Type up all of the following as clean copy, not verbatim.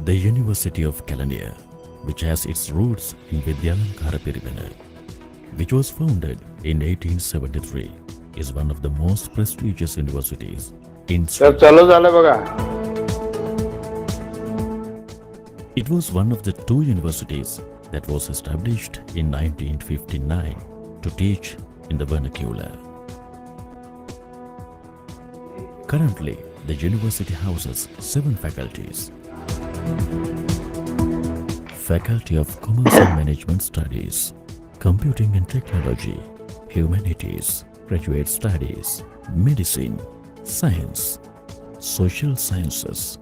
The University of Kelaniya, which has its roots in Lanka, which was founded in 1873, is one of the most prestigious universities in Sri Lanka. It was one of the two universities that was established in 1959 to teach in the vernacular. Currently, the university houses 7 faculties. Faculty of Commerce and Management Studies, Computing and Technology, Humanities, Graduate Studies, Medicine, Science, Social Sciences,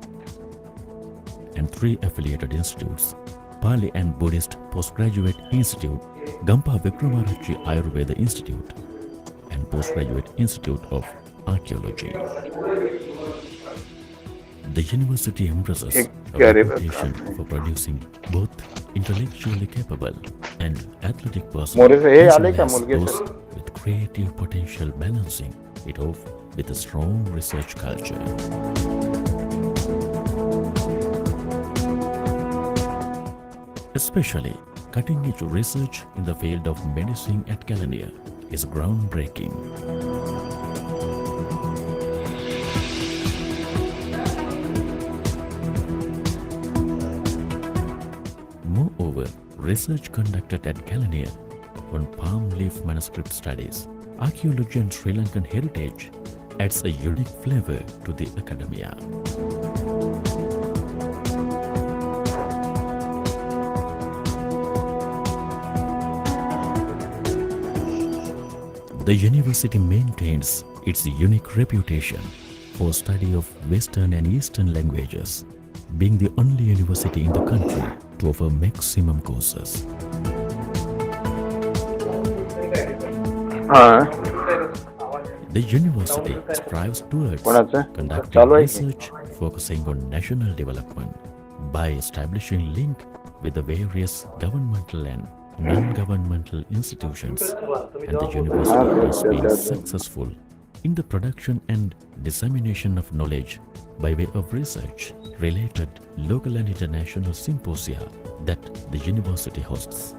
and 3 affiliated institutes, Pali and Buddhist Postgraduate Institute, Gampa Vikramarajchi Ayurveda Institute, and Postgraduate Institute of Archaeology. The university embraces a reputation for producing both intellectually capable and athletic persons, as well as those with creative potential, balancing it off with a strong research culture. Especially cutting-edge research in the field of medicine at Kelaniya is groundbreaking. Moreover, research conducted at Kelaniya on palm leaf manuscript studies, archaeology and Sri Lankan heritage adds a unique flavor to the academia. The university maintains its unique reputation for study of Western and Eastern languages, being the only university in the country to offer maximum courses. The university strives towards conducting research focusing on national development by establishing link with the various governmental and non-governmental institutions, and the university has been successful in the production and dissemination of knowledge by way of research related local and international symposia that the university hosts.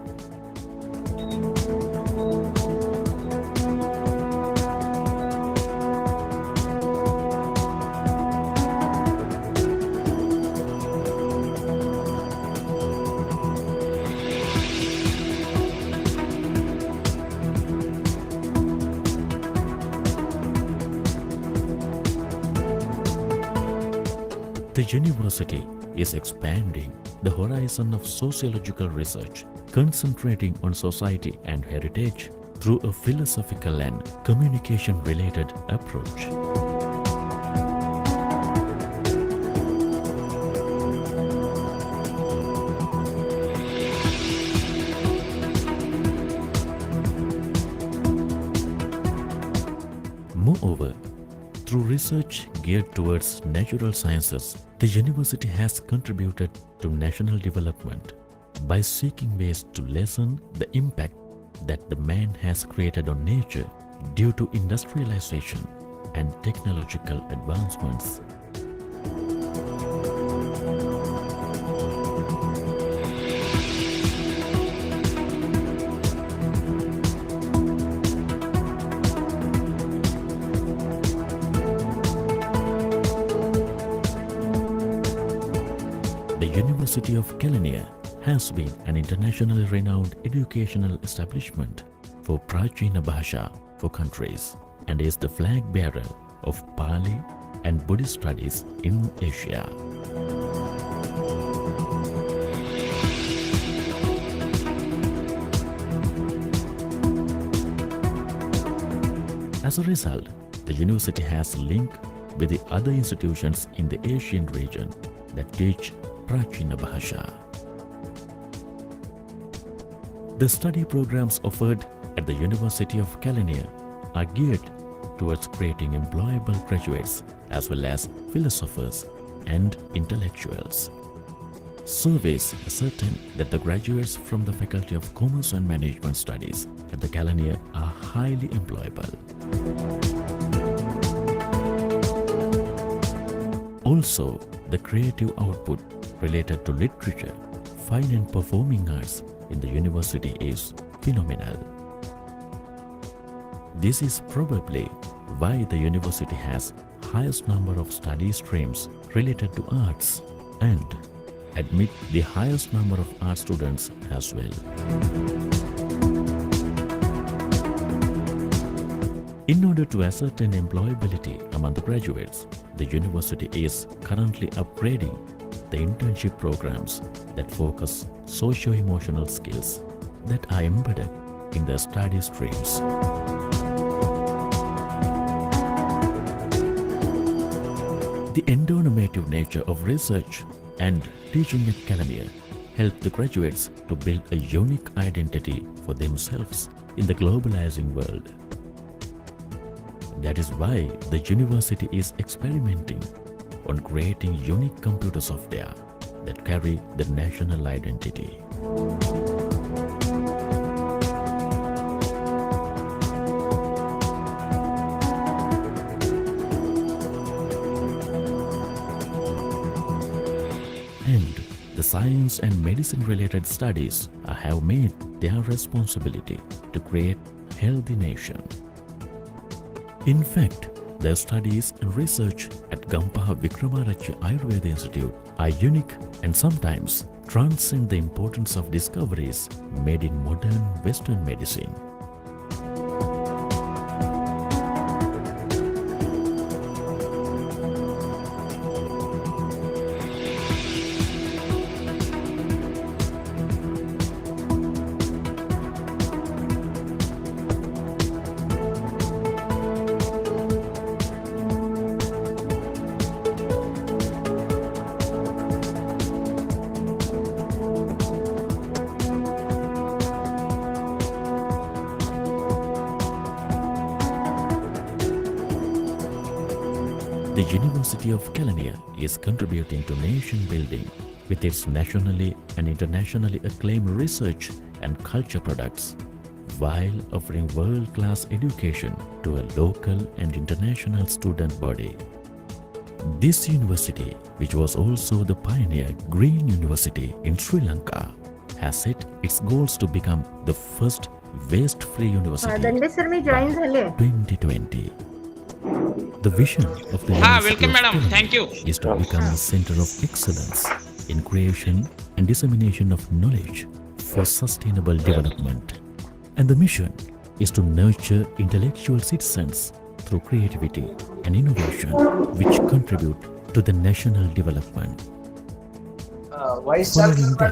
The university is expanding the horizon of sociological research, concentrating on society and heritage through a philosophical and communication-related approach. Moreover, through research geared towards natural sciences, the university has contributed to national development by seeking ways to lessen the impact that the man has created on nature due to industrialization and technological advancements. The University of Kelaniya has been an internationally renowned educational establishment for Prachina Bhasha for countries and is the flag bearer of Pali, and Buddhist studies in Asia. As a result, the university has a link with the other institutions in the Asian region that teach Prachina Bhasha. The study programs offered at the University of Kelaniya are geared towards creating employable graduates as well as philosophers and intellectuals. Surveys ascertain that the graduates from the Faculty of Commerce and Management Studies at the Kelaniya are highly employable. Also, the creative output related to literature, fine and performing arts in the university is phenomenal. This is probably why the university has highest number of study streams related to arts and admit the highest number of art students as well. In order to ascertain employability among the graduates, the university is currently upgrading the internship programs that focus socio-emotional skills that are embedded in their study streams. The endonormative nature of research and teaching at Kelaniya help the graduates to build a unique identity for themselves in the globalizing world. That is why the university is experimenting on creating unique computer software that carry the national identity. And the science and medicine related studies have made their responsibility to create a healthy nation. In fact, their studies and research at Gampaha Vikramarachya Ayurveda Institute are unique and sometimes transcend the importance of discoveries made in modern Western medicine. The University of Kelaniya is contributing to nation building with its nationally and internationally acclaimed research and culture products, while offering world-class education to a local and international student body. This university, which was also the pioneer Green University in Sri Lanka, has set its goals to become the first waste-free university by 2020. The vision of the University of Kelaniya is to become a center of excellence in creation and dissemination of knowledge for sustainable development. And the mission is to nurture intellectual citizens through creativity and innovation which contribute to the national development. Following that,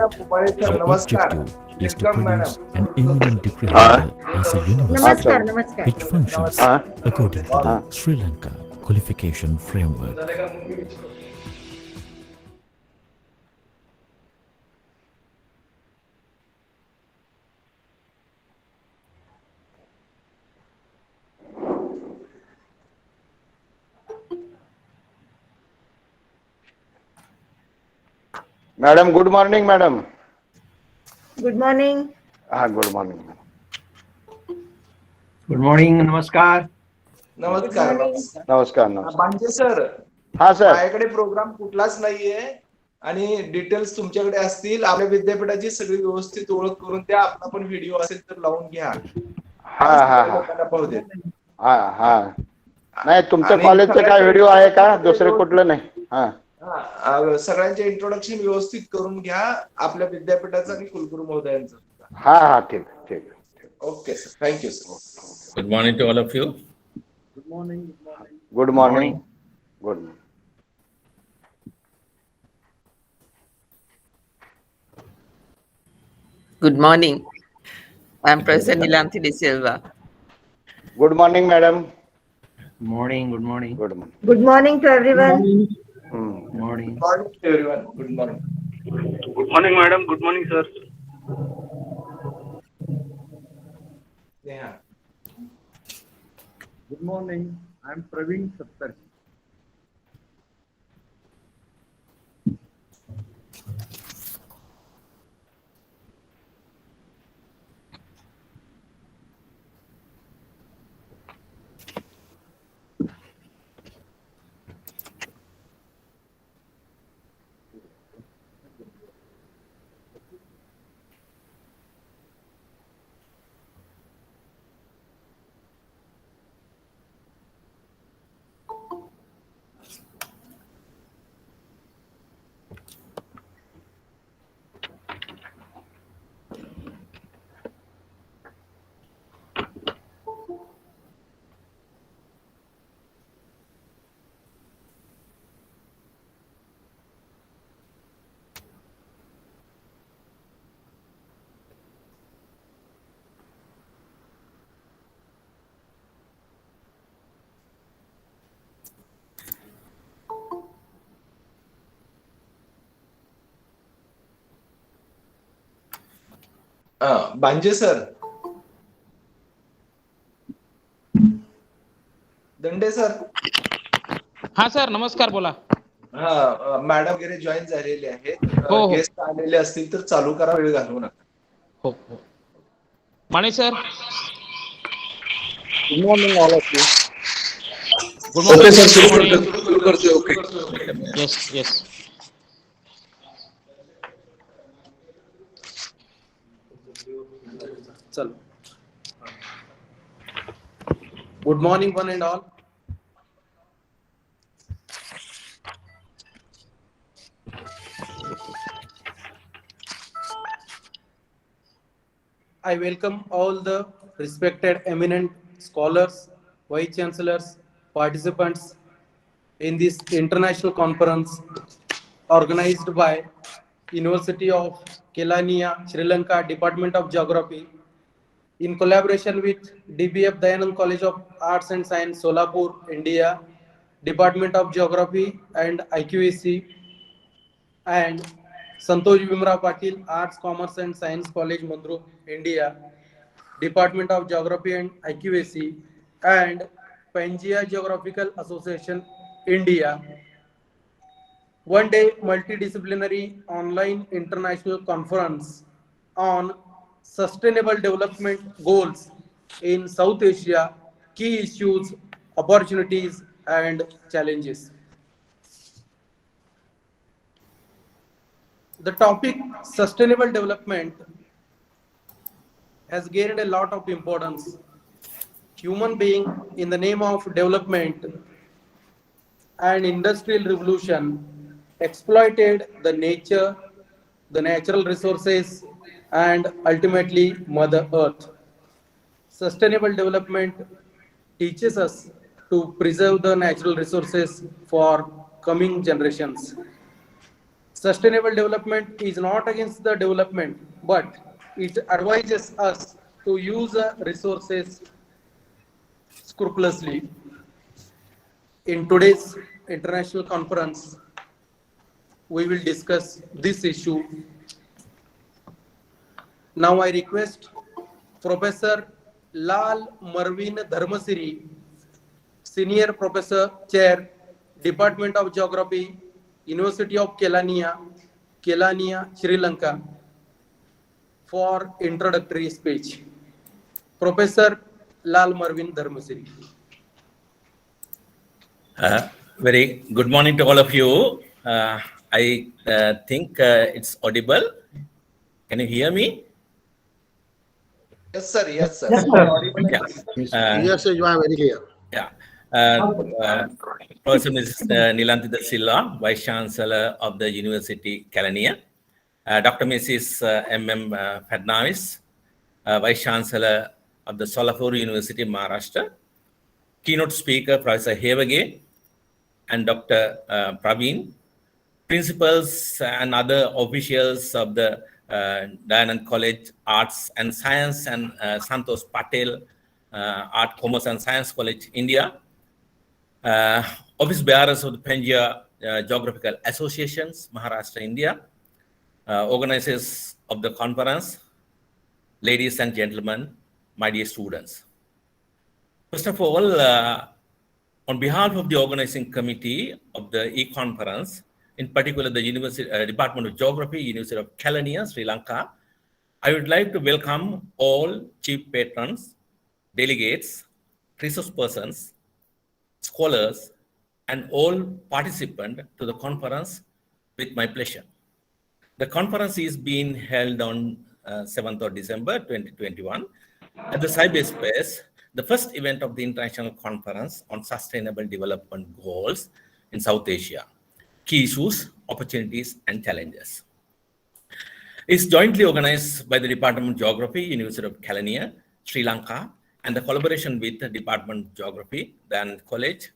our objective is to produce an eminent degree holder as a university which functions according to the Sri Lanka qualification framework. Madam, good morning, madam. Good morning. Good morning. Good morning. नमस्कार. नमस्कार. नमस्कार. बांचे sir, हा sir, माझ्याकडे programme कुठलाच नाहीये आणि details तुमच्याकडे असतील. आपल्या विद्यापीठाची सगळी व्यवस्थित ओळख करून द्या. आपला पण व्हिडिओ असेल तर लावून घ्या. पाहू दे. नाही, तुमच्या कॉलेजचं काय व्हिडिओ आहे का? दुसरे कुठलं नाही? सगळ्यांचे इंट्रोडक्शन व्यवस्थित करून घ्या, आपल्या विद्यापीठाचं आणि कुलगुरू महोदयांचं. ठीक. Okay sir, thank you sir. Good morning to all of you. Good morning. Good. Good morning. I'm Professor Nilanthi De Silva. Good morning madam. Good morning. Good morning. Good morning. Good morning to everyone. Good morning. Good morning to everyone. Good morning. Good morning, madam. Good morning, sir. Yeah. Good morning. I'm Praveen Sattar. भांजे sir. दंडे sir. हा sir, नमस्कार, बोला. हा, madam वगैरे join झालेले आहेत. हो, हो. गेस्ट आलेले असतील तर चालू करा, वेळ घालवू नका. हो हो. माने sir. Good morning, all of you. Good morning. Okay, sir. सुरू करतोय. Okay. Yes yes. चलो. Good morning, one and all. I welcome all the respected eminent scholars, vice chancellors, participants in this international conference organized by University of Kelaniya, Sri Lanka, Department of Geography, in collaboration with DBF Dayanand College of Arts and Science, Solapur, India, Department of Geography and IQAC, and Santosh Bhimrao Patil, Arts, Commerce and Science College, Mandrup, India, Department of Geography and IQAC, and Pangaea Geographical Association, India. One day multidisciplinary online international conference on sustainable development goals in South Asia, key issues, opportunities, and challenges. The topic sustainable development has gained a lot of importance. Human being, in the name of development and industrial revolution, exploited the nature, the natural resources, and ultimately Mother Earth. Sustainable development teaches us to preserve the natural resources for coming generations. Sustainable development is not against the development, but it advises us to use the resources scrupulously. In today's international conference, we will discuss this issue. Now I request Professor Lal Marvin Dharmasiri, Senior Professor, Chair, Department of Geography, University of Kelaniya, Sri Lanka, for introductory speech. Professor Lal Marvin Dharmasiri. Very good morning to all of you. I think it's audible. Can you hear me? Yes, sir. Yes, sir. Yes, sir. Yeah. Yes, you are very clear. Yeah. Professor Mrs. Nilanthi De Silva, Vice Chancellor of the University Kelaniya. Dr. Mrs. M.M. Fadnavis, Vice Chancellor of the Solapur University, Maharashtra. Keynote speaker, Professor Hevage, and Dr. Praveen, principals and other officials of the Dayanand College Arts and Science, and Santosh Patil, Art, Commerce and Science College, India, office bearers of the Pangaea Geographical Associations, Maharashtra, India, organizers of the conference, ladies and gentlemen, my dear students. First of all, on behalf of the organizing committee of the e-conference, in particular the Department of Geography, University of Kelaniya, Sri Lanka, I would like to welcome all chief patrons, delegates, resource persons, scholars, and all participants to the conference with my pleasure. The conference is being held on 7th of December 2021 at the cyberspace, the first event of the International Conference on Sustainable Development Goals in South Asia, key issues, opportunities, and challenges. It's jointly organized by the Department of Geography, University of Kelaniya, Sri Lanka, and the collaboration with the Department of Geography, Dayanand College,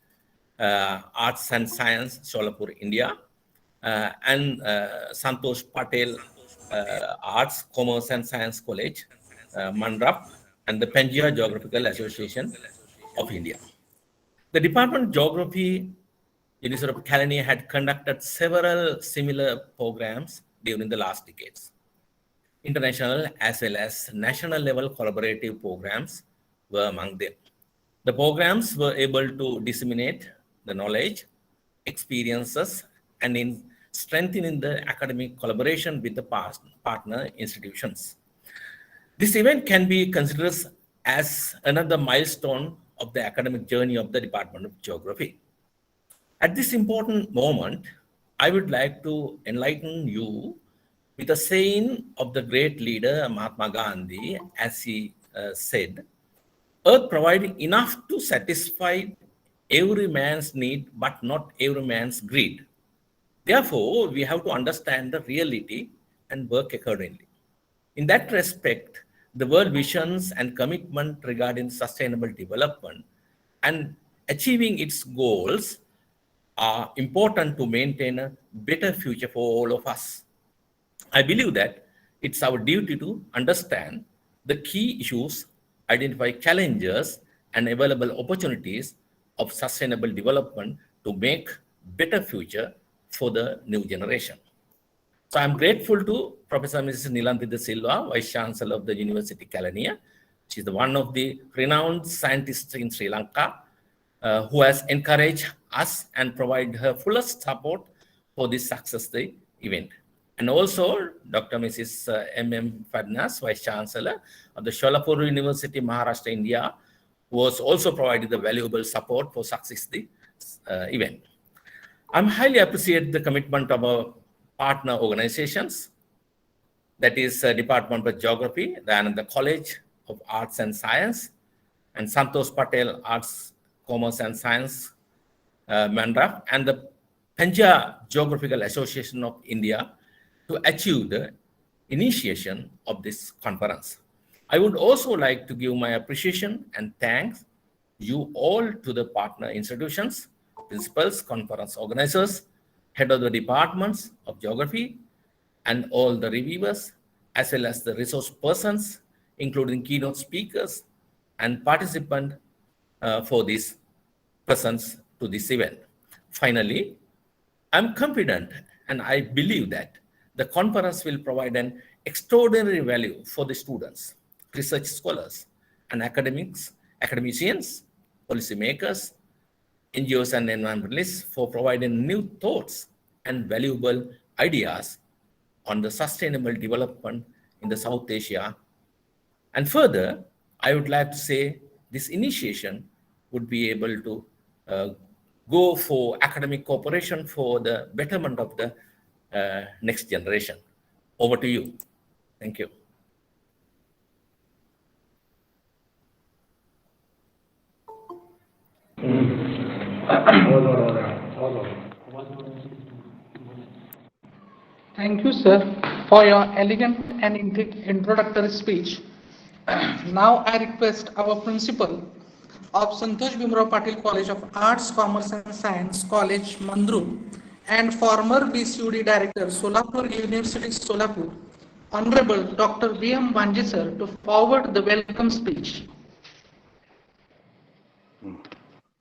Arts and Science, Solapur, India, and Santosh Patil, Arts, Commerce and Science College, Mandrup, and the Pangaea Geographical Association of India. The Department of Geography, University of Kelaniya had conducted several similar programs during the last decades. International as well as national level collaborative programs were among them. The programs were able to disseminate the knowledge, experiences, and in strengthening the academic collaboration with the partner institutions. This event can be considered as another milestone of the academic journey of the Department of Geography. At this important moment, I would like to enlighten you with a saying of the great leader Mahatma Gandhi, as he said, "Earth provides enough to satisfy every man's need, but not every man's greed." Therefore, we have to understand the reality and work accordingly. In that respect, the world visions and commitment regarding sustainable development and achieving its goals are important to maintain a better future for all of us. I believe that it's our duty to understand the key issues, identify challenges, and available opportunities of sustainable development to make better future for the new generation. So I'm grateful to Professor Mrs. Nilanthi De Silva, Vice Chancellor of the University of Kelaniya. She's one of the renowned scientists in Sri Lanka who has encouraged us and provided her fullest support for this successful event. And also Dr. Mrs. M.M. Fadnas, Vice Chancellor of the Solapur University, Maharashtra, India, who was also provided the valuable support for success the event. I'm highly appreciate the commitment of our partner organizations, that is Department of Geography, Dayanand College of Arts and Science, and Santosh Patil Arts, Commerce and Science, Mandrup, and the Pangaea Geographical Association of India to achieve the initiation of this conference. I would also like to give my appreciation and thanks you all to the partner institutions, principals, conference organizers, head of the departments of geography, and all the reviewers, as well as the resource persons, including keynote speakers and participants for these presence to this event. Finally, I'm confident and I believe that the conference will provide an extraordinary value for the students, research scholars, and academicians, policymakers, NGOs, and environmentalists for providing new thoughts and valuable ideas on the sustainable development in the South Asia. And further, I would like to say this initiation would be able to go for academic cooperation for the betterment of the next generation. Over to you. Thank you. Thank you, sir, for your elegant and introductory speech. Now I request our principal of Santosh Bhimrao Patil College of Arts, Commerce and Science, College Mandrup, and former BCUD Director, Solapur University, Solapur, Honorable Dr. V.M. Vanji sir, to forward the welcome speech.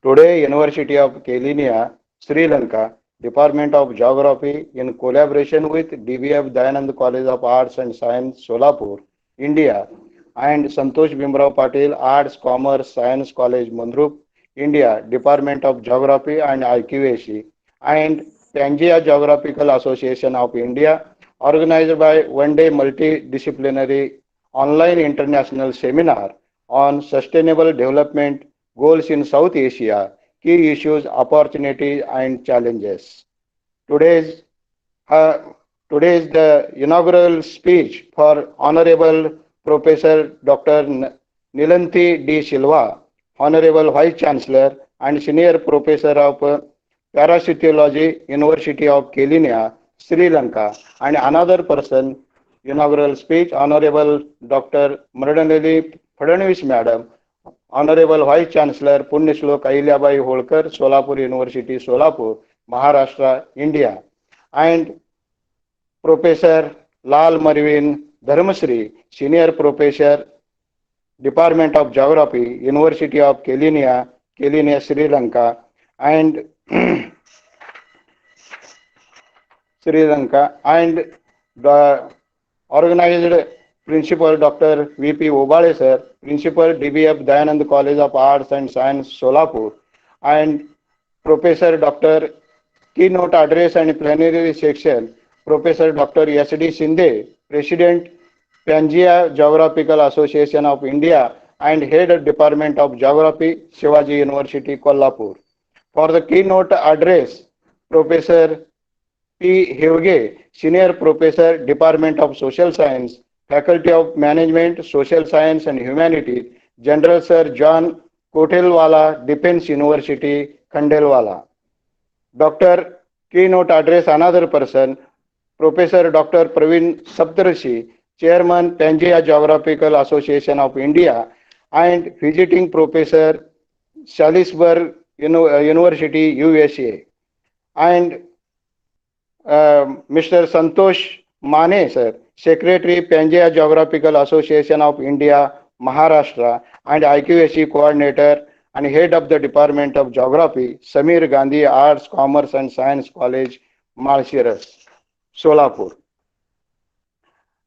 Today, University of Kelaniya, Sri Lanka, Department of Geography, in collaboration with DBF Dayanand College of Arts and Science, Solapur, India, and Santosh Bhimrao Patil Arts, Commerce, Science College, Mandrup, India, Department of Geography and IQAC, and Pangaea Geographical Association of India, organized by one-day multidisciplinary online international seminar on sustainable development goals in South Asia, key issues, opportunities, and challenges. Today's uh, Today's the inaugural speech for Honorable Professor Dr. Nilanthi D. Silva, Honorable Vice Chancellor and Senior Professor of Parasitology, University of Kelaniya, Sri Lanka, and another person, inaugural speech, Honorable Dr. Mridulini Phadnavis Madam, Honorable Vice Chancellor Punyashlok Ahilyabai Holkar, Solapur University, Solapur, Maharashtra, India, and Professor Lal Marvin Dharmasri, Senior Professor, Department of Geography, University of Kelaniya, Kelaniya, Sri Lanka, and Sri Lanka, and the organized Principal Dr. V.P. Obale sir, Principal DBF Dayanand College of Arts and Science, Solapur, and Professor Dr. Keynote Address and Plenary Section, Professor Dr. S.D. Shinde, President, Pangaea Geographical Association of India and Head of Department of Geography, Shivaji University, Kolhapur. For the keynote address, Professor P. Hevge, Senior Professor, Department of Social Science, Faculty of Management, Social Science and Humanities, General Sir John Kotelwala, Defense University, Khandelwala. Dr. Keynote address another person, Professor Dr. Praveen Saptarshi, Chairman, Pangaea Geographical Association of India, and visiting Professor, Salisbury University, USA, and Mr. Santosh Mane, sir, Secretary, Pangaea Geographical Association of India, Maharashtra, and IQAC Coordinator and Head of the Department of Geography, Samir Gandhi Arts, Commerce and Science College, Malshiras, Solapur.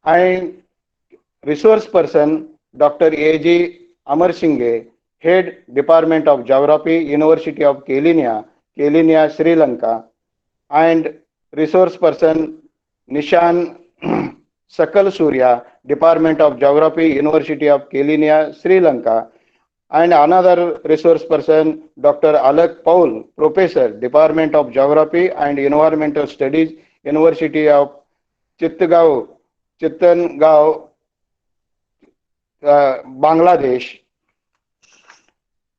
And resource person, Dr. A.G. Amar Singh, Head Department of Geography, University of Kelaniya, Kelaniya, Sri Lanka, and resource person, Nishan Sakal Surya, Department of Geography, University of Kelaniya, Sri Lanka, and another resource person, Dr. Alak Paul, Professor, Department of Geography and Environmental Studies, University of Chittagong, Bangladesh,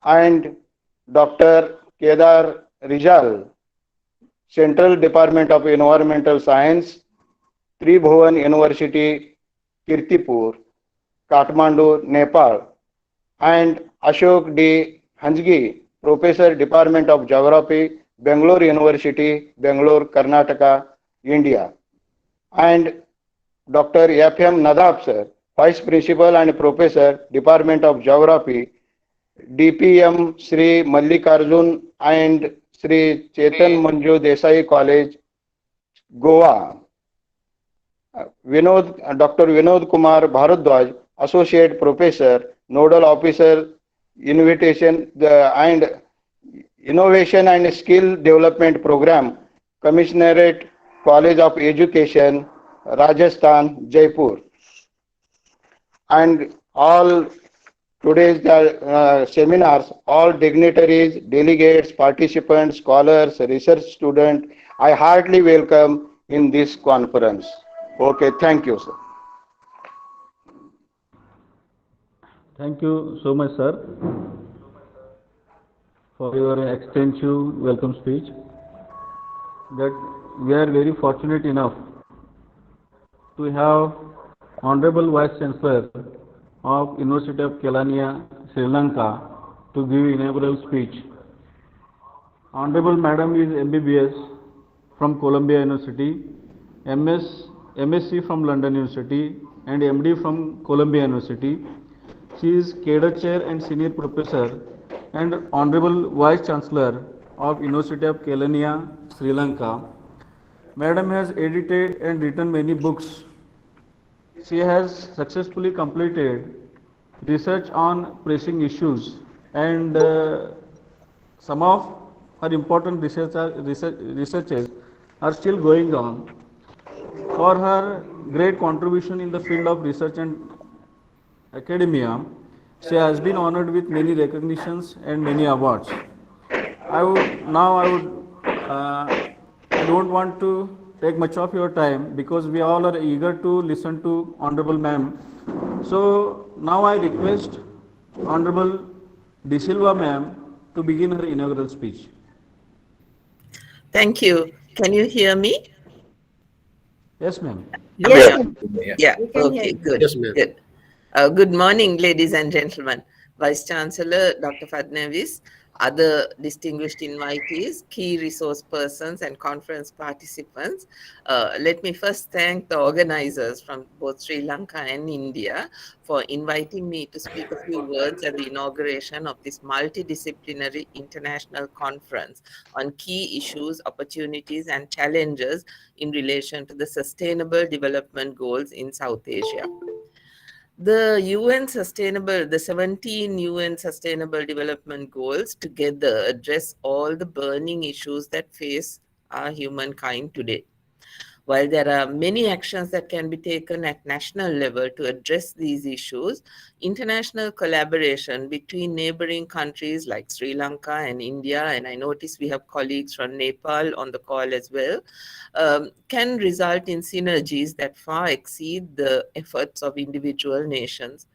and Dr. Kedar Rijal, Central Department of Environmental Science, Tribhuvan University, Kirtipur, Kathmandu, Nepal, and Ashok D. Hanjgi, Professor, Department of Geography, Bangalore University, Bangalore, Karnataka, India, and Dr. F.M. Nadab, sir, Vice Principal and Professor, Department of Geography, DPM Sri Mallikarjun and Sri Chetan Manju Desai College, Goa. Dr. Vinod Kumar Bharadwaj, Associate Professor, Nodal Officer, and Innovation and Skill Development Program, Commissionerate, College of Education, Rajasthan, Jaipur. And all today's seminars, all dignitaries, delegates, participants, scholars, research students, I heartily welcome in this conference. Okay, thank you, sir. Thank you so much, sir, for your extensive welcome speech. That we are very fortunate enough to have Honorable Vice Chancellor of University of Kelaniya, Sri Lanka, to give inaugural speech. Honorable Madam is MBBS from Columbia University, MSc from London University, and MD from Columbia University. She is Cadre Chair and Senior Professor and Honorable Vice Chancellor of University of Kelaniya, Sri Lanka. Madam has edited and written many books. She has successfully completed research on pressing issues, and some of her important researches are still going on. For her great contribution in the field of research and academia, she has been honored with many recognitions and many awards. I don't want to take much of your time because we all are eager to listen to Honorable Ma'am. So now I request Honorable De Silva Ma'am to begin her inaugural speech. Thank you. Can you hear me? Yes, ma'am. Yeah. Yeah. We can hear Okay, you. good. Yes, ma'am. Good. Good morning, ladies and gentlemen. Vice Chancellor Dr. Fadnavis, other distinguished invitees, key resource persons, and conference participants. Let me first thank the organizers from both Sri Lanka and India for inviting me to speak a few words at the inauguration of this multidisciplinary international conference on key issues, opportunities, and challenges in relation to the Sustainable Development Goals in South Asia. The 17 UN Sustainable Development Goals together address all the burning issues that face our humankind today. While there are many actions that can be taken at national level to address these issues, international collaboration between neighboring countries like Sri Lanka and India, and I notice we have colleagues from Nepal on the call as well, can result in synergies that far exceed the efforts of individual nations.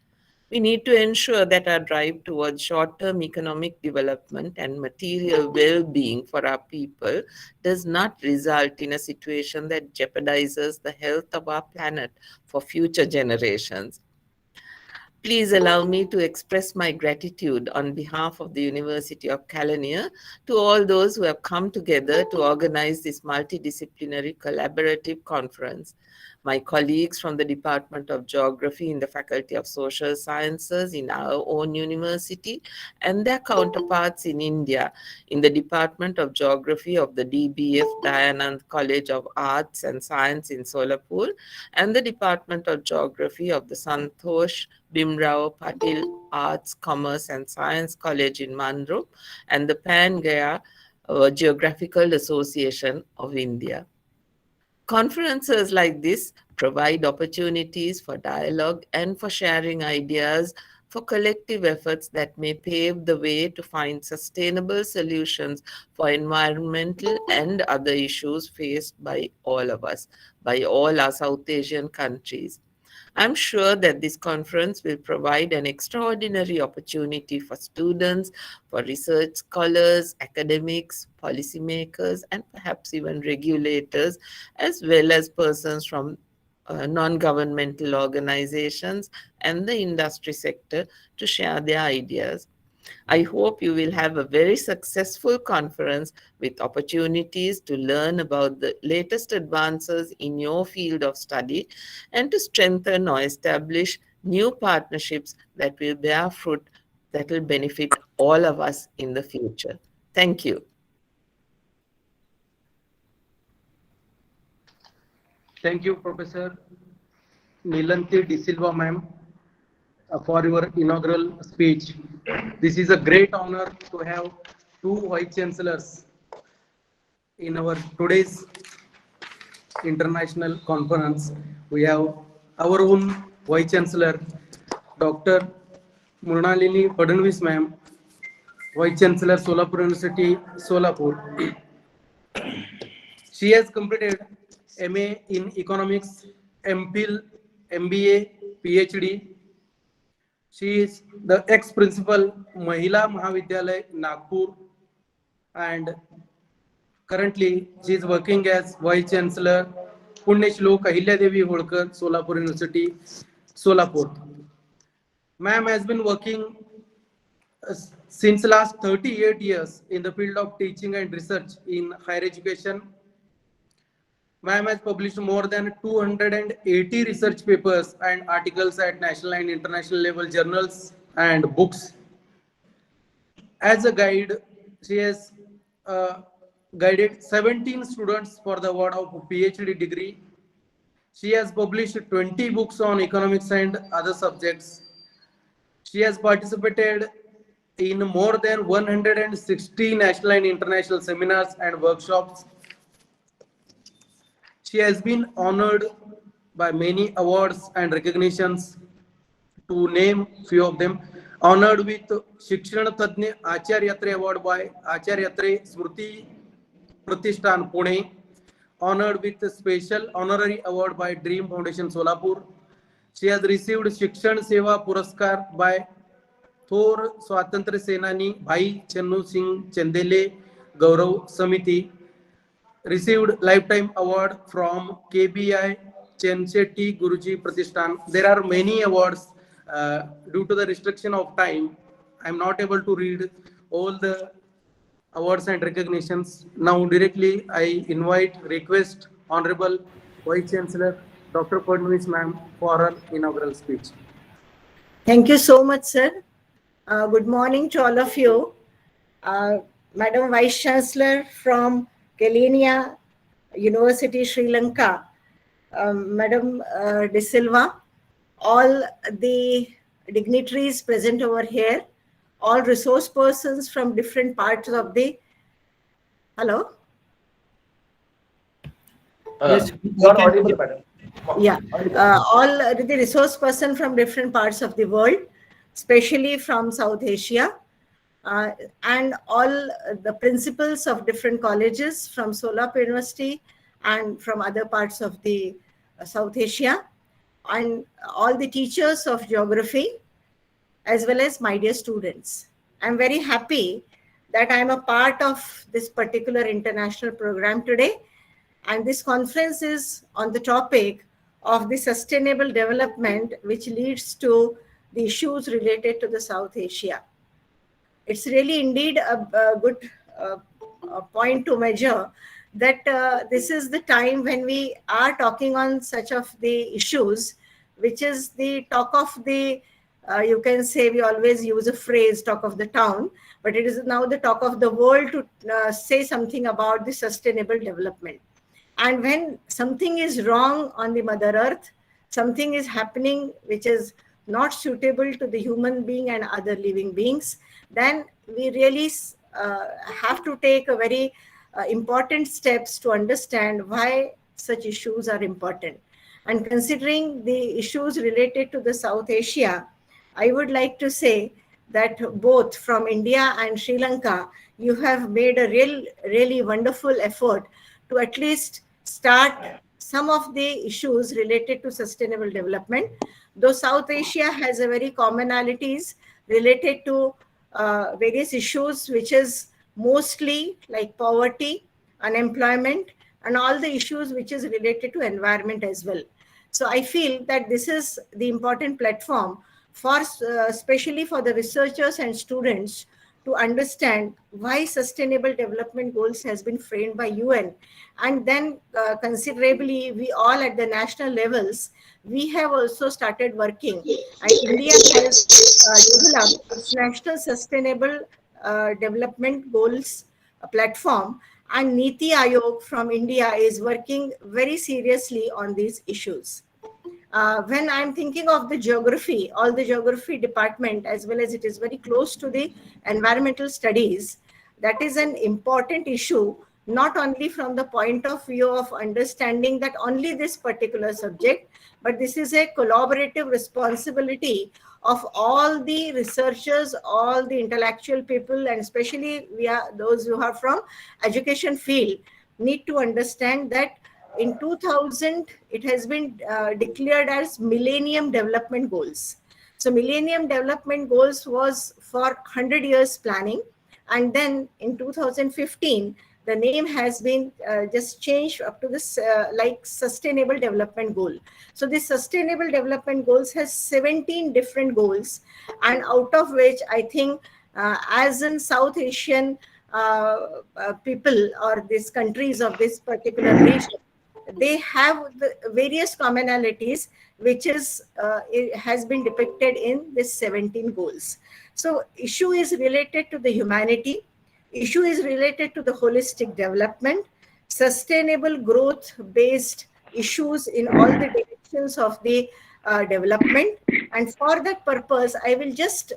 We need to ensure that our drive towards short-term economic development and material well-being for our people does not result in a situation that jeopardizes the health of our planet for future generations. Please allow me to express my gratitude on behalf of the University of Kelaniya to all those who have come together to organize this multidisciplinary collaborative conference. My colleagues from the Department of Geography in the Faculty of Social Sciences in our own university, and their counterparts in India in the Department of Geography of the DBF Dayanand College of Arts and Science in Solapur, and the Department of Geography of the Santosh, Bhimrao, Patil Arts, Commerce and Science College in Mandrup, and the Pangaea Geographical Association of India. Conferences like this provide opportunities for dialogue and for sharing ideas for collective efforts that may pave the way to find sustainable solutions for environmental and other issues faced by all of us, by all our South Asian countries. I'm sure that this conference will provide an extraordinary opportunity for students, for research scholars, academics, policymakers, and perhaps even regulators, as well as persons from non-governmental organizations and the industry sector to share their ideas. I hope you will have a very successful conference with opportunities to learn about the latest advances in your field of study and to strengthen or establish new partnerships that will bear fruit, that will benefit all of us in the future. Thank you. Thank you, Professor Nilanthi De Silva, ma'am, for your inaugural speech. This is a great honor to have two Vice Chancellors in our today's international conference. We have our own Vice Chancellor, Dr. Mrunalini Fadnavis, ma'am, Vice Chancellor, Solapur University, Solapur. She has completed MA in Economics, MPhil, MBA, PhD. She is the ex-principal Mahila Mahavidyalaya, Nagpur, and currently she is working as Vice Chancellor, Punyashlok Ahilyadevi Holkar, Solapur University, Solapur. Ma'am has been working since last 38 years in the field of teaching and research in higher education. Ma'am has published more than 280 research papers and articles at national and international level journals and books. As a guide, she has guided 17 students for the award of PhD degree. She has published 20 books on economics and other subjects. She has participated in more than 160 national and international seminars and workshops. She has been honored by many awards and recognitions. To name few of them, honored with Shikshan Tadnya Acharya Yatre Award by Acharya Yatre Smriti Pratishthan Pune, honored with a special honorary award by Dream Foundation Solapur. She has received Shikshan Seva Puraskar by Thor Swatantra Senani Bhai Channu Singh Chandele Gaurav Samiti, received lifetime award from KBI Chenchetti Guruji Pratishthan. There are many awards. Due to the restriction of time, I am not able to read all the awards and recognitions. Now directly I request Honorable Vice Chancellor Dr. Padmanis ma'am for her inaugural speech. Thank you so much, sir. Good morning to all of you. Madam Vice Chancellor from Kelaniya University, Sri Lanka, Madam De Silva, all the dignitaries present over here, all resource persons from different parts of the, hello? Yes, you are audible, madam. Yeah, all the resource person from different parts of the world, especially from South Asia, and all the principals of different colleges from Solapur University and from other parts of the South Asia, and all the teachers of geography, as well as my dear students. I'm very happy that I'm a part of this particular international program today. And this conference is on the topic of the sustainable development, which leads to the issues related to the South Asia. It's really indeed a good point to measure that this is the time when we are talking on such of the issues, which is the talk of the, you can say, we always use a phrase, talk of the town, but it is now the talk of the world to say something about the sustainable development. And when something is wrong on the Mother Earth, something is happening which is not suitable to the human being and other living beings, then we really have to take a very important steps to understand why such issues are important. And considering the issues related to the South Asia, I would like to say that both from India and Sri Lanka, you have made a really wonderful effort to at least start some of the issues related to sustainable development. Though South Asia has a very commonalities related to various issues, which is mostly like poverty, unemployment, and all the issues which is related to environment as well. So I feel that this is the important platform for especially for the researchers and students to understand why sustainable development goals has been framed by UN. And then considerably, we all at the national levels, we have also started working. And India has developed its National Sustainable Development Goals platform, and Niti Aayog from India is working very seriously on these issues. When I'm thinking of the geography, all the geography department, as well as it is very close to the environmental studies, that is an important issue, not only from the point of view of understanding that only this particular subject, but this is a collaborative responsibility of all the researchers, all the intellectual people, and especially those who are from education field, need to understand that in 2000, it has been declared as Millennium Development Goals. So Millennium Development Goals was for 100 years planning. And then in 2015, the name has been just changed up to this like Sustainable Development Goal. So this Sustainable Development Goals has 17 different goals, and out of which I think as in South Asian people or these countries of this particular region, they have the various commonalities which is it has been depicted in this 17 goals. So issue is related to the humanity, issue is related to the holistic development, sustainable growth based issues in all the directions of the development. And for that purpose, I will just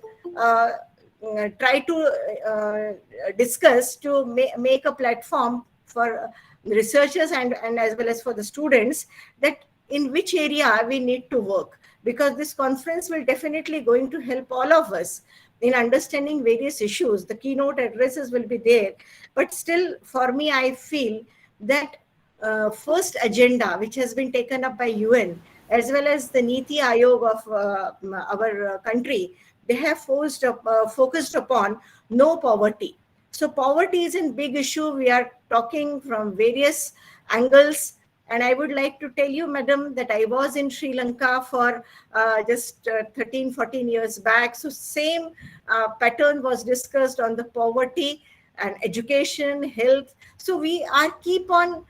try to discuss to make a platform for researchers and as well as for the students, that in which area we need to work, because this conference will definitely going to help all of us in understanding various issues. The keynote addresses will be there, but still for me I feel that first agenda which has been taken up by UN as well as the Niti Aayog of our country, they have focused upon no poverty. So poverty is a big issue. We are talking from various angles. And I would like to tell you, madam, that I was in Sri Lanka for just 13, 14 years back. So same pattern was discussed on the poverty and education, health. So we are keep on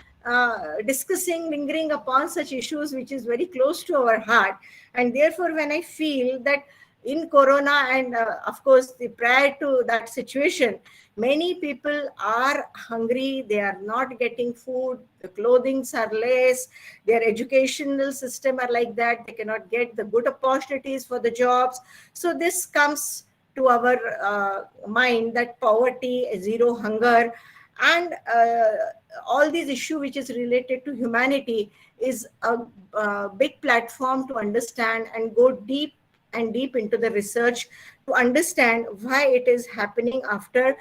discussing, lingering upon such issues, which is very close to our heart. And therefore, when I feel that in Corona and of course, prior to that situation, many people are hungry, they are not getting food, the clothings are less, their educational system are like that, they cannot get the good opportunities for the jobs. So this comes to our mind that poverty, zero hunger, and all these issues which is related to humanity is a big platform to understand and go deep and deep into the research to understand why it is happening after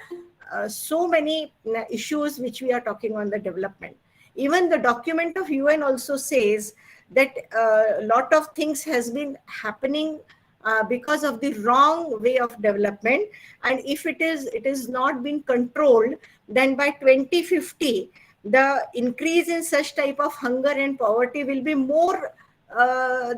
so many issues which we are talking on the development. Even the document of UN also says that a lot of things has been happening because of the wrong way of development, and if it is not being controlled, then by 2050 the increase in such type of hunger and poverty will be more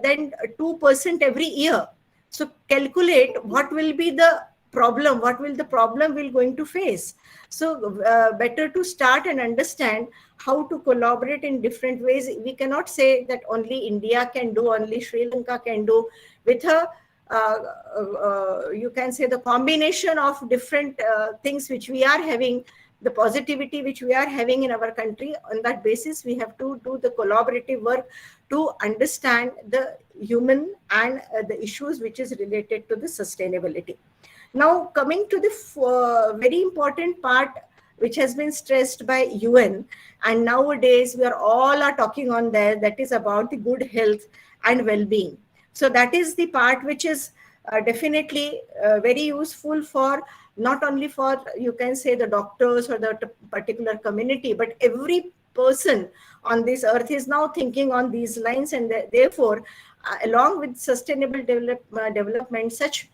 than 2% every year. So calculate what will be the problem, what will the problem we're going to face. So better to start and understand how to collaborate in different ways. We cannot say that only India can do, only Sri Lanka can do. With a you can say the combination of different things which we are having, the positivity which we are having in our country, on that basis we have to do the collaborative work to understand the human and the issues which is related to the sustainability. Now coming to the very important part which has been stressed by UN, and nowadays we are all talking on there, that is about the good health and well-being. So that is the part which is definitely very useful for not only for, you can say, the doctors or the particular community, but every person on this earth is now thinking on these lines. And therefore, along with sustainable development, such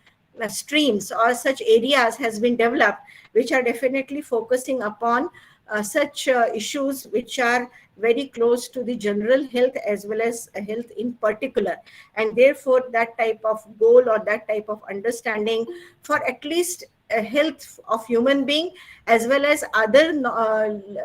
streams or such areas has been developed, which are definitely focusing upon such issues which are very close to the general health as well as health in particular. And therefore, that type of goal or that type of understanding for at least health of human being as well as other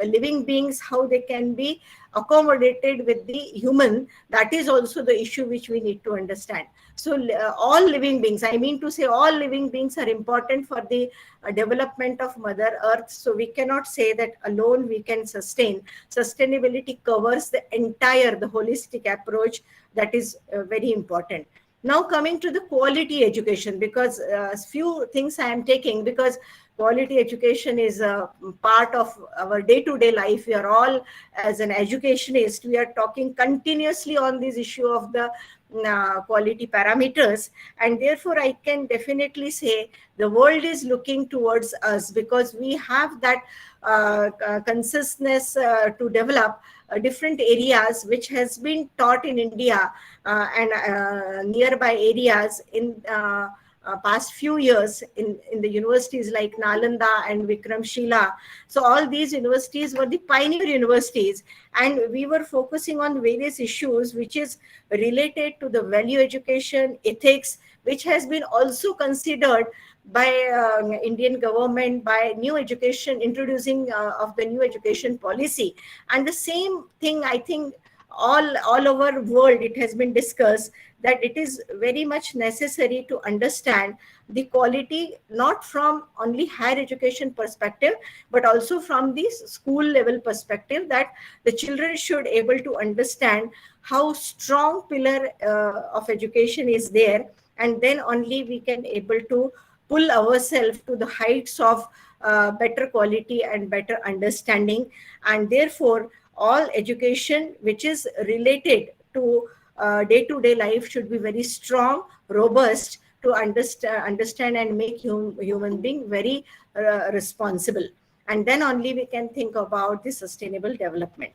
living beings, how they can be accommodated with the human, that is also the issue which we need to understand. So all living beings, I mean to say all living beings are important for the development of Mother Earth. So we cannot say that alone we can sustain. Sustainability covers the entire, the holistic approach, that is very important. Now coming to the quality education, because few things I am taking, because quality education is a part of our day-to-day life. We are all, as an educationist, we are talking continuously on this issue of the quality parameters, and therefore I can definitely say the world is looking towards us, because we have that consciousness to develop different areas which has been taught in India and nearby areas in past few years in the universities like Nalanda and Vikramshila. So all these universities were the pioneer universities, and we were focusing on various issues which is related to the value education, ethics, which has been also considered by Indian government by new education, introducing of the new education policy. And the same thing, I think, all over world it has been discussed, that it is very much necessary to understand the quality, not from only higher education perspective, but also from the school level perspective, that the children should able to understand how strong pillar of education is there, and then only we can able to pull ourselves to the heights of better quality and better understanding. And therefore all education which is related to day-to-day life should be very strong, robust, to understand and make human being very responsible. And then only we can think about the sustainable development.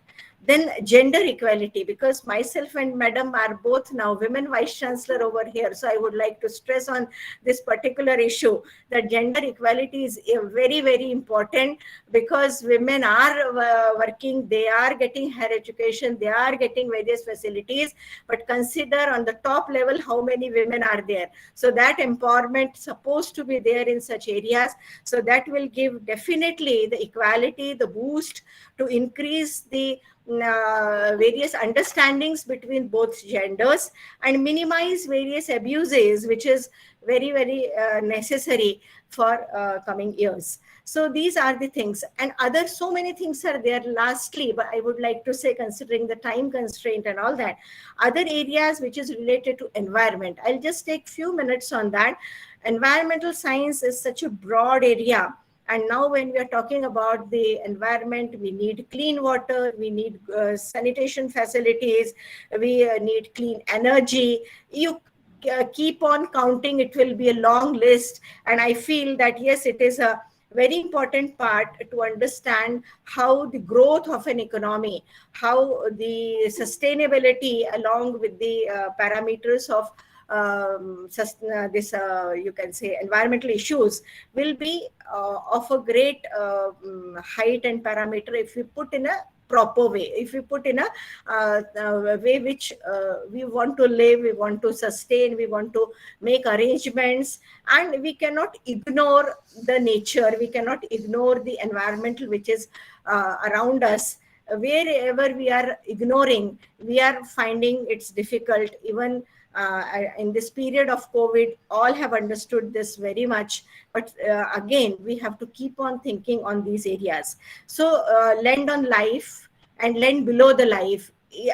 Then gender equality, because myself and madam are both now women vice chancellor over here, so I would like to stress on this particular issue, that gender equality is very, very important, because women are working, they are getting higher education, they are getting various facilities, but consider on the top level how many women are there. So that empowerment supposed to be there in such areas, so that will give definitely the equality, the boost to increase the various understandings between both genders, and minimize various abuses, which is very, very necessary for coming years. So these are the things, and other so many things are there. Lastly, but I would like to say, considering the time constraint and all that, other areas which is related to environment, I'll just take few minutes on that. Environmental science is such a broad area. And now when we are talking about the environment, we need clean water, we need sanitation facilities, we need clean energy. You keep on counting, it will be a long list. And I feel that, yes, it is a very important part to understand how the growth of an economy, how the sustainability along with the parameters of you can say environmental issues will be of a great height and parameter if we put in a proper way, if we put in a way which we want to live, we want to sustain, we want to make arrangements, and we cannot ignore the nature, we cannot ignore the environmental which is around us. Wherever we are ignoring, we are finding it's difficult. Even in this period of COVID, all have understood this very much. But again, we have to keep on thinking on these areas. So land on life and land below the life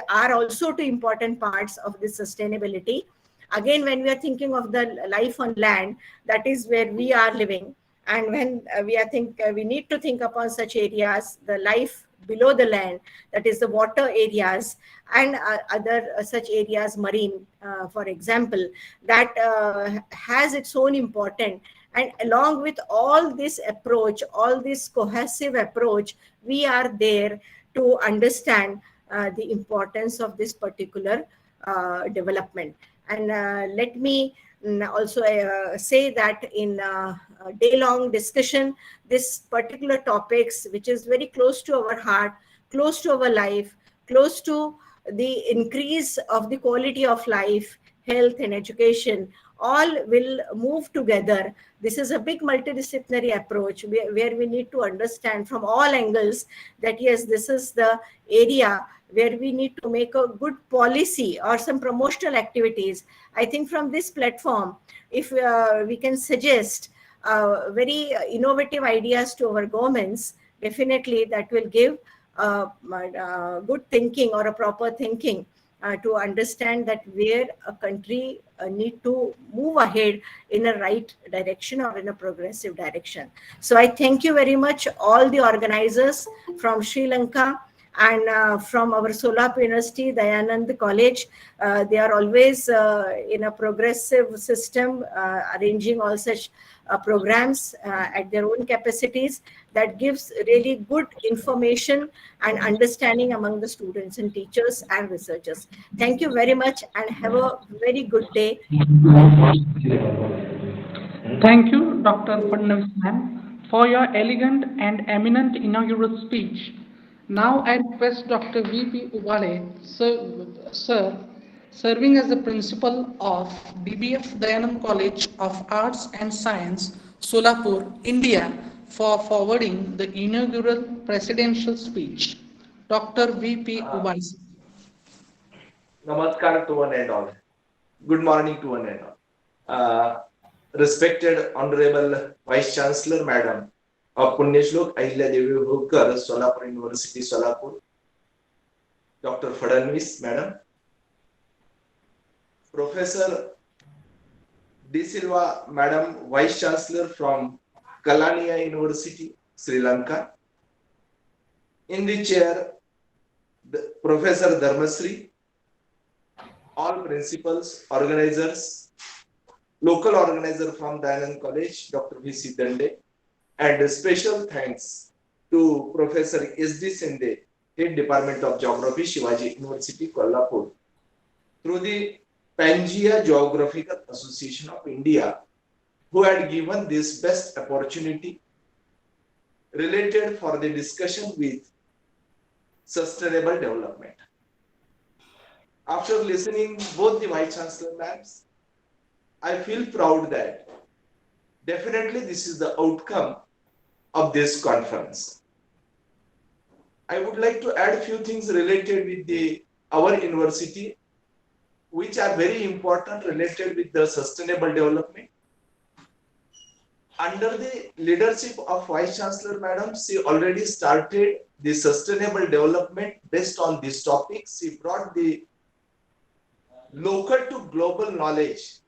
are also two important parts of this sustainability. Again, when we are thinking of the life on land, that is where we are living. And when we need to think upon such areas, the life below the land, that is the water areas, and other such areas, marine, for example, that has its own importance. And along with all this approach, all this cohesive approach, we are there to understand the importance of this particular development. And let me also say that in a day-long discussion, this particular topics, which is very close to our heart, close to our life, close to the increase of the quality of life, health and education, all will move together. This is a big multidisciplinary approach where we need to understand from all angles that, yes, this is the area where we need to make a good policy or some promotional activities. I think from this platform, if we can suggest very innovative ideas to our governments, definitely that will give good thinking or a proper thinking to understand that where a country need to move ahead in a right direction or in a progressive direction. So I thank you very much, all the organizers from Sri Lanka and from our Solapur University, Dayanand College. They are always in a progressive system, arranging all such programs at their own capacities, that gives really good information and understanding among the students and teachers and researchers. Thank you very much and have a very good day. Thank you, Dr. Fadnavis ma'am, for your elegant and eminent inaugural speech. Now I request Dr. V.P. Ubale, sir, serving as the principal of BBF Dayanand College of Arts and Science, Solapur, India, for forwarding the inaugural presidential speech. Dr. V.P. Ubansi. Namaskar to one and all. Good morning to one and all. Respected Honorable Vice Chancellor Madam of Punyashlok Ahilya Devi Holkar, Solapur University, Solapur. Dr. Fadnavis Madam. Professor De Silva Madam, Vice Chancellor from Kelaniya University, Sri Lanka. In the chair, Professor Dharmasri, all principals, organizers, local organizer from Dayanand College, Dr. V.C. Dande, and a special thanks to Professor S.D. Sinde, Head Department of Geography, Shivaji University, Kolhapur, through the Pangaea Geographical Association of India, who had given this best opportunity related for the discussion with sustainable development. After listening both the Vice Chancellor ma'ams, I feel proud that definitely this is the outcome of this conference. I would like to add a few things related with our university, which are very important related with the sustainable development. Under the leadership of Vice Chancellor Madam, she already started the sustainable development based on this topic. She brought the local to global knowledge,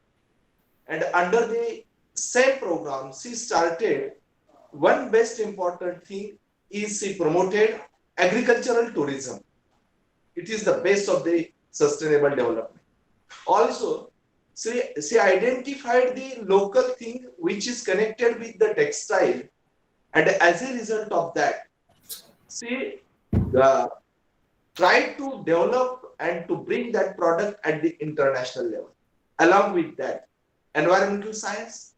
and under the same program, she started one best important thing is she promoted agricultural tourism. It is the base of the sustainable development. Also, she identified the local thing which is connected with the textile, and as a result of that, she tried to develop and to bring that product at the international level. Along with that, environmental science,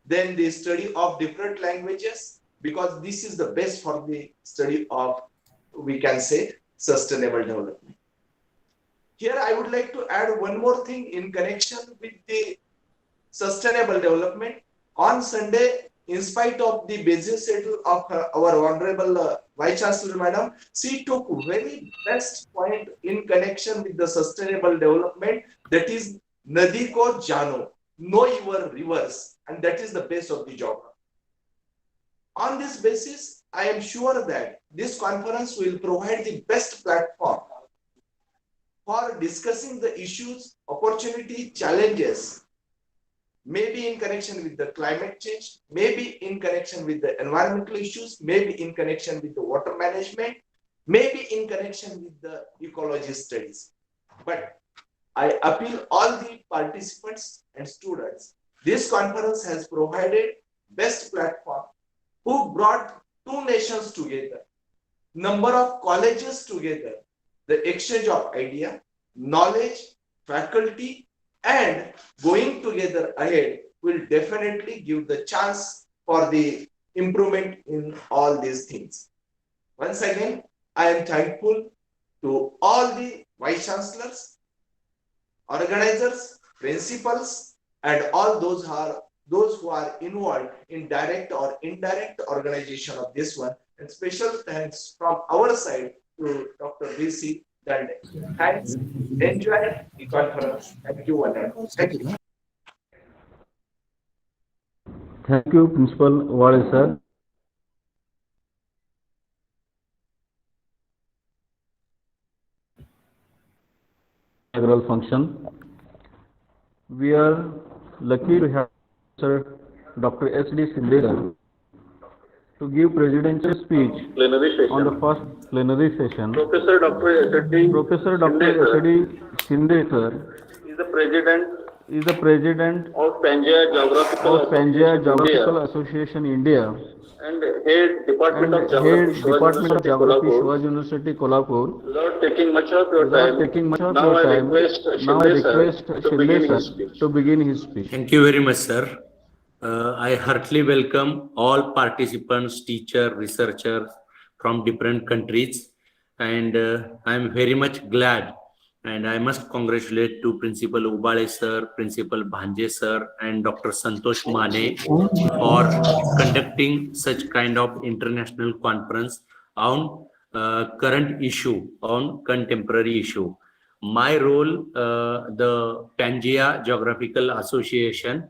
then the study of different languages, because this is the best for the study of, we can say, sustainable development. Here I would like to add one more thing in connection with the sustainable development. On Sunday, in spite of the busy schedule of our Honorable Vice Chancellor Madam, she took very best point in connection with the sustainable development, that is Nadi ko jano, know your rivers, and that is the base of the geography. On this basis, I am sure that this conference will provide the best platform for discussing the issues, opportunity, challenges, maybe in connection with the climate change, maybe in connection with the environmental issues, maybe in connection with the water management, maybe in connection with the ecology studies. But I appeal all the participants and students. This conference has provided best platform who brought two nations together, number of colleges together, the exchange of idea, knowledge, faculty, and going together ahead will definitely give the chance for the improvement in all these things. Once again, I am thankful to all the Vice Chancellors, organizers, principals, and all those who are involved in direct or indirect organization of this one. And special thanks from our side to Dr. V.C. Dande. Thanks. Enjoy the conference. Thank you, one and all. Thank you. Thank you, Principal Wale sir. Inaugural function. We are lucky to have Sir Dr. S.D. Sinde to give presidential speech on the first plenary session. Professor Dr. S.D. Sinde sir is the president of Pangaea Geographical Association India and head Department of Geography, Solapur. Shivaji University, Kolhapur. Without taking much of your time, now I request Shinde sir to begin his speech. Thank you very much, sir. I heartily welcome all participants, teachers, researchers from different countries, and I am very much glad And I must congratulate to Principal Ubale sir, Principal Bhanje sir, and Dr. Santosh Mane for conducting such kind of international conference on current issue, on contemporary issue. My role, the Pangaea Geographical Association,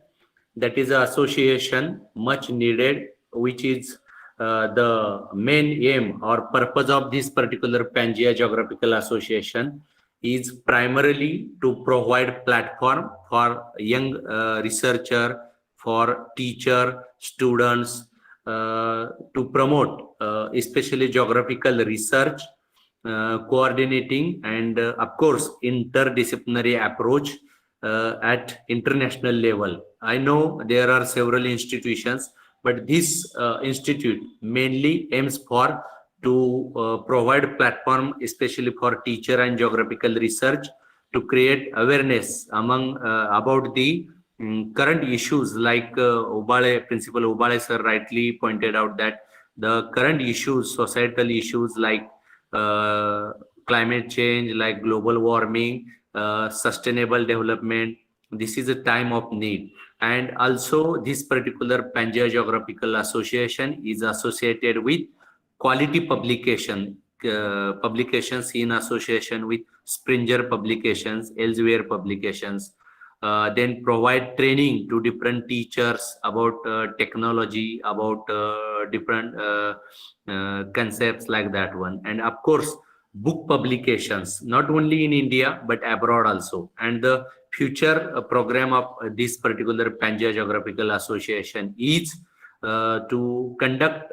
that is an association much needed, which is the main aim or purpose of this particular Pangaea Geographical Association is primarily to provide platform for young researcher, for teacher, students, to promote especially geographical research, coordinating and of course interdisciplinary approach at international level. I know there are several institutions, but this institute mainly aims for to provide platform especially for teacher and geographical research, to create awareness among about the current issues like Principal Ubale sir rightly pointed out that the current issues, societal issues like climate change, like global warming, sustainable development, this is a time of need. And also this particular Pangaea Geographical Association is associated with quality publications in association with Springer publications, elsewhere publications, then provide training to different teachers about technology, about different concepts like that one. And of course, book publications, not only in India, but abroad also. And the future program of this particular Pangaea Geographical Association is to conduct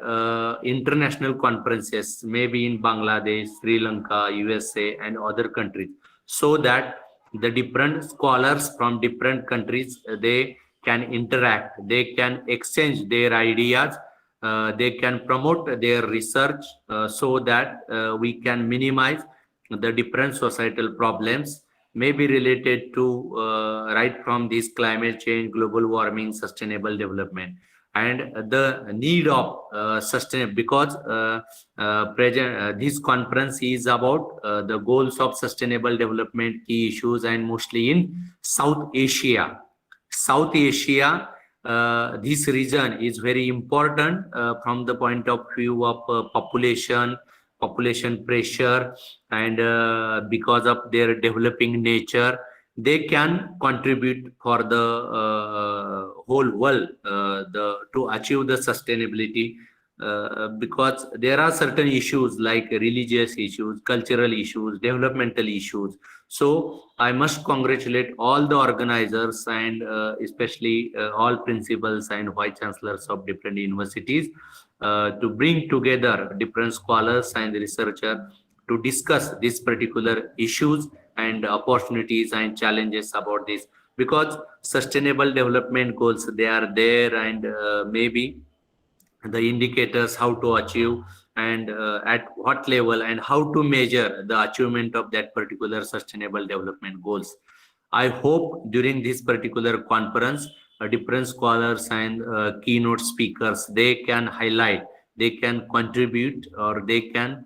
international conferences, maybe in Bangladesh, Sri Lanka, USA, and other countries, so that the different scholars from different countries, they can interact, they can exchange their ideas, they can promote their research, so that we can minimize the different societal problems may be related to right from this climate change, global warming, sustainable development, and the need of sustainable, because this conference is about the goals of sustainable development, key issues, and mostly in South Asia. South Asia, this region is very important from the point of view of population pressure, and because of their developing nature, they can contribute for the whole world to achieve the sustainability, because there are certain issues like religious issues, cultural issues, developmental issues. So I must congratulate all the organizers and especially all principals and vice chancellors of different universities to bring together different scholars and researchers to discuss these particular issues and opportunities and challenges about this, because sustainable development goals, they are there, and maybe the indicators how to achieve and at what level and how to measure the achievement of that particular sustainable development goals. I hope during this particular conference, different scholars and keynote speakers, they can highlight, they can contribute, or they can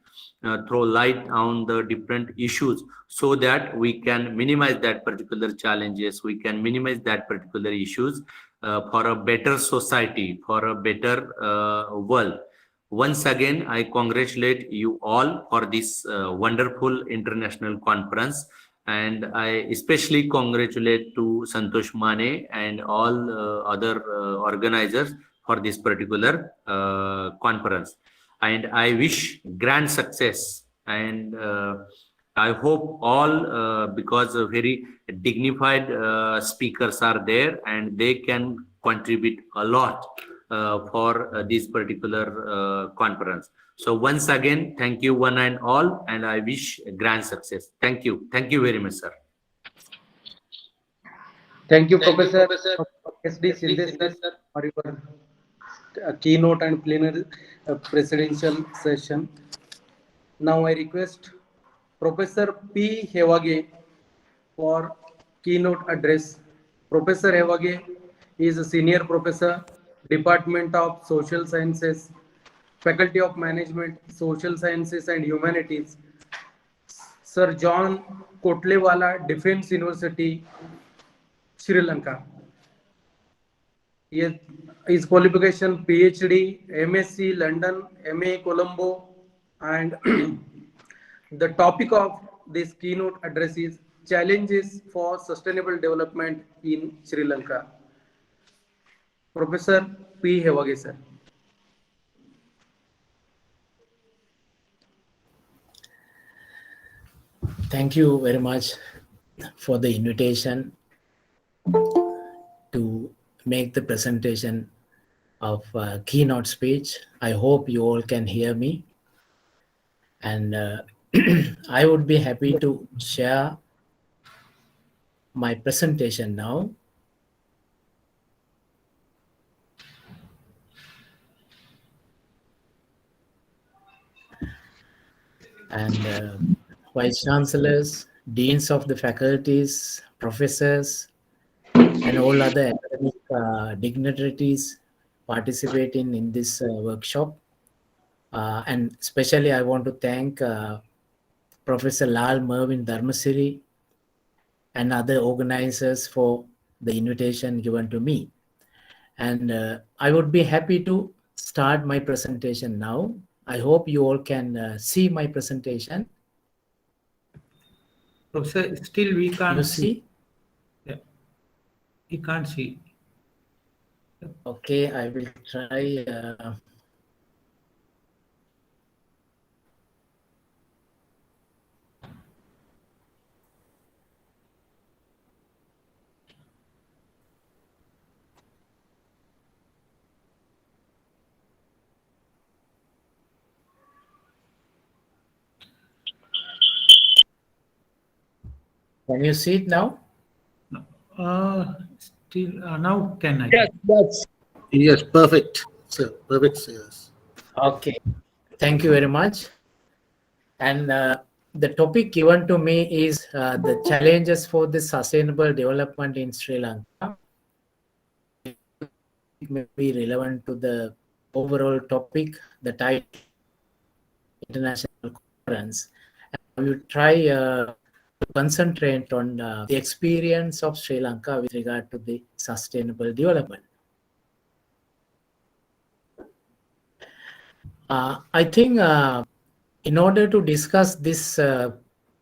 throw light on the different issues, so that we can minimize that particular challenges, we can minimize that particular issues for a better society, for a better world. Once again, I congratulate you all for this wonderful international conference, and I especially congratulate to Santosh Mane and all other organizers for this particular conference. And I wish grand success, and I hope all, because very dignified speakers are there, and they can contribute a lot for this particular conference. So once again, thank you one and all, and I wish grand success. Thank you. Thank you very much, sir. Thank you, Professor S.D. Shinde sir, for your keynote and plenary presidential session. Now I request Professor P. Hevage for keynote address. Professor Hevage is a senior professor, Department of Social Sciences, Faculty of Management, Social Sciences and Humanities, Sir John Kotlewala, Defense University, Sri Lanka. His qualification PhD, MSc London, MA Colombo, and the topic of this keynote address is Challenges for Sustainable Development in Sri Lanka. Professor P. Hewage, sir. Thank you very much for the invitation to make the presentation of keynote speech. I hope you all can hear me. And I would be happy to share my presentation now. And Vice Chancellors, Deans of the faculties, professors, and all other academic dignitaries participating in this workshop. And especially I want to thank Professor Lal Mervin Dharmasiri and other organizers for the invitation given to me. And I would be happy to start my presentation now. I hope you all can see my presentation. Professor, still we can't see. Yeah. We can't see. Okay, I will try. Can you see it now? Still now can I? Yes, perfect. Sir, perfect. Yes. Okay, thank you very much. And the topic given to me is the challenges for the sustainable development in Sri Lanka. It may be relevant to the overall topic, the title, international conference. And we will try to concentrate on the experience of Sri Lanka with regard to the sustainable development. I think in order to discuss this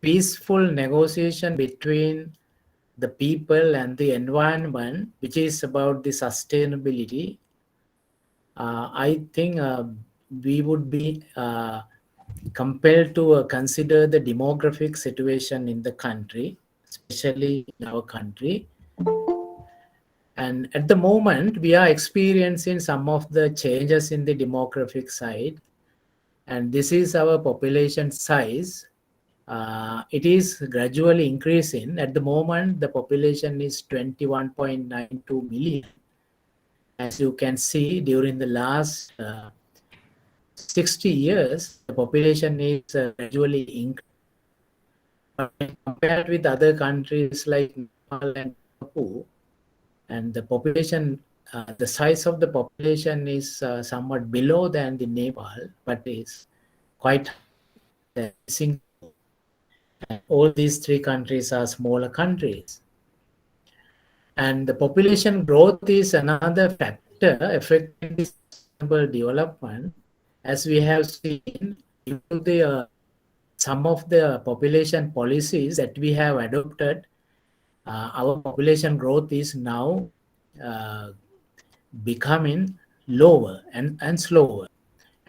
peaceful negotiation between the people and the environment, which is about the sustainability, I think we would be compelled to consider the demographic situation in the country, especially in our country. And at the moment, we are experiencing some of the changes in the demographic side. And this is our population size. It is gradually increasing. At the moment, the population is 21.92 million. As you can see, during the last 60 years, the population is gradually increasing. But compared with other countries like Nepal and Singapore, and the population, the size of the population is somewhat below than the Nepal, but is quite Singapore. And all these three countries are smaller countries. And the population growth is another factor affecting the sustainable development, as we have seen due to the some of the population policies that we have adopted. Our population growth is now becoming lower and slower.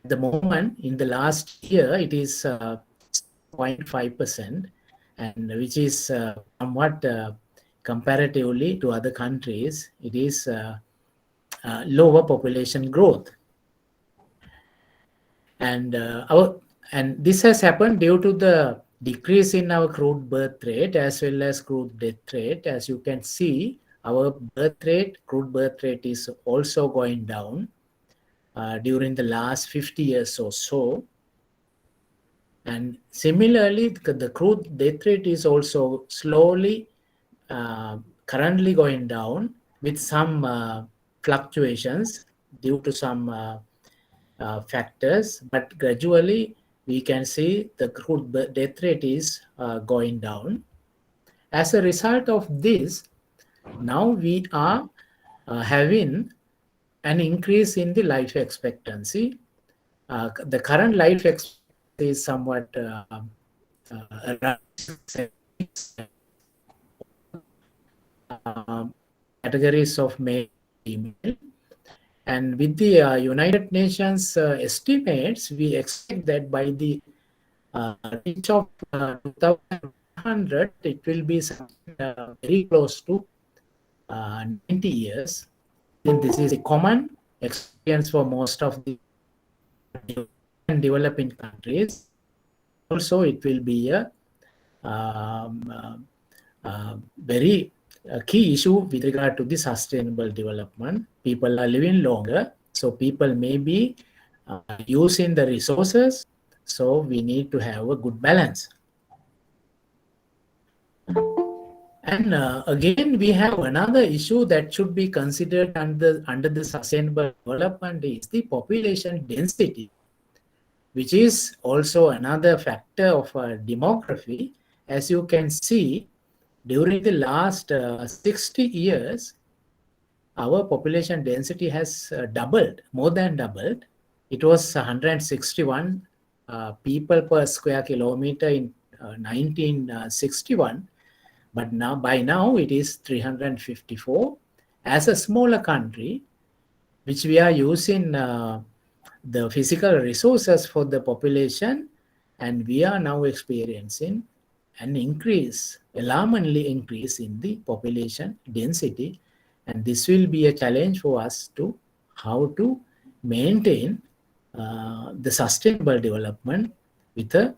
At the moment, in the last year, it is 0.5%, and which is somewhat comparatively to other countries, it is lower population growth. And this has happened due to the decrease in our crude birth rate as well as crude death rate. As you can see, our crude birth rate is also going down during the last 50 years or so. And similarly, the crude death rate is also slowly currently going down with some fluctuations due to some factors, but gradually we can see the crude death rate is going down. As a result of this, now we are having an increase in the life expectancy. The current life expectancy is somewhat around categories of male and female. And with the United Nations estimates, we expect that by the reach of 2100, it will be very close to 90 years. And this is a common experience for most of the developing countries. Also, it will be a very key issue with regard to the sustainable development. People are living longer, so people may be using the resources. So we need to have a good balance. And again, we have another issue that should be considered under the sustainable development is the population density, which is also another factor of demography. As you can see, during the last 60 years, our population density has doubled, more than doubled. It was 161 people per square kilometer in 1961. But now, by now, it is 354. As a smaller country, which we are using the physical resources for the population, and we are now experiencing an increase, alarmingly increase in the population density. And this will be a challenge for us to how to maintain the sustainable development with an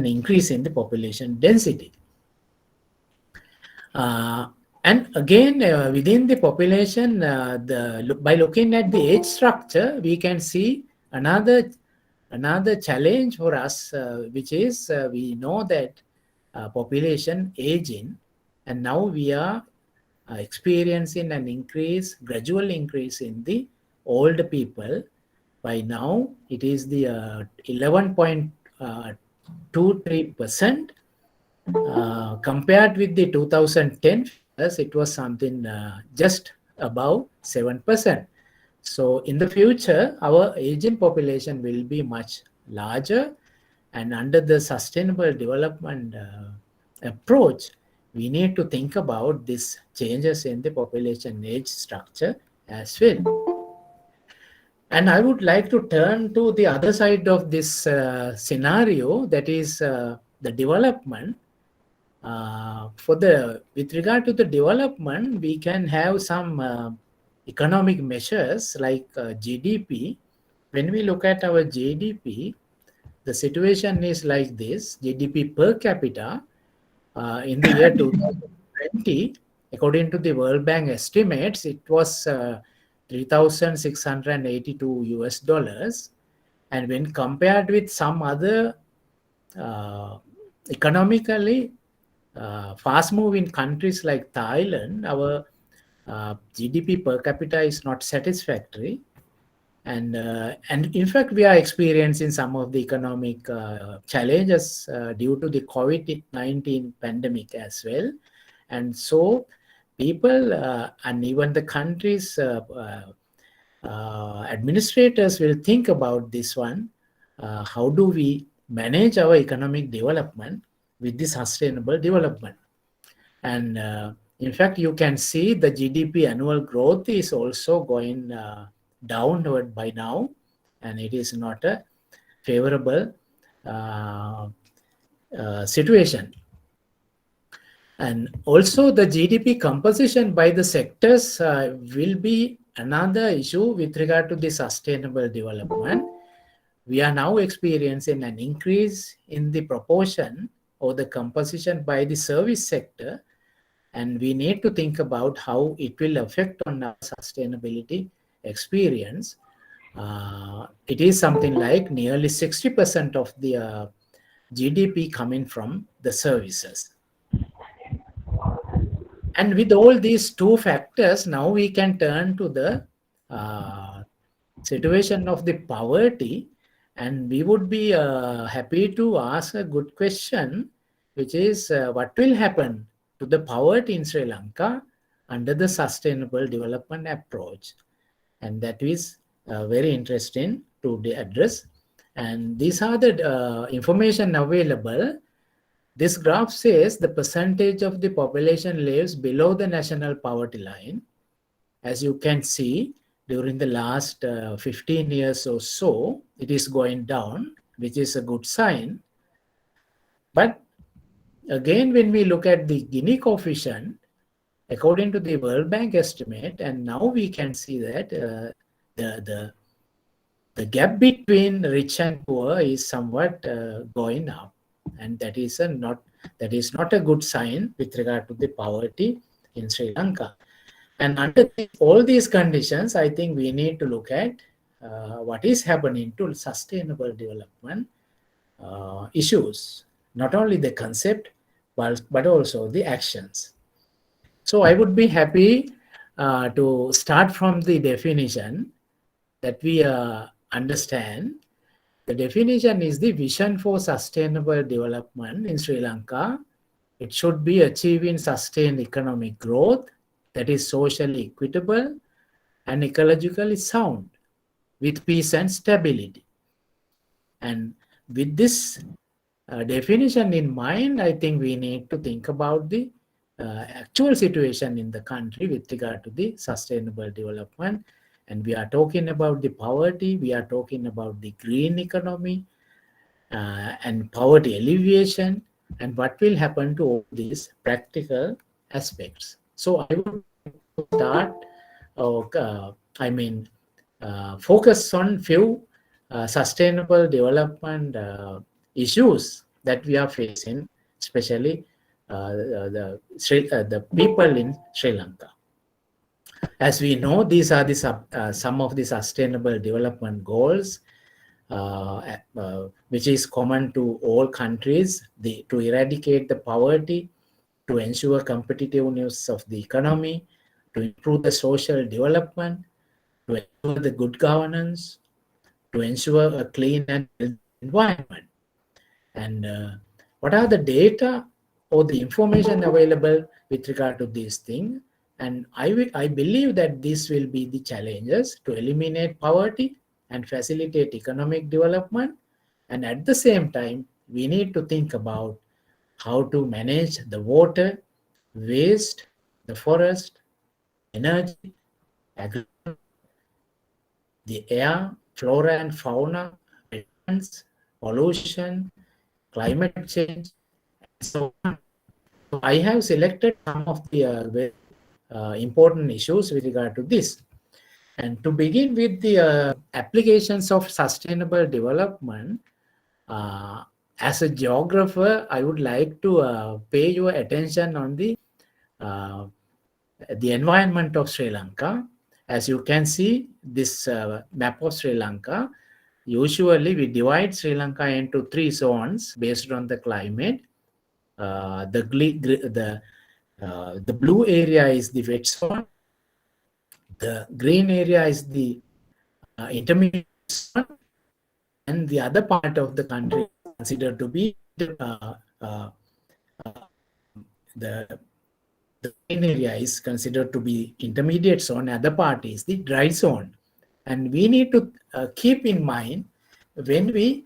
increase in the population density. And again, within the population, by looking at the age structure, we can see another challenge for us, which is we know that population aging, and now we are experiencing an increase, gradual increase in the old people. By now, it is the 11.23%. Compared with the 2010 figures, it was something just above 7%. So in the future, our aging population will be much larger, and under the sustainable development approach, we need to think about these changes in the population age structure as well. And I would like to turn to the other side of this scenario, that is the development. With regard to the development, we can have some economic measures like GDP. When we look at our GDP, the situation is like this. GDP per capita in the year 2020, according to the World Bank estimates, it was $3,682. And when compared with some other economically fast-moving countries like Thailand, our GDP per capita is not satisfactory, and in fact we are experiencing some of the economic challenges due to the COVID-19 pandemic as well. And so people and even the countries administrators will think about this one. How do we manage our economic development with the sustainable development? And in fact, you can see the GDP annual growth is also going downward by now, and it is not a favorable situation. And also the GDP composition by the sectors will be another issue with regard to the sustainable development. We are now experiencing an increase in the proportion or the composition by the service sector, and we need to think about how it will affect on our sustainability experience. It is something like nearly 60% of the GDP coming from the services. And with all these two factors, now we can turn to the situation of the poverty. And we would be happy to ask a good question, which is what will happen to the poverty in Sri Lanka under the sustainable development approach? And that is very interesting to address. And these are the information available. This graph says the percentage of the population lives below the national poverty line. As you can see, during the last 15 years or so, it is going down, which is a good sign. But again, when we look at the Gini coefficient, according to the World Bank estimate, and now we can see that the gap between rich and poor is somewhat going up, and that is not a good sign with regard to the poverty in Sri Lanka. And under all these conditions, I think we need to look at what is happening to sustainable development issues, not only the concept, but also the actions. So I would be happy to start from the definition that we understand. The definition is the vision for sustainable development in Sri Lanka. It should be achieving sustained economic growth that is socially equitable and ecologically sound, with peace and stability. And with this definition in mind, I think we need to think about the actual situation in the country with regard to the sustainable development. And we are talking about the poverty, we are talking about the green economy and poverty alleviation, and what will happen to all these practical aspects. So I would start, focus on few sustainable development issues that we are facing, especially the people in Sri Lanka. As we know, these are the some of the sustainable development goals, which is common to all countries, to eradicate the poverty, to ensure competitiveness of the economy, to improve the social development, to ensure the good governance, to ensure a clean and healthy environment. And what are the data or the information available with regard to these things? And I believe that this will be the challenges to eliminate poverty and facilitate economic development. And at the same time, we need to think about how to manage the water, waste, the forest, energy, agriculture, the air, flora and fauna, wetlands, pollution, climate change, and so on. So I have selected some of the very important issues with regard to this. And to begin with the applications of sustainable development, as a geographer, I would like to pay your attention on the environment of Sri Lanka. As you can see, this map of Sri Lanka, usually we divide Sri Lanka into 3 zones based on the climate. The blue area is the wet zone. The green area is the intermediate zone, and the other part of the country is considered to be the green area is considered to be intermediate zone. Other part is the dry zone, and we need to keep in mind when we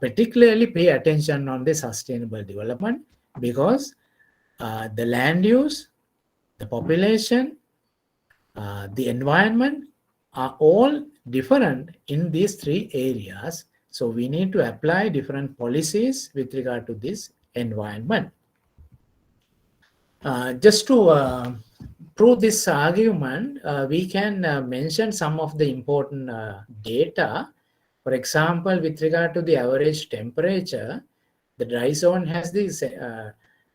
particularly pay attention on the sustainable development, because the land use, the population, the environment are all different in these 3 areas. So we need to apply different policies with regard to this environment. Just to prove this argument, we can mention some of the important data. For example, with regard to the average temperature, the dry zone has this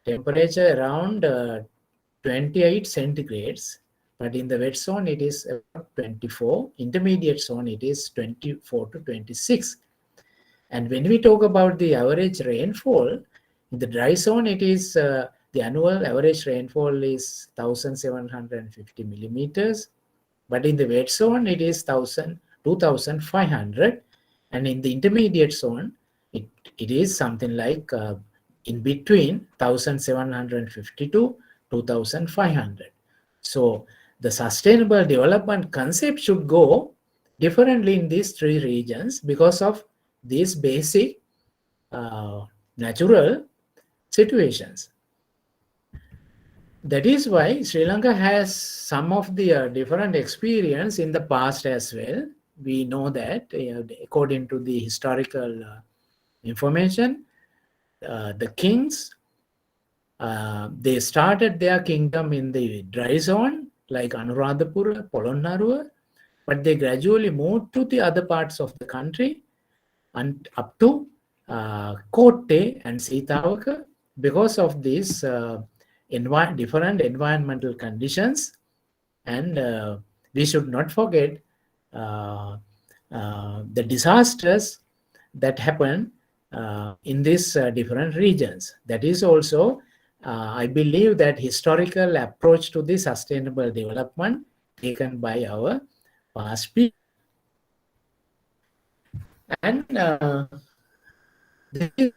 temperature around 28 centigrades, but in the wet zone it is about 24. Intermediate zone it is 24 to 26. And when we talk about the average rainfall, in the dry zone it is the annual average rainfall is 1,750 millimeters, but in the wet zone it is 2,500. And in the intermediate zone, it is something like in between 1750 to 2500. So the sustainable development concept should go differently in these three regions because of these basic natural situations. That is why Sri Lanka has some of the different experience in the past as well. We know that according to the historical information, the kings, they started their kingdom in the dry zone like Anuradhapura, Polonnaruwa, but they gradually moved to the other parts of the country and up to Kotte and Sitavaka because of these different environmental conditions. And we should not forget the disasters that happen in these different regions. That is also, I believe, that historical approach to the sustainable development taken by our past people. And this is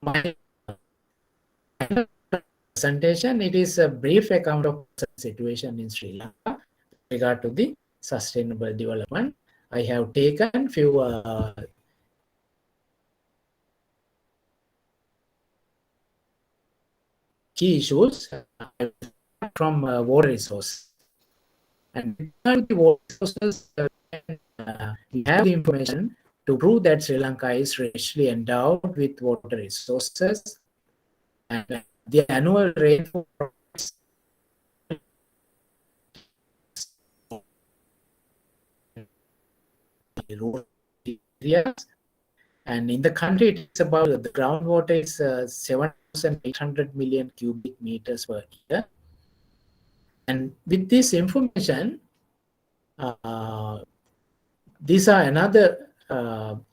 my presentation. It is a brief account of the situation in Sri Lanka with regard to the sustainable development. I have taken few key issues from water resources. And the water resources, we have the information to prove that Sri Lanka is richly endowed with water resources, and the annual rainfall rural areas, and in the country it's about the groundwater is 7,800 million cubic meters per year. And with this information, these are another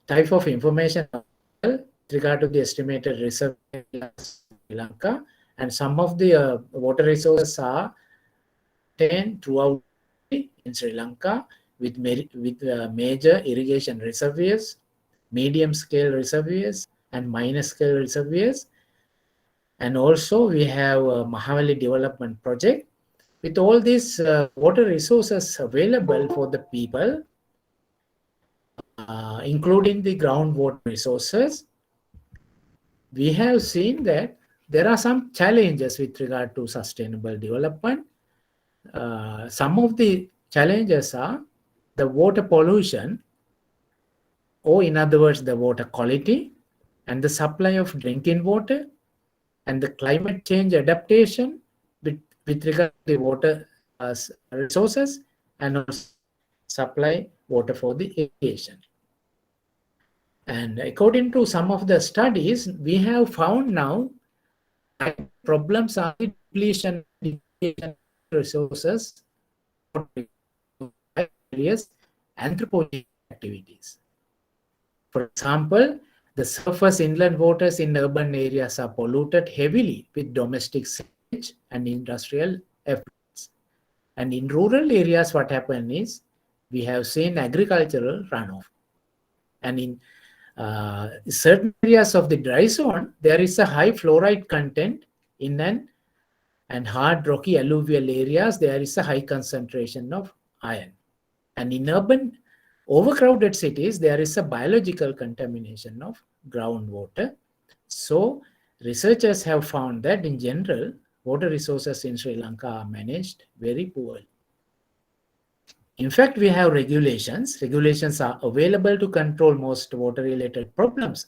type of information with regard to the estimated reserve in Sri Lanka, and some of the water resources are obtained throughout in Sri Lanka with major irrigation reservoirs, medium scale reservoirs, and minor scale reservoirs. And also we have a Mahavali development project. With all these water resources available for the people, including the groundwater resources, we have seen that there are some challenges with regard to sustainable development. Some of the challenges are the water pollution, or in other words, the water quality, and the supply of drinking water, and the climate change adaptation with regard to the water resources, and also supply water for the irrigation. And according to some of the studies, we have found now problems are depletion of resources, various anthropogenic activities. For example, the surface inland waters in urban areas are polluted heavily with domestic sewage and industrial effluents. And in rural areas, what happens is we have seen agricultural runoff. And in certain areas of the dry zone, there is a high fluoride content in and hard rocky alluvial areas, there is a high concentration of iron. And in urban overcrowded cities, there is a biological contamination of groundwater. So researchers have found that in general, water resources in Sri Lanka are managed very poorly. In fact, we have regulations. Regulations are available to control most water-related problems,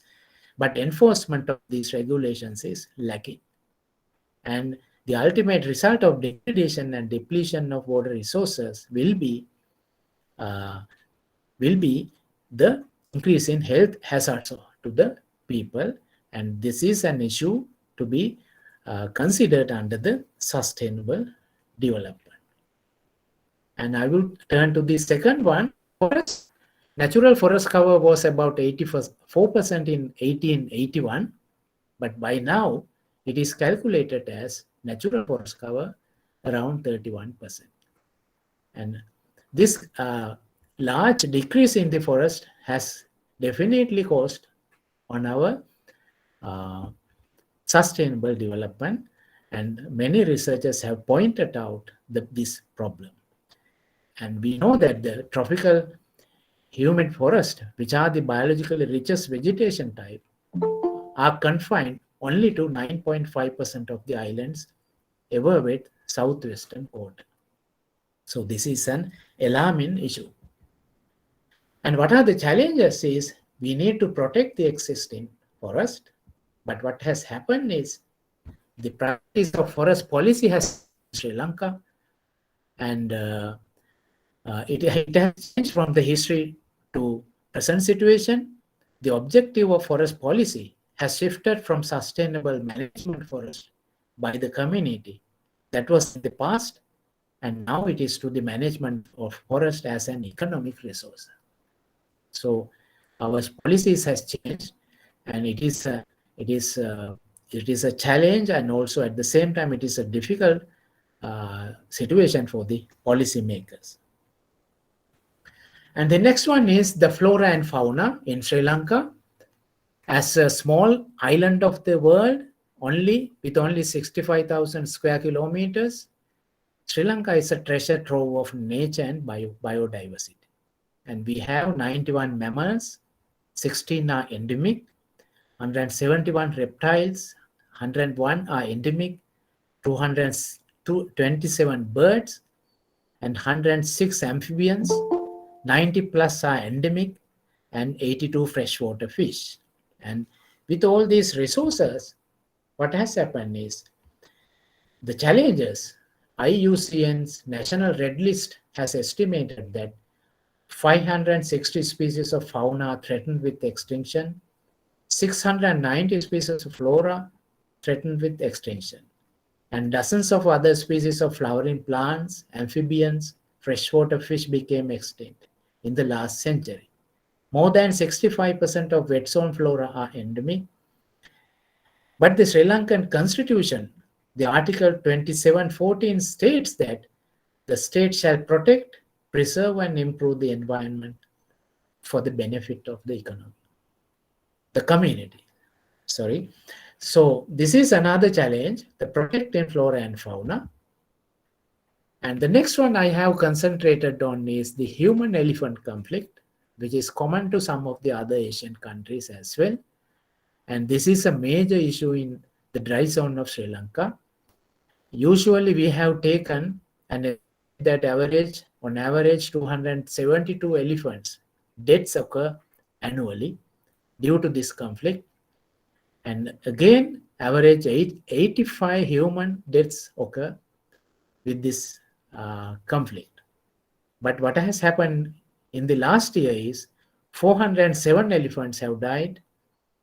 but enforcement of these regulations is lacking. And the ultimate result of degradation and depletion of water resources will be the increase in health hazards to the people, and this is an issue to be considered under the sustainable development. And I will turn to the second one. Natural forest cover was about 84% in 1881, but by now it is calculated as natural forest cover around 31%. And this large decrease in the forest has definitely cost on our sustainable development, and many researchers have pointed out this problem. And we know that the tropical humid forest, which are the biologically richest vegetation type, are confined only to 9.5% of the islands ever with southwestern quarter. So this is an alarming issue. And what are the challenges is we need to protect the existing forest. But what has happened is the practice of forest policy has in Sri Lanka, and it has changed from the history to present situation. The objective of forest policy has shifted from sustainable management forest by the community that was in the past, and now it is to the management of forest as an economic resource. So our policies has changed, and it is a challenge, and also at the same time it is a difficult situation for the policymakers. And the next one is the flora and fauna in Sri Lanka. As a small island of the world, with only 65,000 square kilometers, Sri Lanka is a treasure trove of nature and biodiversity. And we have 91 mammals, 16 are endemic, 171 reptiles, 101 are endemic, 227 birds, and 106 amphibians, 90 plus are endemic, and 82 freshwater fish. And with all these resources, what has happened is the challenges. IUCN's National Red List has estimated that 560 species of fauna are threatened with extinction, 690 species of flora threatened with extinction, and dozens of other species of flowering plants, amphibians, freshwater fish became extinct in the last century. More than 65% of wet zone flora are endemic. But the Sri Lankan Constitution, the Article 2714 states that the state shall protect, preserve, and improve the environment for the benefit of the community. So this is another challenge, the protecting flora and fauna. And the next one I have concentrated on is the human-elephant conflict, which is common to some of the other Asian countries as well. And this is a major issue in the dry zone of Sri Lanka. Usually we have taken that on average 272 elephants deaths occur annually due to this conflict. And again, average 85 human deaths occur with this conflict. But what has happened in the last year is 407 elephants have died,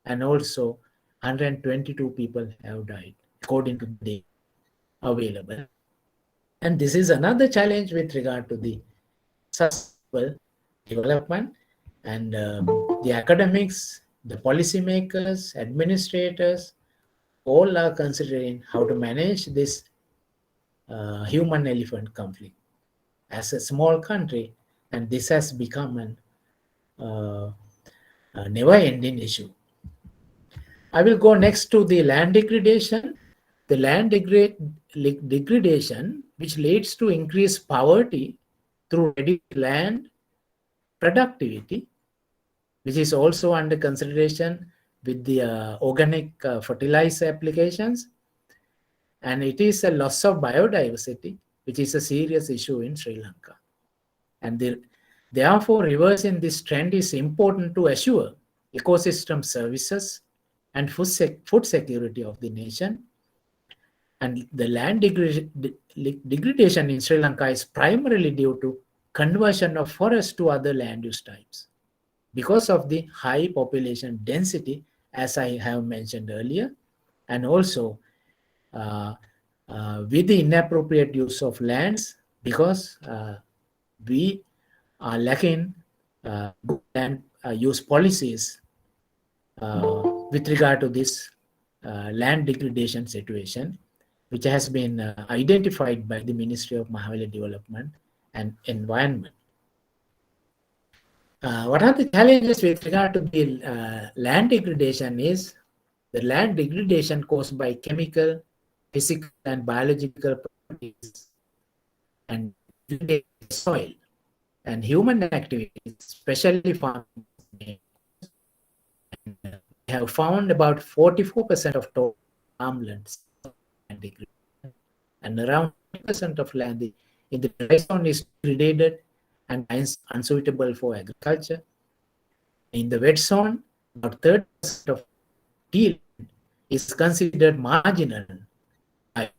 and also 122 people have died, according to the data available. And this is another challenge with regard to the sustainable development. And the academics, the policymakers, administrators, all are considering how to manage this human-elephant conflict. As a small country, and this has become a never-ending issue. I will go next to the land degradation. The land degradation, which leads to increased poverty through reduced land productivity, which is also under consideration with the organic fertilizer applications. And it is a loss of biodiversity, which is a serious issue in Sri Lanka. And therefore, reversing this trend is important to assure ecosystem services and food security of the nation. And the land degradation in Sri Lanka is primarily due to conversion of forests to other land use types because of the high population density, as I have mentioned earlier, and also with the inappropriate use of lands, because we are lacking good land use policies with regard to this land degradation situation, which has been identified by the Ministry of Mahawali Development and Environment. What are the challenges with regard to the land degradation is the land degradation caused by chemical, physical and biological properties and soil and human activities, especially farming. We have found about 44% of total farmland and around 10% of land in the dry zone is degraded and unsuitable for agriculture. In the wet zone, about 30% of tea is considered marginal and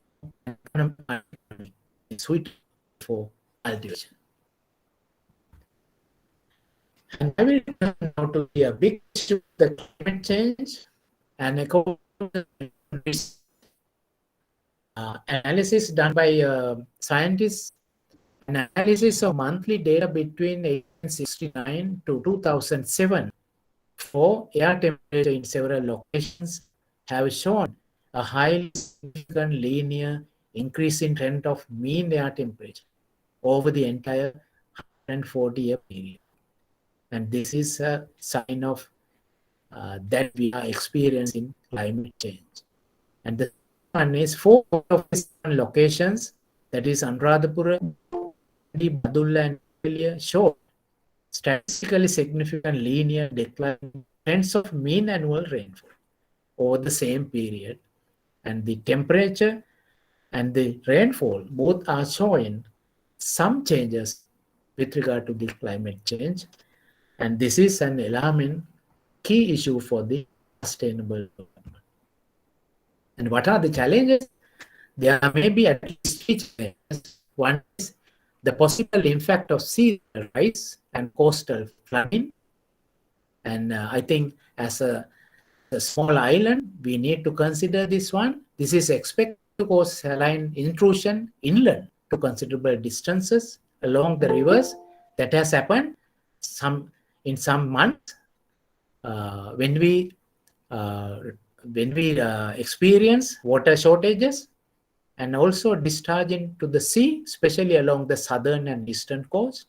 suitable for cultivation. And I will turn now to the big issue, the climate change, and according to this analysis done by scientists, an analysis of monthly data between 1869 to 2007 for air temperature in several locations have shown a highly significant linear increase in trend of mean air temperature over the entire 140-year period. And this is a sign of that we are experiencing climate change. And the one is 4 of these locations, that is Anuradhapura, Badulla and Kelaniya, show statistically significant linear decline trends of mean annual rainfall over the same period. And the temperature and the rainfall both are showing some changes with regard to the climate change. And this is an alarming key issue for the sustainable development. And what are the challenges? There may be at least 3 challenges. One is the possible impact of sea level rise and coastal flooding. And I think as a small island, we need to consider this one. This is expected to cause saline intrusion inland to considerable distances along the rivers. That has happened in some months when we experience water shortages and also discharge into the sea, especially along the southern and eastern coast.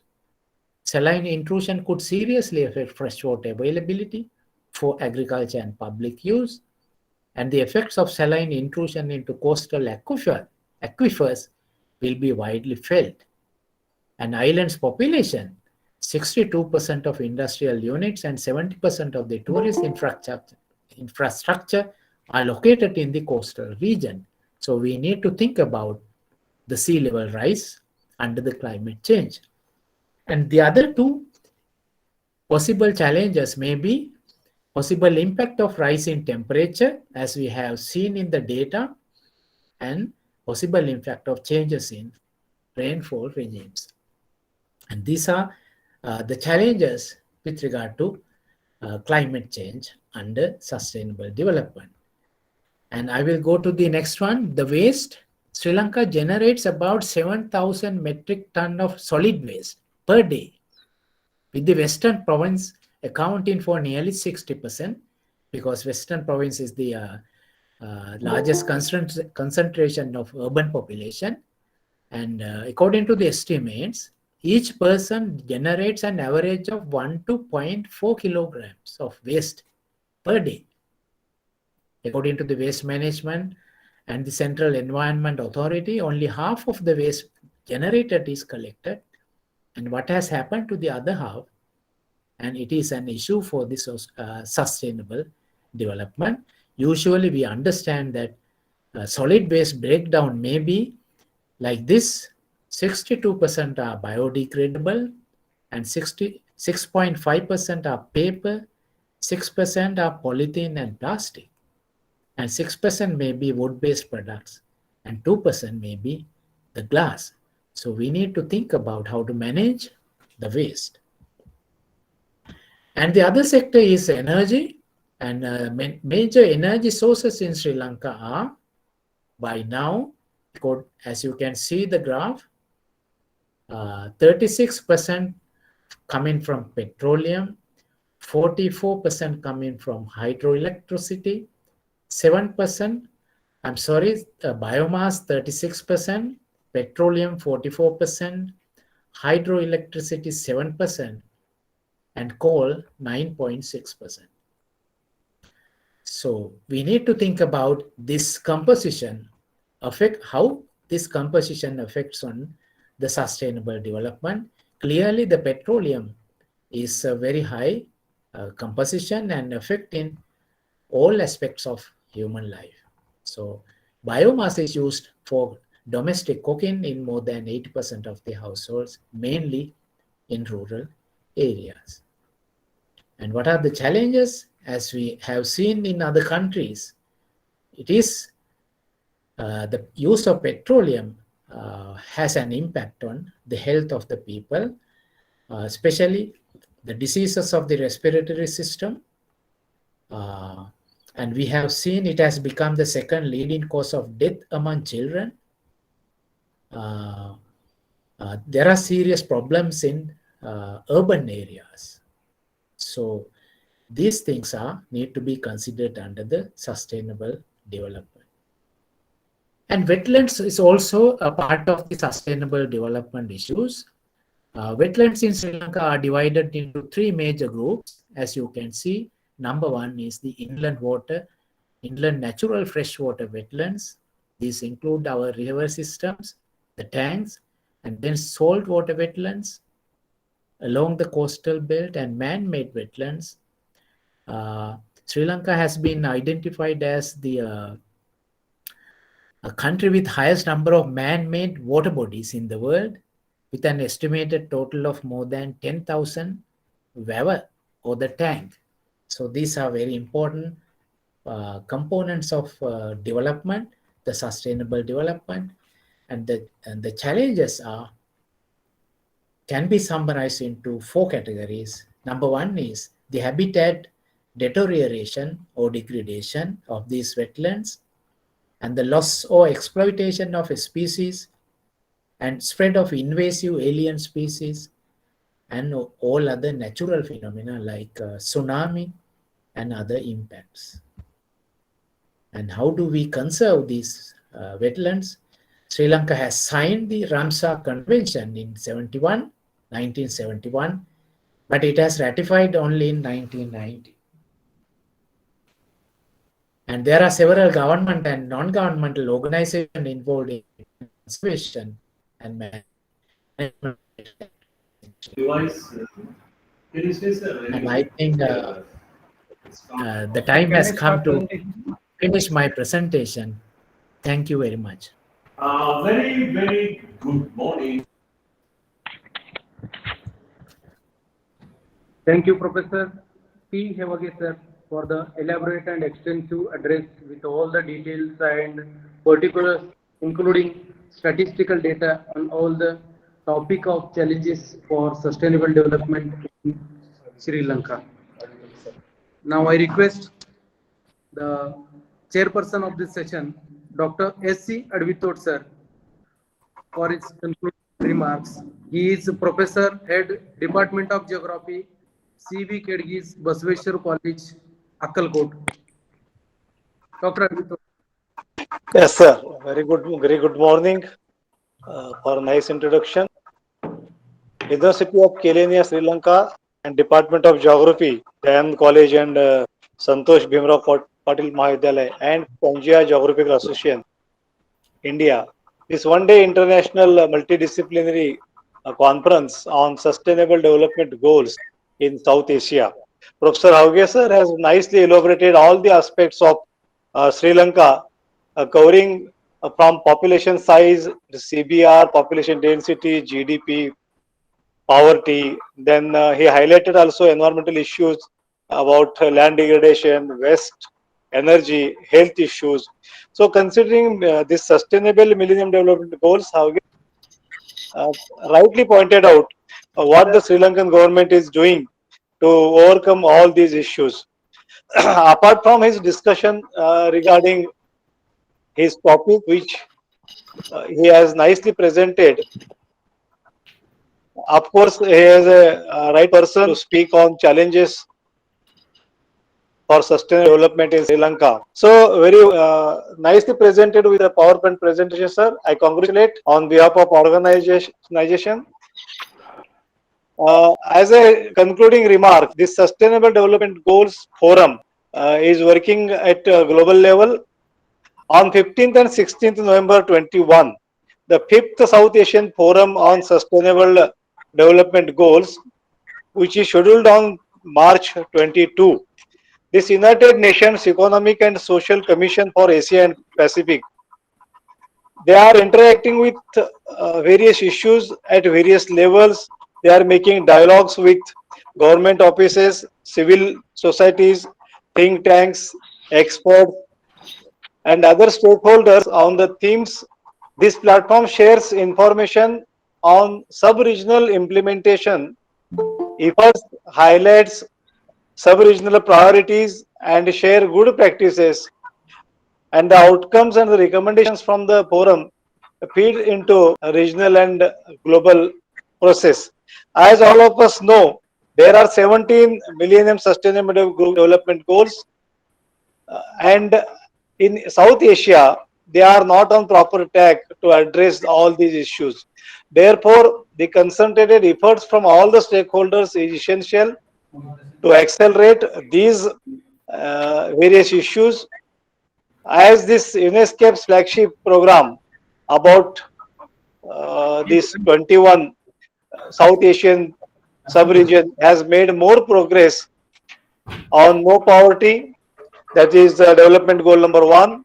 Saline intrusion could seriously affect freshwater availability for agriculture and public use, and the effects of saline intrusion into coastal aquifers will be widely felt. An island's population, 62% of industrial units and 70% of the tourist infrastructure are located in the coastal region. So we need to think about the sea level rise under the climate change. And the other 2 possible challenges may be possible impact of rise in temperature, as we have seen in the data, and possible impact of changes in rainfall regimes. And these are the challenges with regard to climate change under sustainable development. And I will go to the next one, the waste. Sri Lanka generates about 7,000 metric ton of solid waste per day, with the Western province accounting for nearly 60%, because Western province is the largest concentration of urban population. And according to the estimates, each person generates an average of 1 to 0.4 kilograms of waste per day. According to the Waste Management and the Central Environment Authority, only half of the waste generated is collected. And what has happened to the other half? And it is an issue for this sustainable development. Usually we understand that solid waste breakdown may be like this: 62% are biodegradable, and 6.5% are paper, 6% are polythene and plastic, and 6% may be wood-based products, and 2% may be the glass. So we need to think about how to manage the waste. And the other sector is energy, and major energy sources in Sri Lanka are, by now, as you can see the graph, 36% coming from petroleum, 44% coming from hydroelectricity, 7%, biomass 36%, petroleum 44%, hydroelectricity 7%, and coal 9.6%. So we need to think about this composition, how this composition affects on the sustainable development. Clearly, the petroleum is a very high composition and affecting all aspects of human life. So biomass is used for domestic cooking in more than 80% of the households, mainly in rural areas. And what are the challenges? As we have seen in other countries, it is the use of petroleum has an impact on the health of the people, especially the diseases of the respiratory system. And we have seen it has become the second leading cause of death among children. There are serious problems in urban areas. So these things need to be considered under the sustainable development. And wetlands is also a part of the sustainable development issues. Wetlands in Sri Lanka are divided into three major groups. As you can see, number one is the inland natural freshwater wetlands. These include our river systems, the tanks, and then saltwater wetlands along the coastal belt and man-made wetlands. Sri Lanka has been identified as a country with highest number of man-made water bodies in the world, with an estimated total of more than 10,000 waver or the tank. So these are very important components of development, the sustainable development, and the challenges can be summarized into four categories. Number one is the habitat deterioration or degradation of these wetlands, and the loss or exploitation of a species, and spread of invasive alien species, and all other natural phenomena like tsunami and other impacts. And how do we conserve these wetlands? Sri Lanka has signed the Ramsar Convention in 1971, but it has ratified only in 1990. And there are several government and non-governmental organizations involved in conservation and management. And I think the time has come to finish my presentation. Thank you very much. Very, very good morning. Thank you, Professor P. Hevage, sir, for the elaborate and extensive address with all the details and particulars, including statistical data on all the topic of challenges for sustainable development in Sri Lanka. Now I request the chairperson of this session, Dr. S.C. Advithot, sir, for his concluding remarks. He is Professor, Head, Department of Geography, C.V. Kedgis, Basveshwar College, Akkalkot. Dr. Advithot. Yes, sir. Very good morning for a nice introduction. University of Kelaniya, Sri Lanka, and Department of Geography, Dayanand College and Santosh Bhimrao Patil Mahavidyalaya, and Pangaea Geographical Association, India. This one-day international multidisciplinary conference on sustainable development goals in South Asia. Professor Hauge sir has nicely elaborated all the aspects of Sri Lanka, covering from population size, the CBR, population density, GDP, poverty. Then he highlighted also environmental issues about land degradation, waste, energy, health issues. So considering this sustainable millennium development goals, Hauge rightly pointed out what the Sri Lankan government is doing to overcome all these issues. Apart from his discussion regarding his topic, which he has nicely presented, of course, he is a right person to speak on challenges for sustainable development in Sri Lanka. So, very nicely presented with a PowerPoint presentation, sir. I congratulate on behalf of organization. As a concluding remark, this Sustainable Development Goals Forum is working at a global level. On 15th and 16th November 21, the 5th South Asian Forum on Sustainable Development Goals, which is scheduled on March 22. This United Nations Economic and Social Commission for Asia and Pacific, they are interacting with various issues at various levels. They are making dialogues with government offices, civil societies, think tanks, experts, and other stakeholders on the themes. This platform shares information on sub-regional implementation efforts, highlights sub-regional priorities, and share good practices, and the outcomes and the recommendations from the forum feed into a regional and global process. As all of us know, there are 17 Millennium Sustainable Development Goals, and in South Asia, they are not on proper track to address all these issues. Therefore, the concentrated efforts from all the stakeholders is essential to accelerate these various issues. As this UNESCO's flagship program about this 21 South Asian sub-region has made more progress on no poverty, that is development goal number 1,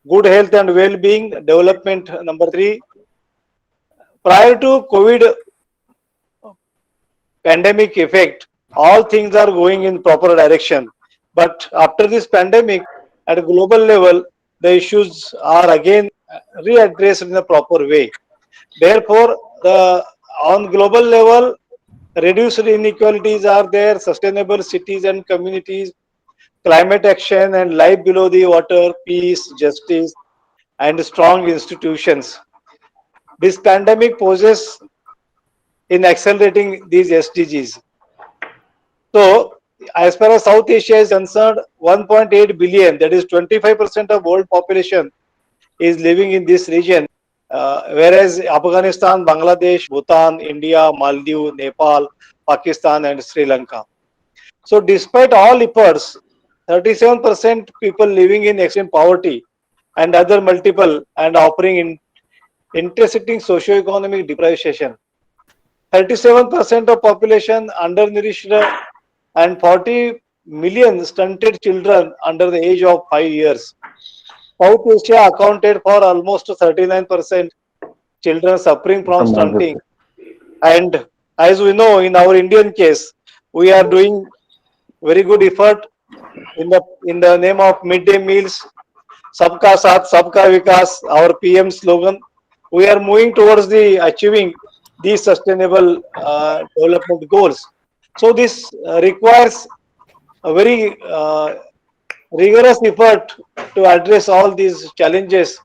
good health and well-being, development number 3. Prior to COVID pandemic effect, all things are going in proper direction. But after this pandemic, at a global level, the issues are again readdressed in a proper way. Therefore, on global level, reduced inequalities are there, sustainable cities and communities, climate action and life below the water, peace, justice, and strong institutions. This pandemic poses in accelerating these SDGs. So, as far as South Asia is concerned, 1.8 billion, that is 25% of world population, is living in this region, whereas Afghanistan, Bangladesh, Bhutan, India, Maldives, Nepal, Pakistan, and Sri Lanka. So, despite all efforts, 37% people living in extreme poverty and other multiple and offering intersecting socio-economic deprivation. 37% of population undernourished and 40 million stunted children under the age of 5 years. South Asia accounted for almost 39% children suffering from stunting. And as we know, in our Indian case, we are doing very good effort in the name of midday meals, Sabka Saath, Sabka Vikas, our PM slogan. We are moving towards the achieving these sustainable development goals. So this requires a very rigorous effort to address all these challenges,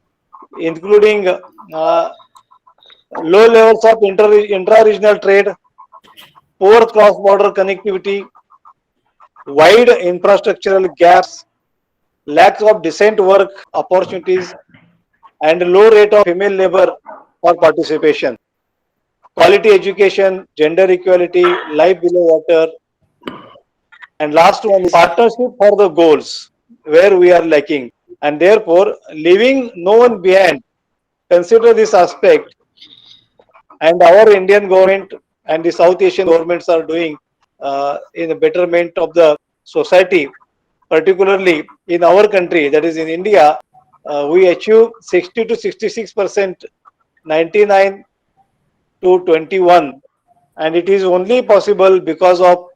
including low levels of intra-regional trade, poor cross-border connectivity, wide infrastructural gaps, lack of decent work opportunities, and low rate of female labor for participation. Quality education, gender equality, life below water, and last one is partnership for the goals, where we are lacking. And therefore, leaving no one behind, consider this aspect, and our Indian government and the South Asian governments are doing in the betterment of the society, particularly in our country, that is in India. We achieve 60 to 66%, 99 to 21, and it is only possible because of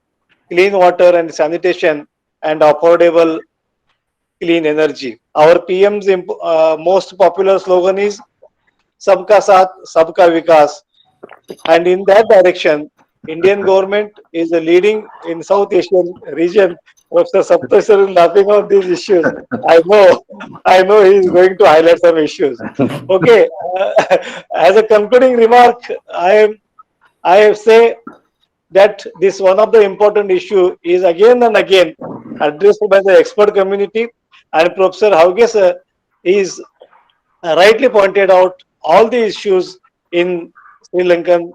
clean water and sanitation and affordable clean energy. Our PM's most popular slogan is Sabka Saath, Sabka Vikas, and in that direction, Indian government is leading in South Asian region. Mr. Santosh is laughing on these issues. I know he is going to highlight some issues. Okay, as a concluding remark, I say that this one of the important issue is again and again addressed by the expert community, and Professor Hauge is rightly pointed out all the issues in Sri Lankan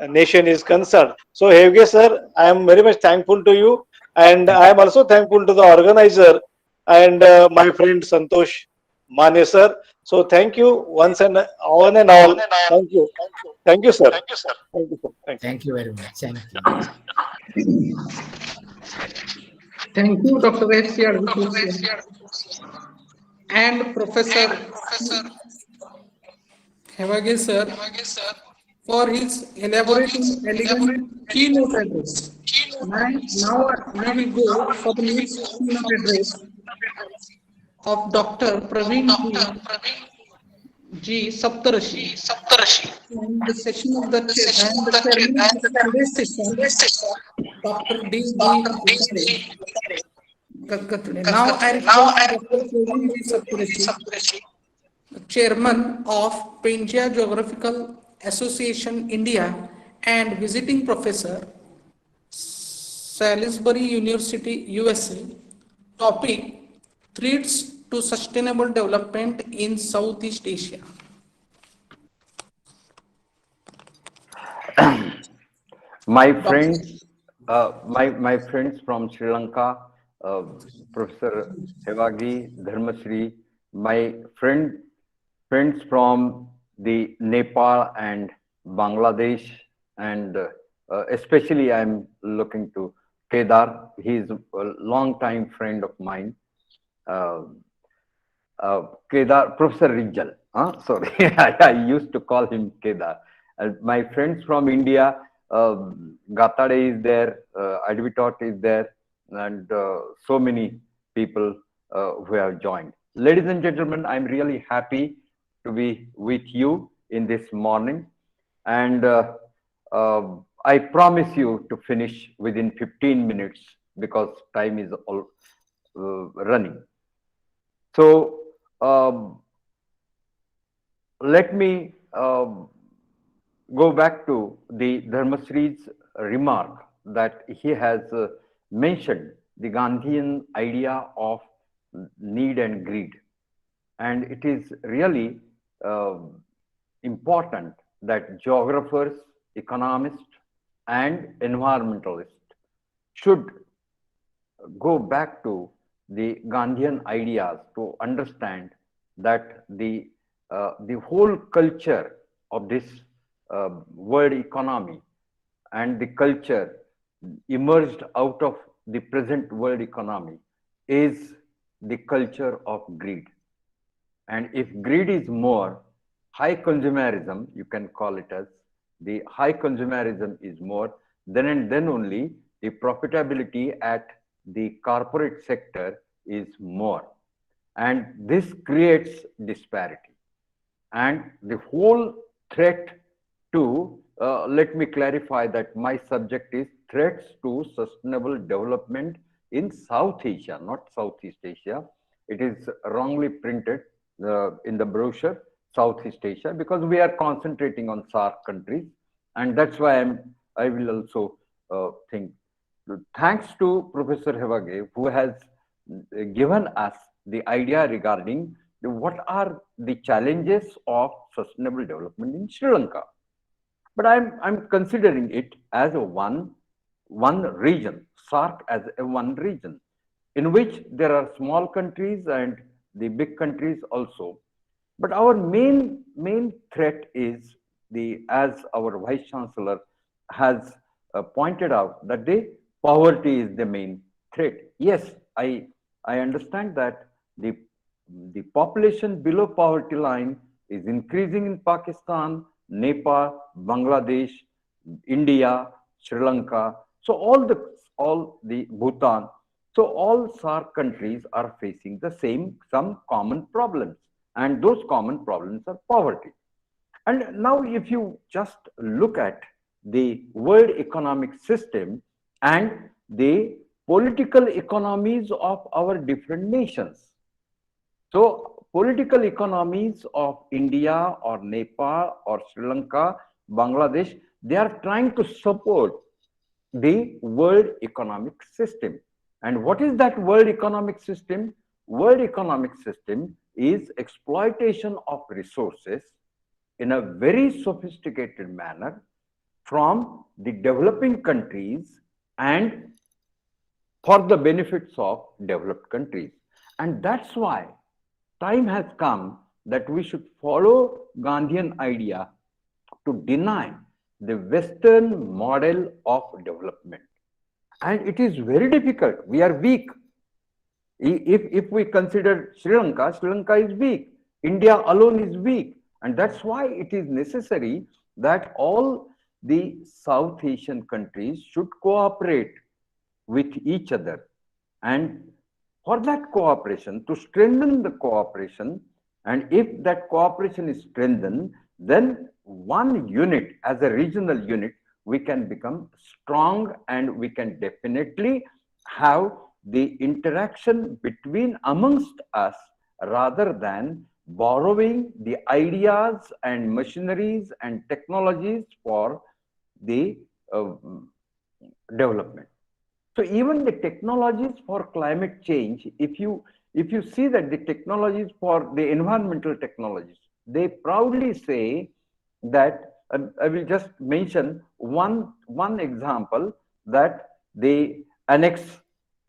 nation is concerned. So, Hevge sir, I am very much thankful to you, and I am also thankful to the organizer and my friend Santosh Mane sir. So, thank you once and on and all. Thank you. Thank you, sir. Thank you, sir. Thank you very much. Thank you. Thank you, Dr. S.C.R. and Professor Hevage sir for his elaborating, elegant keynote address. Now we will go for the next keynote address of Dr. Praveen G. Saptarashi. And the session of the chairman of today's session, Dr. D. Gatkade. Now I request Dr. Praveen G. Saptarashi, Chairman of Pangaea Geographical Association India and visiting professor, Salisbury University, USA. Topic: Threats to Sustainable Development in Southeast Asia. My friends, my friends from Sri Lanka, Professor Hevagi, Dharmasri, my friends from the Nepal and Bangladesh, and especially I'm looking to Kedar. He's a long-time friend of mine. Kedar, Professor Rijal. Sorry, I used to call him Kedar. My friends from India, Gatade is there, Advitot is there, and so many people who have joined. Ladies and gentlemen, I'm really happy to be with you in this morning, and I promise you to finish within 15 minutes because time is all running. So let me go back to the Dharmasri's remark that he has mentioned the Gandhian idea of need and greed. And it is really important that geographers, economists, and environmentalists should go back to the Gandhian ideas to understand that the whole culture of this world economy and the culture emerged out of the present world economy is the culture of greed. And if greed is more, high consumerism, you can call it as the high consumerism is more, then and then only the profitability at the corporate sector is more. And this creates disparity. And the whole threat to, let me clarify that my subject is threats to sustainable development in South Asia, not Southeast Asia. It is wrongly printed in the brochure, Southeast Asia, because we are concentrating on SAARC countries. And that's why I will also think. Thanks to Professor Hevage, who has given us the idea regarding what are the challenges of sustainable development in Sri Lanka. But I'm considering it as a one region, SAARC as a one region, in which there are small countries and the big countries also. But our main threat is as our Vice Chancellor has pointed out, that the poverty is the main threat. Yes, I understand that the population below poverty line is increasing in Pakistan, Nepal, Bangladesh, India, Sri Lanka. So all the Bhutan. So all SAARC countries are facing some common problems, and those common problems are poverty. And now if you just look at the world economic system and the political economies of our different nations. So political economies of India or Nepal or Sri Lanka, Bangladesh, they are trying to support the world economic system. And what is that world economic system? World economic system is exploitation of resources in a very sophisticated manner from the developing countries and for the benefits of developed countries. And that's why time has come that we should follow Gandhian idea to deny the Western model of development. And it is very difficult. We are weak. If we consider Sri Lanka is weak. India alone is weak. And that's why it is necessary that all the South Asian countries should cooperate with each other. And for that cooperation, to strengthen the cooperation, and if that cooperation is strengthened, then one unit, as a regional unit, we can become strong and we can definitely have the interaction between amongst us rather than borrowing the ideas and machineries and technologies for the development. So even the technologies for climate change, if you see that the technologies for the environmental technologies, they proudly say that, I will just mention one example, that the Annex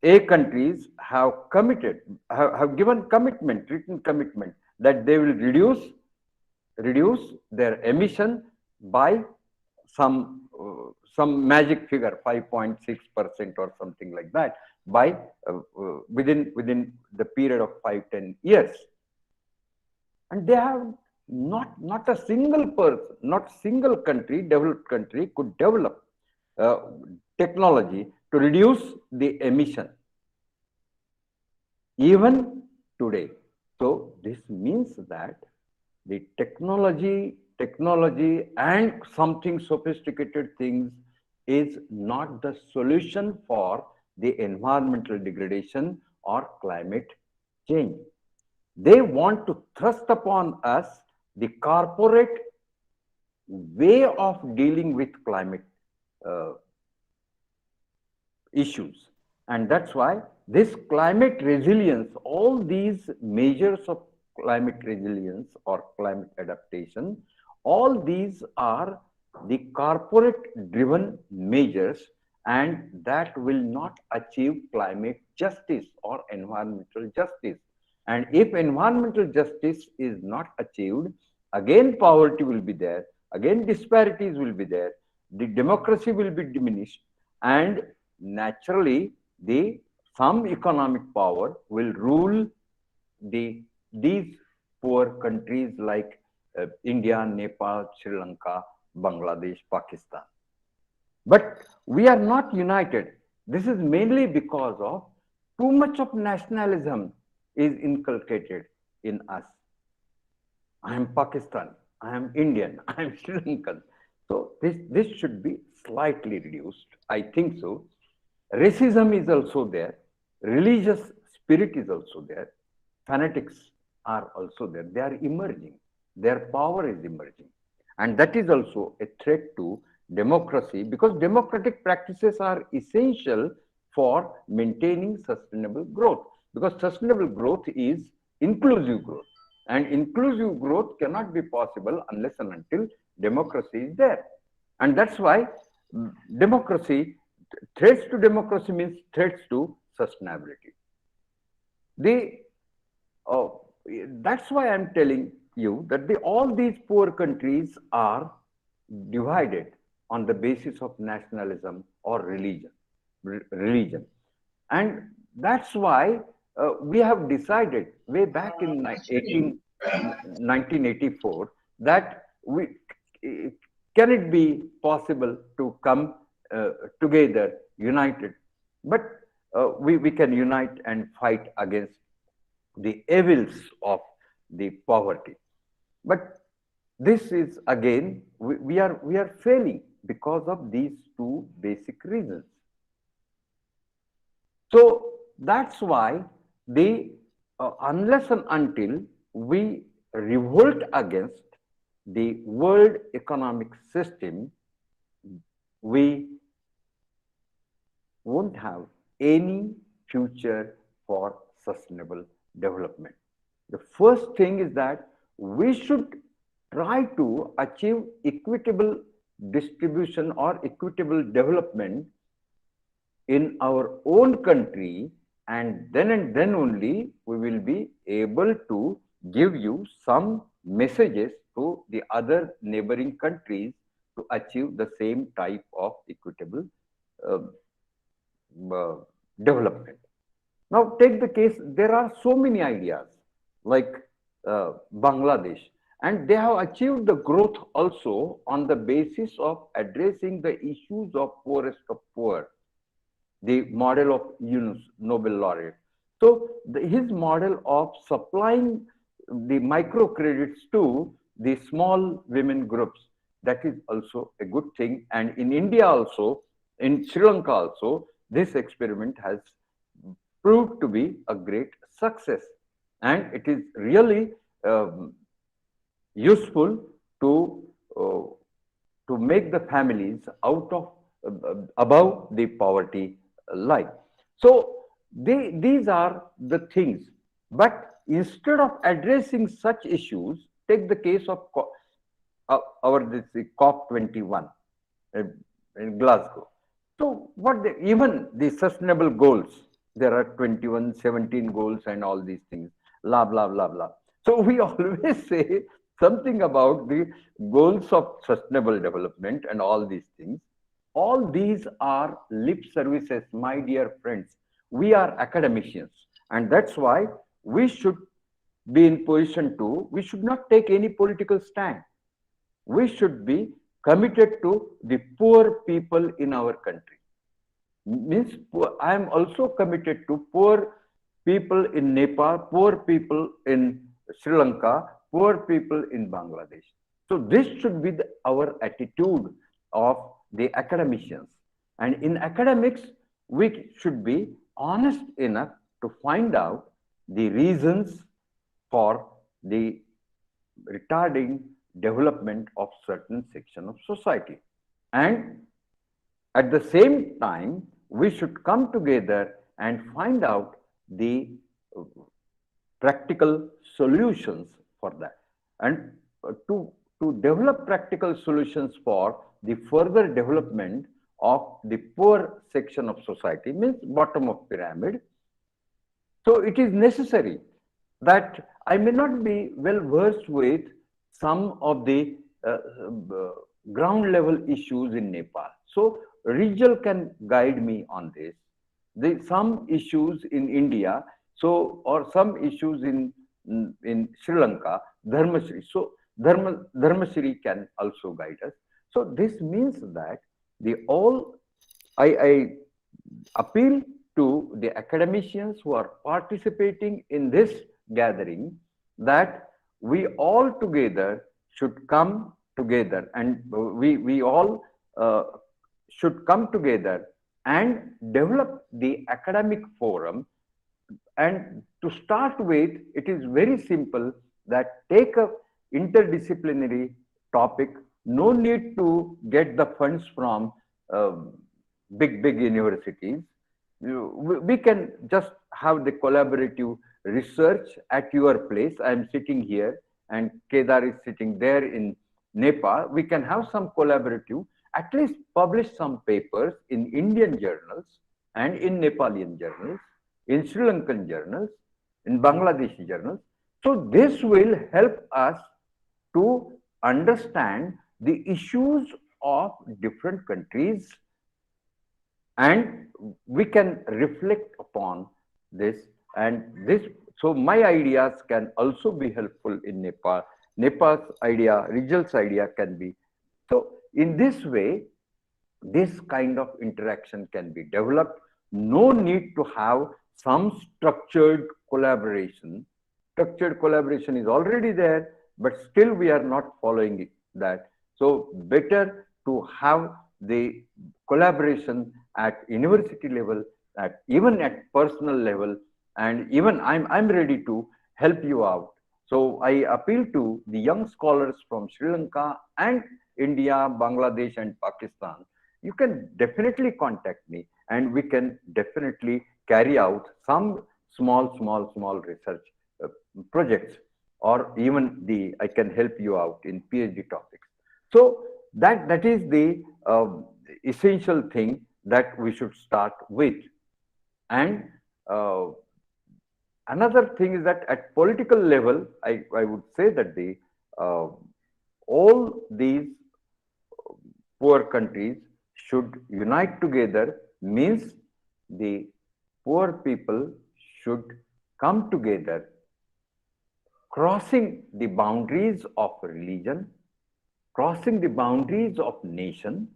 A countries have given commitment, written commitment, that they will reduce their emission by some magic figure, 5.6% or something like that, by within the period of 5-10 years. And they have not a single person, not single country, developed country, could develop technology to reduce the emission even today. So this means that the technology and something sophisticated things is not the solution for the environmental degradation or climate change. They want to thrust upon us the corporate way of dealing with climate issues. And that's why this climate resilience, all these measures of climate resilience or climate adaptation, all these are the corporate driven measures, and that will not achieve climate justice or environmental justice. And if environmental justice is not achieved, again poverty will be there, again disparities will be there, the democracy will be diminished, and naturally some economic power will rule these poor countries like India, Nepal, Sri Lanka, Bangladesh, Pakistan. But we are not united. This is mainly because of too much of nationalism is inculcated in us. I am Pakistan, I am Indian, I am Sri Lankan. So this should be slightly reduced. I think so. Racism is also there. Religious spirit is also there. Fanatics are also there. They are emerging. Their power is emerging. And that is also a threat to democracy, because democratic practices are essential for maintaining sustainable growth. Because sustainable growth is inclusive growth. And inclusive growth cannot be possible unless and until democracy is there. And that's why democracy, threats to democracy means threats to sustainability. That's why I'm telling you that all these poor countries are divided on the basis of nationalism or religion. And that's why we have decided way back in 1984 that can it be possible to come together united, but we can unite and fight against the evils of the poverty. But this is again, we are failing because of these two basic reasons. So that's why unless and until we revolt against the world economic system, we won't have any future for sustainable development. The first thing is that we should try to achieve equitable distribution or equitable development in our own country, and then only we will be able to give you some messages to the other neighboring countries to achieve the same type of equitable development. Now take the case, there are so many ideas like Bangladesh, and they have achieved the growth also on the basis of addressing the issues of poorest of poor, the model of Yunus, Nobel laureate. So his model of supplying the microcredits to the small women groups, that is also a good thing. And in India also, in Sri Lanka also, this experiment has proved to be a great success. And it is really useful to make the families out of above the poverty line. So these are the things. But instead of addressing such issues, take the case of COP21 in Glasgow. So even the sustainable goals, there are 21, 17 goals and all these things, blah, blah, blah, blah. So we always say something about the goals of sustainable development and all these things. All these are lip services, my dear friends. We are academicians, and that's why we should be in position to, we should not take any political stand. We should be committed to the poor people in our country. Means I am also committed to poor people in Nepal, poor people in Sri Lanka, poor people in Bangladesh. So this should be our attitude of the academicians. And in academics, we should be honest enough to find out the reasons for the retarding development of certain section of society. And at the same time, we should come together and find out the practical solutions for that. And to develop practical solutions for the further development of the poor section of society, means bottom of pyramid. So it is necessary that I may not be well versed with some of the ground level issues in Nepal. So Rijal can guide me on this. Some issues in India, so or some issues in Sri Lanka, Dharmasri. So Dharmasri can also guide us. So this means that I appeal to the academicians who are participating in this gathering that we all together should come together, and we all should come together and develop the academic forum. And to start with, it is very simple that take a interdisciplinary topic. No need to get the funds from big universities. We can just have the collaborative research at your place. I am sitting here and Kedar is sitting there in Nepal. We can have some collaborative, at least publish some papers in Indian journals and in Nepalian journals, in Sri Lankan journals, in Bangladeshi journals. So this will help us to understand the issues of different countries, and we can reflect upon this. And this, so my ideas can also be helpful in Nepal. Nepal's idea, Rijal's idea can be. So in this way, this kind of interaction can be developed. No need to have some structured collaboration. Structured collaboration is already there, but still we are not following that. So better to have the collaboration at university level, even at personal level, and even I'm ready to help you out. So I appeal to the young scholars from Sri Lanka and India, Bangladesh and Pakistan. You can definitely contact me and we can definitely carry out some small research projects, or even I can help you out in PhD topics. So that is the essential thing that we should start with. And another thing is that at political level, I would say that the all these poor countries should unite together, means the poor people should come together, crossing the boundaries of religion, crossing the boundaries of nation,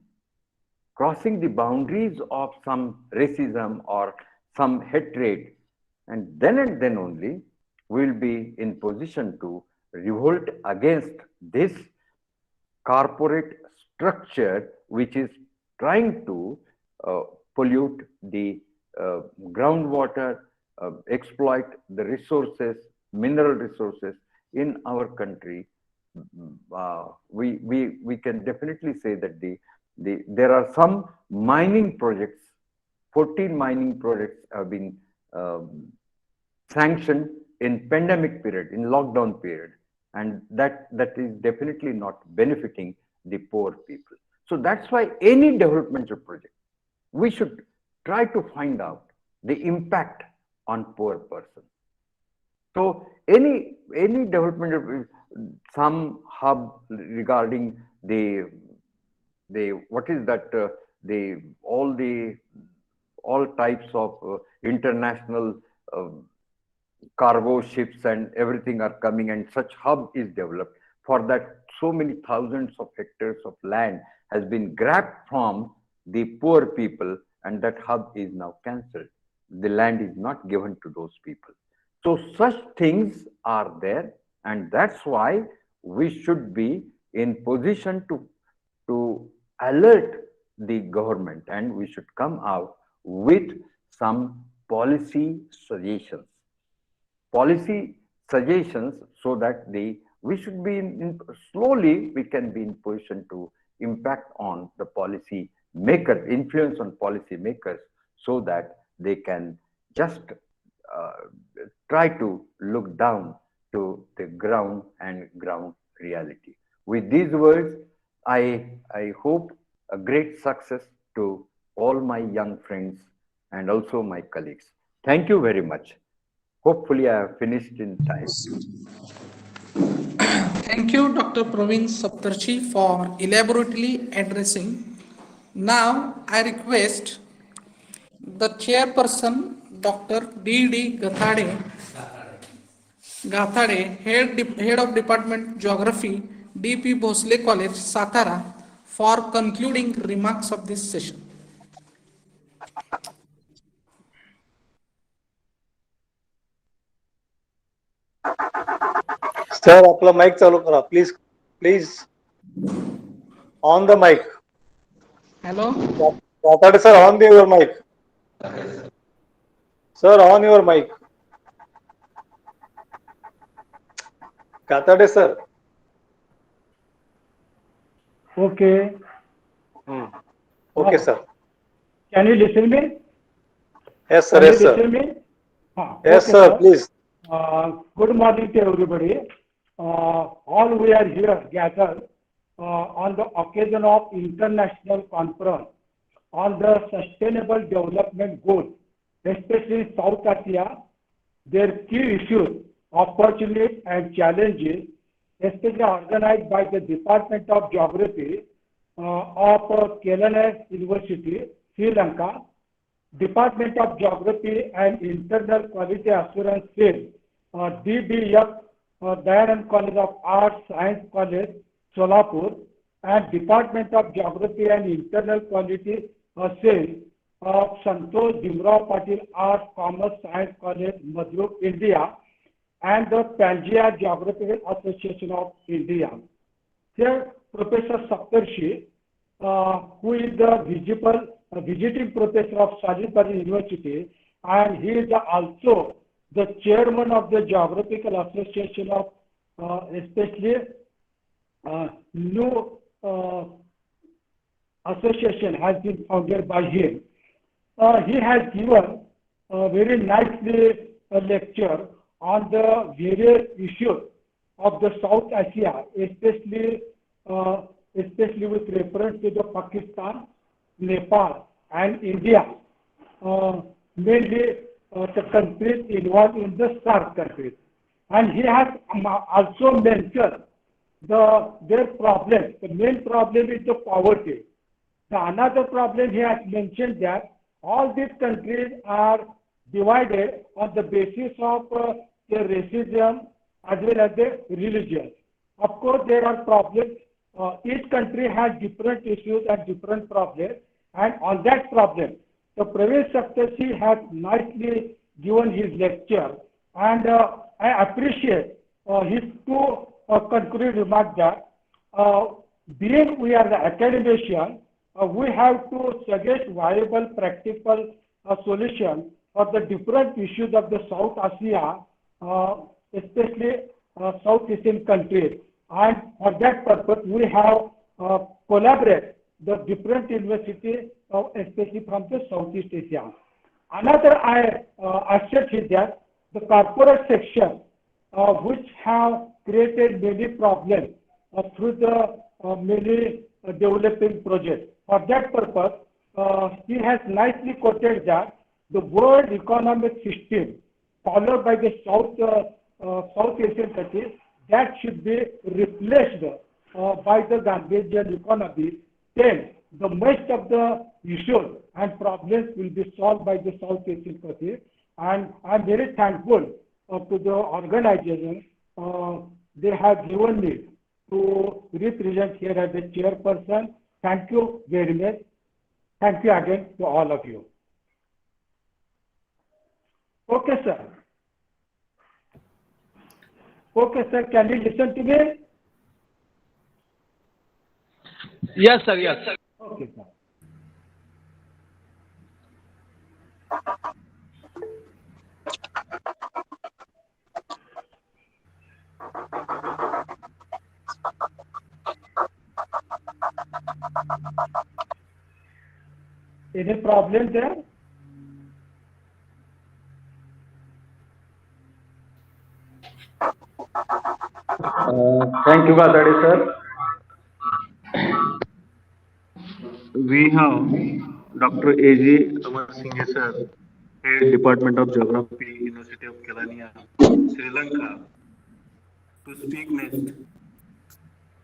crossing the boundaries of some racism or some hatred, and then only we will be in position to revolt against this corporate structure which is trying to pollute the groundwater, exploit the resources, mineral resources in our country. We can definitely say that there are some mining projects, 14 mining projects have been sanctioned in pandemic period, in lockdown period, and that is definitely not benefiting the poor people. So that's why any developmental project, we should try to find out the impact on poor person. So any development, some hub regarding the what is that all types of international cargo ships and everything are coming, and such hub is developed. For that, so many thousands of hectares of land has been grabbed from the poor people, and that hub is now cancelled. The land is not given to those people. So such things are there, and that's why we should be in position to alert the government, and we should come out with some policy suggestions. So that we should be slowly we can be in position to impact on the policy makers, influence on policy makers, so that they can just try to look down to the ground and ground reality. With these words, I hope a great success to all my young friends and also my colleagues. Thank you very much. Hopefully I have finished in time. Thank you, Dr. Praveen Saptarshi, for elaborately addressing. Now, I request the chairperson, Dr. D.D. Gathade, Head of Department Geography, D.P. Bhosle College, Satara, for concluding remarks of this session. Sir आपला mic चालू करा please on the mic. Hello. Gathade sir, on your mic. Sir, on your mic. Gathade sir. Okay. Okay, sir. Can you listen me? Yes, sir. Can Yes, you sir. listen me? Yes, Okay, sir. Please. Good morning to everybody. All we are here gathered on the occasion of international conference on the sustainable development goals, especially in South Asia, their key issues, opportunities and challenges, especially organized by the Department of Geography of Kelaniya University, Sri Lanka, Department of Geography and Internal Quality Assurance Field, DBF, Dayanand College of Arts, Science College, Solapur, and Department of Geography and Internal Quality Cell of Santosh, Bhimrao, Patil, Arts, Commerce, Science College, Mandrup, India, and the Pangaea Geographical Association of India. Here, Professor Saptarshi, who is the visiting professor of Solapur University, and he is also the chairman of the Geographical Association of especially new association has been founded by him. He has given a very nicely lecture on the various issues of the South Asia, especially especially with reference to the Pakistan, Nepal, and India, mainly the countries involved in the SAARC countries. And he has also mentioned their problem. The main problem is the poverty. Another problem he has mentioned that all these countries are divided on the basis of their racism as well as their religion. Of course, there are problems. Each country has different issues and different problems. And on that problem, the Pravesh Saptarshi has nicely given his lecture. And I appreciate his two concluding remarks that being we are the academician, we have to suggest viable, practical solution for the different issues of the South Asia, especially South Asian countries. And for that purpose, we have collaborated the different universities, especially from the Southeast Asia. Another aspect is that the corporate section, which have created many problems through the many developing projects. For that purpose, he has nicely quoted that the world economic system followed by the South Asian countries, that should be replaced by the Gandhian economy. Then the most of the issues and problems will be solved by the South Asian countries. And I'm very thankful to the organization. They have given me to represent here as a chairperson. Thank you very much. Thank you again to all of you. Okay, sir. Okay, sir. Can you listen to me? Yes, sir. Yes. Okay, sir. Any problem there? Thank you, Kasadi sir. We have Dr. A.J. Amar Singh sir, Head Department of Geography, University of Kelaniya, Sri Lanka, to speak next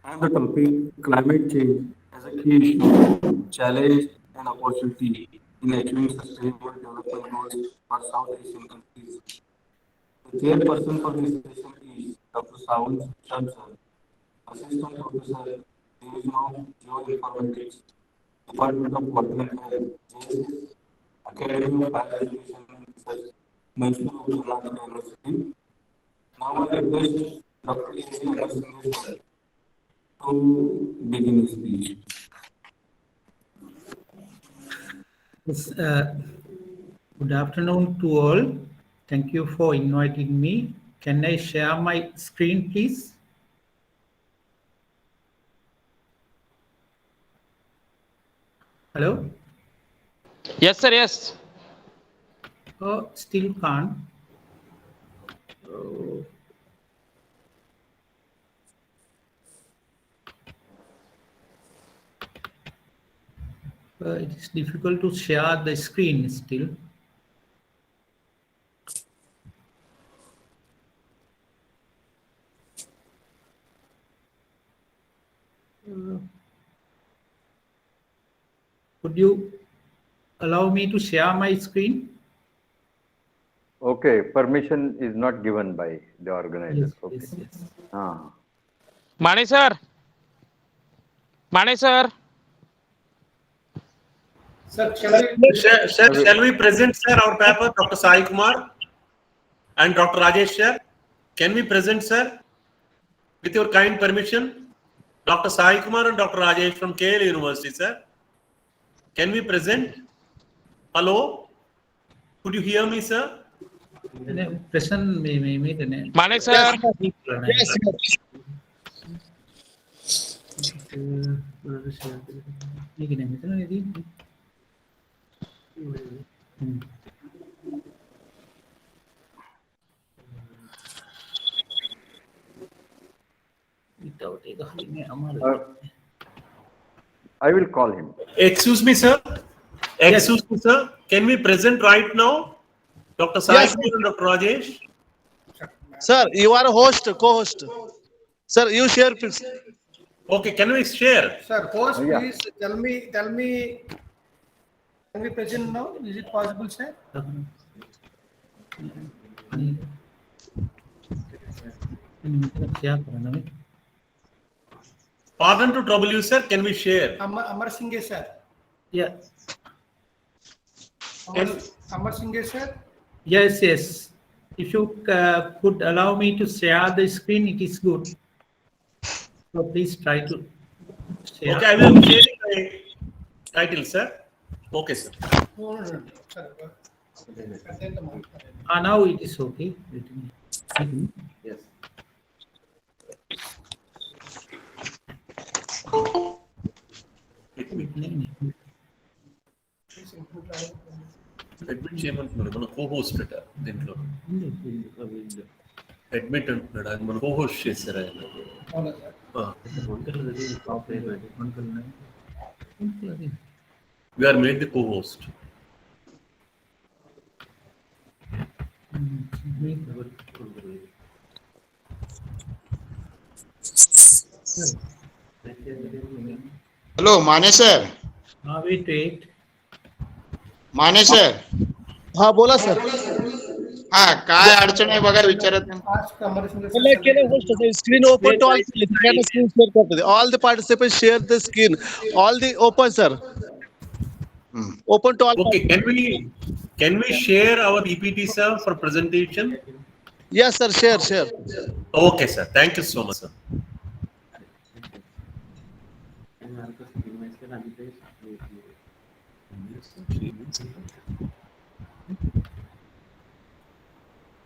on the topic climate change as a key issue, challenge and opportunity in achieving sustainable development goals for South Asian countries. The chairperson for this session is Dr. Sawan Shamsar, Assistant Professor, Division of Geoinformatics, Department of Water and Health, JSS, Academy of Higher Education and Research, Mandrup, University. Now I request Dr. A.J. Amar Singh sir to begin his speech. Yes, good afternoon to all. Thank you for inviting me. Can I share my screen, please? Hello? Yes, sir. Yes. Oh, still can't. Oh. It is difficult to share the screen still. Could you allow me to share my screen? Okay, permission is not given by the organizers. Yes, Okay. yes, yes. Mane sir. Mane sir. Sir, shall we present, sir, our paper, Dr. Sai Kumar and Dr. Rajesh, sir? Can we present, sir, with your kind permission? Dr. Sai Kumar and Dr. Rajesh from KL University, sir. Can we present? Hello? Could you hear me, sir? Present me. Mane sir. Yes, I will call him. Excuse me, sir. Excuse me, sir. Can we present right now? Dr. Sai Yes. and Dr. Rajesh? Sir, you are a host, co-host. Sir, you share please. Okay, can we share? Sir, host, Yeah. please tell me, can we present now? Is it possible, sir? Pardon to trouble you, sir. Can we share? Amar Singh, sir. Yeah. Amar Singh, sir. Yes, yes. If you could allow me to share the screen, it is good. So please try to share. Okay, I will share my title, sir. Okay, sir. Now it is okay. Yes. Admit చేయమంటున్నాడు మన co-host అట దీంట్లో admit అంటున్నాడు అది మన cohost చేశారు ఆయన we are made the cohost hello Mane sir. Wait. Mane sir. हा बोला सर. हा काय अडचण आहे बघा विचारत. Screen open to all. Screen share करते. All the participants share the screen. All the open, sir. Open to all. Okay, can we share our PPT, sir, for presentation? Yes, sir. Share. Okay, sir. Thank you so much, sir.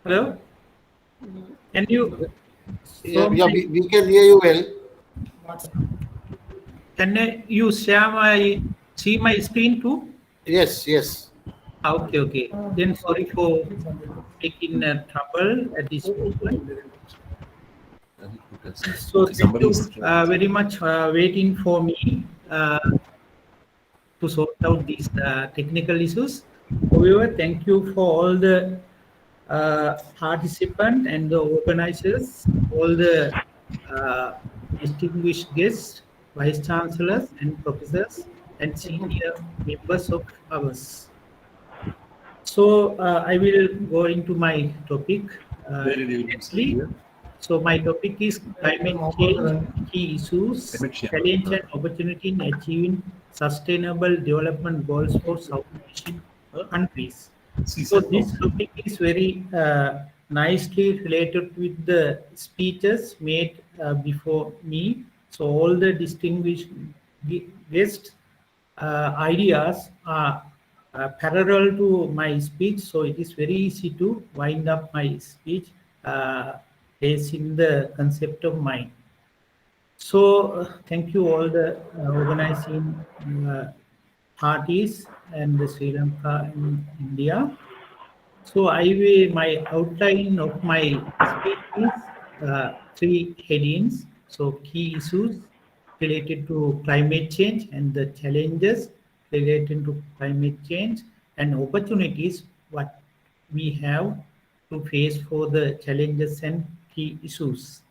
Hello? Can you? Yeah, we can hear you well. Can you see my screen too? Yes. Okay. Then sorry for taking trouble at this point. So thank you very much waiting for me to sort out these technical issues. However, thank you for all the participants and the organizers, all the distinguished guests, vice chancellors and professors and senior members of ours. So I will go into my topic. So my topic is climate change, key issues, challenge and opportunity in achieving sustainable development goals for South Asian countries. So this topic is very nicely related with the speeches made before me. So all the distinguished guests ideas are parallel to my speech. So it is very easy to wind up my speech in the concept of mind. So thank you all the organizing parties and the Sri Lanka and India. So my outline of my speech is 3 headings. So key issues related to climate change and the challenges related to climate change and opportunities what we have to face for the challenges and key issues.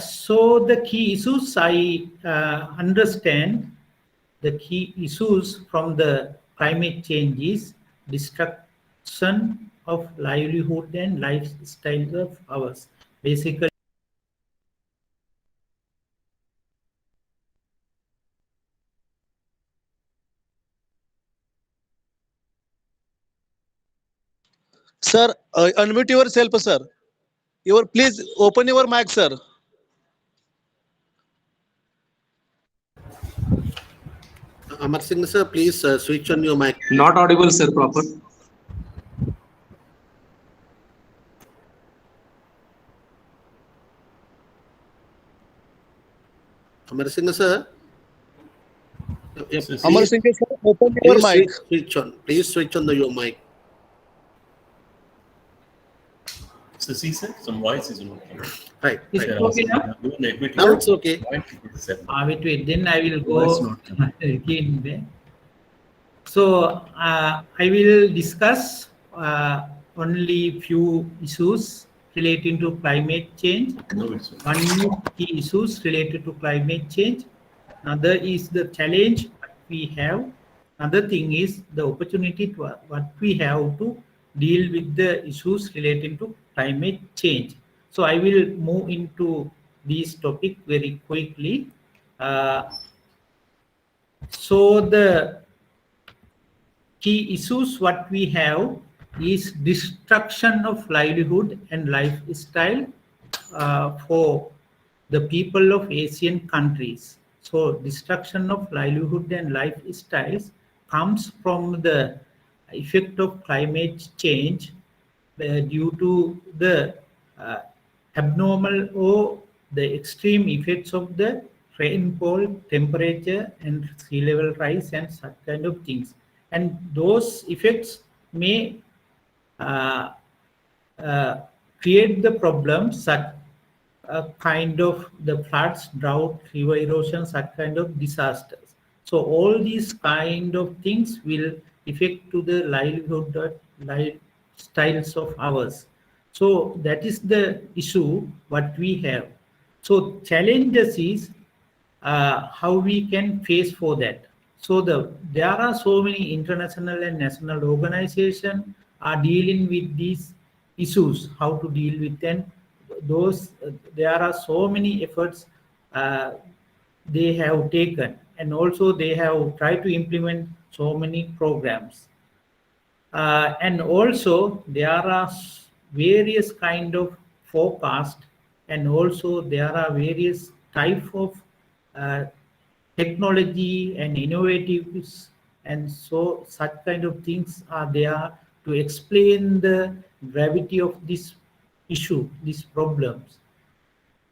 So the key issues, I understand the key issues from the climate change is destruction of livelihood and lifestyles of ours. Basically, Sir, unmute yourself, sir. Please open your mic, sir. Amar Singh, sir, please switch on your mic. Not audible, sir, proper. Amar Singh, sir. Amar Singh, sir, open your mic. Please switch on your mic. So see, sir, some voice is not coming. Right. Is it okay now? Now it's okay. Wait. Then I will Voice go not again there. So I will discuss only few issues relating to climate change. One is key issues related to climate change. Another is the challenge that we have. Another thing is the opportunity to what we have to deal with the issues relating to climate change. So I will move into these topics very quickly. So the key issues what we have is destruction of livelihood and lifestyle for the people of Asian countries. So destruction of livelihood and lifestyles comes from the effect of climate change due to the abnormal or the extreme effects of the rainfall, temperature, and sea level rise and such kind of things. And those effects may create the problems such kind of the floods, drought, river erosion, such kind of disasters. So all these kind of things will affect to the livelihood, lifestyles of ours. So that is the issue what we have. So challenges is how we can face for that. So there are so many international and national organizations are dealing with these issues, how to deal with them. Those there are so many efforts they have taken, and also they have tried to implement so many programs. And also there are various kind of forecast, and also there are various type of technology and innovatives, and so such kind of things are there to explain the gravity of this issue, these problems.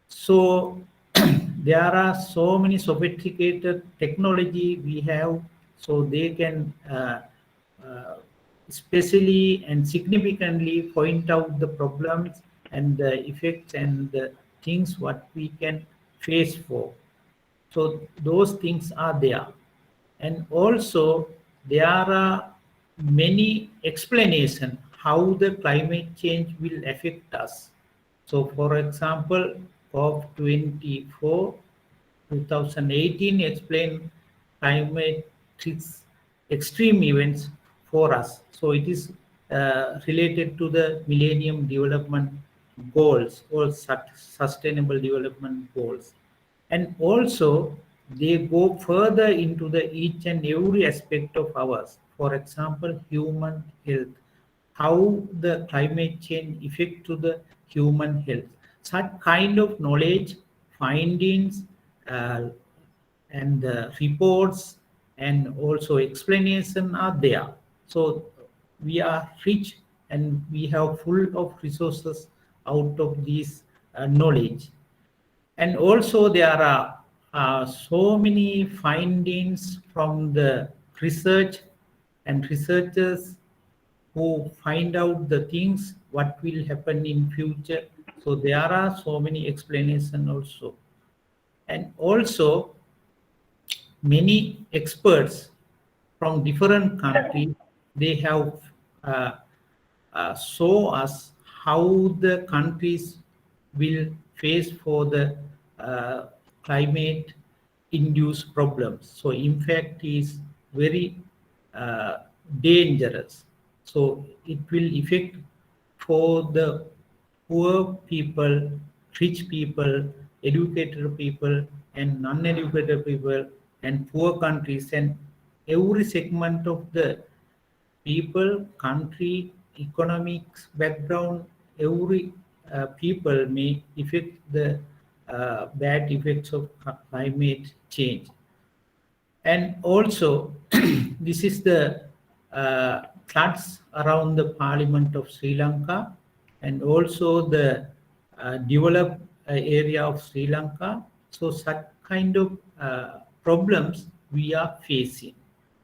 So there are so many sophisticated technology we have, so they can especially and significantly point out the problems and the effects and the things what we can face for. So those things are there. And also there are many explanations how the climate change will affect us. So for example, COP24 2018 explained climate extreme events for us. So it is related to the Millennium Development Goals or Sustainable Development Goals. And also they go further into the each and every aspect of ours. For example, human health, how the climate change affect to the human health. Such kind of knowledge, findings, and reports and also explanation are there. So we are rich and we have full of resources out of this knowledge. And also there are so many findings from the research and researchers who find out the things what will happen in future. So there are so many explanations also. And also many experts from different countries, they have show us how the countries will face for the climate induced problems. So impact is very dangerous. So it will affect for the poor people, rich people, educated people, and non-educated people, and poor countries, and every segment of the people, country, economics background, every people may affect the bad effects of climate change. And also, this is the floods around the Parliament of Sri Lanka, and also the developed area of Sri Lanka. So such kind of problems we are facing.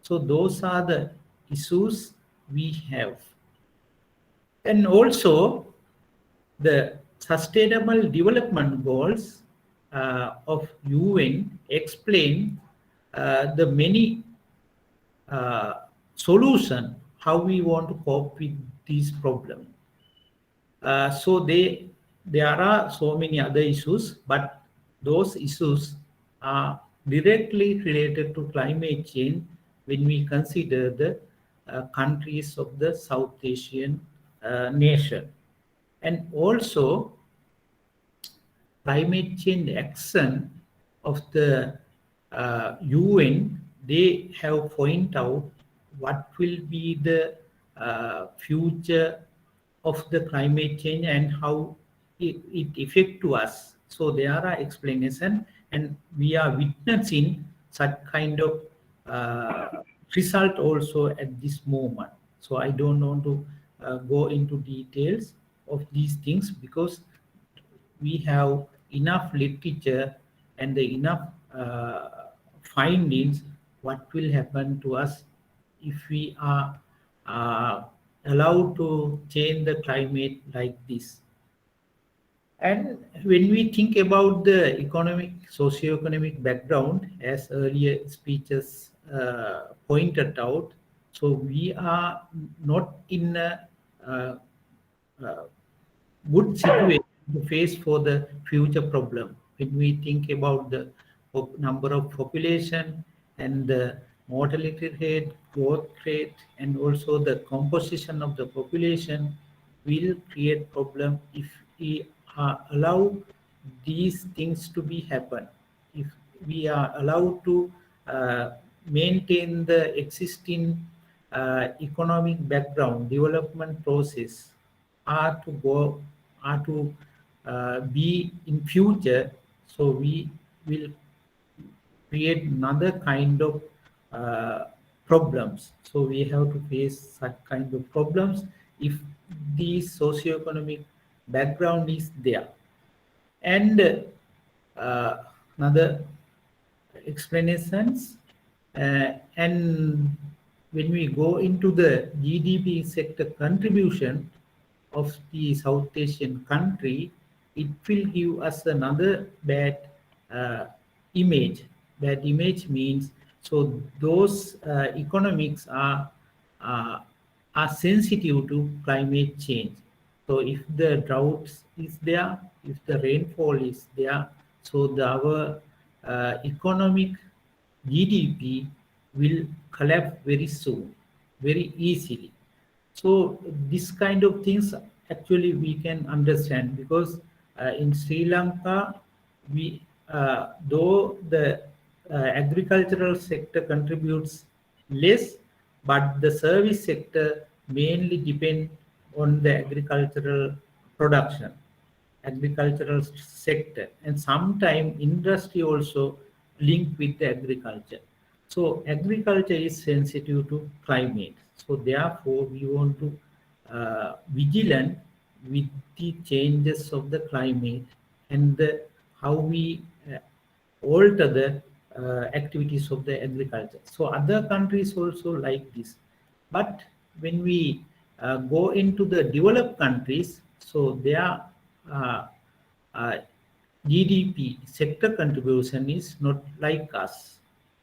So those are the issues we have. And also the Sustainable Development Goals of UN explain the many solution how we want to cope with these problems. So there are so many other issues, but those issues are directly related to climate change when we consider the countries of the South Asian nation. And also climate change action of the UN, they have point out what will be the future of the climate change and how it affect to us. So there are explanation, and we are witnessing such kind of result also at this moment. So I don't want to go into details of these things because we have enough literature and enough findings what will happen to us if we are allowed to change the climate like this. And when we think about the economic, socio-economic background, as earlier speeches pointed out, so we are not in a good situation to face for the future problem. When we think about the number of population and the mortality rate, growth rate, and also the composition of the population will create problem if we allow these things to be happen. If we are allowed to maintain the existing economic background, development process are to be in future, so we will create another kind of problems. So we have to face such kind of problems if the socio-economic background is there. And another explanations, and when we go into the GDP sector contribution of the South Asian country, it will give us another bad image. Bad image means, so those economics are sensitive to climate change. So if the drought is there, if the rainfall is there, so our economic GDP will collapse very soon, very easily. So this kind of things actually we can understand, because in Sri Lanka, we though the agricultural sector contributes less, but the service sector mainly depend on the agricultural production, agricultural sector, and sometimes industry also linked with the agriculture. So agriculture is sensitive to climate. So therefore, we want to vigilant with the changes of the climate and how we alter the activities of the agriculture. So other countries also like this. But when we go into the developed countries, so their GDP sector contribution is not like us.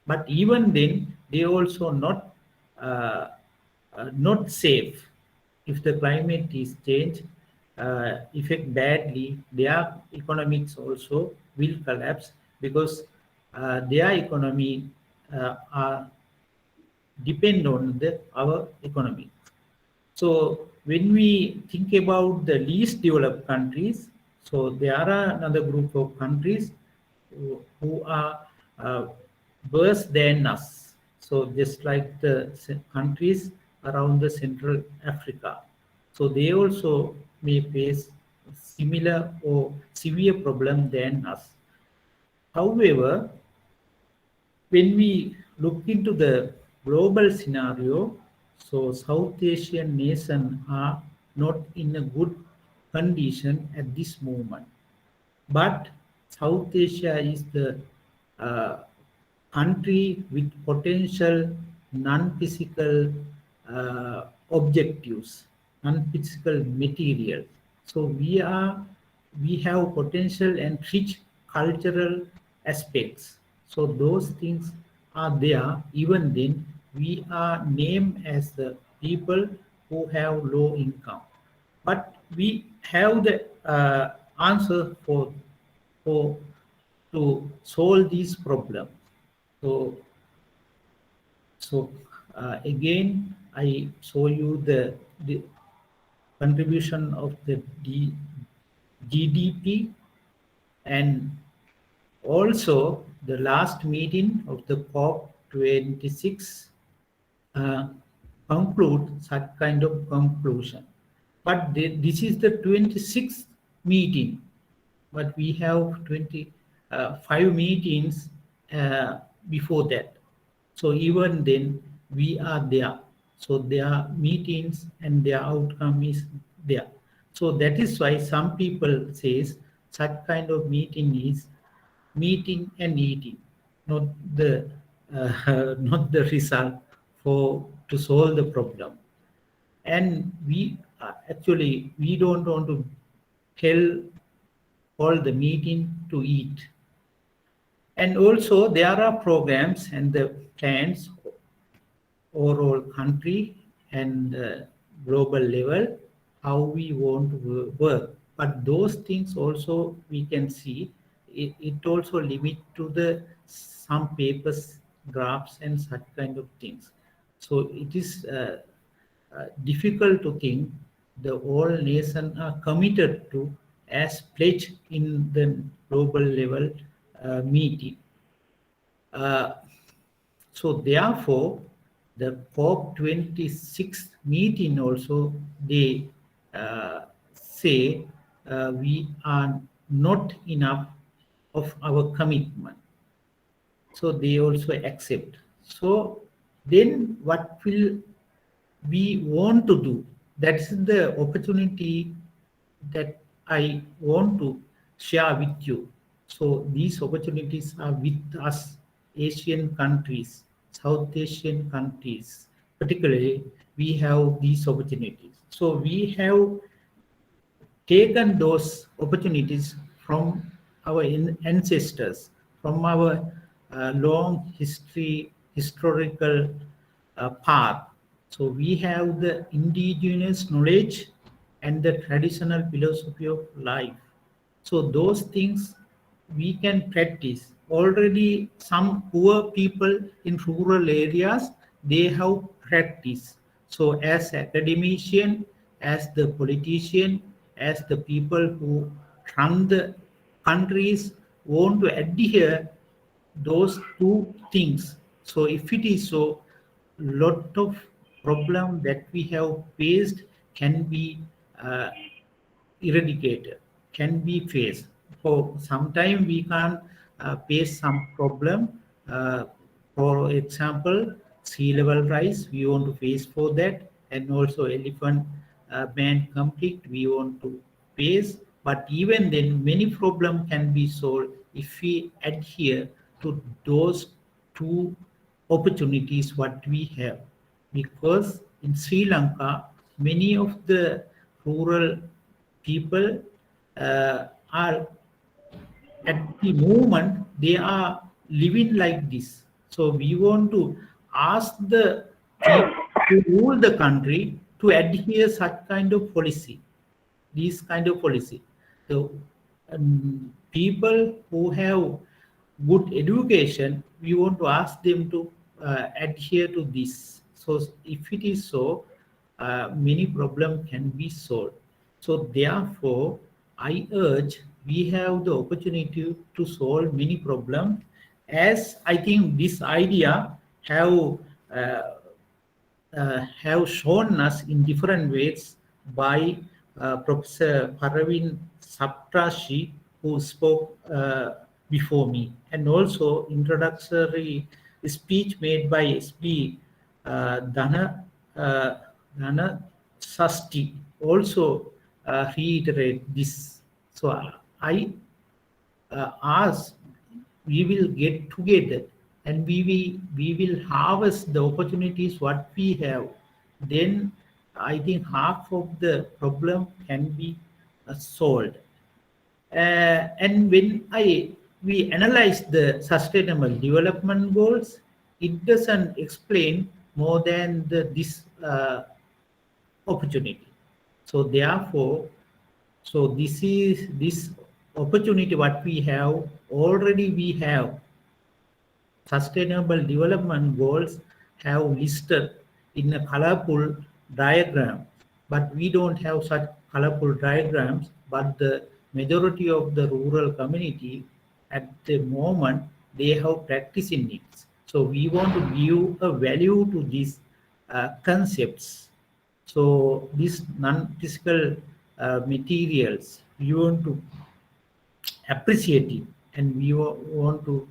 But even then, they also not safe. If the climate is changed, affect badly, their economics also will collapse, because their economy are depend on our economy. So when we think about the least developed countries, so there are another group of countries who are worse than us. So just like the countries around the Central Africa. So they also may face similar or severe problem than us. However, when we look into the global scenario, so South Asian nations are not in a good condition at this moment. But South Asia is the country with potential non-physical objectives, non-physical material. So we have potential and rich cultural aspects. So those things are there. Even then, we are named as the people who have low income, but we have the answer for to solve these problems. So again, I show you the contribution of the GDP, and also the last meeting of the COP26 conclude such kind of conclusion. But this is the 26th meeting, but we have 25 meetings before that. So even then, we are there. So their meetings and their outcome is there. So that is why some people says such kind of meeting is meeting and eating, not the not the result to solve the problem. And we actually we don't want to tell all the meeting to eat. And also there are programs and the plans overall country and global level how we want to work. But those things also we can see it also limit to the some papers, drafts, and such kind of things. So it is difficult to think the all nations are committed to as pledged in the global level meeting. So therefore, the COP26 meeting also, they say we are not enough of our commitment. So they also accept. So then what will we want to do? That's the opportunity that I want to share with you. So these opportunities are with us, Asian countries, South Asian countries. Particularly, we have these opportunities. So we have taken those opportunities from our ancestors, from our long historical path. So we have the indigenous knowledge and the traditional philosophy of life. So those things we can practice. Already some poor people in rural areas, they have practice. So as academician, as the politician, as the people who run the countries want to adhere those two things. So if it is so, lot of problem that we have faced can be eradicated, can be faced. For some time we can face some problem. For example, sea level rise, we want to face for that, and also elephant man conflict we want to face. But even then, many problems can be solved if we adhere to those two opportunities what we have. Because in Sri Lanka, many of the rural people are at the moment they are living like this. So we want to ask the people who rule the country to adhere such kind of policy, this kind of policy. So people who have good education, we want to ask them to adhere to this. So if it is so, many problems can be solved. So therefore, I urge we have the opportunity to solve many problems, as I think this idea have shown us in different ways by Professor Paravin Saptashi, who spoke before me, and also introductory speech made by SB Dana Sasti also reiterate this. So I ask we will get together and we will harvest the opportunities what we have. Then I think half of the problem can be solved. And when we analyze the sustainable development goals, it doesn't explain more than this opportunity. So therefore, this opportunity what we have already. We have sustainable development goals have listed in a colorful diagram, but we don't have such colorful diagrams. But the majority of the rural community at the moment, they have practicing it. So we want to give a value to these concepts. So these non-physical materials, we want to appreciate it, and we want to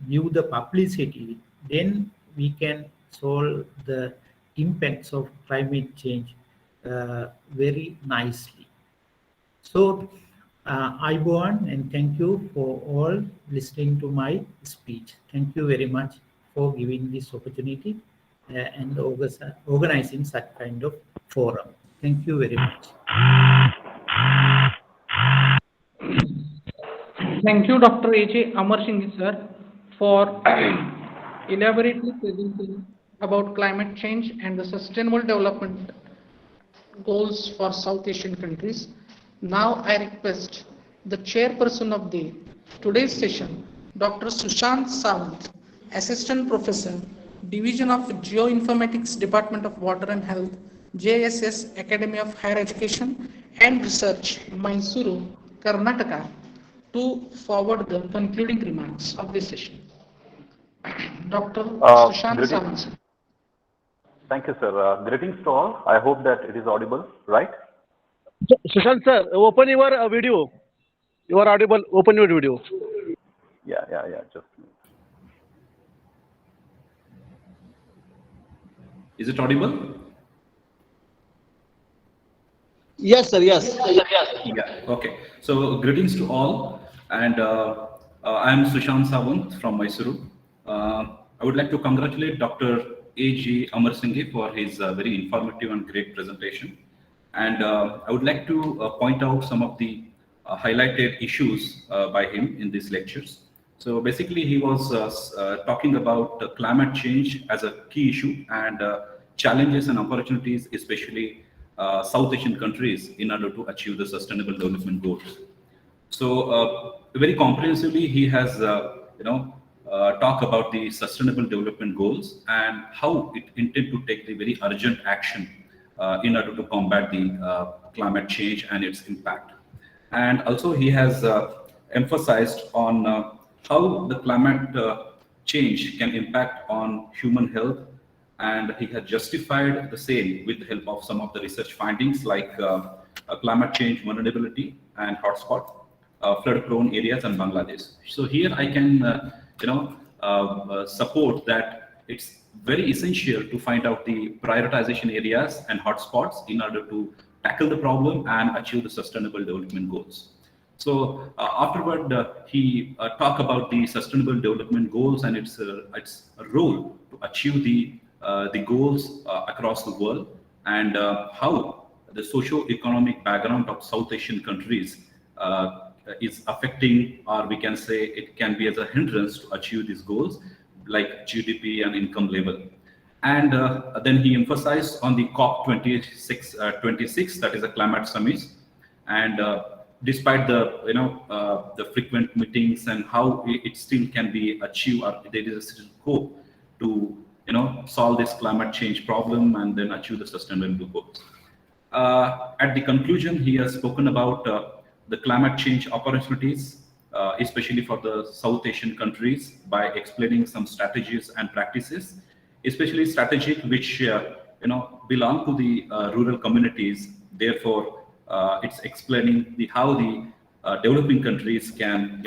give the publicity. Then we can solve the impacts of climate change very nicely. So I want and thank you for all listening to my speech. Thank you very much for giving this opportunity and organizing such kind of forum. Thank you very much. Thank you, Dr. A.J. Amarsinghji, sir, for elaborately presenting about climate change and the sustainable development goals for South Asian countries. Now I request the chairperson of today's session, Dr. Sushant Sawant, Assistant Professor, Division of Geoinformatics, Department of Water and Health, JSS Academy of Higher Education and Research, Mysuru, Karnataka, to forward the concluding remarks of this session. Dr. Sushant Sawant. Thank you, sir. Greetings to all. I hope that it is audible, right? Sushant sir, open your video. You are audible. Open your video. Yeah. Just a minute. Is it audible? Yes, sir. Yes. Yeah. Okay. So greetings to all, and I am Sushant Sawant from Mysuru. I would like to congratulate Dr. A.J. Amarsinghji for his very informative and great presentation. And I would like to point out some of the highlighted issues by him in these lectures. So basically, he was talking about climate change as a key issue and challenges and opportunities, especially South Asian countries, in order to achieve the Sustainable Development Goals. So very comprehensively, he has talk about the Sustainable Development Goals and how it intend to take the very urgent action in order to combat the climate change and its impact. And also he has emphasized on how the climate change can impact on human health, and he has justified the same with the help of some of the research findings like climate change vulnerability and hotspot, flood-prone areas in Bangladesh. So here I can support that it's very essential to find out the prioritization areas and hotspots in order to tackle the problem and achieve the Sustainable Development Goals. So afterward, he talked about the Sustainable Development Goals and its role to achieve the goals across the world, and how the socio-economic background of South Asian countries is affecting, or we can say it can be as a hindrance to achieve these goals, like GDP and income level. And then he emphasized on the COP26, that is a climate summit, and despite the frequent meetings and how it still can be achieved, or there is still hope to solve this climate change problem and then achieve the sustainable goals. At the conclusion, he has spoken about the climate change opportunities, especially for the South Asian countries, by explaining some strategies and practices, especially strategic which belong to the rural communities. Therefore, it's explaining how the developing countries can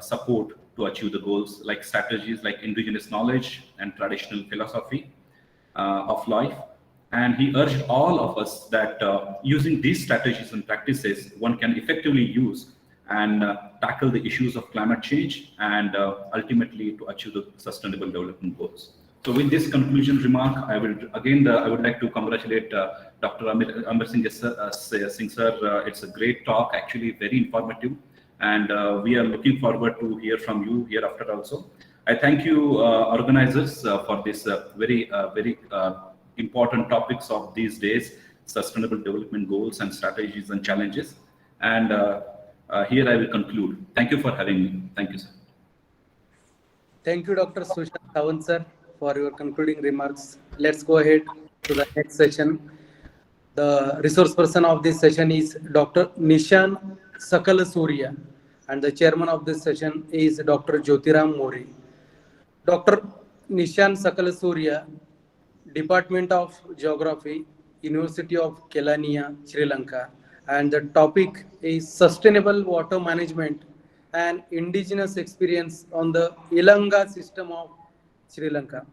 support to achieve the goals, like strategies like indigenous knowledge and traditional philosophy of life. And he urged all of us that using these strategies and practices, one can effectively use and tackle the issues of climate change and ultimately to achieve the Sustainable Development Goals. So with this conclusion remark, I would like to congratulate Dr. Amar Singh sir. It's a great talk, actually very informative, and we are looking forward to hear from you hereafter also. I thank you organizers for this very important topics of these days, sustainable development goals and strategies and challenges. And here I will conclude. Thank you for having me. Thank you, sir. Thank you, Dr. Sushant Sawant, sir, for your concluding remarks. Let's go ahead to the next session. The resource person of this session is Dr. Nishan Sakalasurya, and the chairman of this session is Dr. Jyotiram More. Dr. Nishan Sakalasurya, Department of Geography, University of Kelaniya, Sri Lanka, and the topic is Sustainable Water Management and Indigenous Experience on the Ilanga System of Sri Lanka.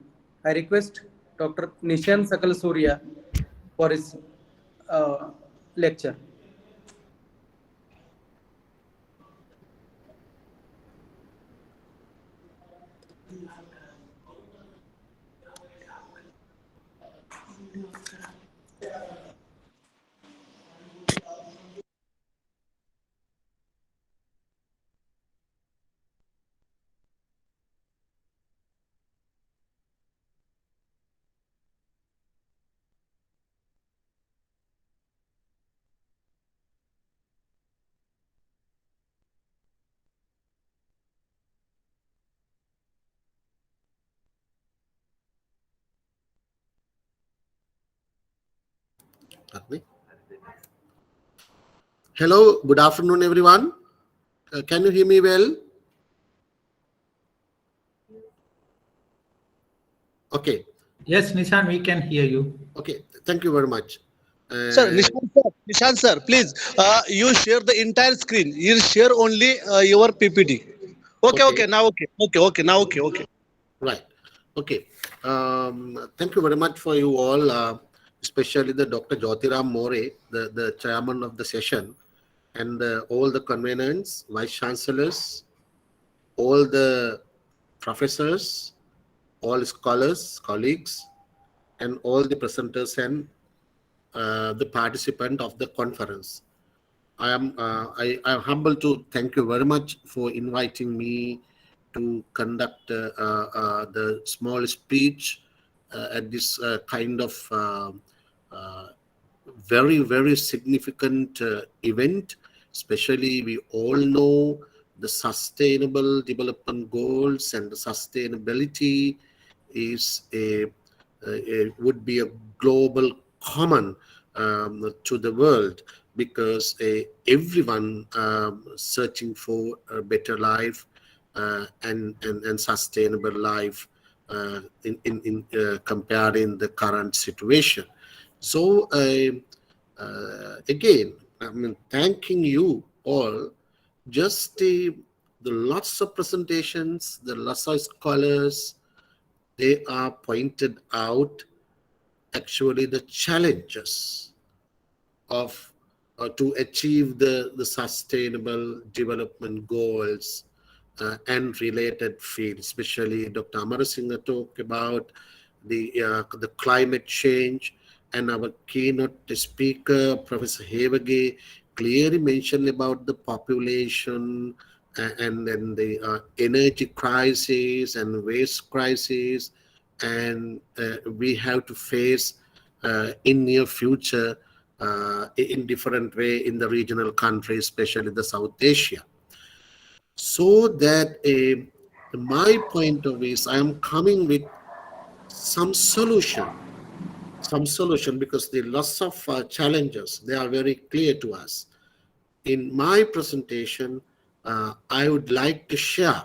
I request Dr. Nishan Sakalasurya for his lecture. Hello, good afternoon, everyone. Can you hear me well? Okay. Yes, Nishan, we can hear you. Okay, thank you very much. Sir, Nishan sir, please, you share the entire screen. You share only your PPT. Okay, now okay. Right. Okay. Thank you very much for you all, especially the Dr. Jyotiram More, the chairman of the session, and all the conveners, vice chancellors, all the professors, all scholars, colleagues, and all the presenters and the participant of the conference. I am humbled to thank you very much for inviting me to conduct the small speech at this kind of very significant event. Especially, we all know the sustainable development goals, and the sustainability is would be a global common to the world, because everyone searching for a better life and sustainable life in comparing the current situation. So again, thanking you all. Just the lots of presentations, the lots of scholars, they are pointed out actually the challenges of to achieve the sustainable development goals and related fields. Especially Dr. Amar Singh talked about the climate change, and our keynote speaker, Professor Hevage, clearly mentioned about the population and then the energy crisis and waste crisis, and we have to face in near future in different way in the regional countries, especially the South Asia. So that my point of view is I am coming with some solution, because the lots of challenges, they are very clear to us. In my presentation, I would like to share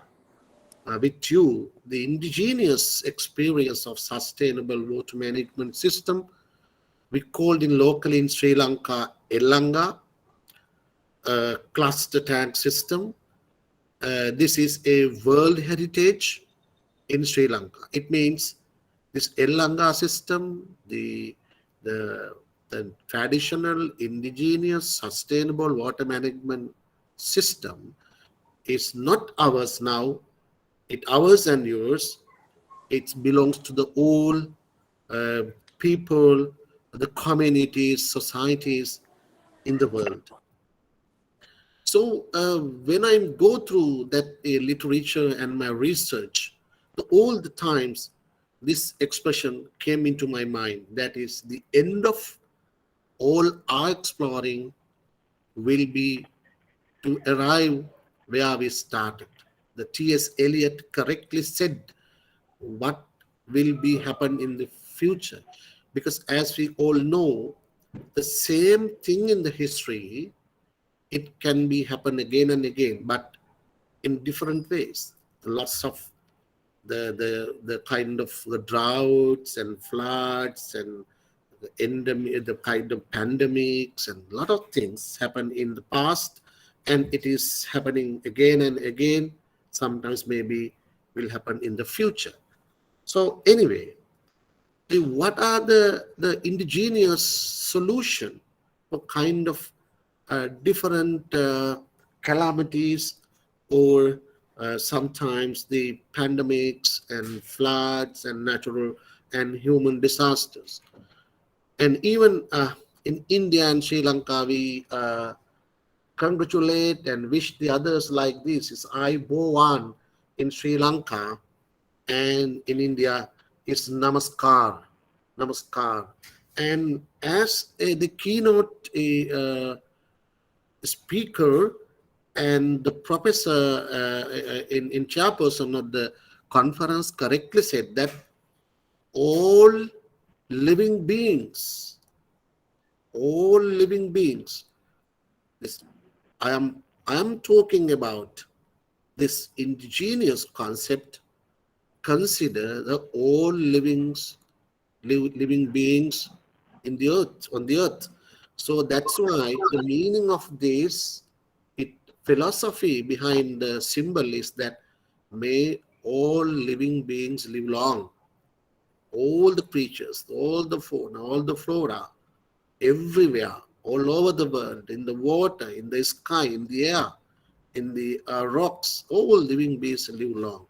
with you the indigenous experience of sustainable water management system. We called in locally in Sri Lanka, Elanga cluster tank system. This is a world heritage in Sri Lanka. It means this Elanga system, the traditional indigenous sustainable water management system is not ours now. It ours and yours. It belongs to the all people, the communities, societies in the world. So when I go through that literature and my research, all the times this expression came into my mind. That is, the end of all our exploring will be to arrive where we started. The T.S. Eliot correctly said what will be happen in the future, because as we all know, the same thing in the history, it can be happen again and again, but in different ways. Lots of the kind of the droughts and floods and the kind of pandemics and a lot of things happen in the past, and it is happening again and again. Sometimes maybe will happen in the future. So anyway, what are the indigenous solution for kind of different calamities, or sometimes the pandemics and floods and natural and human disasters? And even in India and Sri Lanka, we congratulate and wish the others like this. Is Aibowan in Sri Lanka, and in India it's Namaskar. Namaskar. And as the keynote speaker and the professor in chairperson of the conference correctly said that all living beings, this, I am talking about this indigenous concept. Consider the all living beings in the earth, on the earth. So that's why the meaning of this philosophy behind the symbol is that may all living beings live long. All the creatures, all the fauna, all the flora, everywhere, all over the world, in the water, in the sky, in the air, in the rocks, all living beings live long.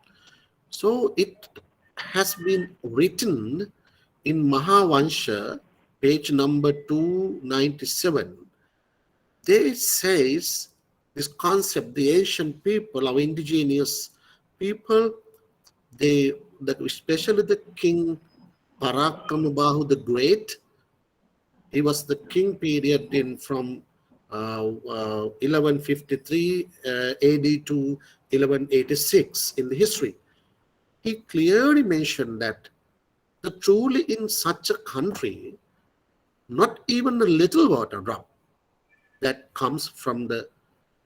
So it has been written in Mahavansha, page number 297. There it says this concept, the ancient people, our indigenous people, especially the king Parakamabahu the Great, he was the king period from 1153 AD to 1186 in the history. He clearly mentioned that truly in such a country, not even a little water drop that comes from the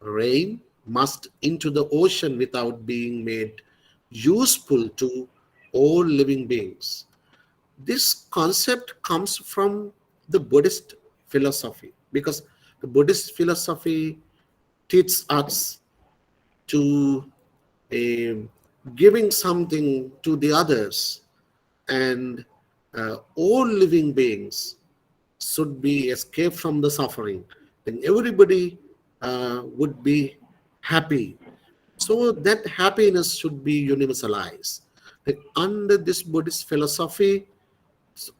rain must into the ocean without being made useful to all living beings. This concept comes from the Buddhist philosophy, because the Buddhist philosophy teaches us to giving something to the others, and all living beings should be escaped from the suffering. Then everybody would be happy. So that happiness should be universalized. Like under this Buddhist philosophy,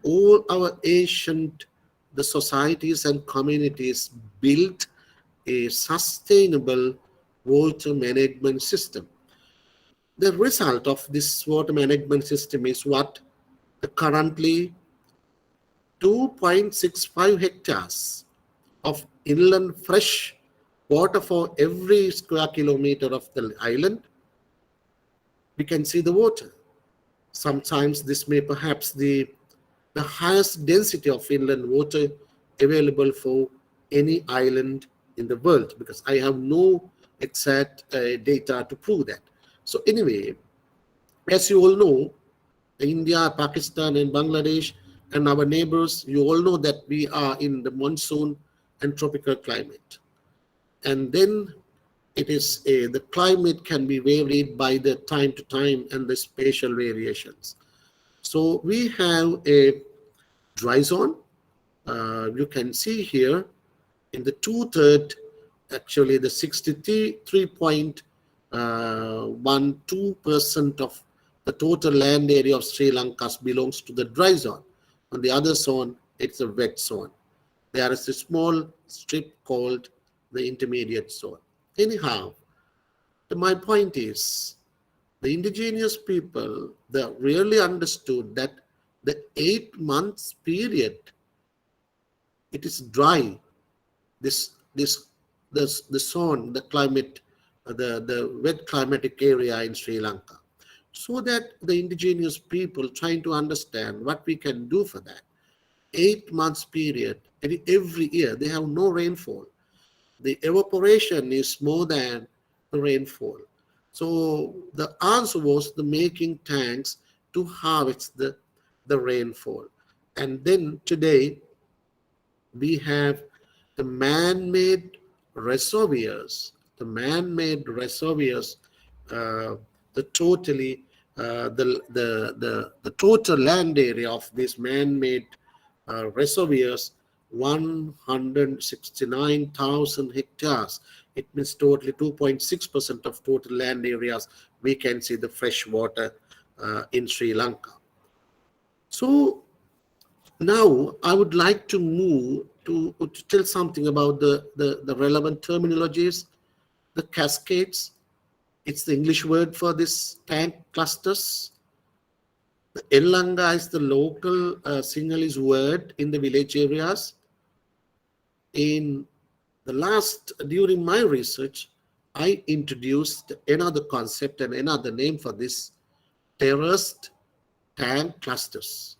all our ancient the societies and communities built a sustainable water management system. The result of this water management system is what? Currently 2.65 hectares of inland fresh water for every square kilometer of the island. We can see the water. Sometimes this may perhaps the highest density of inland water available for any island in the world, because I have no exact data to prove that. So anyway, as you all know, India, Pakistan and Bangladesh and our neighbors, you all know that we are in the monsoon and tropical climate. And then it is the climate can be varied by the time to time and the spatial variations. So we have a dry zone. You can see here in the 2/3, actually the 63.12% of the total land area of Sri Lanka belongs to the dry zone. On the other zone, it's a wet zone. There is a small strip called the intermediate zone. Anyhow, my point is, the indigenous people, they really understood that the 8 months period, it is dry. The zone, the climate, the wet climatic area in Sri Lanka. So that the indigenous people trying to understand what we can do for that. 8 months period, and every year they have no rainfall. The evaporation is more than the rainfall. So the answer was the making tanks to harvest the rainfall. And then today we have the man-made reservoirs. The man-made reservoirs, the total land area of these man-made reservoirs, 169,000 hectares. It means totally 2.6% of total land areas. We can see the fresh water in Sri Lanka. So now I would like to move to tell something about the relevant terminologies. The cascades, it's the English word for this tank clusters. The Elanga is the local Sinhalese word in the village areas. In the during my research, I introduced another concept and another name for this, terraced tank clusters.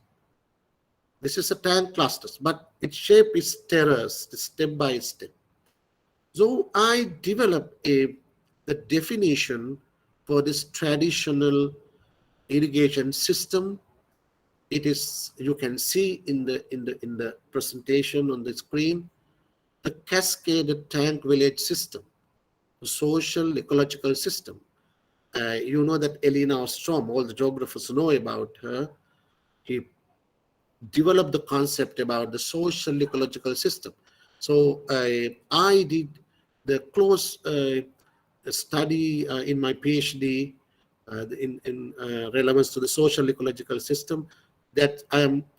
This is a tank clusters, but its shape is terraced, step by step. So I developed the definition for this traditional irrigation system. It is, you can see in the presentation on the screen, the cascaded tank village system, the social ecological system. You know that Elina Ostrom, all the geographers know about her. He developed the concept about the social ecological system. So I did the close study in my PhD in relevance to the social ecological system, that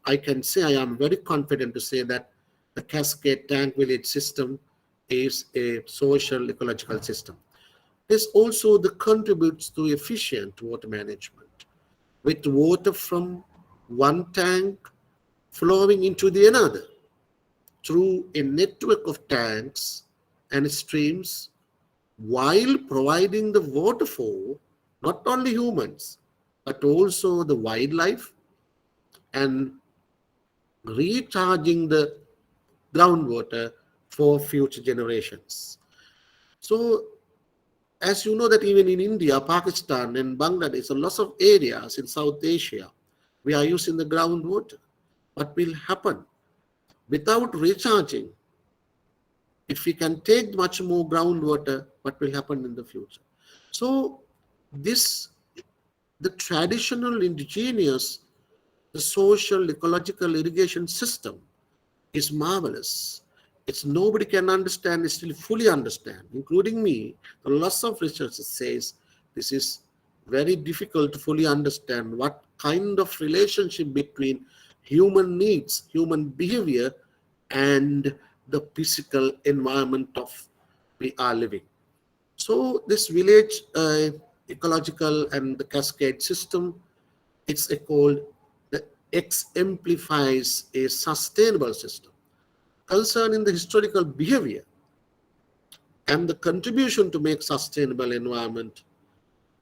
I can say I am very confident to say that the cascade tank village system is a social ecological system. This also contributes to efficient water management, with water from one tank flowing into the another through a network of tanks and streams, while providing the water for not only humans but also the wildlife, and recharging the groundwater for future generations. So as you know that even in India, Pakistan and Bangladesh, a lot of areas in South Asia, we are using the groundwater. What will happen without recharging? If we can take much more groundwater, what will happen in the future? So the traditional indigenous, the social ecological irrigation system is marvelous. It's nobody can understand, still fully understand, including me. Lots of researchers says this is very difficult to fully understand what kind of relationship between human needs, human behavior, and the physical environment of we are living. So this village ecological and the cascade system, it's called the exemplifies a sustainable system concerning the historical behavior and the contribution to make sustainable environment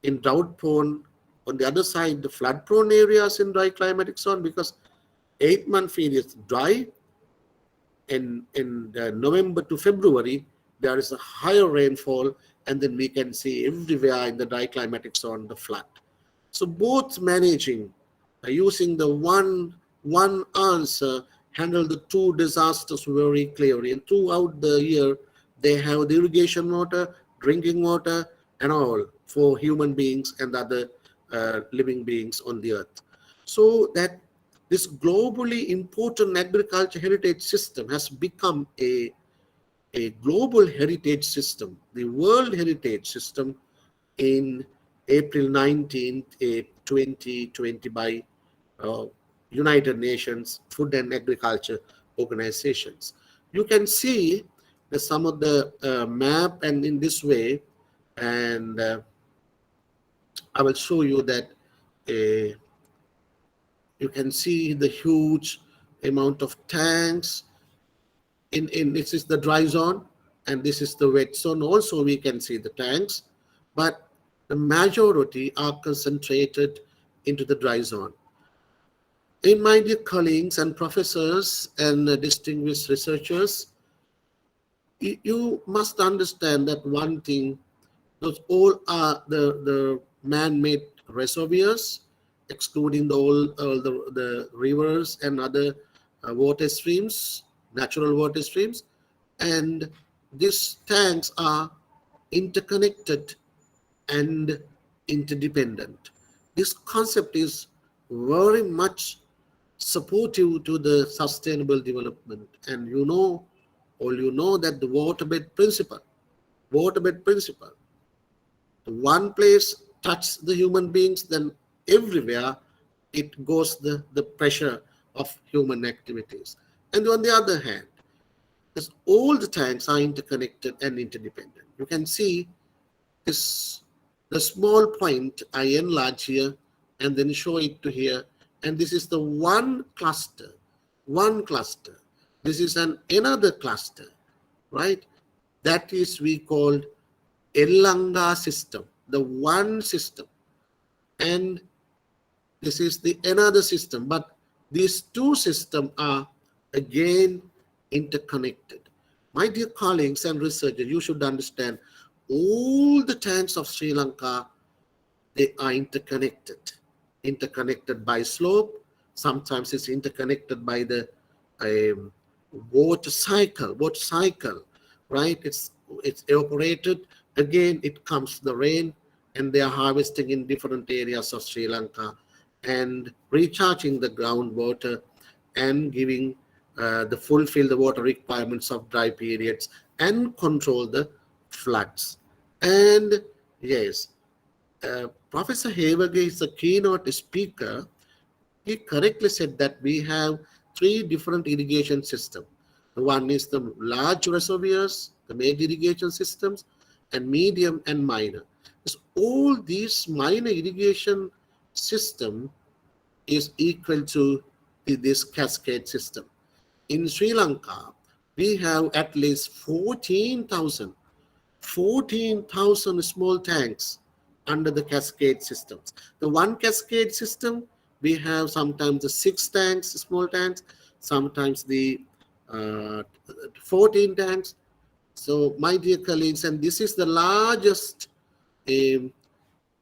in drought prone, on the other side the flood prone areas in dry climatic zone, because 8-month period is dry. In November to February there is a higher rainfall, and then we can see everywhere in the dry climatic zone the flood. So both managing using the one answer handle the two disasters very clearly, and throughout the year they have the irrigation water, drinking water, and all for human beings and other living beings on the earth. So that this globally important agriculture heritage system has become a global heritage system, the World Heritage System, in April 19th, 2020 by United Nations Food and Agriculture Organizations. You can see some of the map, and in this way, and I will show you that you can see the huge amount of tanks in this is the dry zone and this is the wet zone. Also we can see the tanks, but the majority are concentrated into the dry zone. In my dear colleagues and professors and distinguished researchers, you must understand that one thing, those all are the man-made reservoirs, excluding all the rivers and other water streams, natural water streams, and these tanks are interconnected and interdependent. This concept is very much supportive to the sustainable development, and you know that the waterbed principle, one place touches the human beings, then everywhere it goes the pressure of human activities. And on the other hand, because all the tanks are interconnected and interdependent. You can see this, the small point I enlarge here and then show it to here, and this is the one cluster. This is another cluster, right? That is we called Lanka system, the one system, and this is the another system, but these two systems are again interconnected. My dear colleagues and researchers, you should understand all the tanks of Sri Lanka, they are interconnected by slope. Sometimes it's interconnected by the water cycle, right? It's evaporated. Again, it comes the rain, and they are harvesting in different areas of Sri Lanka and recharging the groundwater and giving fulfill the water requirements of dry periods and control the floods. And yes, Professor Havage is a keynote speaker. He correctly said that we have three different irrigation systems. One is the large reservoirs, the major irrigation systems, and medium and minor. So all these minor irrigation system is equal to this cascade system. In Sri Lanka, we have at least 14,000 small tanks under the cascade systems. The one cascade system, we have sometimes the 6 tanks, small tanks, sometimes the 14 tanks. So my dear colleagues, and this is the largest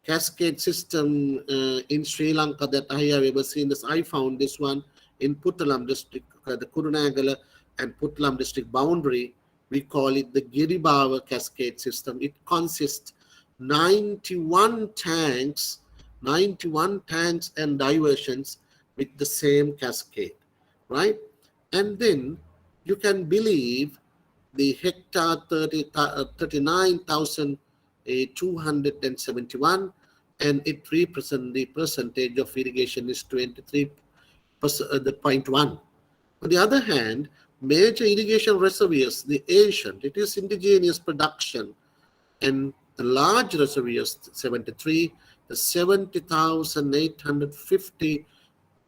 cascade system in Sri Lanka that I have ever seen. This I found this one in Puttalam district, the Kurunegala and Puttalam district boundary. We call it the Giribava cascade system. It consists 91 tanks and diversions with the same cascade, right? And then you can believe the hectare 39,271, and it represents the percentage of irrigation is 23.1. On the other hand, major irrigation reservoirs, the ancient, it is indigenous production, and the large reservoirs, 73, the 70,850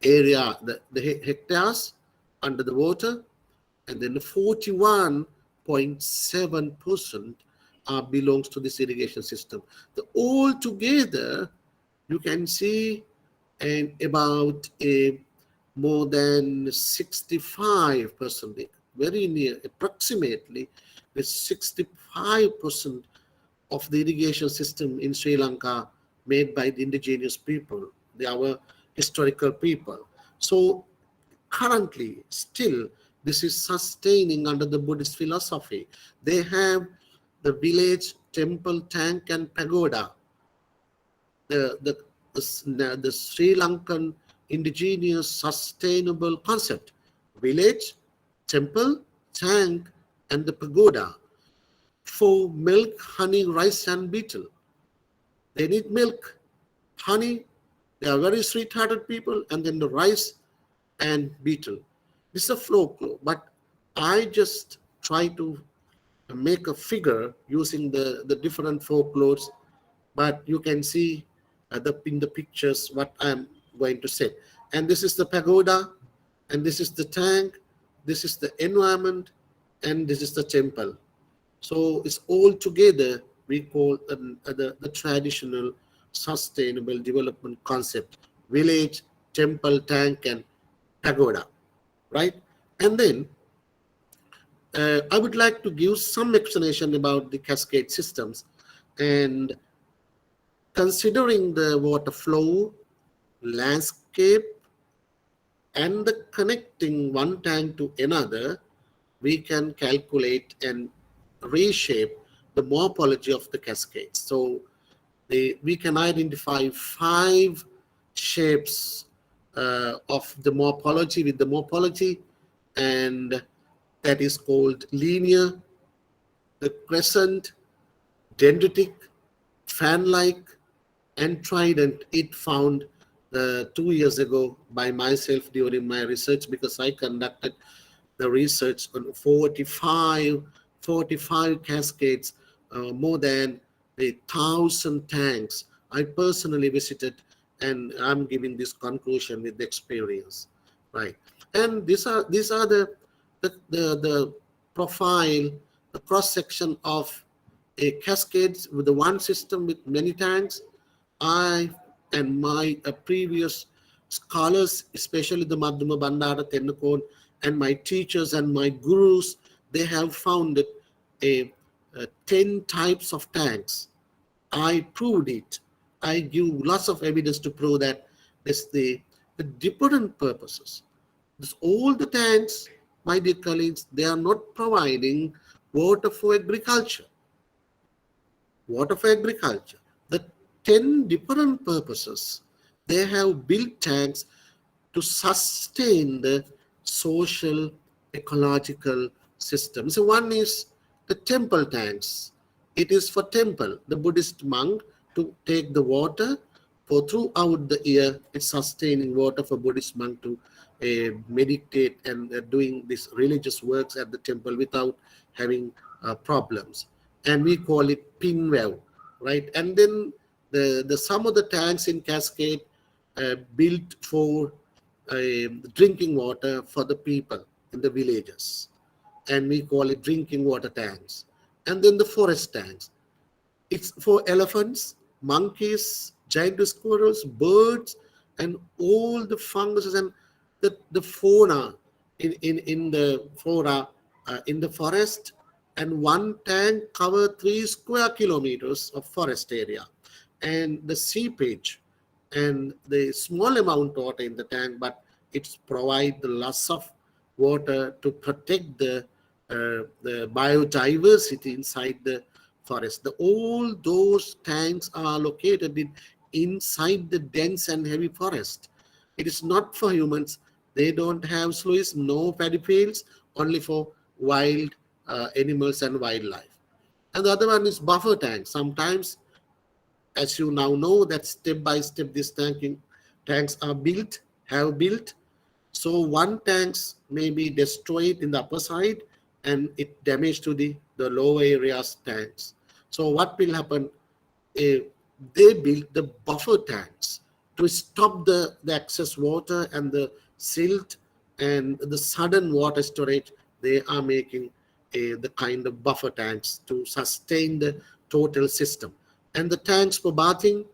area, the hectares under the water, and then the 41.7% belongs to this irrigation system. The all together, you can see, and about more than 65%, very near, approximately, with 65% of the irrigation system in Sri Lanka made by the indigenous people, our historical people. So currently, still, this is sustaining under the Buddhist philosophy. They have the village, temple, tank, and pagoda. The Sri Lankan indigenous sustainable concept: village, temple, tank, and the pagoda. For milk, honey, rice, and betel. They need milk, honey, They are very sweet-hearted people, and then the rice and beetle. This is a folklore, but I just try to make a figure using the different folklores, but you can see in the pictures what I'm going to say. And this is the pagoda, and this is the tank, this is the environment, and this is the temple. So it's all together we call the traditional sustainable development concept: village, temple, tank, and pagoda, right? And then I would like to give some explanation about the cascade systems, and considering the water flow, landscape, and the connecting one tank to another, we can calculate and reshape the morphology of the cascades. So we can identify 5 shapes of the morphology with the morphology, and that is called linear, the crescent, dendritic, fan-like, and trident. It found 2 years ago by myself during my research, because I conducted the research on 45 cascades, more than 1,000 tanks. I personally visited, and I'm giving this conclusion with the experience, right? And these are the profile, the cross section of a cascades with the one system with many tanks. I and my previous scholars, especially the Madhuma Bandara Tennakon, and my teachers and my gurus, they have founded 10 types of tanks. I proved it. I give lots of evidence to prove that it's the different purposes. All the tanks, my dear colleagues, they are not providing water for agriculture. Water for agriculture. The 10 different purposes, they have built tanks to sustain the social, ecological system. So one is the temple tanks. It is for temple, the Buddhist monk, to take the water for throughout the year. It's sustaining water for Buddhist monk to meditate and doing these religious works at the temple without having problems. And we call it pin well, right? And then the some of the tanks in Cascade built for drinking water for the people in the villages, and we call it drinking water tanks. And then the forest tanks, it's for elephants, monkeys, giant squirrels, birds, and all the funguses and the fauna in the flora in the forest. And one tank cover 3 square kilometers of forest area, and the seepage and the small amount of water in the tank, but it's provide the loss of water to protect the biodiversity inside the forest. All those tanks are located inside the dense and heavy forest. It is not for humans. They don't have sluice, no paddy fields, only for wild animals and wildlife. And the other one is buffer tanks. Sometimes, as you now know, that step by step these tanks are built, have built. So one tanks may be destroyed in the upper side and it damage to the lower areas tanks. So what will happen? They build the buffer tanks to stop the excess water and the silt and the sudden water storage. They are making the kind of buffer tanks to sustain the total system. And the tanks for bathing,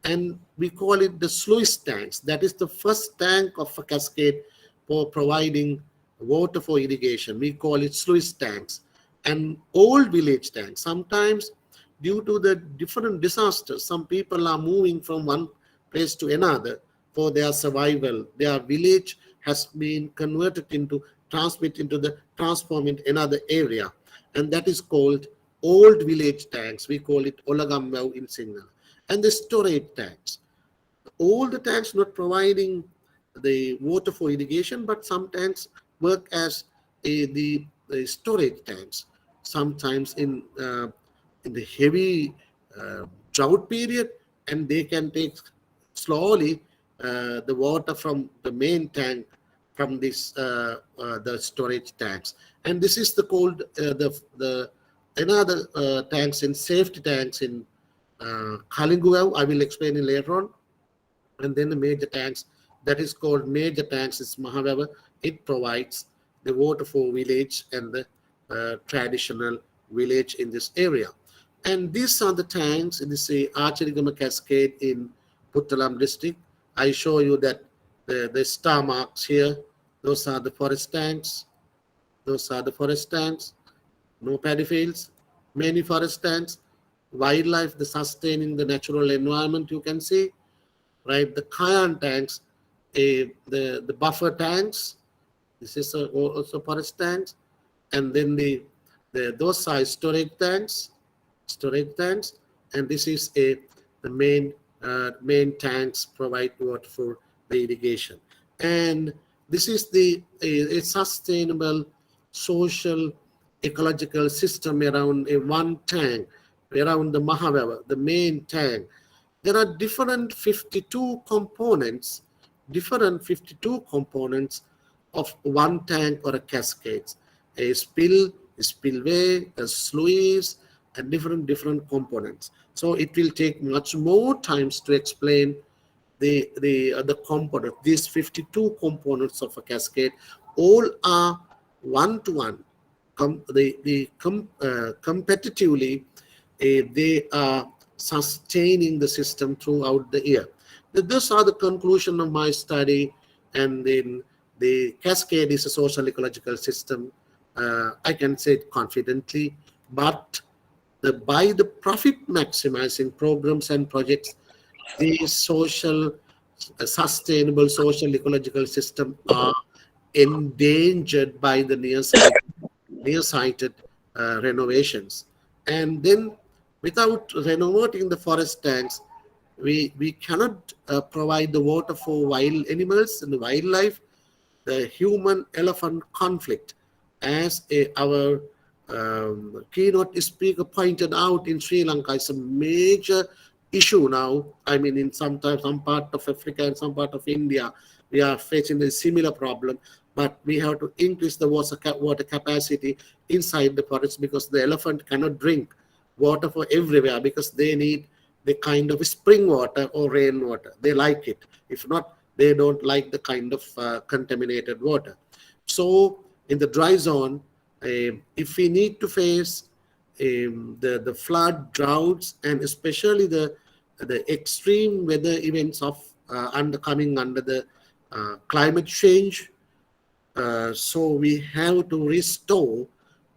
and we call it the sluice tanks. That is the first tank of a cascade for providing water for irrigation. We call it sluice tanks. And old village tanks, sometimes due to the different disasters, some people are moving from one place to another for their survival. Their village has been converted into, transformed into another area. And that is called old village tanks. We call it Olagamau in Sinhala. And the storage tanks. All the tanks not providing the water for irrigation, but some tanks work as the storage tanks. Sometimes in the heavy drought period, and they can take slowly the water from the main tank from this the storage tanks. And this is the called the another tanks in safety tanks in Kalinguel. I will explain it later on. And then the major tanks, that is called major tanks, is Mahaveva. It provides the water for village and the traditional village in this area. And these are the tanks in this Archerigama Cascade in Puttalam district. I show you that the star marks here, those are the forest tanks. Those are the forest tanks. No paddy fields, many forest tanks. Wildlife, the sustaining the natural environment, you can see. Right, the Kayan tanks, the buffer tanks. This is also forest tanks, and then those are storage tanks, and this is the main tanks provide water for the irrigation. And this is a sustainable social ecological system around one tank, around the Mahaveva, the main tank. There are different 52 components of one tank or a cascade. A spillway, a sluice, and different components. So it will take much more times to explain the component. These 52 components of a cascade all are one-to-one. Competitively, they are sustaining the system throughout the year. These are the conclusion of my study. And then the cascade is a social ecological system. I can say it confidently, but by the profit maximizing programs and projects, the sustainable social ecological system are endangered by the nearsighted renovations. And then without renovating the forest tanks, we cannot provide the water for wild animals and the wildlife. The human-elephant conflict, as our keynote speaker pointed out in Sri Lanka, is a major issue now. I mean, in some part of Africa and some part of India, we are facing a similar problem. But we have to increase the water capacity inside the forest, because the elephant cannot drink water for everywhere, because they need the kind of spring water or rain water. They like it. If not, they don't like the kind of contaminated water. So in the dry zone, if we need to face the flood, droughts, and especially the extreme weather events of coming under the climate change, so we have to restore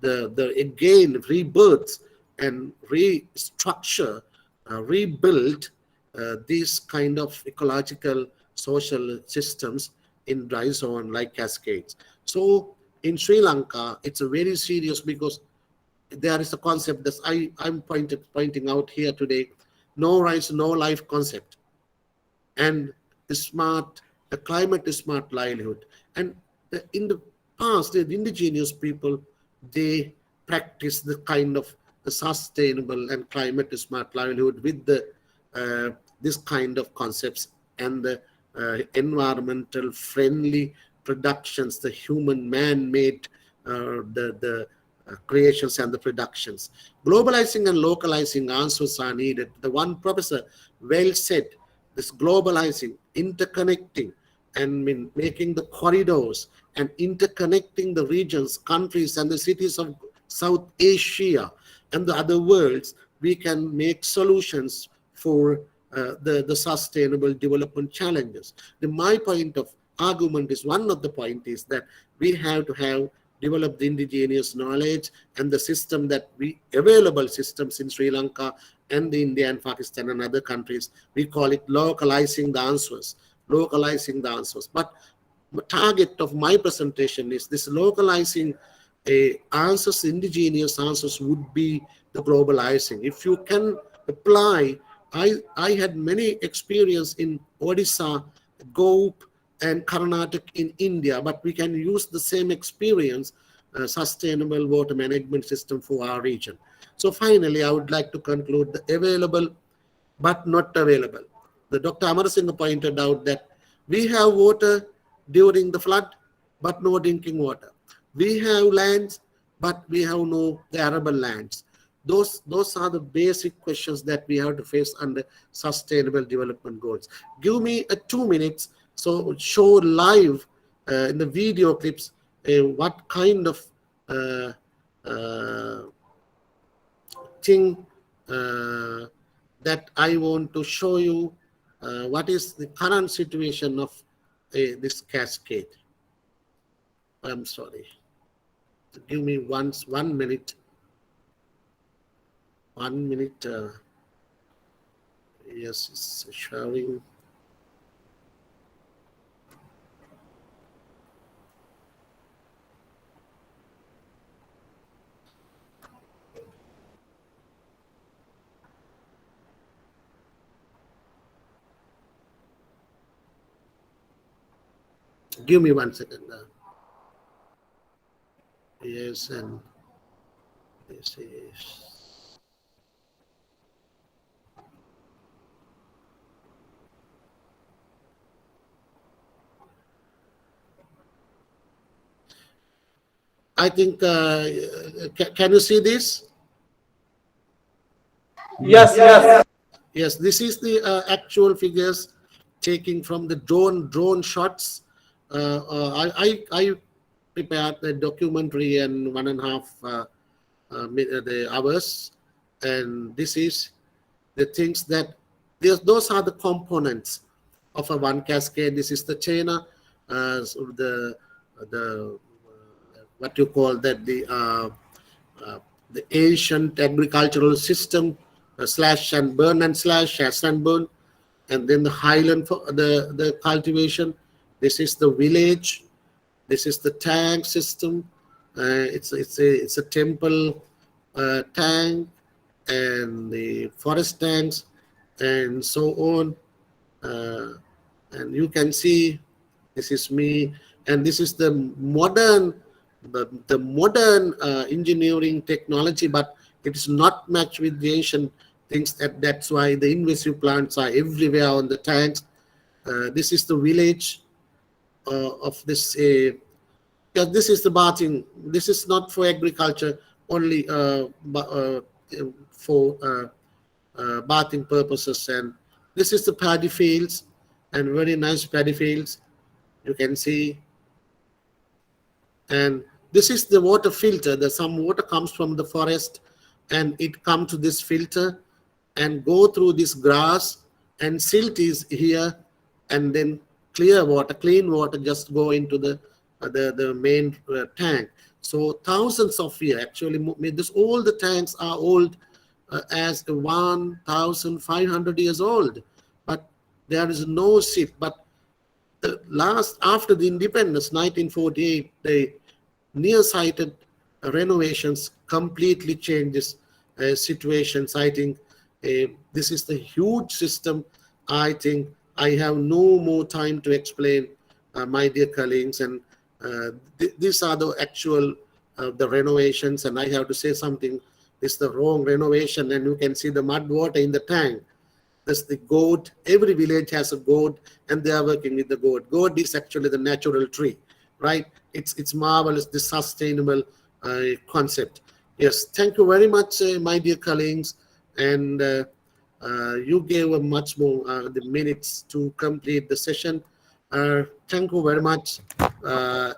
again rebirth and restructure, rebuild these kind of ecological social systems in dry zone like cascades. So in Sri Lanka, it's a very serious, because there is a concept that I'm pointing out here today: no rice, no life concept, and the climate smart livelihood. And in the past, the indigenous people, they practice the kind of the sustainable and climate smart livelihood with this kind of concepts and the environmental friendly productions, the human man-made the creations and the productions. Globalizing and localizing answers are needed. The one professor well said, this globalizing, interconnecting, and making the corridors and interconnecting the regions, countries, and the cities of South Asia and the other worlds, we can make solutions for the sustainable development challenges. My point of argument is, one of the point is that we have to have developed the indigenous knowledge and the system that available systems in Sri Lanka and the India and Pakistan and other countries. We call it localizing the answers. But the target of my presentation is this: localizing answers, indigenous answers, would be the globalizing. If you can apply, I had many experience in Odisha, Goa, and Karnataka in India, but we can use the same experience, sustainable water management system for our region. So finally, I would like to conclude the available but not available. the Dr. Amar Singh pointed out that we have water during the flood, but no drinking water. We have lands, but we have no arable lands. Those are the basic questions that we have to face under sustainable development goals. Give me 2 minutes, so show live in the video clips what kind of thing that I want to show you. What is the current situation of this cascade? I'm sorry. Give me 1 minute. 1 minute. Yes, it's showing. Give me 1 second. Yes, and this is. I think, can you see this? Yes, yes. Yes, this is the actual figures taking from the drone shots. I prepared the documentary in 1.5 the hours, and this is the things that those are the components of a one cascade. This is the China, so the what you call that, the ancient agricultural system, slash and burn and slash, and burn, and then the highland for the cultivation. This is the village. This is the tank system. It's a temple tank, and the forest tanks, and so on. And you can see this is me, and this is the modern engineering technology, but it is not matched with the ancient things. That's why the invasive plants are everywhere on the tanks. This is the village of this. Yeah, this is the bathing. This is not for agriculture only, for bathing purposes. And this is the paddy fields, and very nice paddy fields. You can see. And this is the water filter. There's some water comes from the forest, and it comes to this filter and go through this grass, and silt is here, and then clean water just go into the main tank. So thousands of years, actually, all the tanks are old, as 1,500 years old, but there is no silt. But after the independence, 1948, the near-sighted renovations completely changes situations. I think this is the huge system. I think I have no more time to explain, my dear colleagues, and these are the actual the renovations, and I have to say something. This is the wrong renovation, and you can see the mud water in the tank. That's the goat. Every village has a goat, and they are working with the goat. Goat is actually the natural tree, right? It's marvelous, this sustainable concept. Yes, thank you very much, my dear colleagues, and you gave a much more the minutes to complete the session. Thank you very much.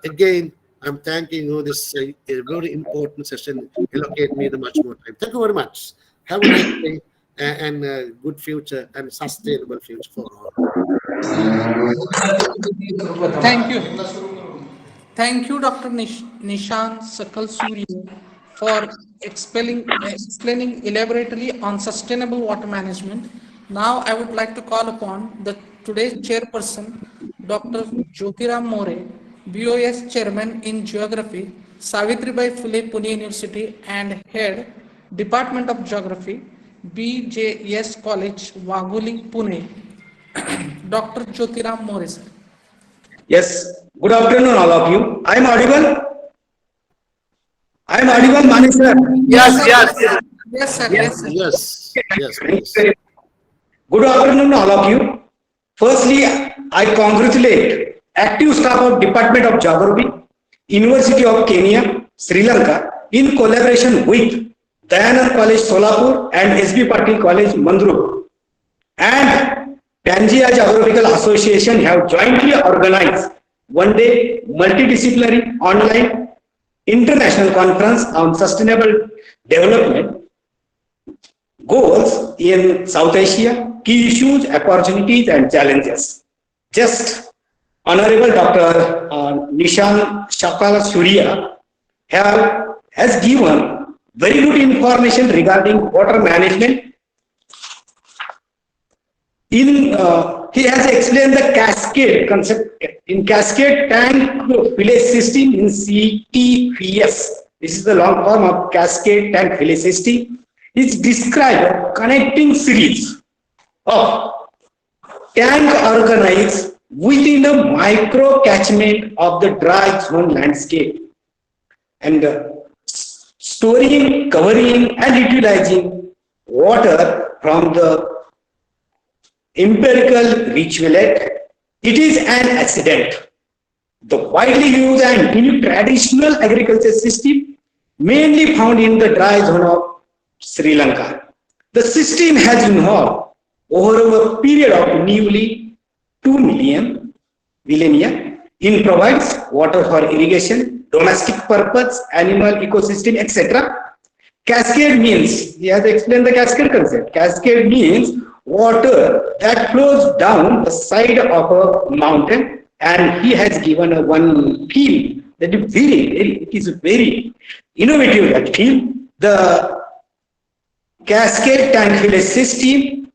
Again, I'm thanking you. This is a very important session. Allocate me the much more time. Thank you very much. Have a nice day, and a good future and sustainable future for all. Thank you. Thank you, Dr. Nishant Sakal Surya, for explaining elaborately on sustainable water management. Now, I would like to call upon the today's chairperson, Dr. Jyotiram More, BOS Chairman in Geography, Savitribai Phule Pune University, and Head, Department of Geography, BJS College, Wagholi, Pune. Dr. Jyotiram More, sir. Yes. Good afternoon, all of you. I am audible? I am audible, Mani sir? Yes, sir. Yes, sir. Yes, please. Good afternoon, all of you. Firstly, I congratulate active staff of Department of Geography, University of Kenya, Sri Lanka, in collaboration with Dayanand College, Solapur, and SB Patil College, Mandrup, and Pangaea Geographical Association have jointly organized one-day multidisciplinary online international conference on sustainable development goals in South Asia, key issues, opportunities, and challenges. Just Honorable Dr. Nishan Shakala Surya has given very good information regarding water management. He has explained the cascade concept in cascade tank village system in CTVS. This is the long form of cascade tank village system. It's described a connecting series of tank organized within a micro catchment of the dry zone landscape, and storing, covering, and utilizing water from the empirical ritualette. It is an accident. The widely used and unique traditional agriculture system mainly found in the dry zone of Sri Lanka. The system has evolved over a period of nearly 2 millennia. It provides water for irrigation, domestic purpose, animal ecosystem, etc. Cascade means, he has explained the cascade concept. Cascade means water that flows down the side of a mountain, and he has given a one field that is it is very innovative, that field. The cascade tank village system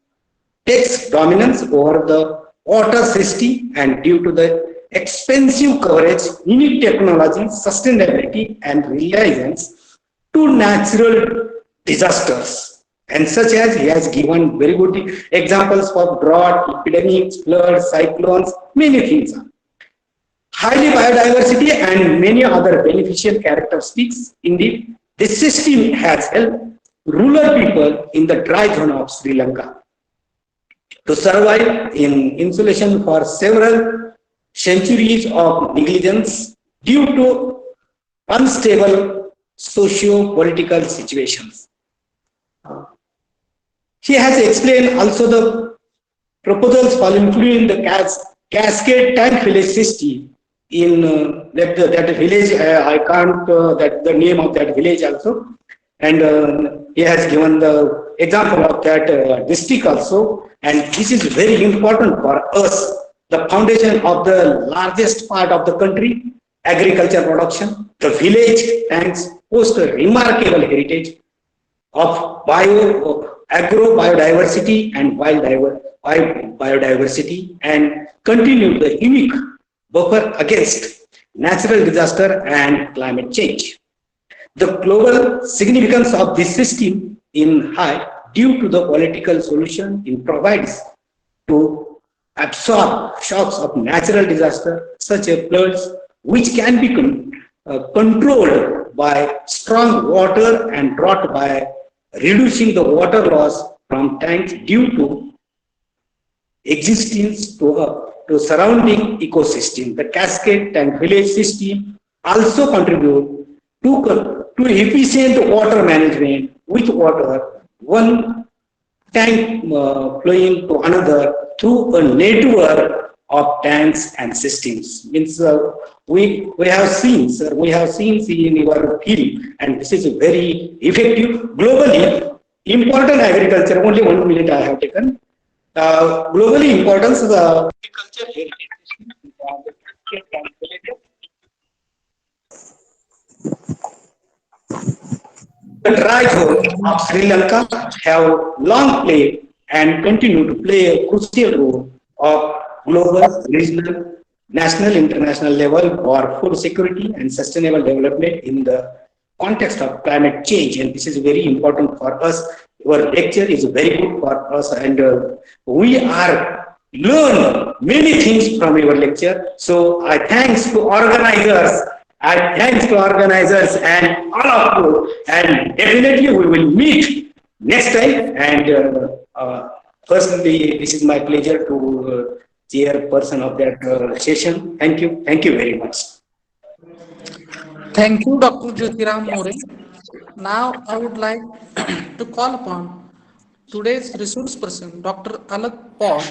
takes dominance over the water system, and due to the expensive coverage, unique technology, sustainability, and reliance to natural disasters, and such as he has given very good examples for drought, epidemics, floods, cyclones, many things. Highly biodiversity and many other beneficial characteristics. Indeed, this system has helped rural people in the dry zone of Sri Lanka to survive in insulation for several centuries of negligence due to unstable socio-political situations. He has explained also the proposals for including the cascade tank village system in that village. I can't that the name of that village also, and he has given the example of that district also, and this is very important for us. The foundation of the largest part of the country, agriculture production. The village tanks host a remarkable heritage of agro-biodiversity and wild biodiversity, and continue the unique buffer against natural disaster and climate change. The global significance of this system in high due to the political solution it provides to absorb shocks of natural disaster such as floods, which can be controlled by strong water and drought by reducing the water loss from tanks due to existence to surrounding ecosystem. The cascade tank village system also contribute to efficient water management, with water one tank flowing to another through a network of tanks and systems. Means we have seen, sir, we have seen in your field, and this is very effective. Globally important agriculture, only 1 minute I have taken. Globally importance of the agriculture heritage system. The dry zone of Sri Lanka have long played and continue to play a crucial role of global, regional, national, international level for food security and sustainable development in the context of climate change. And this is very important for us. Your lecture is very good for us, and we are learn many things from your lecture. So I thanks to organizers. And all of you, and definitely we will meet next time. And personally, this is my pleasure to chairperson of that session. Thank you. Thank you very much. Thank you, Dr. Jyotiram More. Now, I would like to call upon today's resource person, Dr. Alak Paul,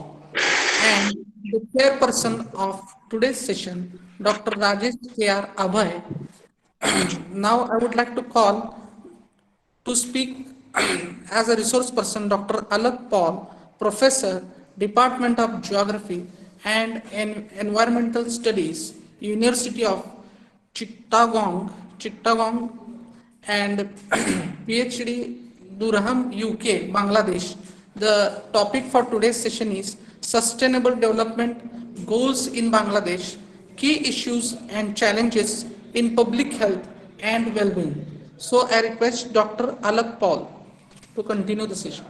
and the chairperson of today's session, Dr. Rajesh K.R. Abhay. Now, I would like to call to speak as a resource person, Dr. Alak Paul, Professor, Department of Geography and Environmental Studies, University of Chittagong, and PhD, Durham, UK, Bangladesh. The topic for today's session is Sustainable Development Goals in Bangladesh, Key Issues and Challenges in Public Health and Well-being. So I request Dr. Alak Paul to continue the session.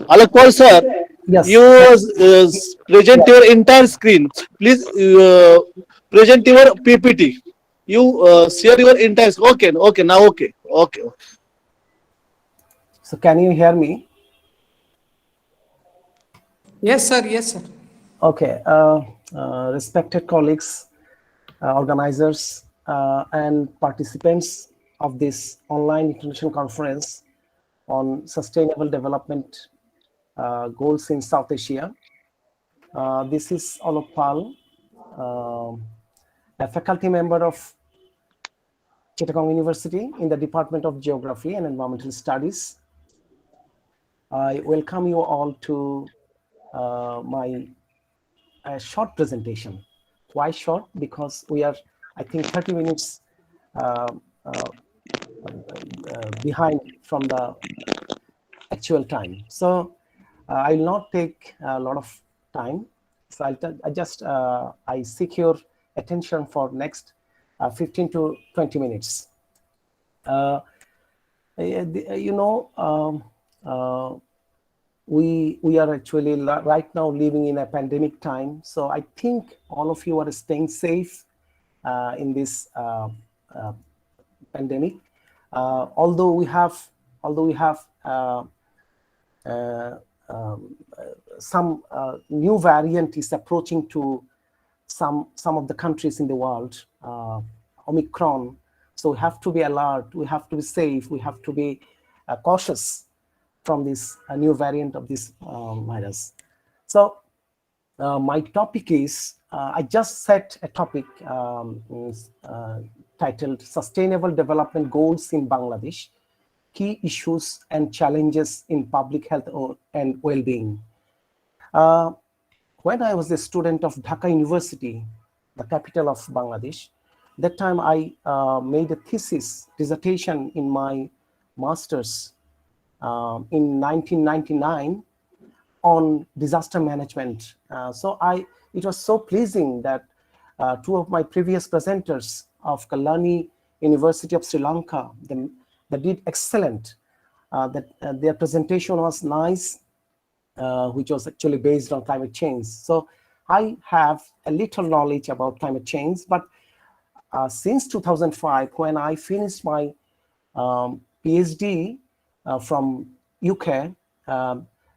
Alak Paul sir, yes, you present your entire screen. Please present your PPT. You share your entire. Okay, okay, now okay, okay. So can you hear me? Yes, sir. Yes, sir. Okay. Respected colleagues, organizers, and participants of this online international conference on sustainable development goals in South Asia. This is Alak Paul, a faculty member of Chittagong University in the Department of Geography and Environmental Studies. I welcome you all to my short presentation. Why short? Because we are, I think, 30 minutes behind from the actual time. So I will not take a lot of time. So I seek your attention for next 15 to 20 minutes. We are actually right now living in a pandemic time. So I think all of you are staying safe in this pandemic. Although we have some new variant is approaching to some of the countries in the world, Omicron. So we have to be alert, we have to be safe, we have to be cautious from this new variant of this virus. So my topic is, I just set a topic titled Sustainable Development Goals in Bangladesh, Key Issues and Challenges in Public Health and Well-being. When I was a student of Dhaka University, the capital of Bangladesh, that time I made a thesis dissertation in my master's in 1999 on disaster management. It was so pleasing that two of my previous presenters of Kelaniya University of Sri Lanka, they did excellent. Their presentation was nice, which was actually based on climate change. So I have a little knowledge about climate change, but since 2005, when I finished my PhD from UK,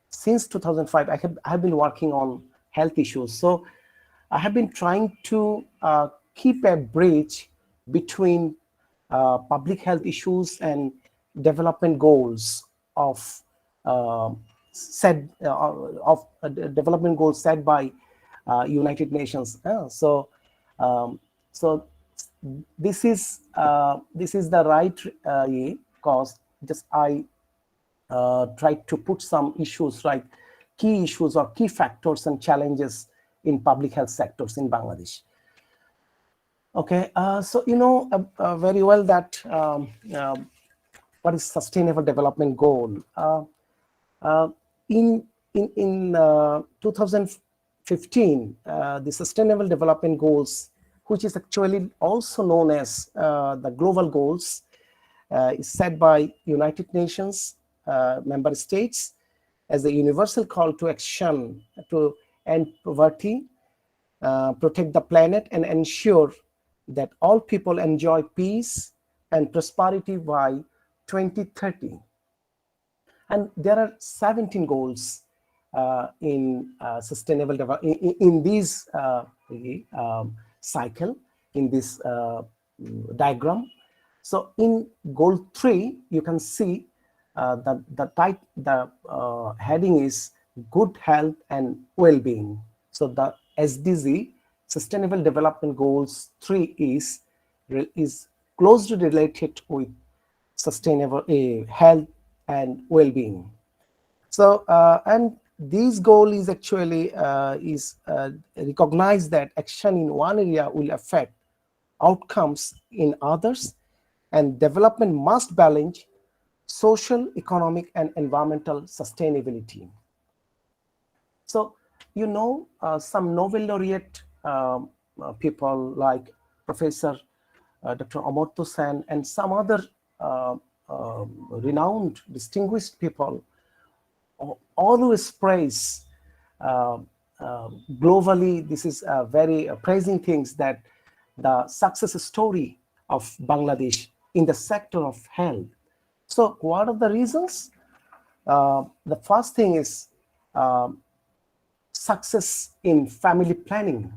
since 2005, I have been working on health issues. So I have been trying to keep a bridge between public health issues and development goals of development goals set by United Nations. So this is the right cause. Just I tried to put some issues, like key issues or key factors and challenges in public health sectors in Bangladesh. Okay, so you know very well that what is sustainable development goal. In 2015, the Sustainable Development Goals, which is actually also known as the global goals, is set by United Nations member states as a universal call to action to end poverty, protect the planet, and ensure that all people enjoy peace and prosperity by 2030. And there are 17 goals in sustainable development in this cycle, in this diagram. So in goal 3, you can see the heading is good health and well-being. So the SDG, Sustainable Development Goals 3, is closely related with sustainable health and well-being. So and this goal is actually recognize that action in one area will affect outcomes in others, and development must balance social, economic, and environmental sustainability. So, you know, some Nobel laureate people like Professor Dr. Amartya Sen and some other renowned, distinguished people always praise globally. This is very praising things that the success story of Bangladesh in the sector of health. So what are the reasons? The first thing is success in family planning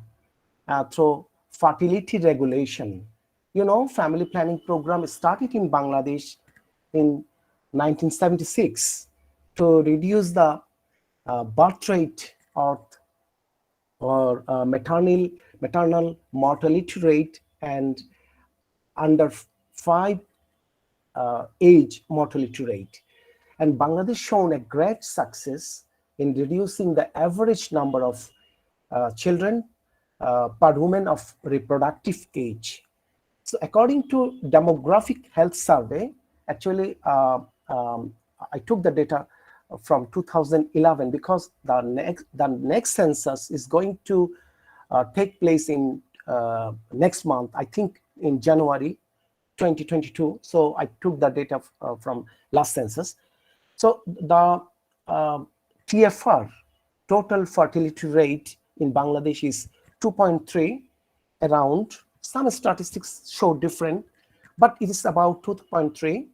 through fertility regulation. You know, family planning program started in Bangladesh in 1976 to reduce the birth rate or maternal mortality rate and under 5 age mortality rate. And Bangladesh shown a great success in reducing the average number of children per woman of reproductive age. So according to Demographic Health Survey, actually I took the data from 2011 because the next census is going to take place in next month, I think in January 2022. So I took the data from last census. So the TFR, total fertility rate in Bangladesh, is 2.3 around. Some statistics show different, but it is about 2.3,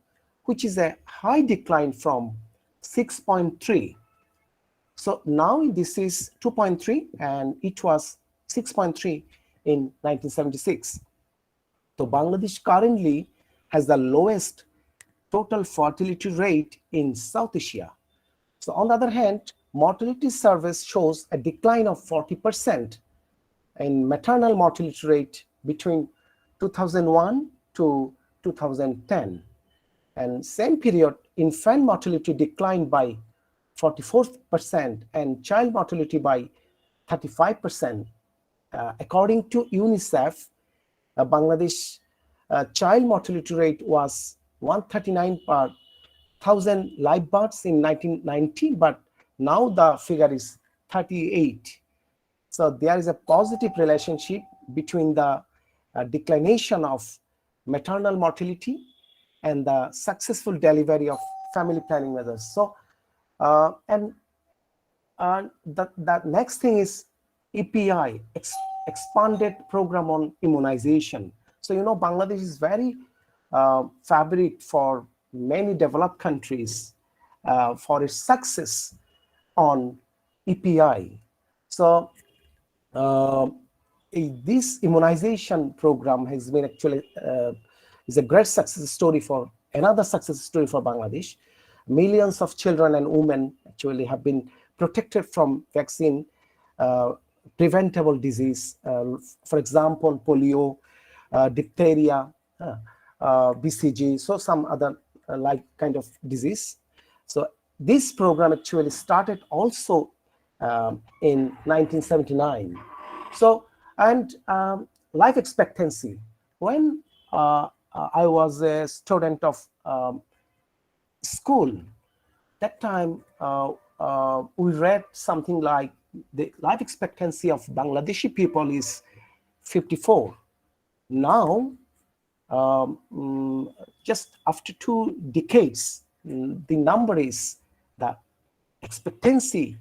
which is a high decline from 6.3. So now this is 2.3 and it was 6.3 in 1976. So Bangladesh currently has the lowest total fertility rate in South Asia. So on the other hand, mortality survey shows a decline of 40% in maternal mortality rate between 2001 to 2010. And same period, infant mortality declined by 44% and child mortality by 35%. According to UNICEF, Bangladesh child mortality rate was 139 per 1,000 live births in 1990, but now the figure is 38. So there is a positive relationship between the declination of maternal mortality and the successful delivery of family planning measures. So, the next thing is EPI, expanded program on immunization. So, you know, Bangladesh is very favorite for many developed countries for its success on EPI. So, this immunization program has been actually is a great success story for another success story for Bangladesh. Millions of children and women actually have been protected from vaccine preventable disease, for example, polio, diphtheria, BCG, so some other like kind of disease. So this program actually started also in 1979. So, and life expectancy. When I was a student of school, that time we read something like the life expectancy of Bangladeshi people is 54. Now just after 2 decades, the number is the expectancy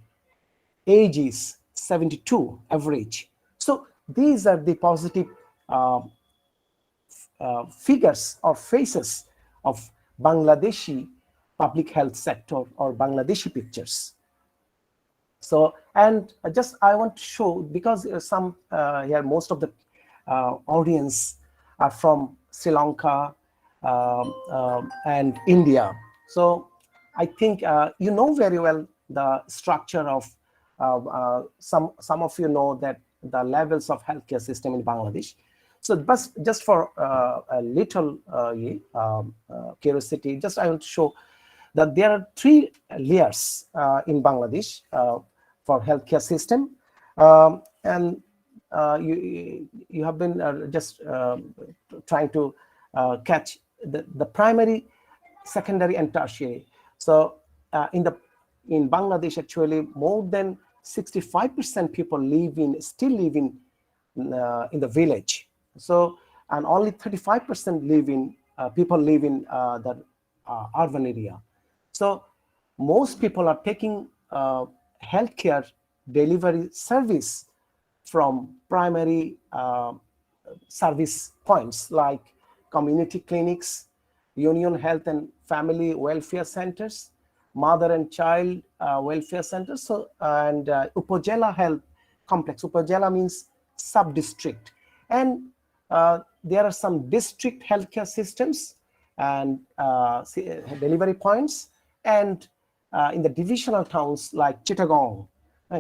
age is 72 average. So these are the positive figures or faces of Bangladeshi public health sector or Bangladeshi pictures. So, and just I want to show, because some here most of the audience are from Sri Lanka and India. So I think you know very well the structure of some of you know that the levels of healthcare system in Bangladesh. So just for a little curiosity, just I want to show that there are 3 layers in Bangladesh for healthcare system, and you have been just trying to catch the primary, secondary, and tertiary. So in Bangladesh, actually, more than 65% people still live in the village. So, and only 35% people live in the urban area. So most people are taking healthcare delivery service from primary service points like community clinics, union health and family welfare centers, mother and child welfare centers, so, and Upajela health complex. Upajela means sub-district. And there are some district healthcare systems and delivery points, and in the divisional towns like Chittagong.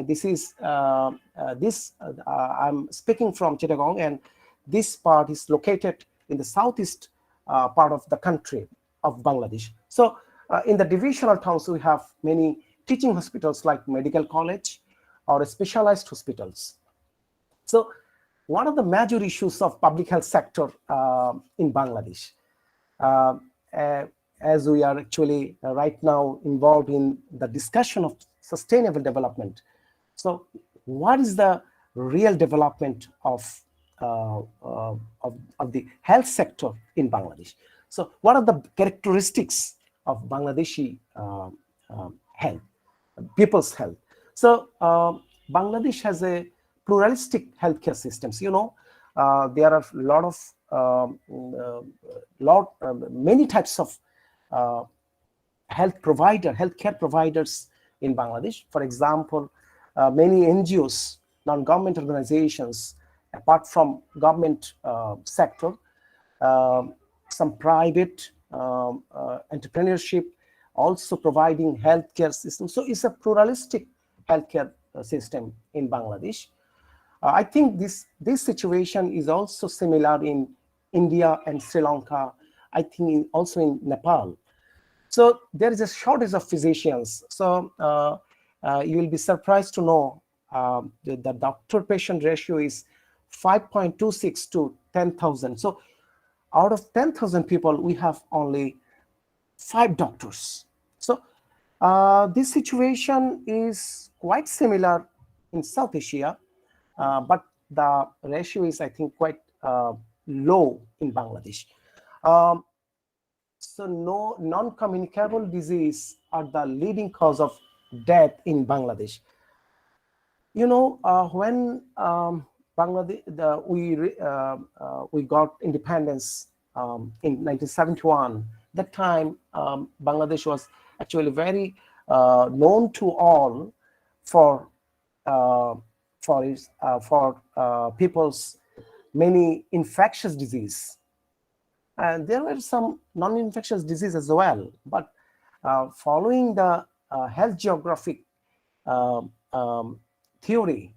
This is I'm speaking from Chittagong, and this part is located in the southeast part of the country of Bangladesh. So in the divisional towns, we have many teaching hospitals like medical college or specialized hospitals. So what are the major issues of public health sector in Bangladesh? As we are actually right now involved in the discussion of sustainable development. So what is the real development of the health sector in Bangladesh? So what are the characteristics of Bangladeshi health, people's health? So Bangladesh has a pluralistic healthcare systems. You know, there are a lot of many types of healthcare providers in Bangladesh. For example, many NGOs, non-government organizations, apart from government sector, some private entrepreneurship also providing healthcare system. So it's a pluralistic healthcare system in Bangladesh. I think this situation is also similar in India and Sri Lanka. I think also in Nepal. So there is a shortage of physicians. So you will be surprised to know the doctor-patient ratio is 5.26 to 10,000. So out of 10,000 people, we have only 5 doctors. So this situation is quite similar in South Asia, but the ratio is, I think, quite low in Bangladesh. So non-communicable disease are the leading cause of death in Bangladesh. You know, when Bangladesh, we got independence in 1971. That time, Bangladesh was actually very known to all for people's many infectious disease, and there were some non-infectious disease as well. But following the health geographic theory,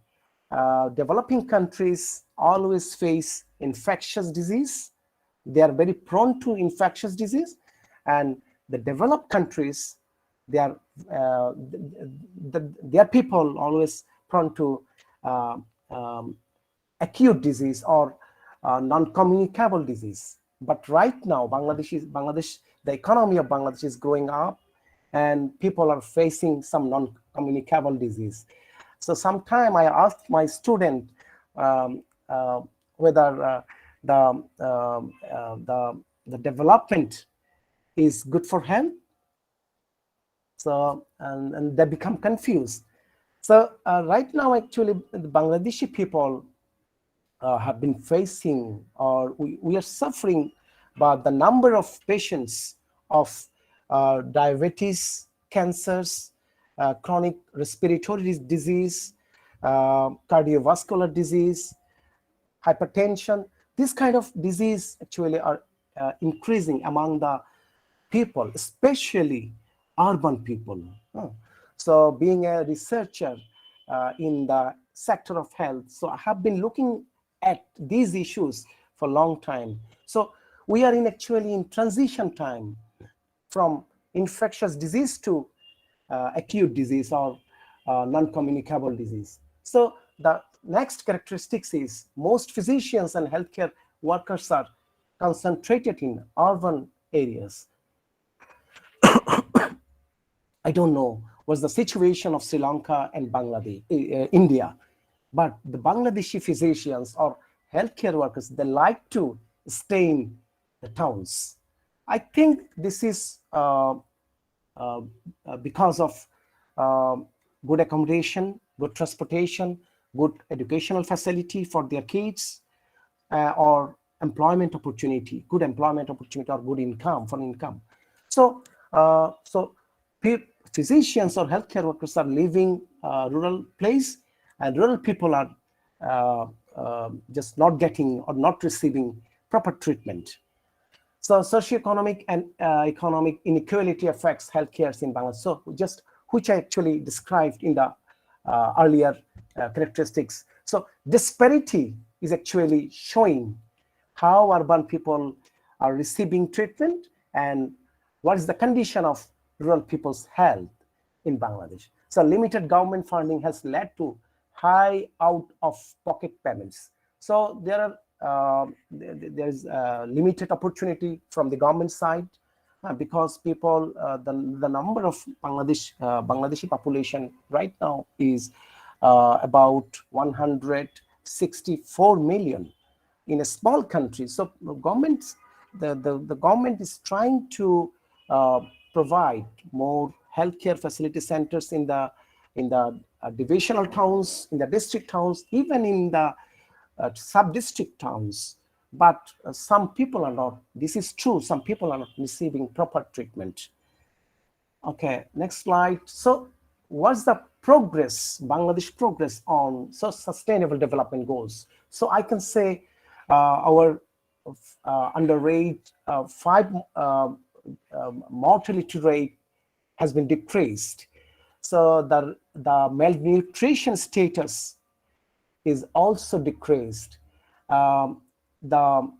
developing countries always face infectious disease. They are very prone to infectious disease, and the developed countries, their people always prone to acute disease or non-communicable disease. But right now, Bangladesh, the economy of Bangladesh is growing up, and people are facing some non-communicable disease. So sometime I asked my student whether the development is good for health. So and they become confused. So right now, actually, the Bangladeshi people have been facing, or we are suffering by the number of patients of diabetes, cancers, chronic respiratory disease, cardiovascular disease, hypertension. This kind of disease actually are increasing among the people, especially urban people. So being a researcher in the sector of health, so I have been looking at these issues for a long time. So we are actually in transition time from infectious disease to acute disease or non-communicable disease. So the next characteristics is most physicians and healthcare workers are concentrated in urban areas. I don't know what's the situation of Sri Lanka and Bangladesh, India, but the Bangladeshi physicians or healthcare workers, they like to stay in the towns. I think this is because of good accommodation, good transportation, good educational facility for their kids, or employment opportunity, good employment opportunity, or good income for income. So, physicians or healthcare workers are living rural place, and rural people are just not getting or not receiving proper treatment. So socioeconomic and economic inequality affects healthcare in Bangladesh. So just which I actually described in the earlier characteristics. So disparity is actually showing how urban people are receiving treatment and what is the condition of rural people's health in Bangladesh. So limited government funding has led to high out-of-pocket payments. So there is limited opportunity from the government side because people, the number of Bangladeshi population right now is about 164 million in a small country. So the government is trying to provide more healthcare facility centers in the divisional towns, in the district towns, even in the sub-district towns. But some people are not, this is true, some people are not receiving proper treatment. Okay, next slide. So what's the progress, Bangladesh progress on sustainable development goals? So I can say our underage 5 mortality rate has been decreased. So the malnutrition status is also decreased. The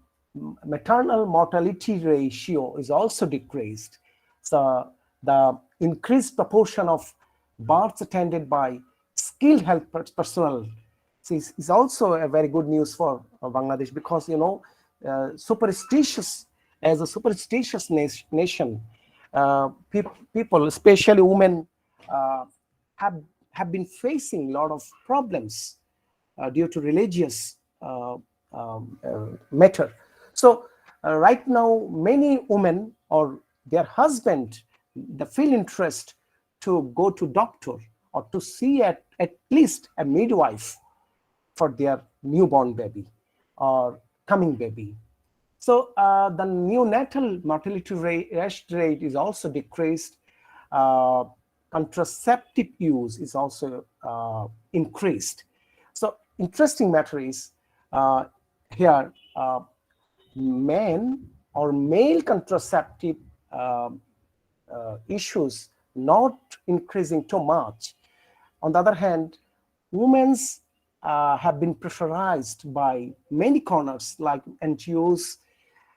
maternal mortality ratio is also decreased. So the increased proportion of births attended by skilled health personnel is also a very good news for Bangladesh, because superstitious, as a superstitious nation, people, especially women, have been facing a lot of problems due to religious matter. So right now, many women or their husband, they feel interest to go to doctor or to see at least a midwife for their newborn baby or coming baby. So the neonatal mortality rate is also decreased. Contraceptive use is also increased. So interesting matter is here men or male contraceptive issues not increasing too much. On the other hand, women's have been pressurized by many corners like NGOs,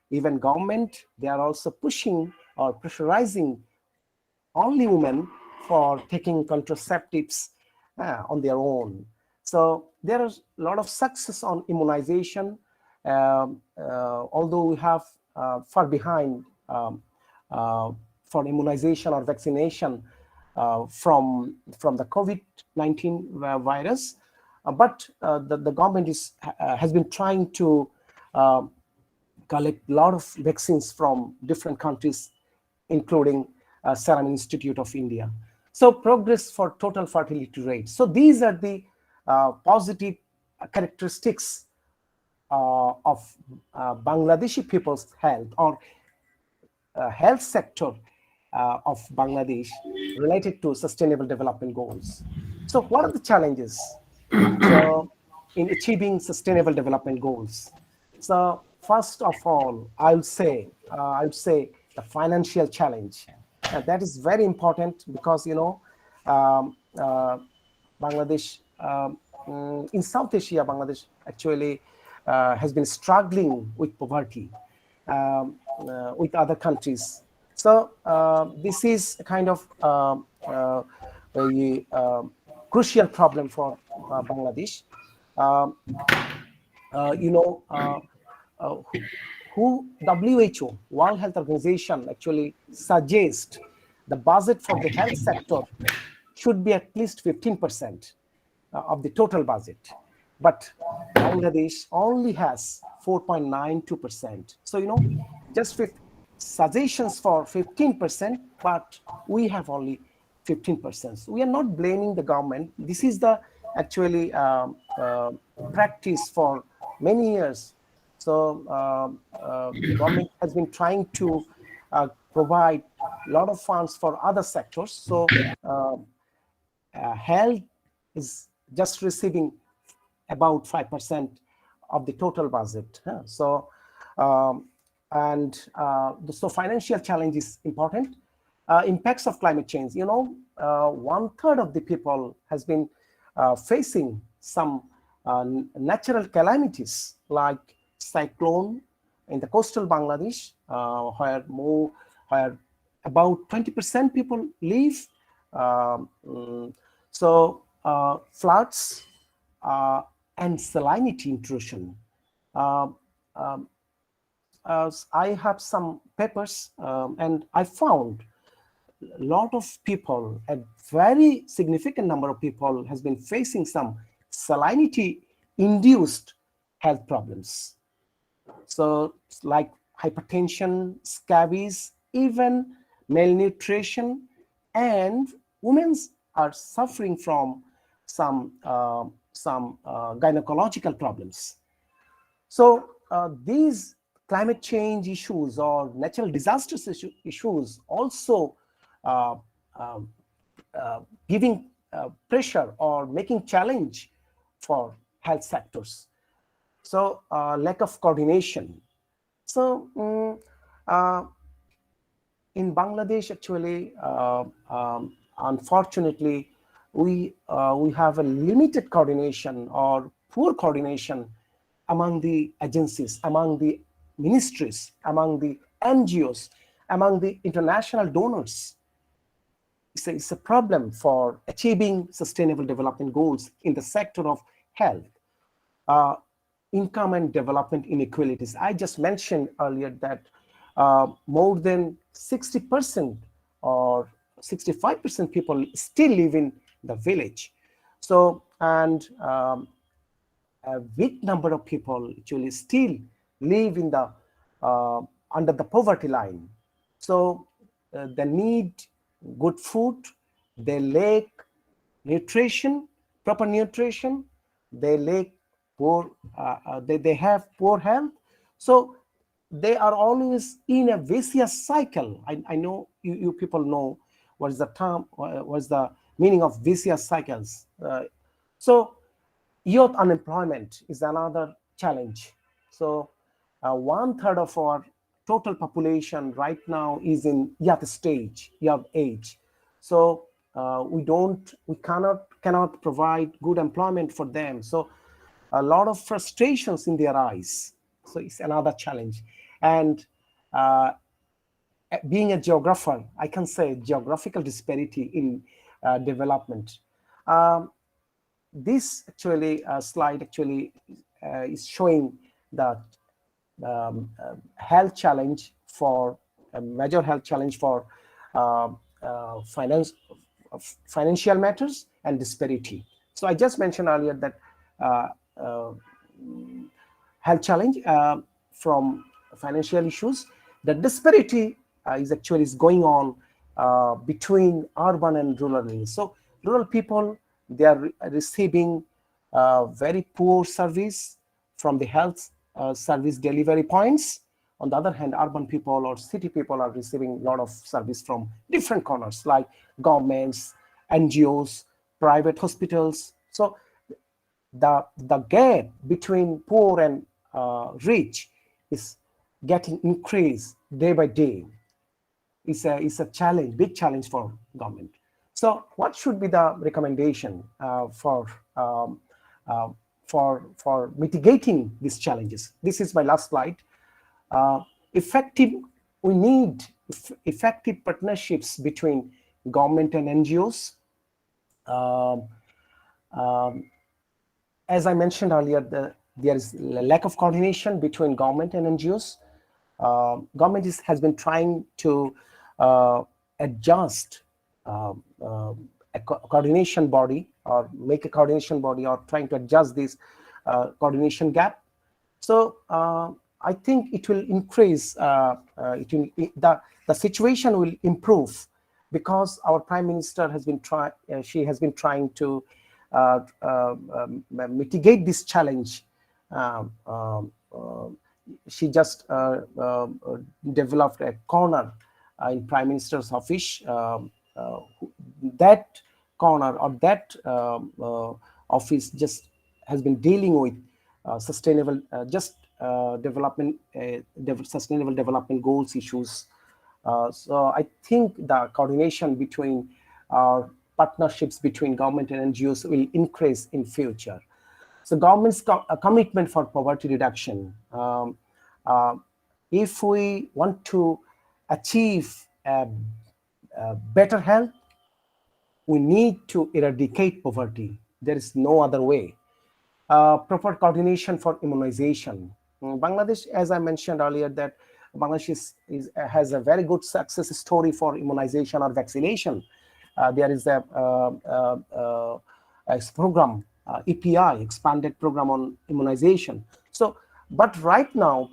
even government. They are also pushing or pressurizing only women for taking contraceptives on their own. So there is a lot of success on immunization, although we have far behind for immunization or vaccination from the COVID-19 virus. But the government has been trying to collect a lot of vaccines from different countries, including Serum Institute of India. So progress for total fertility rate. So these are the positive characteristics of Bangladeshi people's health or health sector of Bangladesh related to sustainable development goals. So what are the challenges in achieving sustainable development goals? So first of all, I would say the financial challenge. That is very important because Bangladesh in South Asia, Bangladesh actually has been struggling with poverty with other countries. So this is a kind of a crucial problem for Bangladesh. WHO, World Health Organization, actually suggests the budget for the health sector should be at least 15% of the total budget. But Bangladesh only has 4.92%. So, just suggestions for 15%, but we have only 15%. So we are not blaming the government. This is the actually practice for many years. So government has been trying to provide a lot of funds for other sectors. So health is just receiving about 5% of the total budget. So so financial challenge is important. Impacts of climate change. 1/3 of the people has been facing some natural calamities like cyclone in the coastal Bangladesh, where about 20% people live. Floods and salinity intrusion. I have some papers and I found a lot of people, a very significant number of people has been facing some salinity induced health problems. So like hypertension, scabies, even malnutrition, and women are suffering from some gynecological problems. So these climate change issues or natural disasters issues also giving pressure or making challenge for health sectors. So lack of coordination. So in Bangladesh, actually, unfortunately, we have a limited coordination or poor coordination among the agencies, among the ministries, among the NGOs, among the international donors. It's a problem for achieving sustainable development goals in the sector of health. Income and development inequalities. I just mentioned earlier that more than 60% or 65% people still live in the village. So, and a big number of people actually still live in the under the poverty line. So they need good food, they lack nutrition, proper nutrition, they lack poor, they have poor health. So they are always in a vicious cycle. I know you people know what is the term, what is the meaning of vicious cycles. So youth unemployment is another challenge. So 1/3 of our total population right now is in youth stage, young age. So we cannot provide good employment for them. So a lot of frustrations in their eyes. So it's another challenge. And being a geographer, I can say geographical disparity in development. This actually slide actually is showing the health challenge for a major health challenge for financial matters and disparity. So I just mentioned earlier that health challenge from financial issues. The disparity is going on between urban and rural areas. So rural people, they are receiving very poor service from the health service delivery points. On the other hand, urban people or city people are receiving a lot of service from different corners like governments, NGOs, private hospitals. So the gap between poor and rich is getting increased day by day. It's a challenge, big challenge for government. So what should be the recommendation for mitigating these challenges? This is my last slide. We need effective partnerships between government and NGOs. As I mentioned earlier, there is a lack of coordination between government and NGOs. Government has been trying to adjust a coordination body or make a coordination body or trying to adjust this coordination gap. So I think it will increase, the situation will improve because our Prime Minister has been trying to mitigate this challenge. She just developed a corner in Prime Minister's office. That corner or that office just has been dealing with sustainable sustainable development goals issues. So I think the coordination between partnerships between government and NGOs will increase in future. So government's commitment for poverty reduction. If we want to achieve better health, we need to eradicate poverty. There is no other way. Proper coordination for immunization. Bangladesh, as I mentioned earlier, that Bangladesh has a very good success story for immunization or vaccination. There is a program, EPI, expanded program on immunization. So, but right now,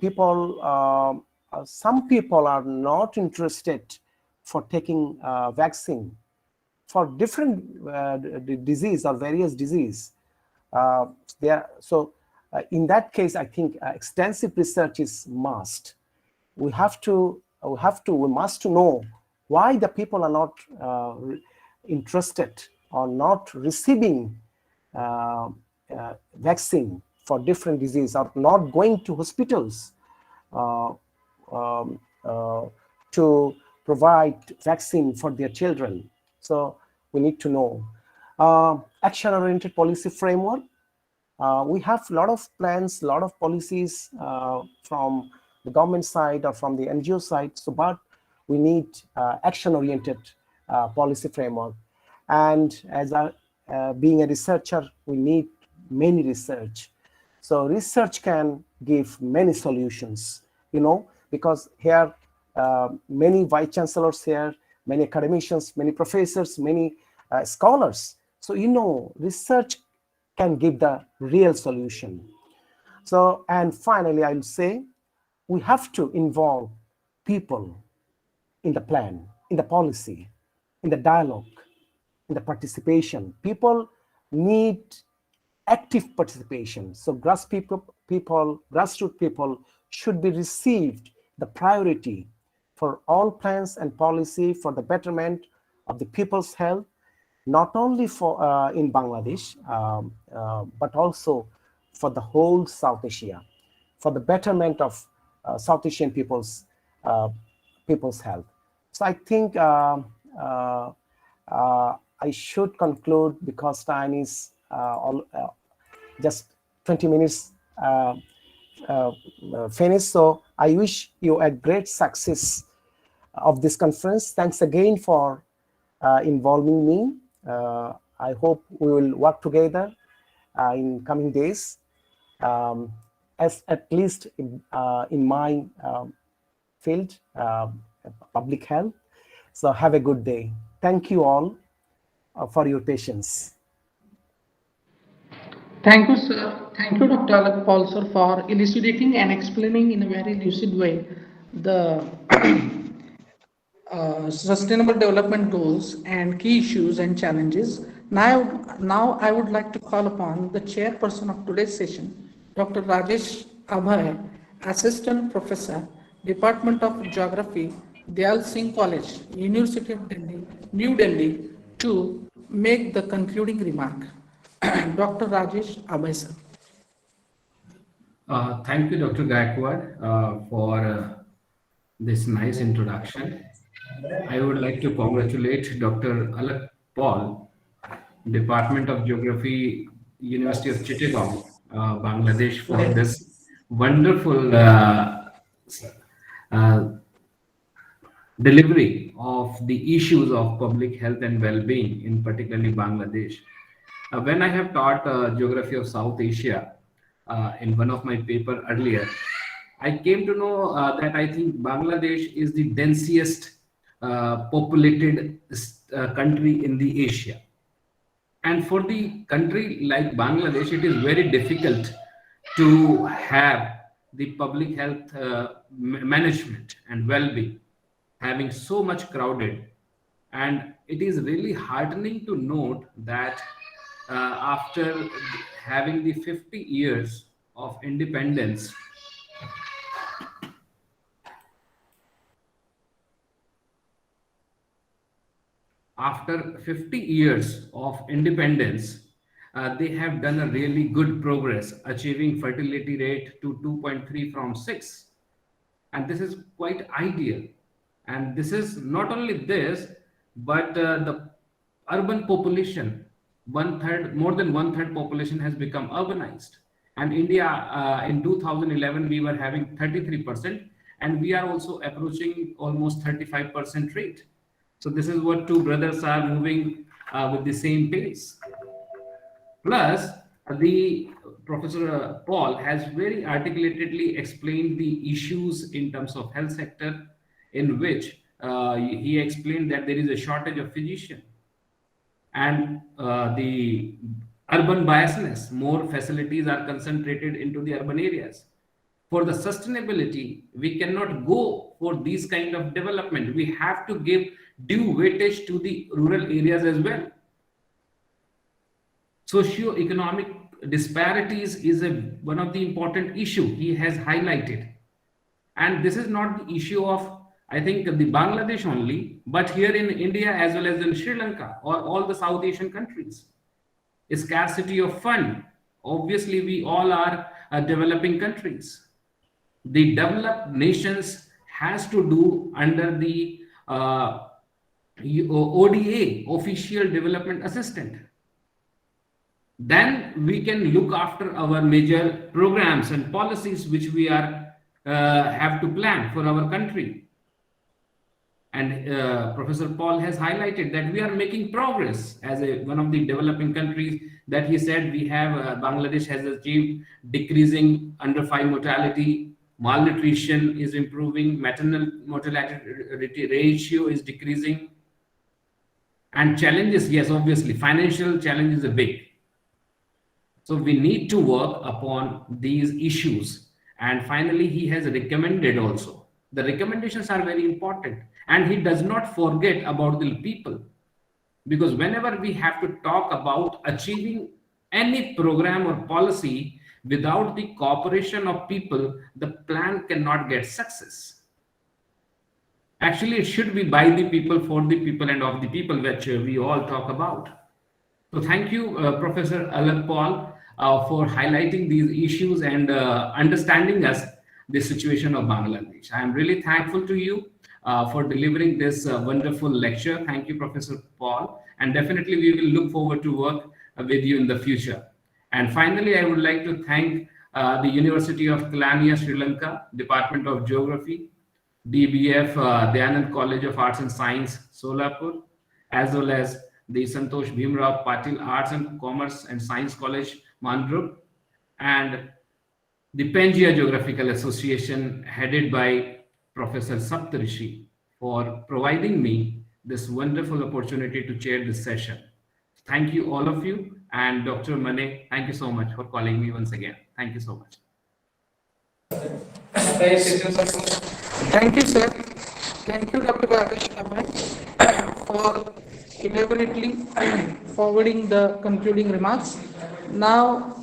some people are not interested for taking vaccine for different disease or various disease. In that case, I think extensive research is must. We must to know why the people are not interested or not receiving vaccine for different disease or not going to hospitals to provide vaccine for their children. So we need to know. Action-oriented policy framework. We have a lot of plans, a lot of policies from the government side or from the NGO side, but we need action-oriented policy framework. And as being a researcher, we need many research. So research can give many solutions, because here many vice chancellors here, many academicians, many professors, many scholars. So research can give the real solution. So, and finally, I'll say we have to involve people in the plan, in the policy, in the dialogue, in the participation. People need active participation. So grassroots people should be received the priority for all plans and policy for the betterment of the people's health, not only for in Bangladesh, but also for the whole South Asia, for the betterment of South Asian people's health. So I think I should conclude because time is just 20 minutes finished. So I wish you a great success of this conference. Thanks again for involving me. I hope we will work together in coming days, as at least in my field, public health. So have a good day. Thank you all for your patience. Thank you, sir. Thank you, Dr. Alak Paul, sir, for elucidating and explaining in a very lucid way the sustainable development goals and key issues and challenges. Now I would like to call upon the chairperson of today's session, Dr. Rajesh Abhay, Assistant Professor, Department of Geography, Dayal Singh College, University of Delhi, New Delhi, to make the concluding remark. Dr. Rajesh Abhay, sir. Thank you, Dr. Gaikwad, for this nice introduction. I would like to congratulate Dr. Alak Paul, Department of Geography, University of Chittagong, Bangladesh, for this wonderful delivery of the issues of public health and well-being in particularly Bangladesh. When I have taught geography of South Asia in one of my paper earlier, I came to know that I think Bangladesh is the densest populated country in the Asia. And for the country like Bangladesh, it is very difficult to have the public health management and well-being, having so much crowded. And it is really heartening to note that after having the 50 years of independence, they have done a really good progress, achieving fertility rate to 2.3 from 6. And this is quite ideal. And this is not only this, but the urban population, more than one third population has become urbanized. And India, in 2011, we were having 33%, and we are also approaching almost 35% rate. So this is what two brothers are moving with the same pace. Plus, the Professor Paul has very articulately explained the issues in terms of health sector, in which he explained that there is a shortage of physicians, and the urban biasness, more facilities are concentrated into the urban areas. For the sustainability, we cannot go for these kind of development. We have to give due weightage to the rural areas as well. Socio-economic disparities is one of the important issue he has highlighted. And this is not the issue of, I think, the Bangladesh only, but here in India as well as in Sri Lanka or all the South Asian countries. A scarcity of fund. Obviously, we all are developing countries. The developed nations has to do under the ODA, Official Development Assistant. Then we can look after our major programs and policies which we are have to plan for our country. And Professor Paul has highlighted that we are making progress as one of the developing countries. That he said we have Bangladesh has achieved decreasing under 5 mortality, malnutrition is improving, maternal mortality ratio is decreasing, and challenges, yes, obviously financial challenges are big. So we need to work upon these issues. And finally, he has recommended also. The recommendations are very important. And he does not forget about the people. Because whenever we have to talk about achieving any program or policy without the cooperation of people, the plan cannot get success. Actually, it should be by the people, for the people, and of the people, which we all talk about. So thank you, Professor Alak Paul, for highlighting these issues and understanding us the situation of Bangladesh. I am really thankful to you for delivering this wonderful lecture. Thank you, Professor Paul. And definitely we will look forward to work with you in the future. And finally, I would like to thank the University of Kelaniya, Sri Lanka, Department of Geography, DBF, Dayanand College of Arts and Science, Solapur, as well as the Santosh Bhimrao Patil Arts and Commerce and Science College, Mandrup, and the Pangaea Geographical Association headed by Professor Saptarishi for providing me this wonderful opportunity to chair this session. Thank you, all of you. And Dr. Mane, thank you so much for calling me once again. Thank you so much. Thank you, sir. Thank you, Dr. Rakesh for elaborately forwarding the concluding remarks. Now,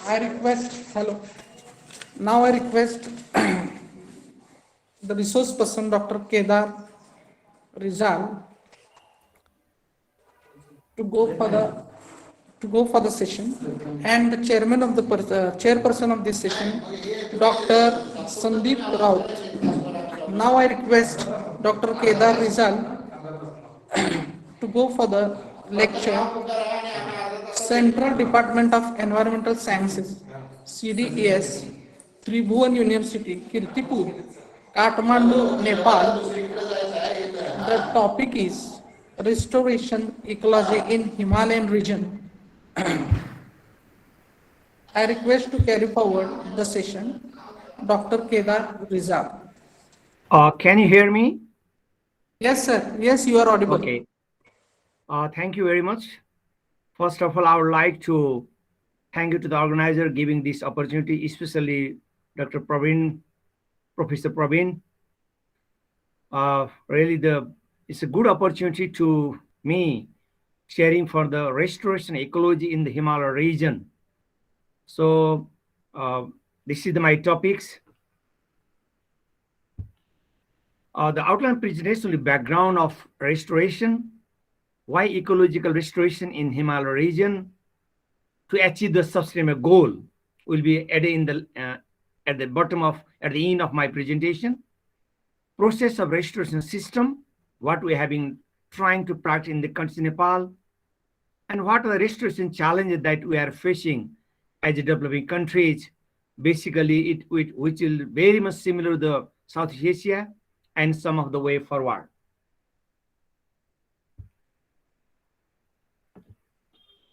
I request the resource person, Dr. Kedar Rizal, to go for the session, and the chairperson of this session, Dr. Sandeep Rao. Now I request Dr. Kedar Rizal to go for the lecture, Central Department of Environmental Sciences, CDES, Tribhuvan University, Kirtipur, Kathmandu, Nepal. The topic is Restoration Ecology in Himalayan Region. I request to carry forward the session, Dr. Kedar Rizal. Can you hear me? Yes, sir. Yes, you are audible. Okay. Thank you very much. First of all, I would like to thank you to the organizer giving this opportunity, especially Dr. Praveen, Professor Praveen. Really, it's a good opportunity to me sharing for the restoration ecology in the Himalaya region. So this is my topics. The outline presentation, the background of restoration, why ecological restoration in Himalaya region to achieve the sustainable goal will be added in the at the end of my presentation. Process of restoration system, what we have been trying to practice in the country Nepal, and what are the restoration challenges that we are facing as developing countries. Basically, which will very much similar to the Southeast Asia and some of the way forward.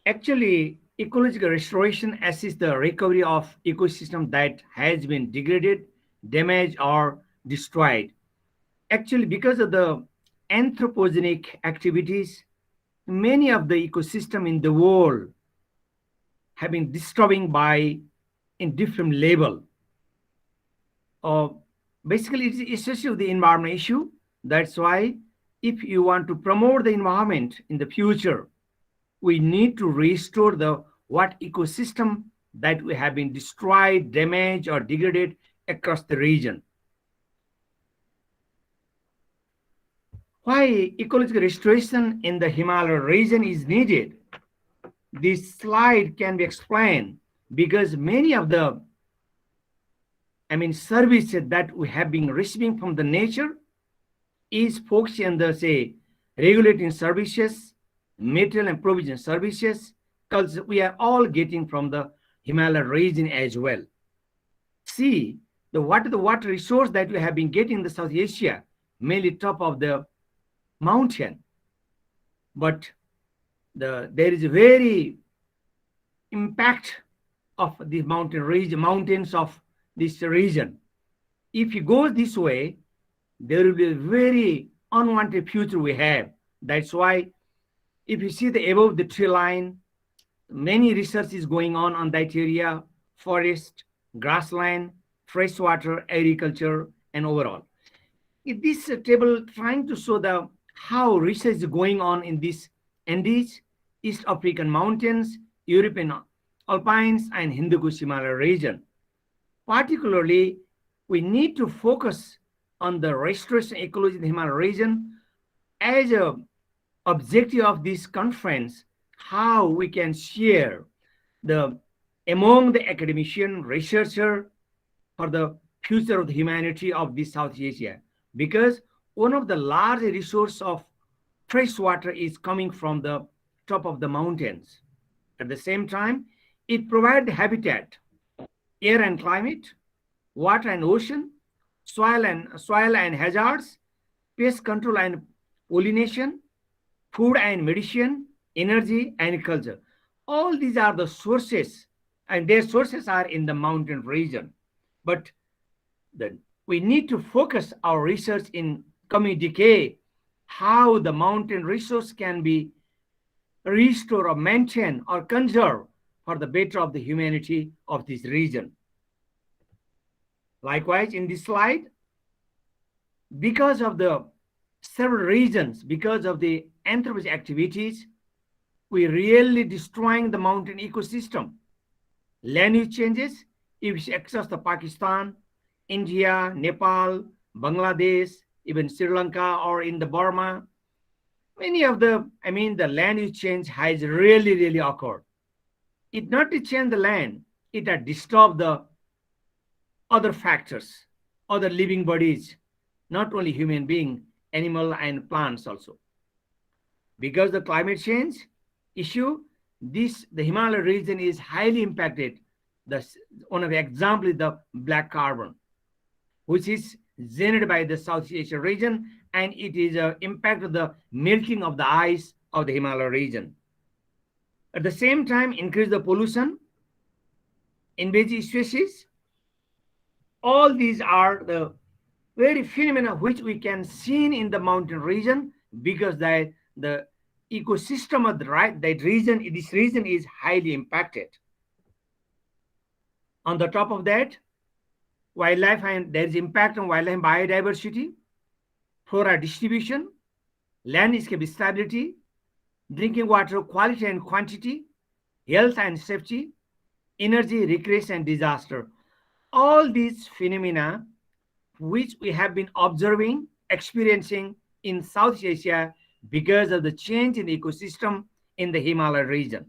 Actually, ecological restoration assists the recovery of ecosystem that has been degraded, damaged, or destroyed. Actually, because of the anthropogenic activities, many of the ecosystem in the world have been disturbing by in different level. Basically, it's essentially the environment issue. That's why if you want to promote the environment in the future, we need to restore the what ecosystem that we have been destroyed, damaged, or degraded across the region. Why ecological restoration in the Himalaya region is needed? This slide can be explained because many of the services that we have been receiving from the nature is focused on the, say, regulating services, material and provision services, because we are all getting from the Himalaya region as well. See, the water resource that we have been getting in the South Asia, mainly top of the mountain, but there is a very impact of the mountains of this region. If you go this way, there will be a very unwanted future we have. That's why if you see the above the tree line, many research is going on that area, forest, grassland, freshwater, agriculture, and overall. In this table trying to show the how research is going on in this Andes, East African mountains, European Alpines, and Hindu Kush Himalaya region. Particularly, we need to focus on the restoration ecology in the Himalaya region as a objective of this conference, how we can share among the academician, researcher for the future of the humanity of this Southeast Asia. Because one of the large resource of fresh water is coming from the top of the mountains. At the same time, it provides habitat, air and climate, water and ocean, soil and hazards, pest control and pollination, food and medicine, energy and culture. All these are the sources, and their sources are in the mountain region. But then we need to focus our research in communicate how the mountain resource can be restored or maintained or conserved for the better of the humanity of this region. Likewise, in this slide, because of the several reasons, because of the anthropic activities, we really destroying the mountain ecosystem. Land use changes, if you access the Pakistan, India, Nepal, Bangladesh, even Sri Lanka or in the Burma, many of the, the land use change has really occurred. It not to change the land, it had disturbed the other factors, other living bodies, not only human being, animal and plants also. Because the climate change issue, the Himalaya region is highly impacted. One of the examples is the black carbon, which is generated by the Southeast Asia region, and it is impact of the melting of the ice of the Himalaya region. At the same time, increase the pollution, invasive species. All these are the very phenomena which we can see in the mountain region, because the ecosystem of this region is highly impacted. On the top of that, wildlife, and there is impact on wildlife biodiversity, flora distribution, landscape stability, drinking water quality and quantity, health and safety, energy, recreation and disaster. All these phenomena which we have been observing, experiencing in South Asia because of the change in the ecosystem in the Himalaya region.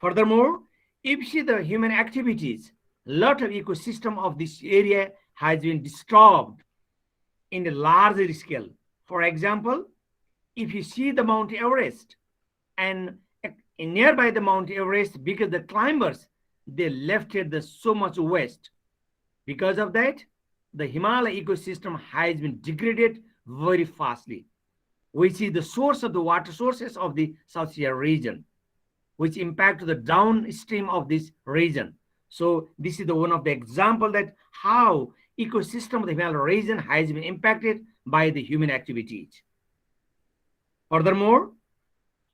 Furthermore, if you see the human activities, a lot of ecosystem of this area has been disturbed in a larger scale. For example, if you see the Mount Everest, and nearby the Mount Everest, because the climbers, they left it so much waste. Because of that, the Himalaya ecosystem has been degraded very fastly. We see the source of the water sources of the South Asia region, which impact the downstream of this region. So this is one of the example that how ecosystem of the Himalaya region has been impacted by the human activities. Furthermore,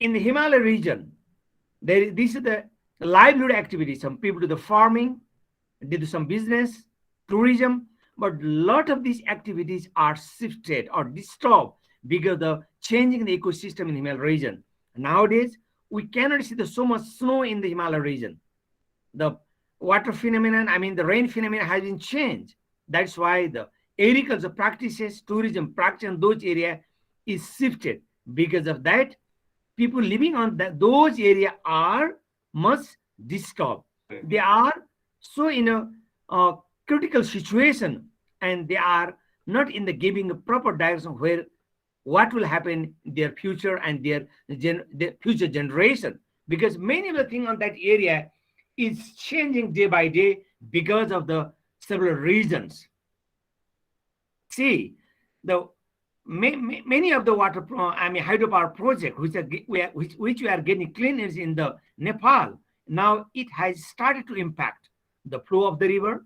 in the Himalaya region, this is the livelihood activity. Some people do the farming, did some business, tourism, but a lot of these activities are shifted or disturbed because of the changing the ecosystem in the Himalaya region. Nowadays, we cannot see so much snow in the Himalaya region. The water phenomenon, the rain phenomenon has been changed. That's why the agriculture practices, tourism practice in those areas is shifted. Because of that, people living on those areas are much disturbed. They are so in a critical situation, and they are not in the giving a proper direction where what will happen in their future and their future generation, because many of the things on that area is changing day by day because of the several reasons. See, the many of the water hydropower projects which we are getting clean energy in the Nepal, now it has started to impact the flow of the river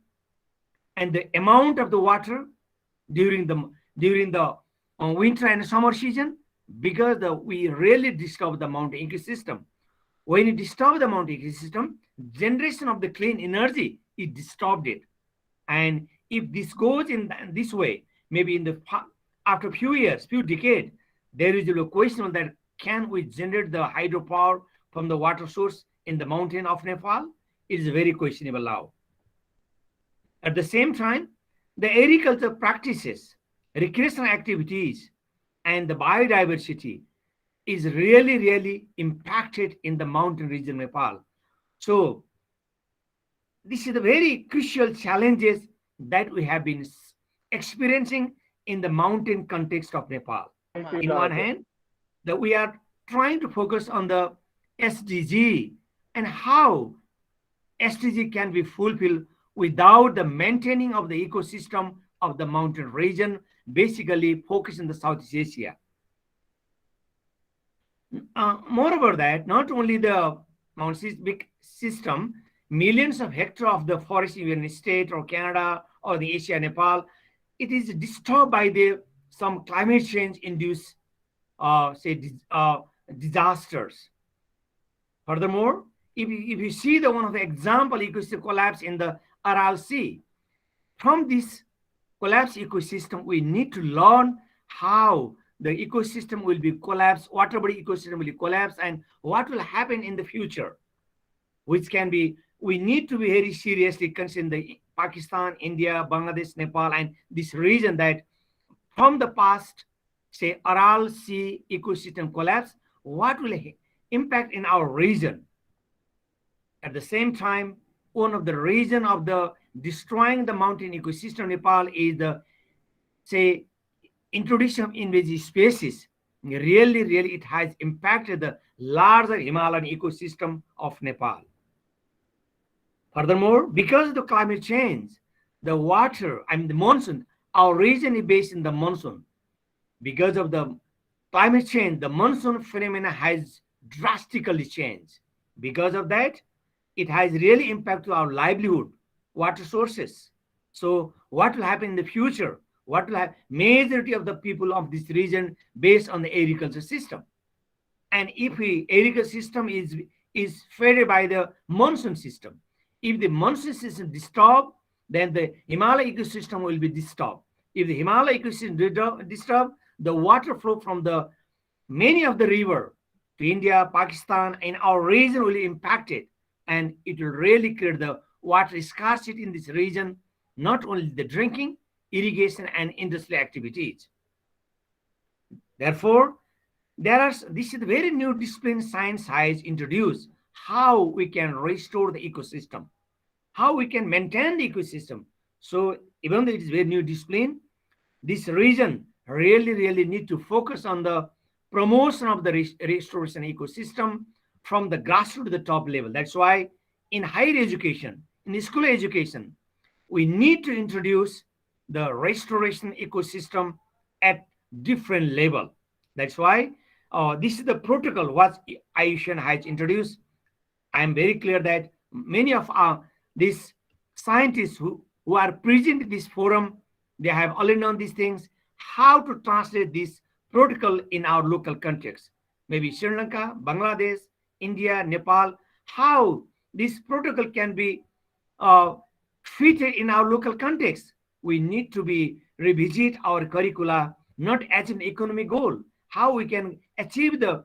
and the amount of the water during the winter and summer season, because we really disturb the mountain ecosystem. When you disturb the mountain ecosystem, generation of the clean energy, it disturbed it. And if this goes in this way, maybe after a few years, few decades, there is a question that can we generate the hydropower from the water source in the mountain of Nepal? It is very questionable now. At the same time, the agriculture practices, recreational activities, and the biodiversity is really impacted in the mountain region of Nepal. So this is the very crucial challenges that we have been experiencing in the mountain context of Nepal. In one hand, that we are trying to focus on the SDG and how SDG can be fulfilled without the maintaining of the ecosystem of the mountain region, basically focus in the Southeast Asia. Moreover that, not only the mountain system, millions of hectares of the forest in the state or Canada or the Asia, Nepal, it is disturbed by the some climate change induced disasters. Furthermore, if you see the one of the example ecosystem collapse in the Aral Sea, from this collapsed ecosystem, we need to learn how the ecosystem will be collapsed, water body ecosystem will collapse, and what will happen in the future, which can be, we need to be very seriously consider the Pakistan, India, Bangladesh, Nepal, and this region that from the past, say Aral Sea ecosystem collapse, what will impact in our region. At the same time, one of the reason of the destroying the mountain ecosystem Nepal is the, say, introduction of invasive species. Really, it has impacted the larger Himalayan ecosystem of Nepal. Furthermore, because of the climate change, the water, the monsoon, our region is based in the monsoon. Because of the climate change, the monsoon phenomena has drastically changed. Because of that, it has really impacted our livelihood, water sources. So what will happen in the future? What will happen? Majority of the people of this region based on the agriculture system. And if the agriculture system is fed by the monsoon system, if the monsoon system is disturbed, then the Himalaya ecosystem will be disturbed. If the Himalaya ecosystem is disturbed, the water flow from the many of the river to India, Pakistan, and our region will be impacted, and it will really create the water scarcity in this region, not only the drinking, irrigation, and industrial activities. Therefore, this is the very new discipline science has introduced, how we can restore the ecosystem, how we can maintain the ecosystem. So even though it is a very new discipline, this region really need to focus on the promotion of the restoration ecosystem from the grassroots to the top level. That's why in higher education, in school education, we need to introduce the restoration ecosystem at different level. That's why this is the protocol what IUCN has introduced. I am very clear that many of these scientists who are present in this forum, they have already known these things, how to translate this protocol in our local context. Maybe Sri Lanka, Bangladesh, India, Nepal, how this protocol can be fitted in our local context. We need to revisit our curricula, not as an economic goal, how we can achieve the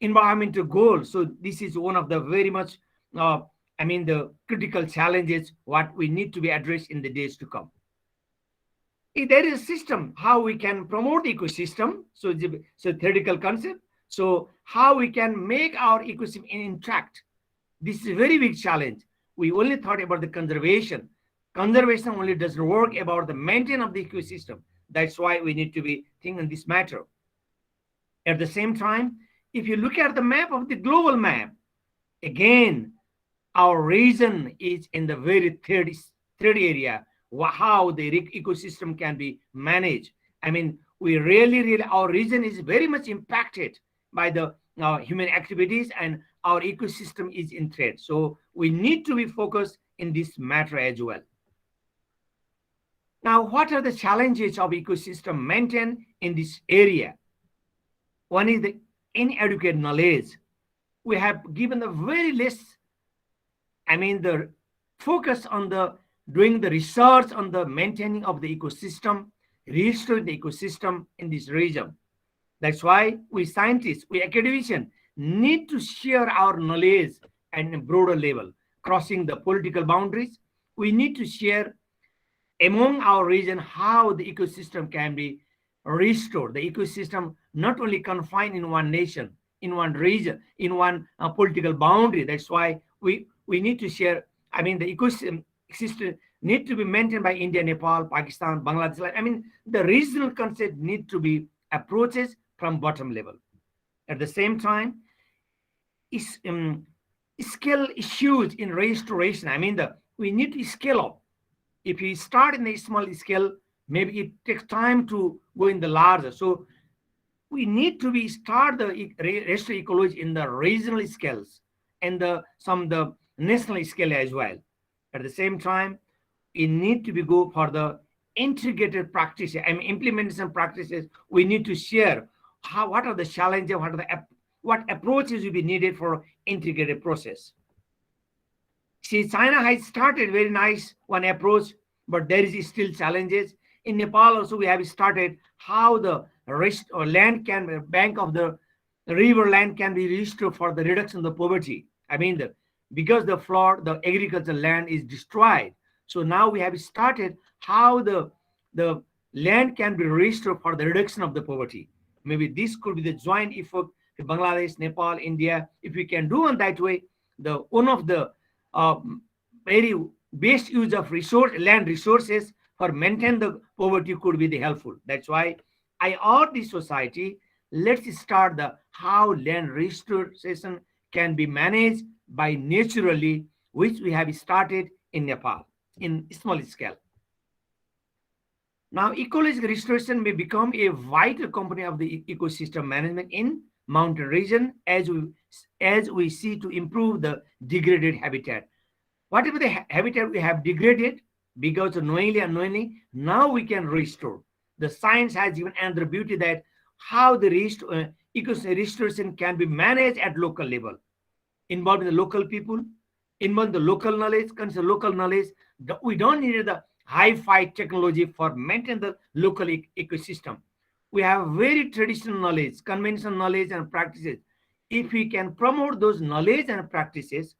environmental goal. So this is one of the very much, the critical challenges what we need to be addressed in the days to come. If there is a system, how we can promote the ecosystem, so theoretical concept, so how we can make our ecosystem intact. This is a very big challenge. We only thought about the conservation. Conservation only doesn't work about the maintenance of the ecosystem. That's why we need to be thinking on this matter. At the same time, if you look at the map of the global map, again, our region is in the very third area, how the ecosystem can be managed. We really, our region is very much impacted by the human activities, and our ecosystem is in threat. So we need to be focused in this matter as well. Now, what are the challenges of ecosystem maintained in this area? One is the inadequate knowledge. We have given the very less, the focus on doing the research on the maintaining of the ecosystem, restoring the ecosystem in this region. That's why we scientists, we academicians need to share our knowledge at a broader level, crossing the political boundaries. We need to share among our region how the ecosystem can be restored. The ecosystem not only confined in one nation, in one region, in one political boundary. That's why we need to share, the ecosystem need to be maintained by India, Nepal, Pakistan, Bangladesh. The regional concept need to be approaches from bottom level. At the same time, scale is huge in restoration. We need to scale up. If we start in a small scale, maybe it takes time to go in the larger. So we need to start the restore ecology in the regional scales and the national scale as well. At the same time, we need to go for the integrated practices, I mean implementation practices, we need to share what are the challenges, what approaches will be needed for integrated process. See, China has started very nice one approach, but there is still challenges. In Nepal also we have started how the rest or land can, bank of the river land can be restored for the reduction of the poverty. I mean, because the flood, the agricultural land is destroyed. So now we have started how the land can be restored for the reduction of the poverty. Maybe this could be the joint effort to Bangladesh, Nepal, India. If we can do in that way, the one of the very best use of land resources for maintain the poverty could be the helpful. That's why I urge the society, let's start the how land restoration can be managed by naturally, which we have started in Nepal in small scale. Now, ecological restoration may become a vital component of the ecosystem management in mountain region as we see to improve the degraded habitat. Whatever the habitat we have degraded, because knowingly or unknowingly, now we can restore. The science has given another beauty that how the ecosystem restoration can be managed at local level, involving the local people, involving the local knowledge, consider local knowledge. We don't need the hi-fi technology for maintain the local ecosystem. We have very traditional knowledge, conventional knowledge and practices. If we can promote those knowledge and practices,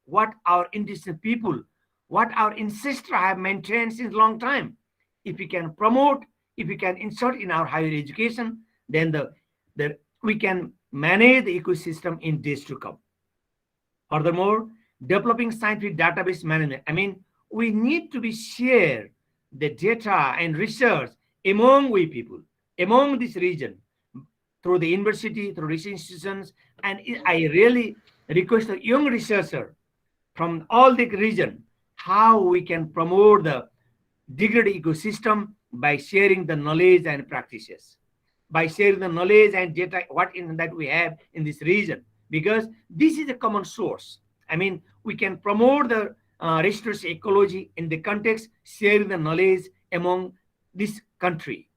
what our indigenous people, what our ancestors have maintained since long time, if we can promote, if we can insert in our higher education, then we can manage the ecosystem in days to come. Furthermore, developing scientific database management. I mean, we need to be share the data and research among we people, among this region, through the university, through research institutions, and I really request a young researcher from all the region, how we can promote the degraded ecosystem by sharing the knowledge and practices, by sharing the knowledge and data that we have in this region, because this is a common source. I mean, we can promote the restoration ecology in the context, sharing the knowledge among this country,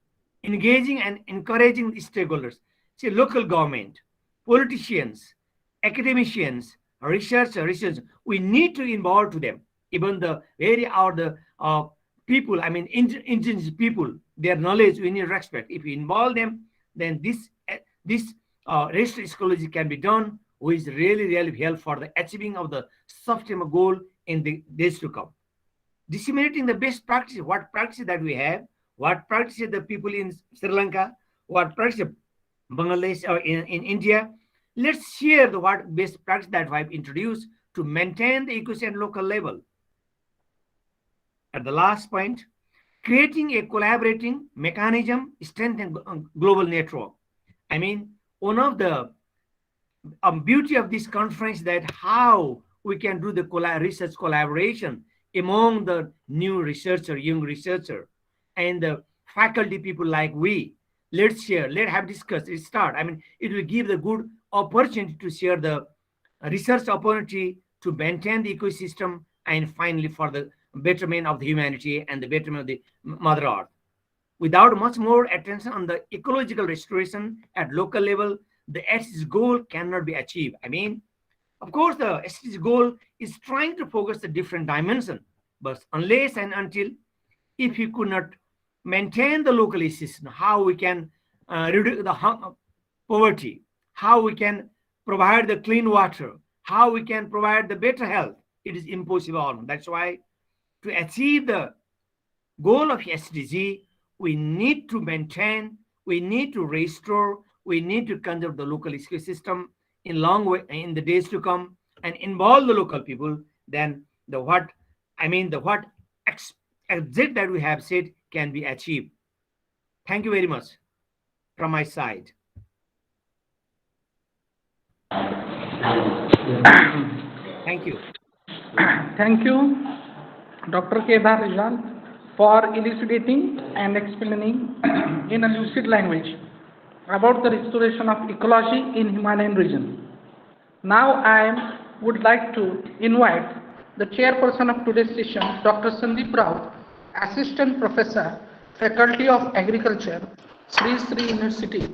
engaging and encouraging the stakeholders, say local government, politicians, academicians, researchers. We need to involve to them. Even the people, I mean, indigenous people, their knowledge we need to respect. If we involve them, then this restoration ecology can be done, which is really help for the achieving of the sustainable goal in the days to come. Disseminating the best practice, what practice that we have, what practices the people in Sri Lanka, what practice Bangladesh or in India. Let's share the what best practice that we have introduced to maintain the ecosystem at local level. At the last point, creating a collaborating mechanism, strengthen global network. I mean, one of the beauty of this conference that how we can do the research collaboration among the new researcher, young researcher, and the faculty people like we. Let's share, let's have discuss, let's start. I mean, it will give the good opportunity to share the research opportunity to maintain the ecosystem and finally for the betterment of the humanity and the betterment of the Mother Earth. Without much more attention on the ecological restoration at local level, the SDGs goal cannot be achieved. I mean, of course, the SDGs goal is trying to focus the different dimension, but unless and until if you could not maintain the local ecosystem, how we can reduce the poverty, how we can provide the clean water, how we can provide the better health, it is impossible. That's why to achieve the goal of SDG, we need to maintain, we need to restore, we need to conserve the local ecosystem in long way in the days to come and involve the local people. Then the what exact that we have said can be achieved. Thank you very much from my side. Thank you. Thank you, Dr. Kedar Rijal, for elucidating and explaining in a lucid language about the restoration of ecology in Himalayan region. Now I would like to invite the chairperson of today's session, Dr. Bhimrao, Assistant Professor, Faculty of Agriculture, Sri Sri University,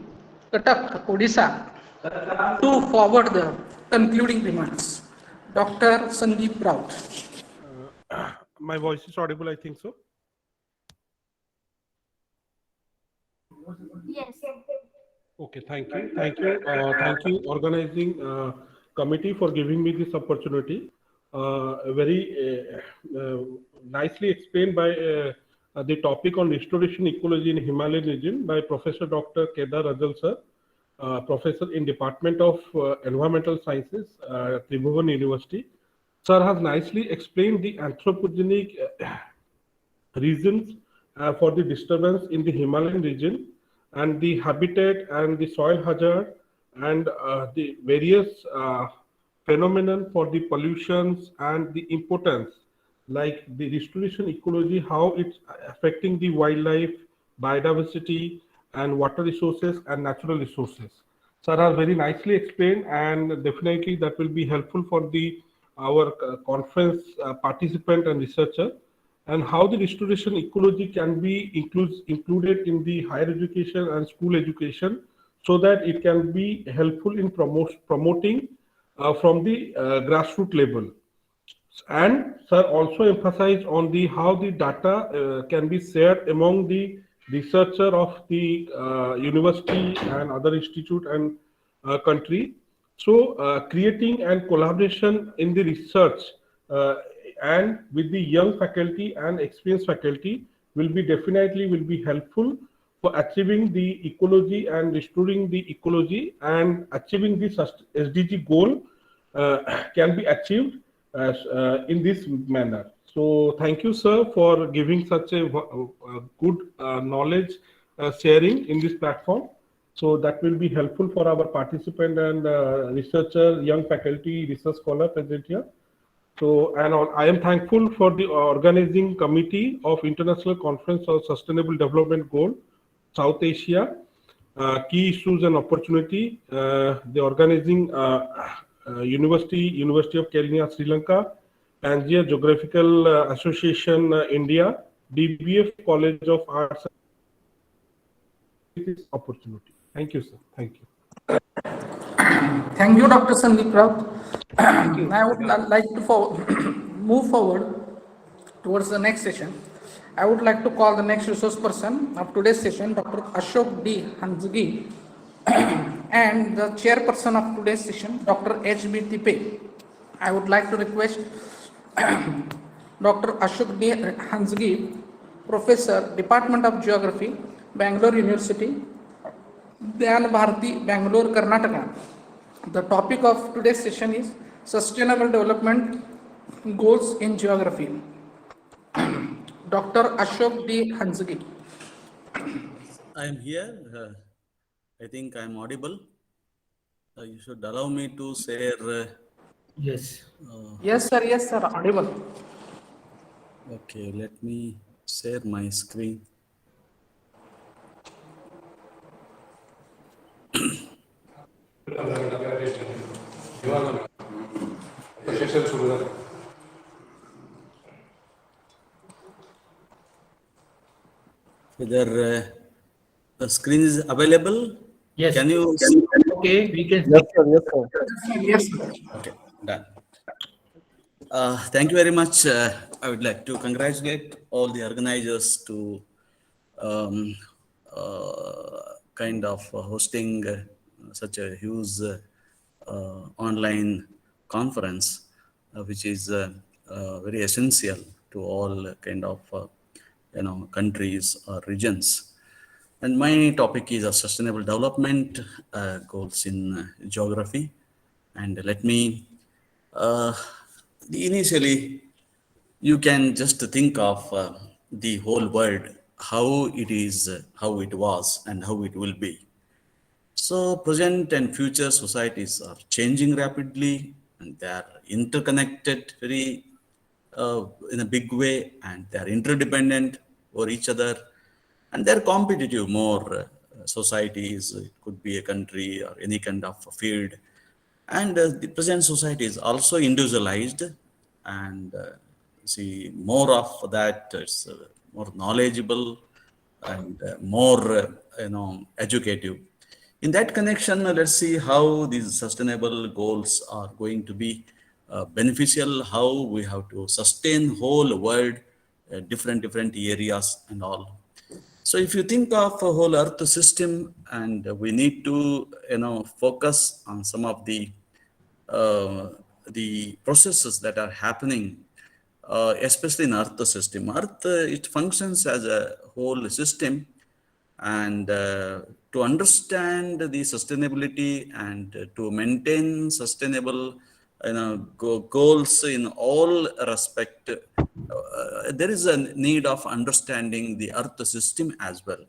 Cuttack, Odisha, to forward the concluding remarks. Dr. Sandeep Rao. My voice is audible, I think so. Yes. Okay, thank you. Thank you, organizing committee, for giving me this opportunity. Very nicely explained by the topic on restoration ecology in Himalayan region by Professor Dr. Kedar Rajal sir, Professor in Department of Environmental Sciences, Tribhuvan University. Sir has nicely explained the anthropogenic reasons for the disturbance in the Himalayan region, and the habitat and the soil hazard, and the various phenomenon for the pollutions and the importance, like the restoration ecology, how it's affecting the wildlife, biodiversity, and water resources and natural resources. Sir has very nicely explained, and definitely that will be helpful for our conference participant and researcher, and how the restoration ecology can be included in the higher education and school education, so that it can be helpful in promoting from the grassroots level. And sir also emphasized on the how the data can be shared among the researcher of the university and other institute and country. So creating and collaboration in the research and with the young faculty and experienced faculty will be helpful for achieving the ecology and restoring the ecology, and achieving this SDG goal can be achieved in this manner. So thank you, sir, for giving such a good knowledge sharing in this platform. So that will be helpful for our participant and researcher, young faculty, research scholar present here. So, and I am thankful for the organizing committee of International Conference on Sustainable Development Goal, South Asia, key issues and opportunity, the organizing University of Kelaniya, Sri Lanka, Pangaea Geographical Association, India, DBF College of Arts. This opportunity. Thank you, sir. Thank you. Thank you, Dr. Sandeep Rao. I would like to move forward towards the next session. I would like to call the next resource person of today's session, Dr. Ashok D. Hansgi, and the chairperson of today's session, Dr. H.B. Tipe. I would like to request Dr. Ashok D. Hansgi, Professor, Department of Geography, Bangalore University, Dayanand Bharati, Bangalore, Karnataka. The topic of today's session is Sustainable Development Goals in Geography. Dr. Ashok D. Hansgi. I am here. I think I am audible. You should allow me to share. Yes. Yes, sir. Yes, sir. Audible. Okay, let me share my screen. Whether the screen is available? Yes. Can you? Okay, we can. Yes, sir. Yes, sir. Yes, sir. Okay, done. Thank you very much. I would like to congratulate all the organizers to kind of hosting such a huge online conference, which is very essential to all kind of countries or regions. And my topic is sustainable development goals in geography. And let me initially, you can just think of the whole world, how it is, how it was, and how it will be. So present and future societies are changing rapidly, and they are interconnected very in a big way, and they are interdependent for each other, and they're competitive more. Societies, it could be a country or any kind of field. And the present society is also individualized, and see more of that. It's more knowledgeable, and more educative. In that connection, let's see how these sustainable goals are going to be beneficial, how we have to sustain whole world, different areas and all. So if you think of a whole earth system, and we need to focus on some of the processes that are happening, especially in earth system. Earth, it functions as a whole system, and to understand the sustainability and to maintain sustainable goals in all respect, there is a need of understanding the earth system as well.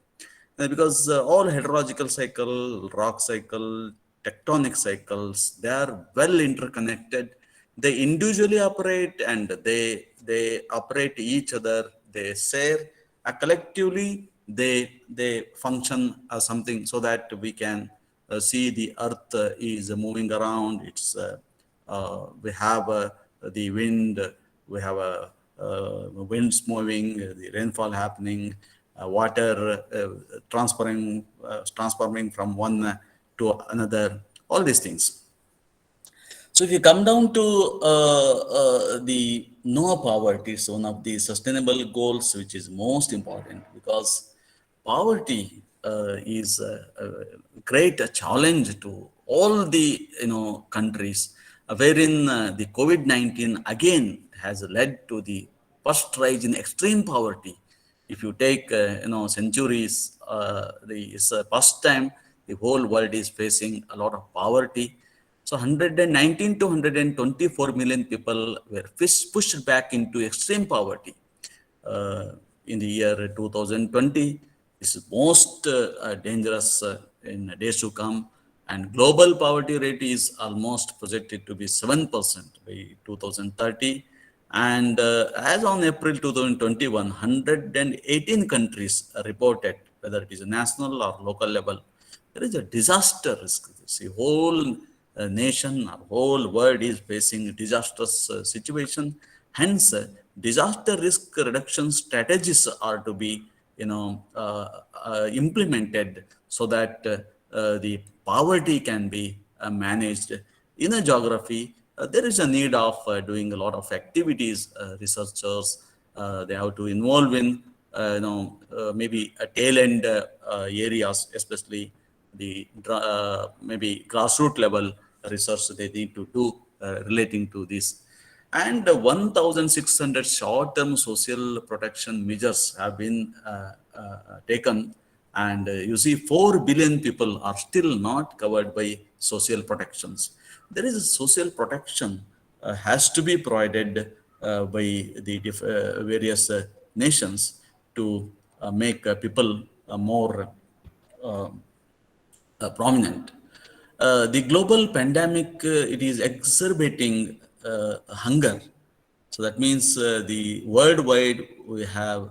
Because all hydrological cycle, rock cycle, tectonic cycles, they are well interconnected. They individually operate, and they operate each other. They share collectively. They function as something, so that we can see the earth is moving around. It's we have the wind, we have winds moving, the rainfall happening, water transforming from one to another, all these things. So if you come down to the no poverty, is one of the sustainable goals which is most important, because poverty is a great challenge to all the countries, wherein the COVID-19 again has led to the first rise in extreme poverty. If you take centuries, it's the first time the whole world is facing a lot of poverty. So 119 to 124 million people were pushed back into extreme poverty in the year 2020. This is most dangerous in days to come. And global poverty rate is almost projected to be 7% by 2030. And as on April 2021, 118 countries reported, whether it is national or local level, there is a disaster risk. The whole nation, our whole world is facing a disastrous situation. Hence, disaster risk reduction strategies are to be implemented, so that the poverty can be managed. In a geography, there is a need of doing a lot of activities. Researchers, they have to involve in maybe a tail end areas, especially the maybe grassroots level research they need to do relating to this. And 1,600 short-term social protection measures have been taken, and you see 4 billion people are still not covered by social protections. There is a social protection has to be provided by the various nations to make people more prominent. The global pandemic, it is exacerbating hunger. So that means the worldwide we have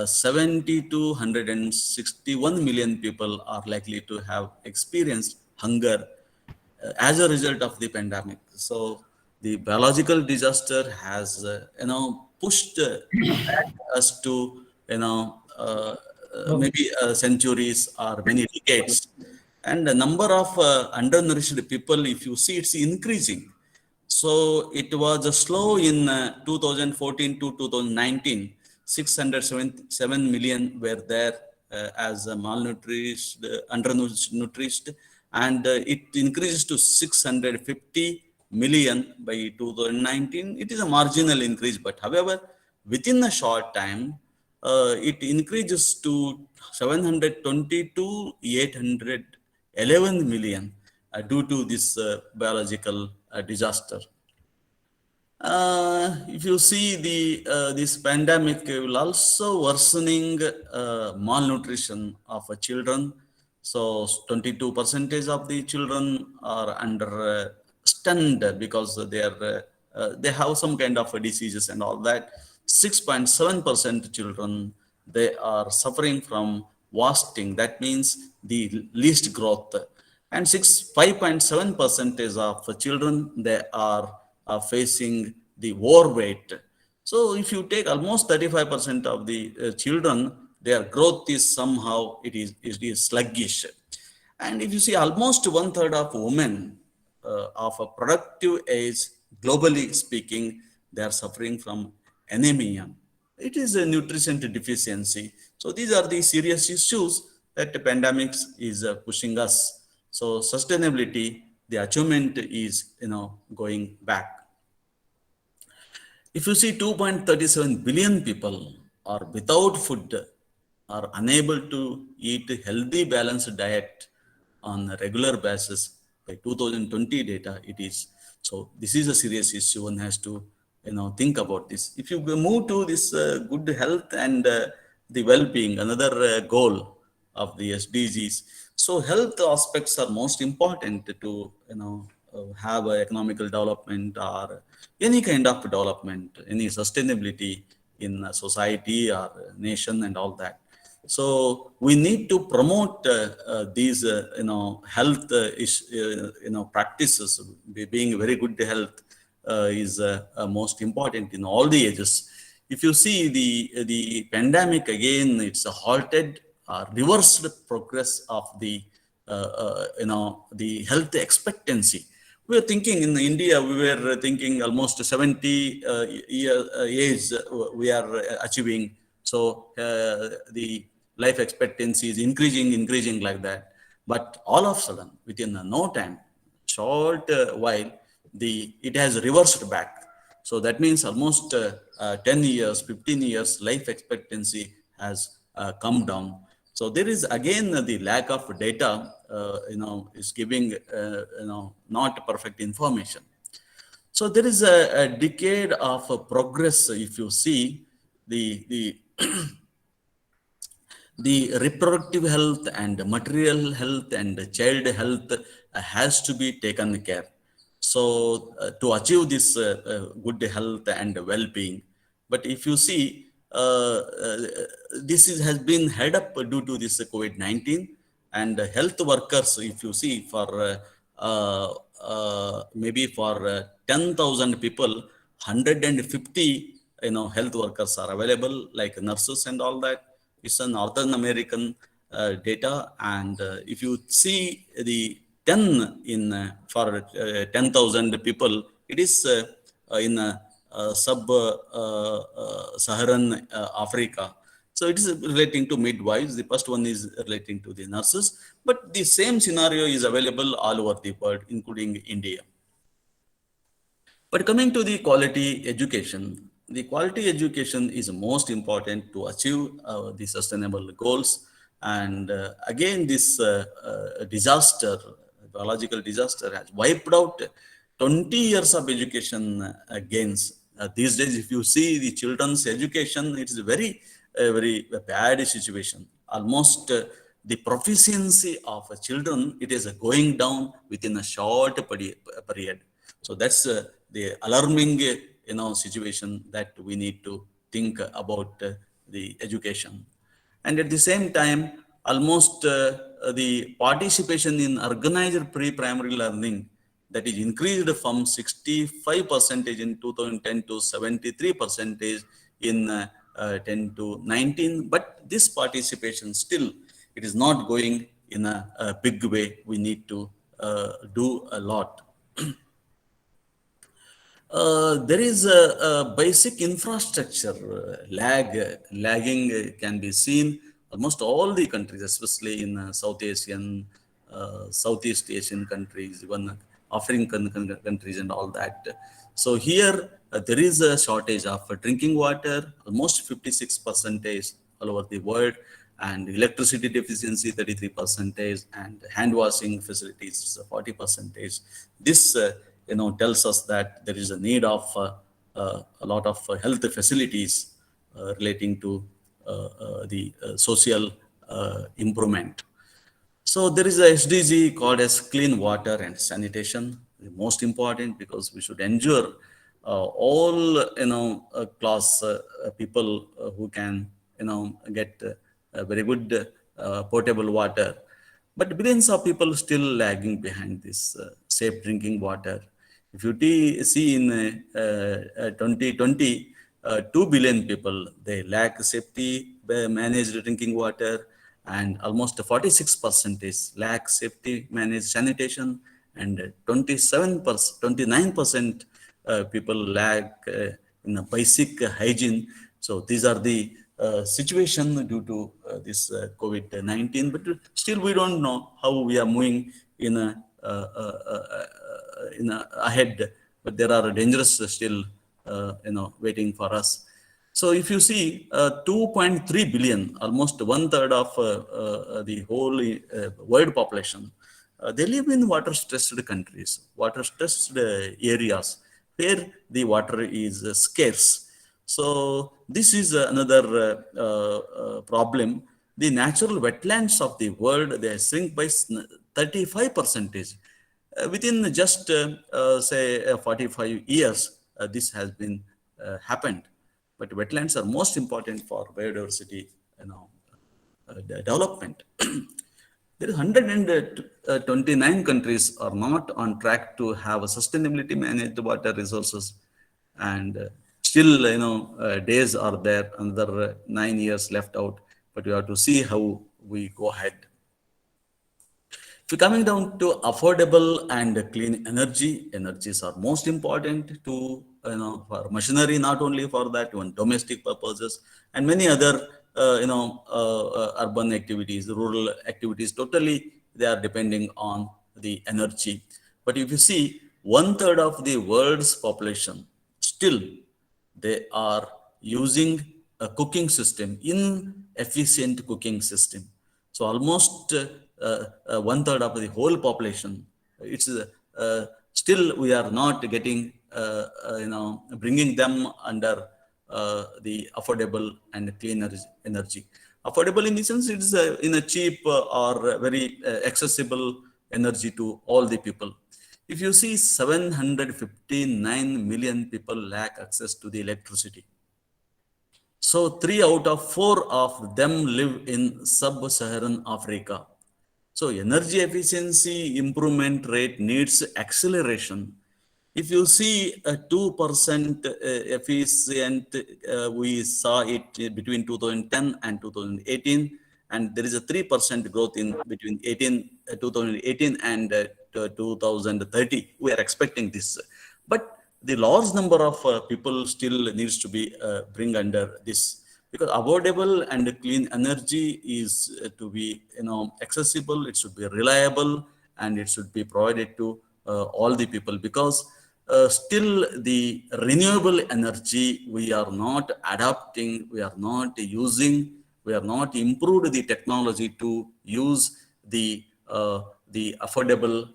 70 to 161 million people are likely to have experienced hunger as a result of the pandemic. So the biological disaster has pushed back us to maybe centuries or many decades. And the number of undernourished people, if you see, it's increasing. So it was slow in 2014 to 2019. 607 million were there as malnourished, undernourished, and it increases to 650 million by 2019. It is a marginal increase, but however, within a short time, it increases to 720 to 811 million due to this biological disaster. If you see this pandemic will also worsening malnutrition of children. So 22% of the children are under stunned because they have some kind of diseases and all that. 6.7% children, they are suffering from wasting. That means the least growth. And 5.7% of children, they are facing the overweight. So if you take almost 35% of the children, their growth is somehow, it is sluggish. And if you see almost 1/3 of women of a productive age, globally speaking, they are suffering from anemia. It is a nutrition deficiency. So these are the serious issues that the pandemics is pushing us. So sustainability, the achievement is, going back. If you see 2.37 billion people are without food, are unable to eat healthy balanced diet on a regular basis by 2020 data, it is. So this is a serious issue. One has to, think about this. If you move to this good health and the well-being, another goal of the SDGs. So health aspects are most important to, have a economical development or any kind of development, any sustainability in a society or a nation and all that. So we need to promote these, health practices. Being very good health is most important in all the ages. If you see the pandemic again, it's a halted, reversed progress of the the health expectancy. We were thinking in India, we were thinking almost 70 year age we are achieving. So the life expectancy is increasing like that. But all of a sudden, within no time, short while, it has reversed back. So that means almost 10 years, 15 years, life expectancy has come down. So there is again the lack of data, is giving, not perfect information. So there is a decade of progress. If you see the the reproductive health and material health and child health has to be taken care. So to achieve this good health and well-being. But if you see, this has been held up due to this COVID-19, and health workers, if you see, for maybe for 10,000 people, 150 health workers are available, like nurses and all that. It's a Northern American data, and if you see the 10 in for 10,000 people, it is in sub-Saharan Africa. So it is relating to midwives. The first one is relating to the nurses, but the same scenario is available all over the world, including India. But coming to the quality education, the quality education is most important to achieve the sustainable goals. And again, this disaster, biological disaster, has wiped out 20 years of education gains. These days, if you see the children's education, it is very bad situation. Almost the proficiency of children, it is going down within a short period. So that's the alarming, situation that we need to think about the education. And at the same time, almost the participation in organized pre-primary learning, that is increased from 65% in 2010 to 73% in 10 to 19. But this participation still, it is not going in a big way. We need to do a lot. There is a basic infrastructure lagging can be seen almost all the countries, especially in Southeast Asian countries, even African countries and all that. So here there is a shortage of drinking water, almost 56% all over the world, and electricity deficiency 33%, and hand washing facilities 40%. This tells us that there is a need of a lot of health facilities relating to the social improvement. So there is a SDG called as clean water and sanitation, the most important, because we should ensure all class people who can get very good potable water. But billions of people still lagging behind this safe drinking water. If you see in 2020, 2 billion people, they lack safety managed drinking water, and almost 46% is lack safety managed sanitation, and 29% people lack in a basic hygiene. So these are the situation due to this COVID-19, but still we don't know how we are moving in a ahead, but there are dangerous still waiting for us. So if you see 2.3 billion, almost one third of the whole world population, they live in water stressed countries, water stressed areas where the water is scarce. So this is another problem. The natural wetlands of the world, they shrink by 35%. Within just say 45 years, this has been happened. But wetlands are most important for biodiversity, development. There is 129 countries are not on track to have a sustainability managed water resources, and still, days are there. Another 9 years left out, but we have to see how we go ahead. So coming down to affordable and clean energy, energies are most important to, for machinery, not only for that, even domestic purposes and many other, urban activities, rural activities, totally they are depending on the energy. But if you see, one third of the world's population, still they are using a cooking system, inefficient cooking system. So almost one third of the whole population, it's still we are not getting, bringing them under the affordable and clean energy. Affordable in the sense it's in a cheap or very accessible energy to all the people. If you see 759 million people lack access to the electricity. So 3 out of 4 of them live in sub-Saharan Africa. So energy efficiency improvement rate needs acceleration. If you see a 2% efficient, we saw it between 2010 and 2018, and there is a 3% growth in between 2018 and 2030. We are expecting this, but the large number of people still needs to be bring under this, because affordable and clean energy is to be accessible, it should be reliable, and it should be provided to all the people, because still the renewable energy we are not adapting, we are not using, we are not improved the technology to use the affordable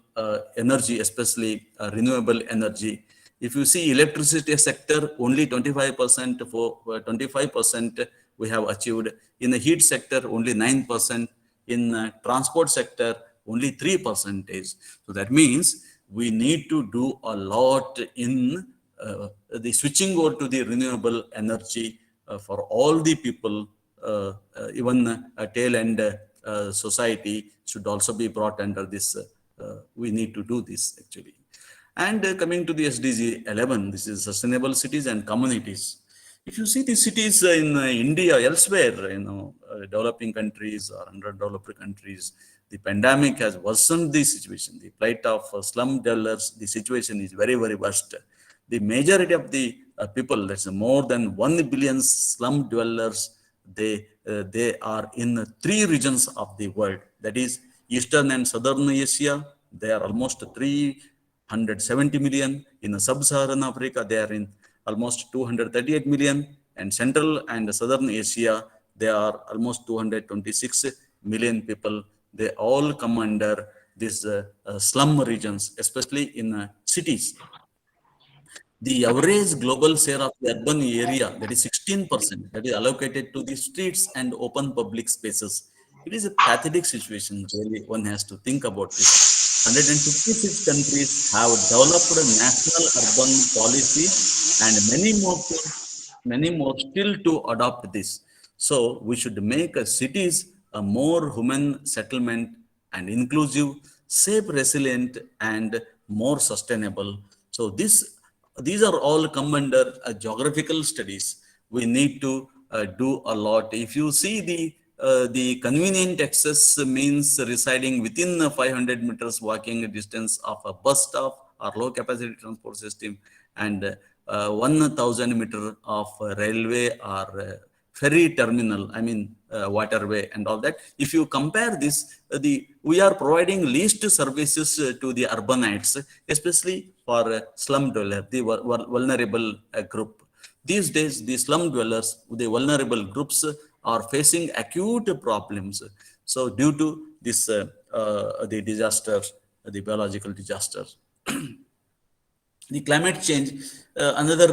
energy, especially renewable energy. If you see electricity sector, only 25% for 25% we have achieved. In the heat sector, only 9%. In transport sector, only 3%. So that means we need to do a lot in the switching over to the renewable energy for all the people, even tail end society should also be brought under this. We need to do this actually. And coming to the SDG 11, this is sustainable cities and communities. If you see the cities in India, elsewhere, developing countries or underdeveloped countries, the pandemic has worsened the situation. The plight of slum dwellers, the situation is very, very worst. The majority of the people, that's more than 1 billion slum dwellers, they are in 3 regions of the world. That is Eastern and Southern Asia. They are almost 370 million. In Sub-Saharan Africa, they are in almost 238 million. And Central and Southern Asia, they are almost 226 million people. They all come under these slum regions, especially in cities. The average global share of the urban area, that is 16%, that is allocated to the streets and open public spaces. It is a pathetic situation, really. One has to think about this. 156 countries have developed a national urban policy, and many more still to adopt this. So we should make cities a more human settlement and inclusive, safe, resilient, and more sustainable. So this these are all come under geographical studies. We need to do a lot. If you see the convenient access means residing within 500 meters walking distance of a bus stop or low capacity transport system, and 1,000 meter of railway or ferry terminal, I mean waterway and all that. If you compare this, we are providing least services to the urbanites, especially for slum dwellers, the vulnerable group. These days, the slum dwellers, the vulnerable groups are facing acute problems. So due to this, the disasters, the biological disasters. The climate change, another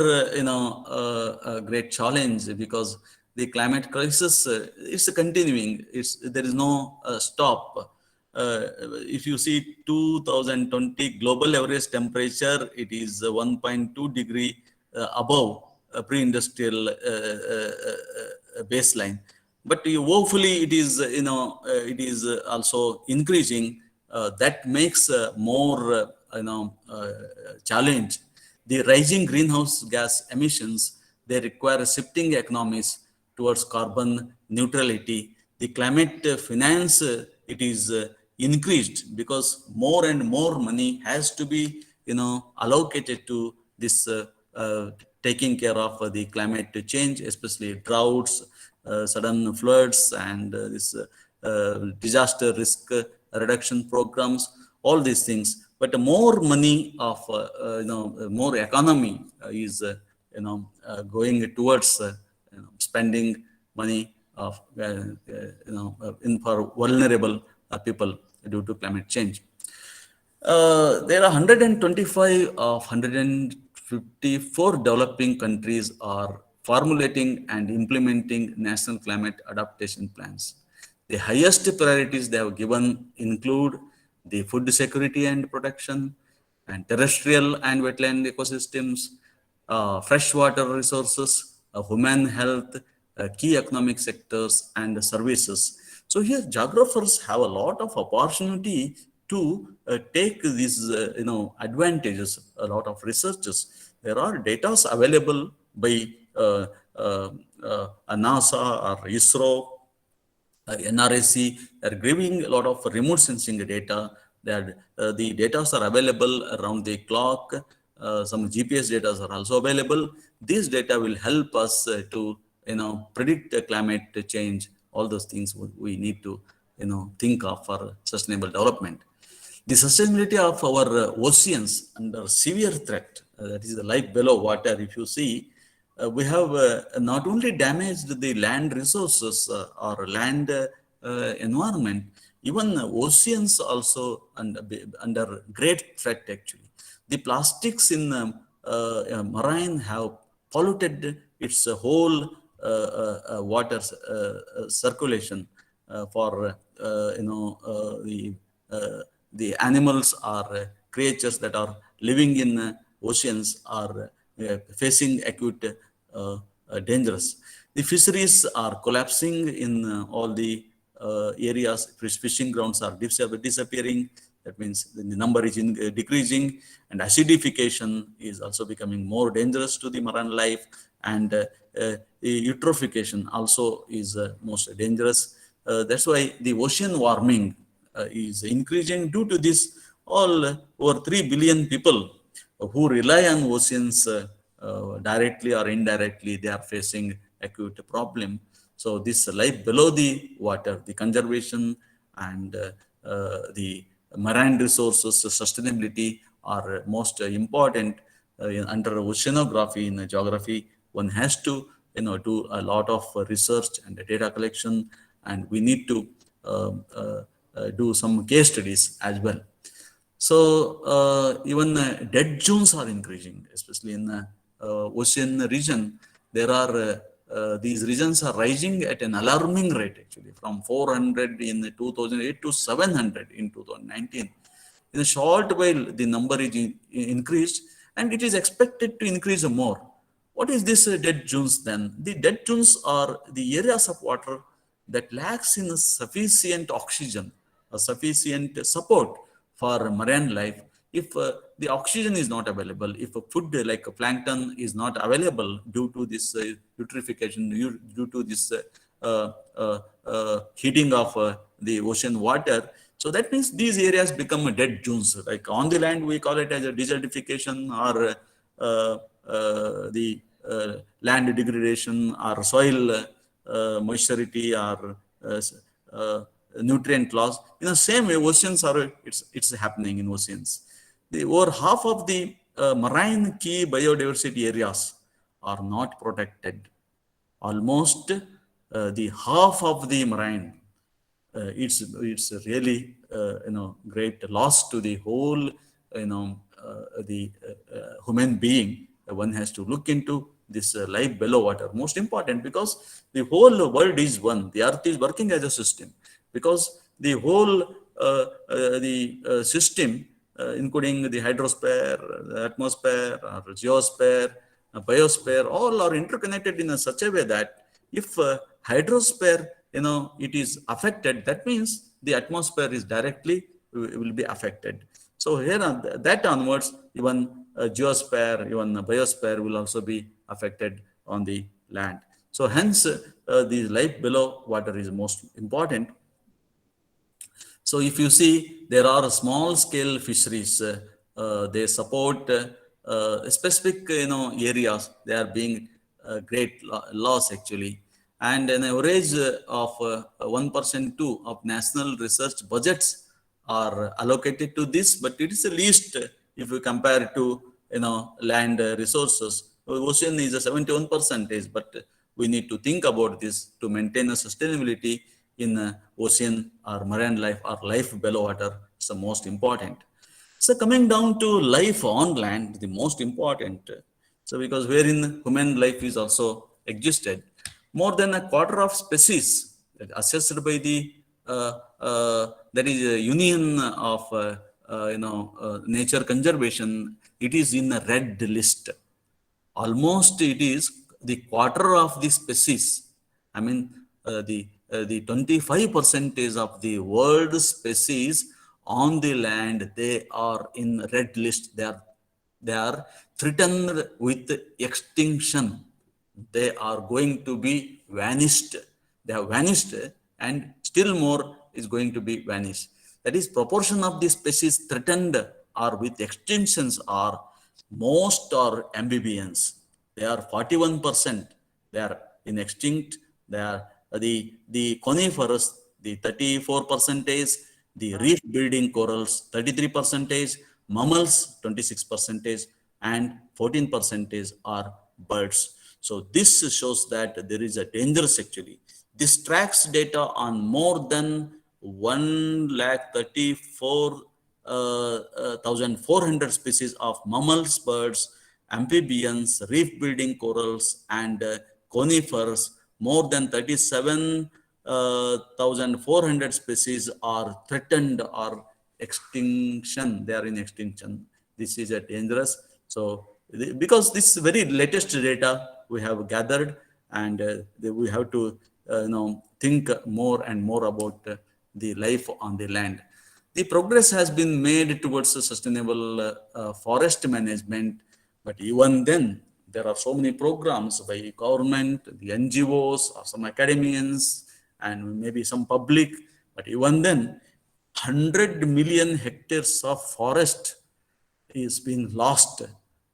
great challenge, because the climate crisis is continuing. There is no stop. If you see 2020 global average temperature, it is 1.2 degree above pre-industrial baseline. But hopefully it is it is also increasing. That makes more challenge. The rising greenhouse gas emissions, they require shifting economies towards carbon neutrality. The climate finance, it is increased because more and more money has to be allocated to this taking care of the climate change, especially droughts, sudden floods, and this disaster risk reduction programs, all these things. But more money of more economy is going towards spending money of for vulnerable people due to climate change. There are 125 of 154 developing countries are formulating and implementing national climate adaptation plans. The highest priorities they have given include the food security and protection, and terrestrial and wetland ecosystems, freshwater resources, human health, key economic sectors, and services. So here geographers have a lot of opportunity to take these advantages. A lot of researchers, there are data available by NASA or ISRO, NRSC are giving a lot of remote sensing data. That the data are available around the clock. Some GPS data are also available. These data will help us to predict climate change. All those things we need to think of for sustainable development. The sustainability of our oceans under severe threat, that is the life below water. If you see, we have not only damaged the land resources or land environment, even oceans also under great threat actually. The plastics in marine have polluted its whole water circulation for the animals or creatures that are living in oceans are facing acute dangers. The fisheries are collapsing in all the areas. Fishing grounds are disappearing. That means the number is decreasing, and acidification is also becoming more dangerous to the marine life, and eutrophication also is most dangerous. That's why the ocean warming is increasing due to this. All over 3 billion people who rely on oceans directly or indirectly, they are facing acute problem. So this life below the water, the conservation and the marine resources sustainability are most important. Under oceanography in geography, one has to do a lot of research and data collection, and we need to do some case studies as well. So even dead zones are increasing, especially in the ocean region. There are these regions are rising at an alarming rate actually, from 400 in 2008 to 700 in 2019. In a short while, the number is increased, and it is expected to increase more. What is this dead zones then? The dead zones are the areas of water that lacks in sufficient oxygen or sufficient support for marine life. If the oxygen is not available, if a food like a plankton is not available due to this eutrophication, due to this heating of the ocean water, so that means these areas become dead zones. Like on the land, we call it as a desertification, or the land degradation, or soil moisturity, or nutrient loss. In the same way, oceans are, it's happening in oceans. Over half of the marine key biodiversity areas are not protected. Almost the half of the marine. It's really great loss to the whole the human being. One has to look into this life below water, most important, because the whole world is one. The earth is working as a system, because the whole system, including the hydrosphere, the atmosphere, or geosphere, biosphere, all are interconnected in such a way that if hydrosphere it is affected, that means the atmosphere is directly will be affected. So here that onwards, even geosphere, even biosphere will also be affected on the land. So hence the life below water is most important. So if you see, there are small scale fisheries, they support specific areas. They are being great loss actually. And an average of 1% too of national research budgets are allocated to this, but it is the least if you compare to land resources. Ocean is a 71%, but we need to think about this to maintain a sustainability in ocean or marine life or life below water. Is the most important. So coming down to life on land, the most important. So because wherein human life is also existed, more than a quarter of species assessed by the that is a union of nature conservation, it is in a red list. Almost it is the quarter of the species. I mean the 25% of the world species on the land, they are in red list. They are threatened with extinction. They are going to be vanished. They have vanished, and still more is going to be vanished. That is, proportion of the species threatened or with extinctions are most are amphibians. They are 41%. They are in extinct. They are the coniferous, the 34%, the reef building corals 33%, mammals 26%, and 14% are birds. So this shows that there is a dangerous actually. This tracks data on more than 134,400 species of mammals, birds, amphibians, reef building corals, and conifers. More than 37,400 species are threatened or extinction. They are in extinction. This is a dangerous. So because this very latest data we have gathered, and we have to think more and more about the life on the land. The progress has been made towards a sustainable forest management, but even then there are so many programs by government, the NGOs, or some academians, and maybe some public, but even then 100 million hectares of forest is being lost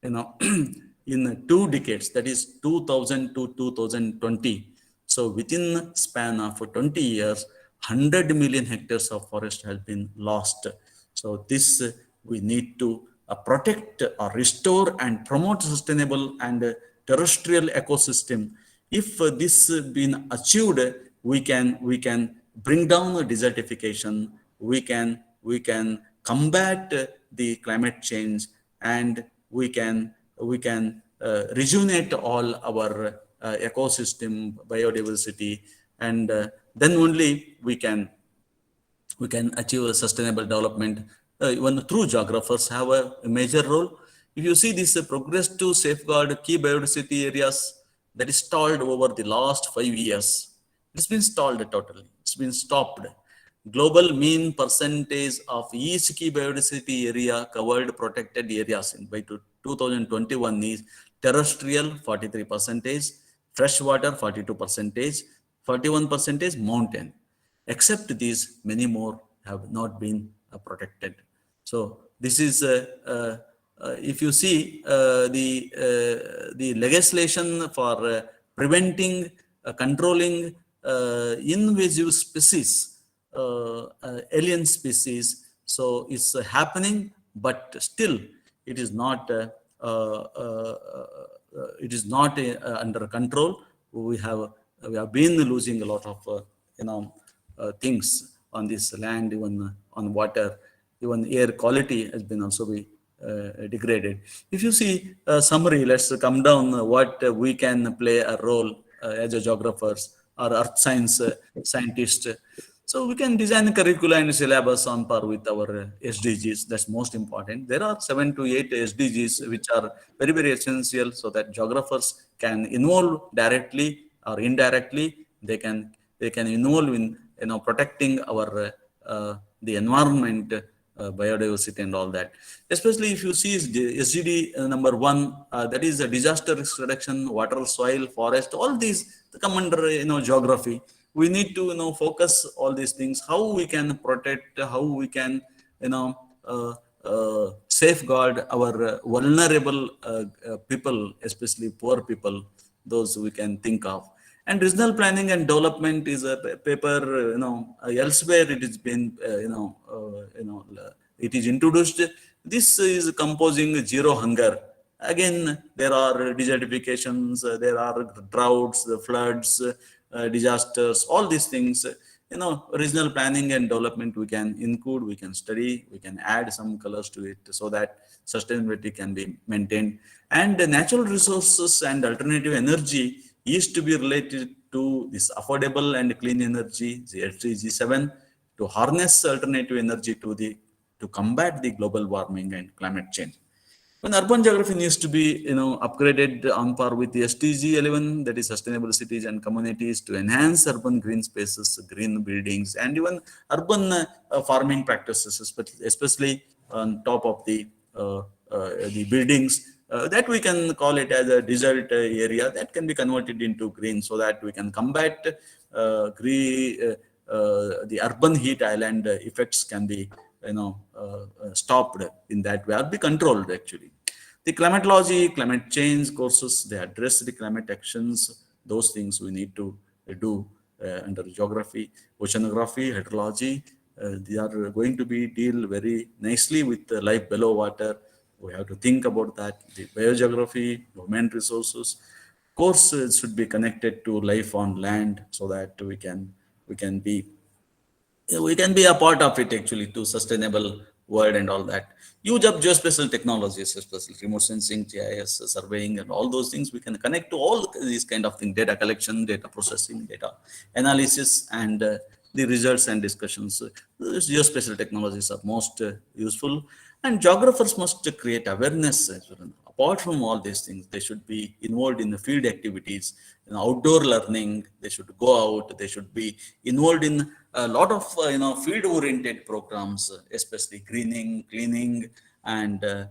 in 2 decades, that is 2000 to 2020. So within span of 20 years, 100 million hectares of forest has been lost. So this we need to protect or restore and promote sustainable and terrestrial ecosystem. If this been achieved, we can bring down the desertification. We can combat the climate change, and we can rejuvenate all our ecosystem, biodiversity, and then only we can achieve a sustainable development. Even through geographers have a major role. If you see this progress to safeguard key biodiversity areas, that is stalled over the last 5 years. It's been stalled totally. It's been stopped. global mean percentage of each key biodiversity area covered protected areas by 2021 is terrestrial 43%, freshwater 42%, 41% mountain. Except these, many more have not been protected. So this is, if you see the legislation for preventing, controlling invasive species, alien species. So it's happening, but still it is not under control. We have been losing a lot of things on this land, even on water, even air quality has been also be degraded. If you see summary, let's come down what we can play a role as a geographers or earth science scientists. So we can design curricula and syllabus on par with our SDGs. That's most important. There are 7 to 8 SDGs which are very, very essential so that geographers can involve directly or indirectly. They can involve in protecting our the environment, biodiversity and all that. Especially if you see the SDG number 1, that is a disaster risk reduction, water, soil, forest, all these come under geography. We need to focus all these things, how we can protect, how we can safeguard our vulnerable people, especially poor people, those we can think of. And regional planning and development is a paper, elsewhere it has been, it is introduced. This is composing zero hunger. Again, there are desertifications, there are droughts, floods, disasters, all these things. Regional planning and development we can include, we can study, we can add some colors to it so that sustainability can be maintained. And the natural resources and alternative energy is to be related to this affordable and clean energy, the SDG 7, to harness alternative energy to combat the global warming and climate change. When urban geography needs to be upgraded on par with the SDG 11, that is sustainable cities and communities, to enhance urban green spaces, green buildings, and even urban farming practices, especially on top of the buildings. That we can call it as a desert area that can be converted into green, so that we can combat the urban heat island effects can be stopped in that way, or be controlled actually. The climatology, climate change courses, they address the climate actions. Those things we need to do under geography, oceanography, hydrology. They are going to be deal very nicely with life below water. We have to think about that. The biogeography, human resources course should be connected to life on land, so that we can be a part of it actually, to sustainable world and all that. Use of geospatial technologies, especially remote sensing, GIS, surveying, and all those things. We can connect to all these kind of things: data collection, data processing, data analysis, and the results and discussions. Geospatial technologies are most useful. And geographers must create awareness. Apart from all these things, they should be involved in the field activities, outdoor learning. They should go out. They should be involved in a lot of field-oriented programs, especially greening, cleaning, and the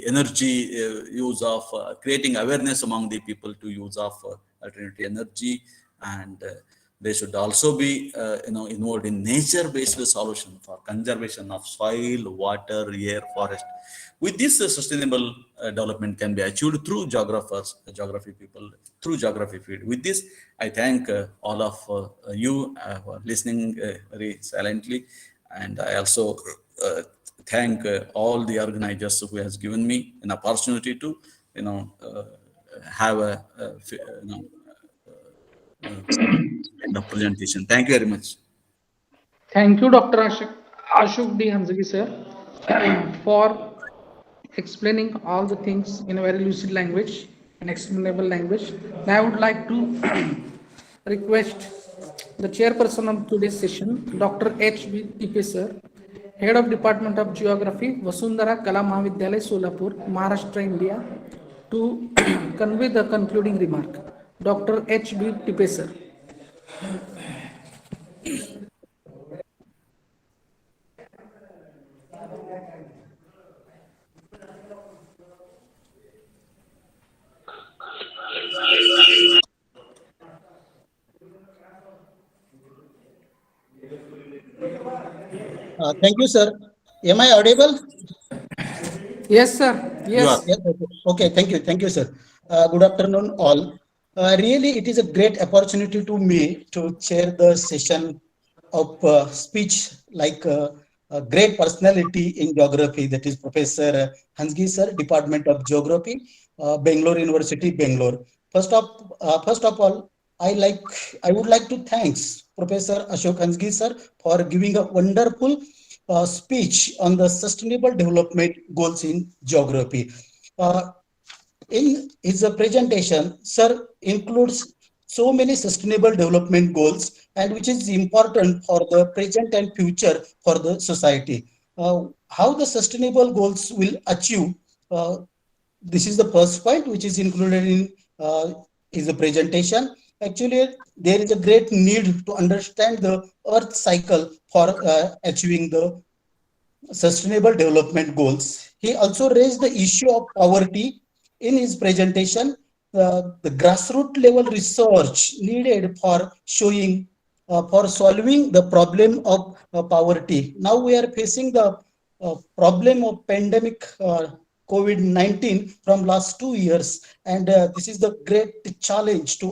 energy use of creating awareness among the people to use of alternative energy. And they should also be involved in nature-based solution for conservation of soil, water, air, forest. With this, sustainable development can be achieved through geographers, geography people, through geography field. With this, I thank all of you for listening very silently, and I also thank all the organizers who has given me an opportunity to have a the presentation. Thank you very much. Thank you, Dr. Ashok D. Hanzagi, sir, for explaining all the things in a very lucid language and explainable language. Now I would like to request the chairperson of today's session, Dr. H.B. Tipe, sir, Head of Department of Geography, Vasundhara Kala Mahavidyalaya, Solapur, Maharashtra, India, to convey the concluding remark. Dr. H.B. Tipe, sir. Thank you, sir. Am I audible? Yes, sir. You are. Yes. Okay. Thank you. Thank you, sir. Good afternoon, all. Really, it is a great opportunity to me to chair the session of speech like a great personality in geography, that is Professor Hansgi, sir, Department of Geography, Bangalore University, Bangalore. First of all, I would like to thanks Professor Ashok Hansgi, sir, for giving a wonderful speech on the sustainable development goals in geography. Uh, in his presentation, sir includes so many sustainable development goals and which is important for the present and future for the society. How the sustainable goals will achieve, this is the first point which is included in his presentation. Actually, there is a great need to understand the earth cycle for achieving the sustainable development goals. He also raised the issue of poverty in his presentation. The grassroots level research needed for showing, for solving the problem of poverty. Now we are facing the problem of pandemic COVID-19 from last 2 years, and this is the great challenge to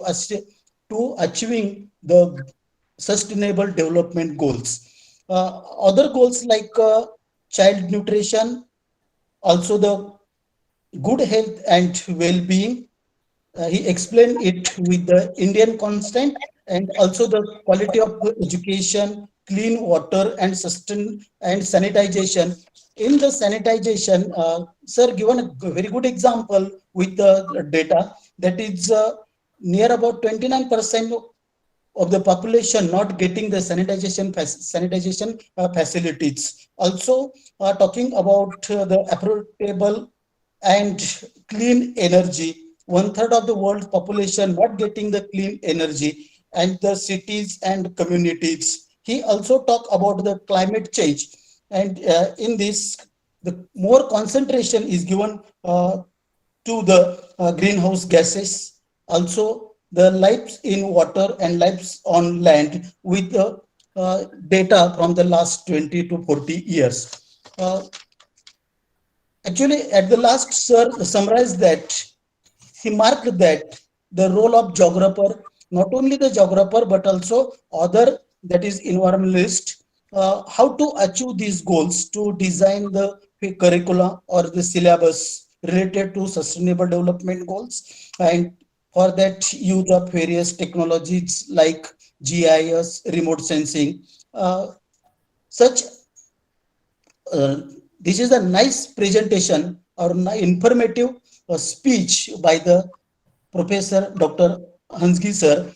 achieving the sustainable development goals. Other goals like child nutrition, also the good health and well-being. He explained it with the Indian constant, and also the quality of education, clean water, and sanitization. In the sanitization, sir given a very good example with the data that is near about 29% of the population not getting the sanitization facilities. Also, talking about the affordable and clean energy. One third of the world population not getting the clean energy, and the cities and communities. He also talked about the climate change, and in this, the more concentration is given to the greenhouse gases. Also, the lives in water and lives on land with the data from the last 20 to 40 years. Actually, at the last, sir summarized that he marked that the role of geographer, not only the geographer, but also other, that is environmentalist, how to achieve these goals, to design the curricula or the syllabus related to sustainable development goals. And for that, use of various technologies like GIS, remote sensing, such this is a nice presentation or informative speech by the Professor Dr. Hansgi sir.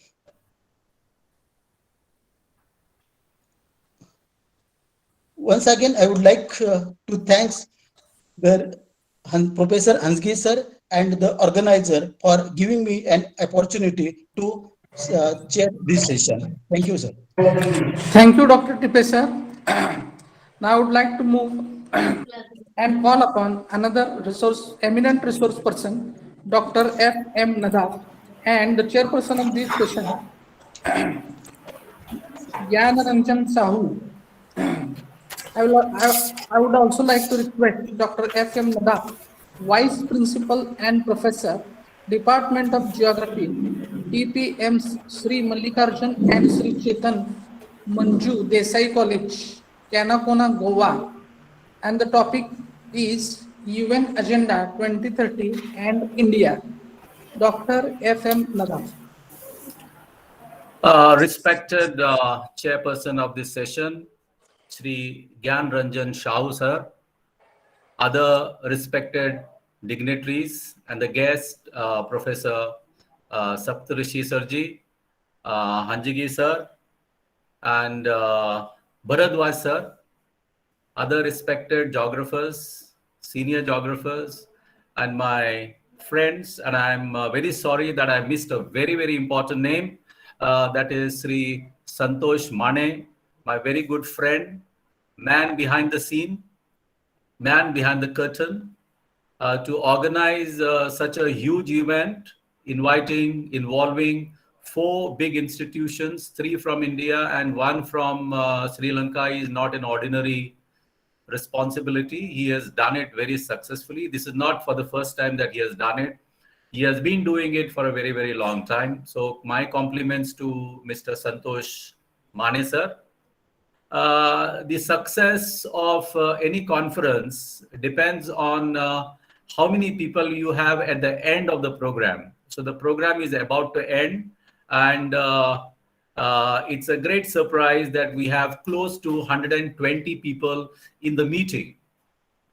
Once again, I would like to thanks the Professor Hansgi sir and the organizer for giving me an opportunity to chair this session. Thank you, sir. Thank you, Dr. Tipe, sir. Now I would like to move and call upon another eminent resource person, Dr. F.M. Nadab, and the chairperson of this session, Dayanand Sahu. I would also like to request Dr. F.M. Nadab, Vice Principal and Professor, Department of Geography, TPMs Sri Mallikarjun and Sri Chetan Manju Desai College, Canacona, Goa. And the topic is UN Agenda 2030 and India. Dr. F.M. Nadab. Respected chairperson of this session, Sri Gyan Ranjan Shahu sir, other respected dignitaries and the guest, Professor Saptarishi Sarji, Hanjigi sir, and Bharadwaj sir, other respected geographers, senior geographers, and my friends. And I'm very sorry that I missed a very, very important name. That is Sri Santosh Mane, my very good friend, man behind the scene, man behind the curtain, to organize such a huge event, involving 4 big institutions, 3 from India and 1 from Sri Lanka is not an ordinary responsibility. He has done it very successfully. This is not for the first time that he has done it. He has been doing it for a very, very long time. So my compliments to Mr. Santosh Mane sir. The success of any conference depends on how many people you have at the end of the program. So the program is about to end, and it's a great surprise that we have close to 120 people in the meeting.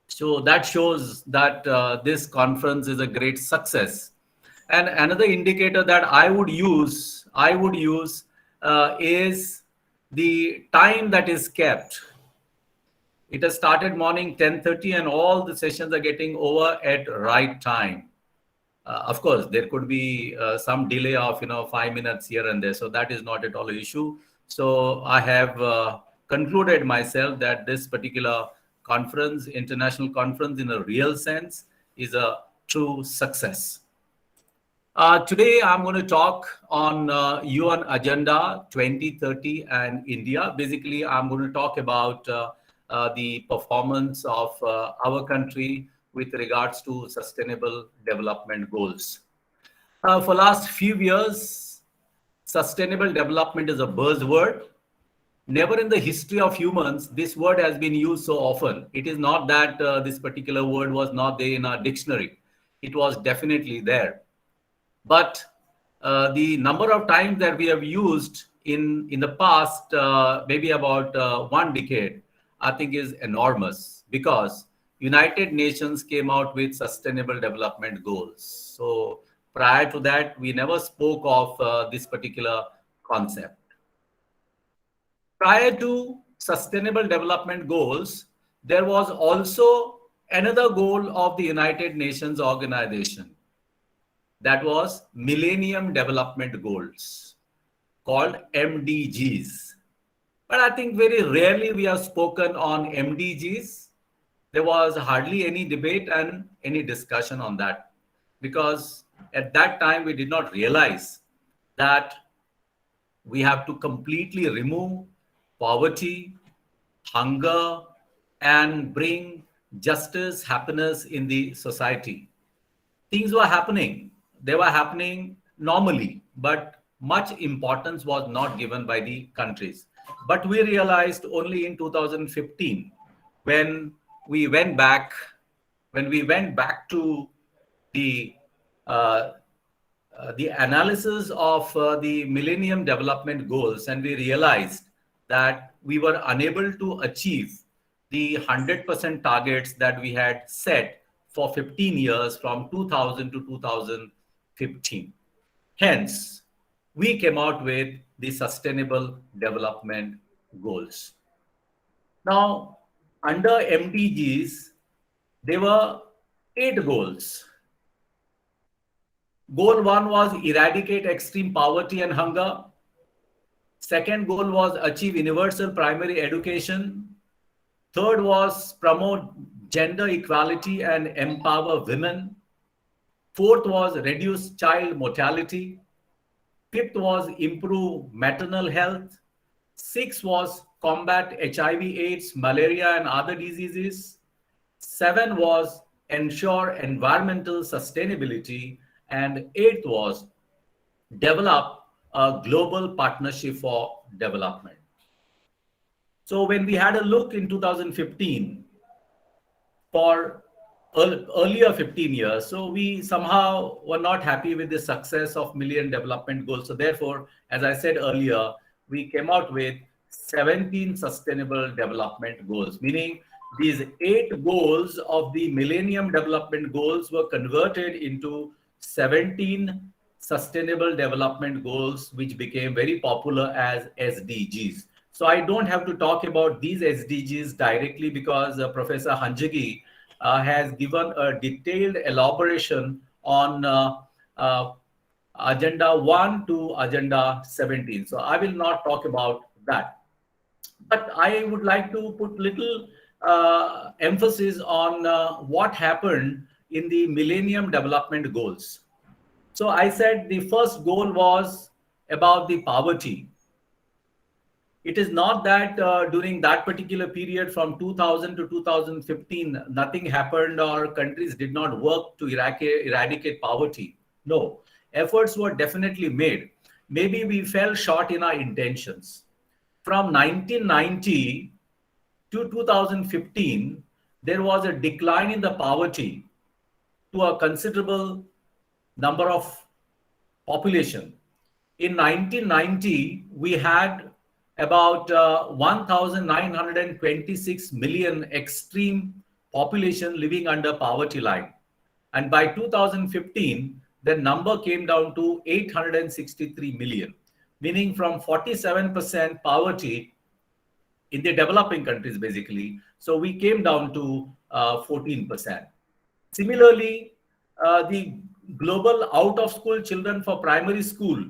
So that shows that this conference is a great success. And another indicator that I would use is the time that is kept. It has started morning 10:30 and all the sessions are getting over at right time. Of course, there could be some delay of 5 minutes here and there. So that is not at all an issue. So I have concluded myself that this particular conference, international conference in a real sense, is a true success. Today, I'm going to talk on UN Agenda 2030 and India. Basically, I'm going to talk about the performance of our country with regards to sustainable development goals. For last few years, sustainable development is a buzzword. Never in the history of humans, this word has been used so often. It is not that this particular word was not there in our dictionary. It was definitely there. But the number of times that we have used in the past, maybe about 1 decade, I think is enormous, because United Nations came out with sustainable development goals. So prior to that, we never spoke of this particular concept. Prior to sustainable development goals, there was also another goal of the United Nations organization. That was Millennium Development Goals, called MDGs. But I think very rarely we have spoken on MDGs. There was hardly any debate and any discussion on that, because at that time we did not realize that we have to completely remove poverty, hunger, and bring justice, happiness in the society. Things were happening. They were happening normally, but much importance was not given by the countries. But we realized only in 2015, when we went back to the analysis of the Millennium Development Goals, and we realized that we were unable to achieve the 100% targets that we had set for 15 years from 2000 to 2015. Hence, we came out with the Sustainable Development Goals. Now, under MDGs, there were 8 goals. Goal 1 was eradicate extreme poverty and hunger. Second goal was achieve universal primary education. Third was promote gender equality and empower women. Fourth was reduce child mortality. Fifth was improve maternal health. Sixth was combat HIV/AIDS, malaria, and other diseases. 7 was ensure environmental sustainability. And 8th was develop a global partnership for development. So when we had a look in 2015 for earlier 15 years, so we somehow were not happy with the success of Millennium Development Goals. So therefore, as I said earlier, we came out with 17 Sustainable Development Goals, meaning these 8 goals of the Millennium Development Goals were converted into 17 Sustainable Development Goals, which became very popular as SDGs. So I don't have to talk about these SDGs directly, because Professor Hanjagi has given a detailed elaboration on Agenda 1 to Agenda 17. So I will not talk about that. But I would like to put little emphasis on what happened in the Millennium Development Goals. So I said the first goal was about the poverty. It is not that during that particular period from 2000 to 2015, nothing happened or countries did not work to eradicate poverty. No, efforts were definitely made. Maybe we fell short in our intentions. From 1990 to 2015, there was a decline in the poverty to a considerable number of population. In 1990, we had about 1,926 million extreme population living under poverty line. And by 2015, the number came down to 863 million, meaning from 47% poverty in the developing countries, basically. So we came down to 14%. Similarly, the global out-of-school children for primary school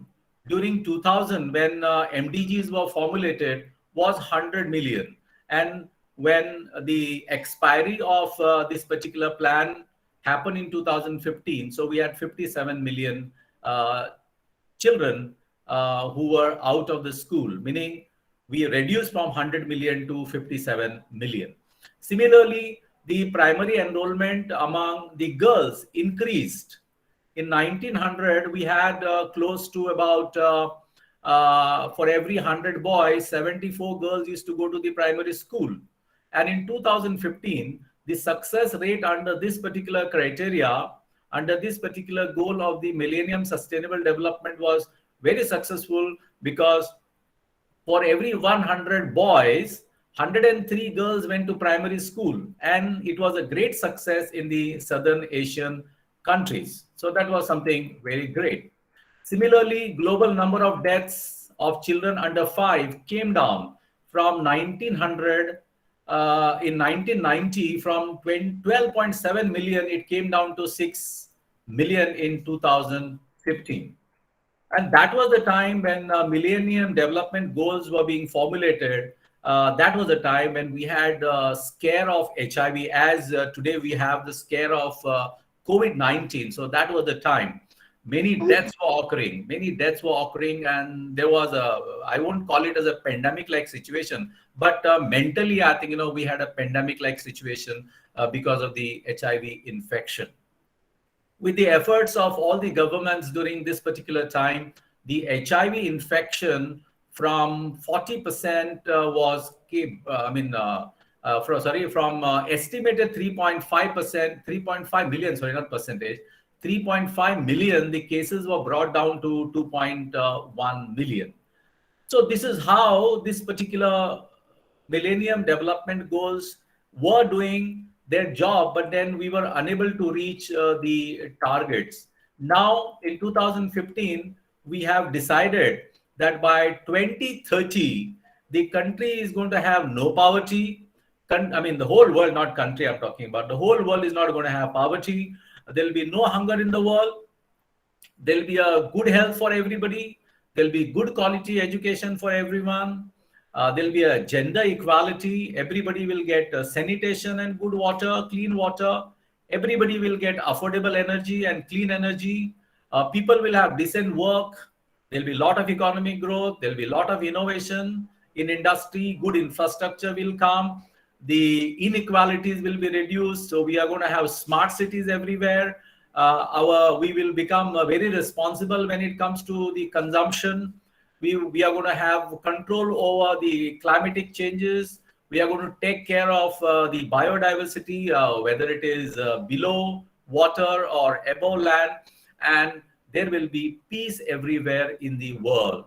during 2000, when MDGs were formulated, was 100 million. And when the expiry of this particular plan happened in 2015, so we had 57 million children who were out of the school, meaning we reduced from 100 million to 57 million. Similarly, the primary enrollment among the girls increased. In 1900, we had close to about, for every 100 boys, 74 girls used to go to the primary school. And in 2015, the success rate under this particular criteria, under this particular goal of the Millennium Sustainable Development was very successful, because for every 100 boys, 103 girls went to primary school. And it was a great success in the Southern Asian countries. So that was something very great. Similarly, global number of deaths of children under 5 came down from 1900 in 1990, from 12.7 million, it came down to 6 million in 2015. And that was the time when Millennium Development Goals were being formulated. That was the time when we had a scare of HIV, as today we have the scare of COVID-19. So that was the time. Many deaths were occurring. And there was I won't call it as a pandemic-like situation, but mentally, I think, we had a pandemic-like situation because of the HIV infection. With the efforts of all the governments during this particular time, the HIV infection from 40% from estimated 3.5 million, 3.5 million, the cases were brought down to 2.1 million. So this is how this particular Millennium Development Goals were doing their job, but then we were unable to reach the targets. Now, in 2015, we have decided that by 2030, the country is going to have no poverty. The whole world, not country I'm talking about. The whole world is not going to have poverty. There will be no hunger in the world. There will be a good health for everybody. There will be good quality education for everyone. There will be a gender equality. Everybody will get sanitation and good water, clean water. Everybody will get affordable energy and clean energy. People will have decent work. There will be a lot of economic growth. There will be a lot of innovation in industry. Good infrastructure will come. The inequalities will be reduced. So we are going to have smart cities everywhere. We will become very responsible when it comes to the consumption. We are going to have control over the climatic changes. We are going to take care of the biodiversity, whether it is below water or above land. And there will be peace everywhere in the world.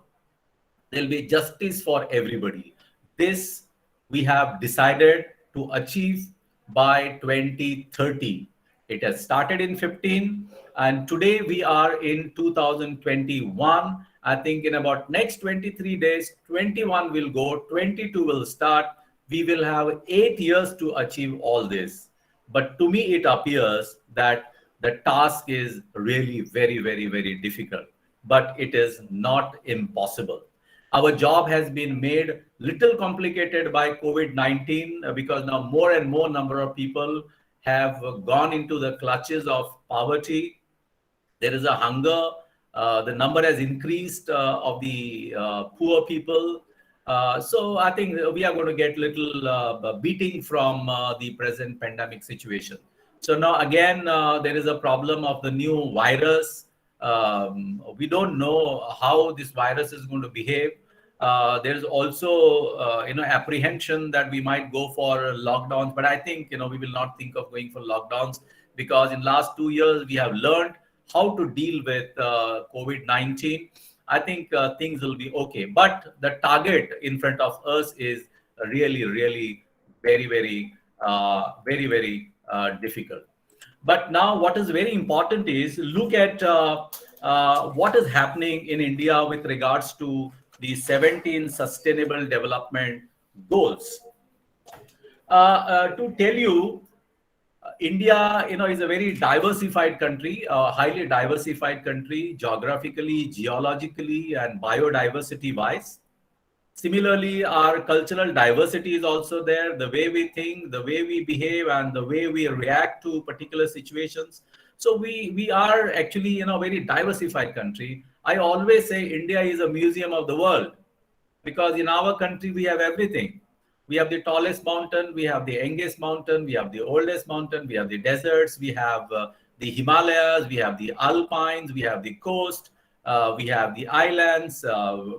There will be justice for everybody. This we have decided to achieve by 2030. It has started in 15, and today we are in 2021. I think in about next 23 days, 21 will go, 22 will start. We will have 8 years to achieve all this. But to me, it appears that the task is really very, very, very difficult. but it is not impossible. Our job has been made little complicated by COVID-19 because now more and more number of people have gone into the clutches of poverty. There is a hunger. The number has increased of the poor people. So I think we are going to get little beating from the present pandemic situation. So now again, there is a problem of the new virus. We don't know how this virus is going to behave. There's also, apprehension that we might go for lockdowns, but I think, we will not think of going for lockdowns because in last 2 years, we have learned how to deal with COVID-19. I think things will be okay. But the target in front of us is really, really very, very difficult. But now what is very important is look at what is happening in India with regards to the 17 Sustainable Development Goals. To tell you, India, is a very diversified country, highly diversified country, geographically, geologically, and biodiversity-wise. Similarly, our cultural diversity is also there, the way we think, the way we behave, and the way we react to particular situations. So we are actually, a very diversified country. I always say India is a museum of the world because in our country, we have everything. We have the tallest mountain, we have the youngest mountain, we have the oldest mountain, we have the deserts, we have the Himalayas, we have the Alpines, we have the coast, we have the islands,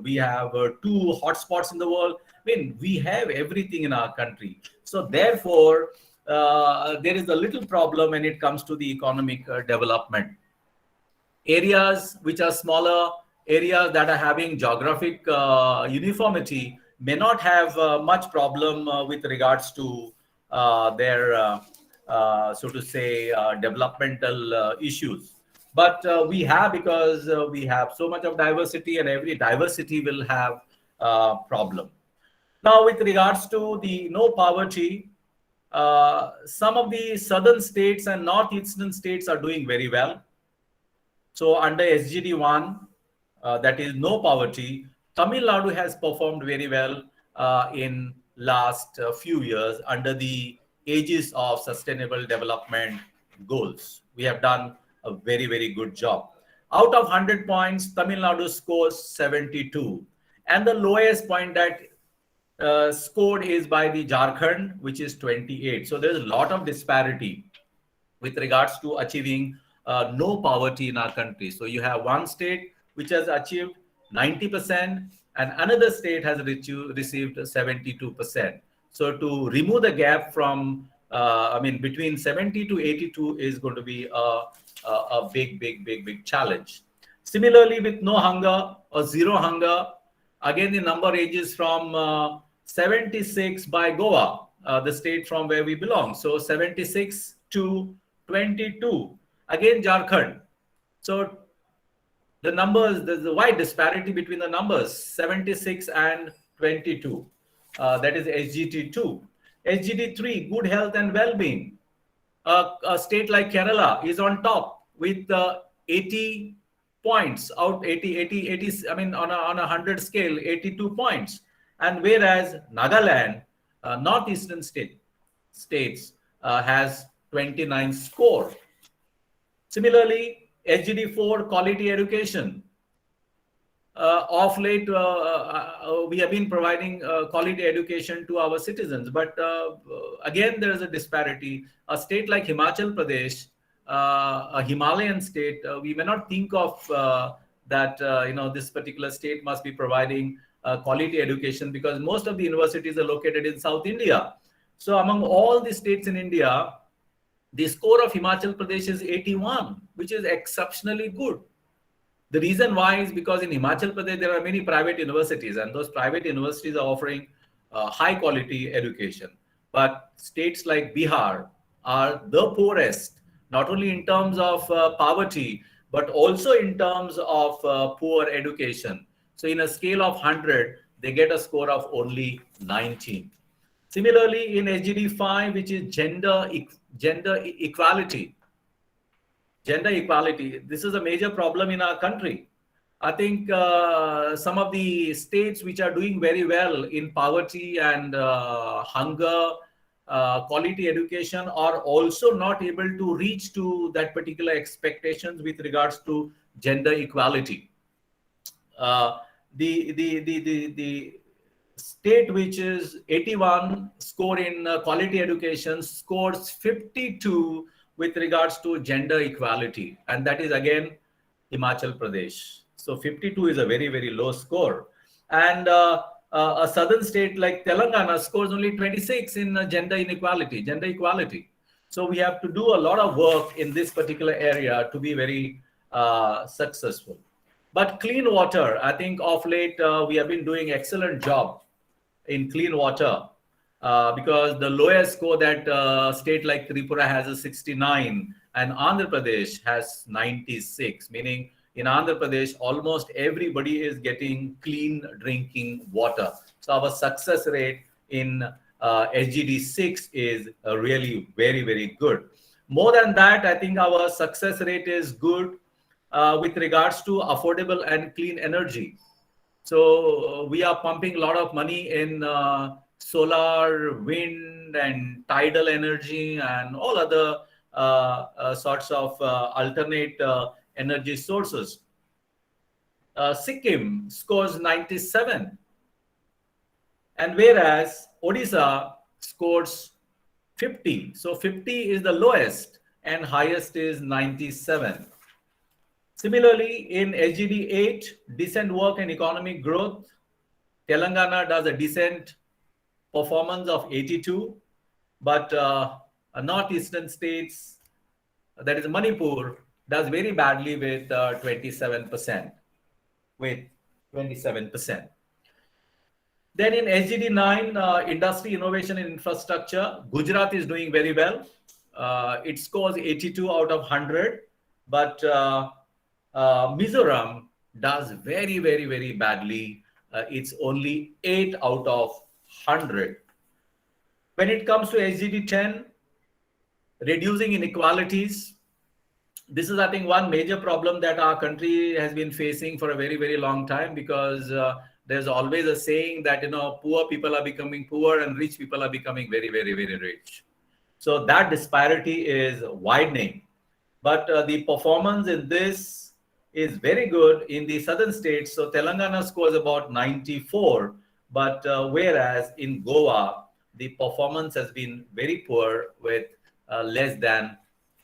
we have 2 hotspots in the world. I mean, we have everything in our country. So therefore, there is a little problem when it comes to the economic development. Areas which are smaller, areas that are having geographic uniformity may not have much problem with regards to their, so to say, developmental issues. But we have, because we have so much of diversity, and every diversity will have problem. Now, with regards to the no poverty, some of the southern states and northeastern states are doing very well. So under SGD1, that is no poverty, Tamil Nadu has performed very well in last few years under the aegis of Sustainable Development Goals. We have done a very, very good job. Out of 100 points, Tamil Nadu scores 72. And the lowest point that scored is by the Jharkhand, which is 28. So there's a lot of disparity with regards to achieving no poverty in our country. So you have one state which has achieved 90% and another state has received 72%. So to remove the gap from, between 70 to 82 is going to be a big challenge. Similarly, with no hunger or zero hunger, again, the number ranges from 76 by Goa, the state from where we belong. So 76 to 22. Again, Jharkhand. So the numbers, there's a wide disparity between the numbers, 76 and 22. That is SGT2. SGT3, good health and well-being. A state like Kerala is on top with 80 points out, 80, on a 100 scale, 82 points. And whereas Nagaland, northeastern states has 29 score. Similarly, SGD4, quality education. Of late, we have been providing quality education to our citizens. But again, there is a disparity. A state like Himachal Pradesh, a Himalayan state, we may not think of that, this particular state must be providing quality education because most of the universities are located in South India. So among all the states in India, the score of Himachal Pradesh is 81, which is exceptionally good. The reason why is because in Himachal Pradesh, there are many private universities and those private universities are offering high quality education. But states like Bihar are the poorest, not only in terms of poverty, but also in terms of poor education. So in a scale of 100, they get a score of only 19. Similarly, in SGD5, which is gender equality. Gender equality, this is a major problem in our country. I think some of the states which are doing very well in poverty and hunger, quality education are also not able to reach to that particular expectations with regards to gender equality. The state which is 81 score in quality education scores 52 with regards to gender equality, and that is again Himachal Pradesh. So 52 is a very, very low score. And a southern state like Telangana scores only 26 in gender equality. So we have to do a lot of work in this particular area to be very successful. But clean water, I think of late we have been doing excellent job in clean water because the lowest score that state like Tripura has is 69 and Andhra Pradesh has 96, meaning in Andhra Pradesh, almost everybody is getting clean drinking water. So our success rate in SGD 6 is really very, very good. More than that, I think our success rate is good with regards to affordable and clean energy. So we are pumping a lot of money in solar, wind, and tidal energy and all other sorts of alternate energy sources. Sikkim scores 97, and whereas Odisha scores 50. So 50 is the lowest and highest is 97. Similarly, in SGD 8, decent work and economic growth, Telangana does a decent performance of 82, but northeastern states, that is Manipur, does very badly with 27%. Then in SGD 9, industry, innovation and infrastructure, Gujarat is doing very well. It scores 82 out of 100, but Mizoram does very, very, very badly. It's only 8 out of 100. When it comes to SGD 10, reducing inequalities, this is, I think, one major problem that our country has been facing for a very, very long time, because there's always a saying that, poor people are becoming poor and rich people are becoming very, very, very rich. So that disparity is widening. But the performance in this is very good in the southern states. So Telangana scores about 94, but whereas in Goa, the performance has been very poor with less than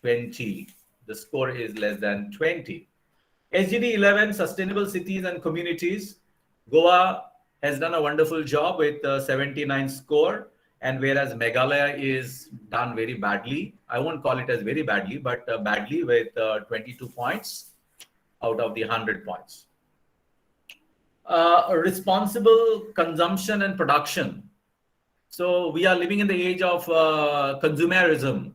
20. The score is less than 20. SGD 11, sustainable cities and communities. Goa has done a wonderful job with 79 score, and whereas Meghalaya is done very badly. I won't call it as very badly, but badly with 22 points out of the 100 points. Responsible consumption and production. So we are living in the age of consumerism.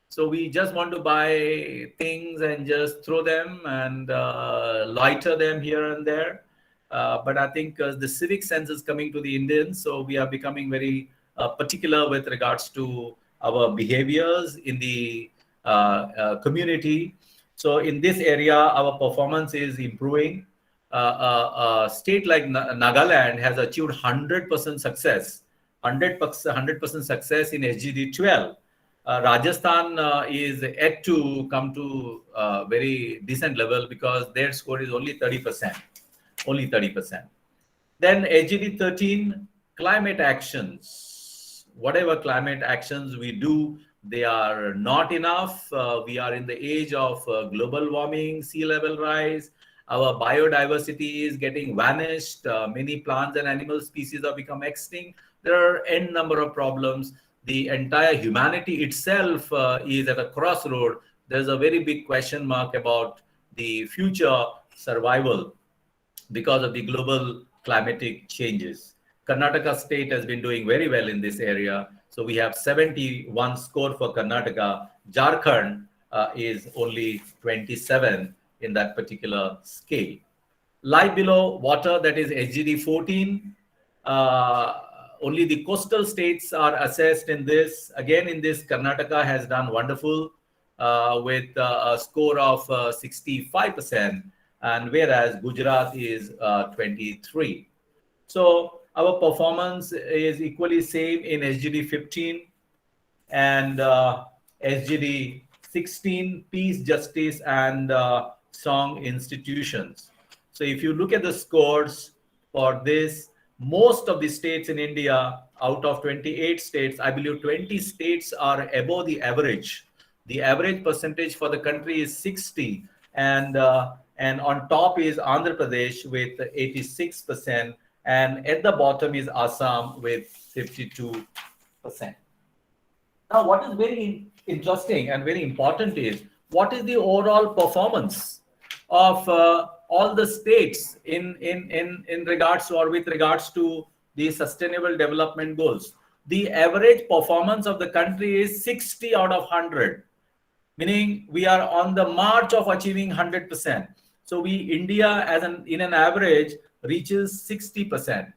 So we just want to buy things and just throw them and loiter them here and there. But I think the civic sense is coming to the Indians. So we are becoming very particular with regards to our behaviors in the community. So in this area, our performance is improving. A state like Nagaland has achieved 100% success, 100% success in SGD 12. Rajasthan is yet to come to a very decent level because their score is only 30%. Only 30%. Then SGD 13, climate actions. Whatever climate actions we do, they are not enough. We are in the age of global warming, sea level rise. Our biodiversity is getting vanished. Many plants and animal species have become extinct. There are n number of problems. The entire humanity itself is at a crossroad. There's a very big question mark about the future survival because of the global climatic changes. Karnataka state has been doing very well in this area. So we have 71 score for Karnataka. Jharkhand is only 27 in that particular scale. Life below water, that is SGD 14. Only the coastal states are assessed in this. Again, in this, Karnataka has done wonderful with a score of 65%. and whereas Gujarat is 23. So our performance is equally same in SGD 15 and SGD 16, peace, justice, and strong institutions. So if you look at the scores for this, most of the states in India, out of 28 states, I believe 20 states are above the average. The average percentage for the country is 60, and on top is Andhra Pradesh with 86%, and at the bottom is Assam with 52%. Now, what is very interesting and very important is what is the overall performance of all the states in regards to, or with regards to, the Sustainable Development Goals. The average performance of the country is 60 out of 100, meaning we are on the march of achieving 100%. So India in an average reaches 60%.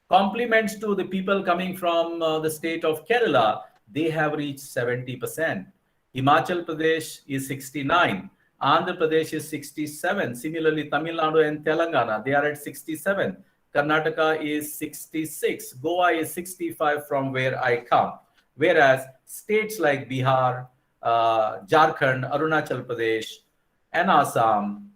Compliments to the people coming from the state of Kerala, they have reached 70%. Himachal Pradesh is 69. Andhra Pradesh is 67. Similarly, Tamil Nadu and Telangana, they are at 67. Karnataka is 66. Goa is 65 from where I come. Whereas states like Bihar, Jharkhand, Arunachal Pradesh, and Assam,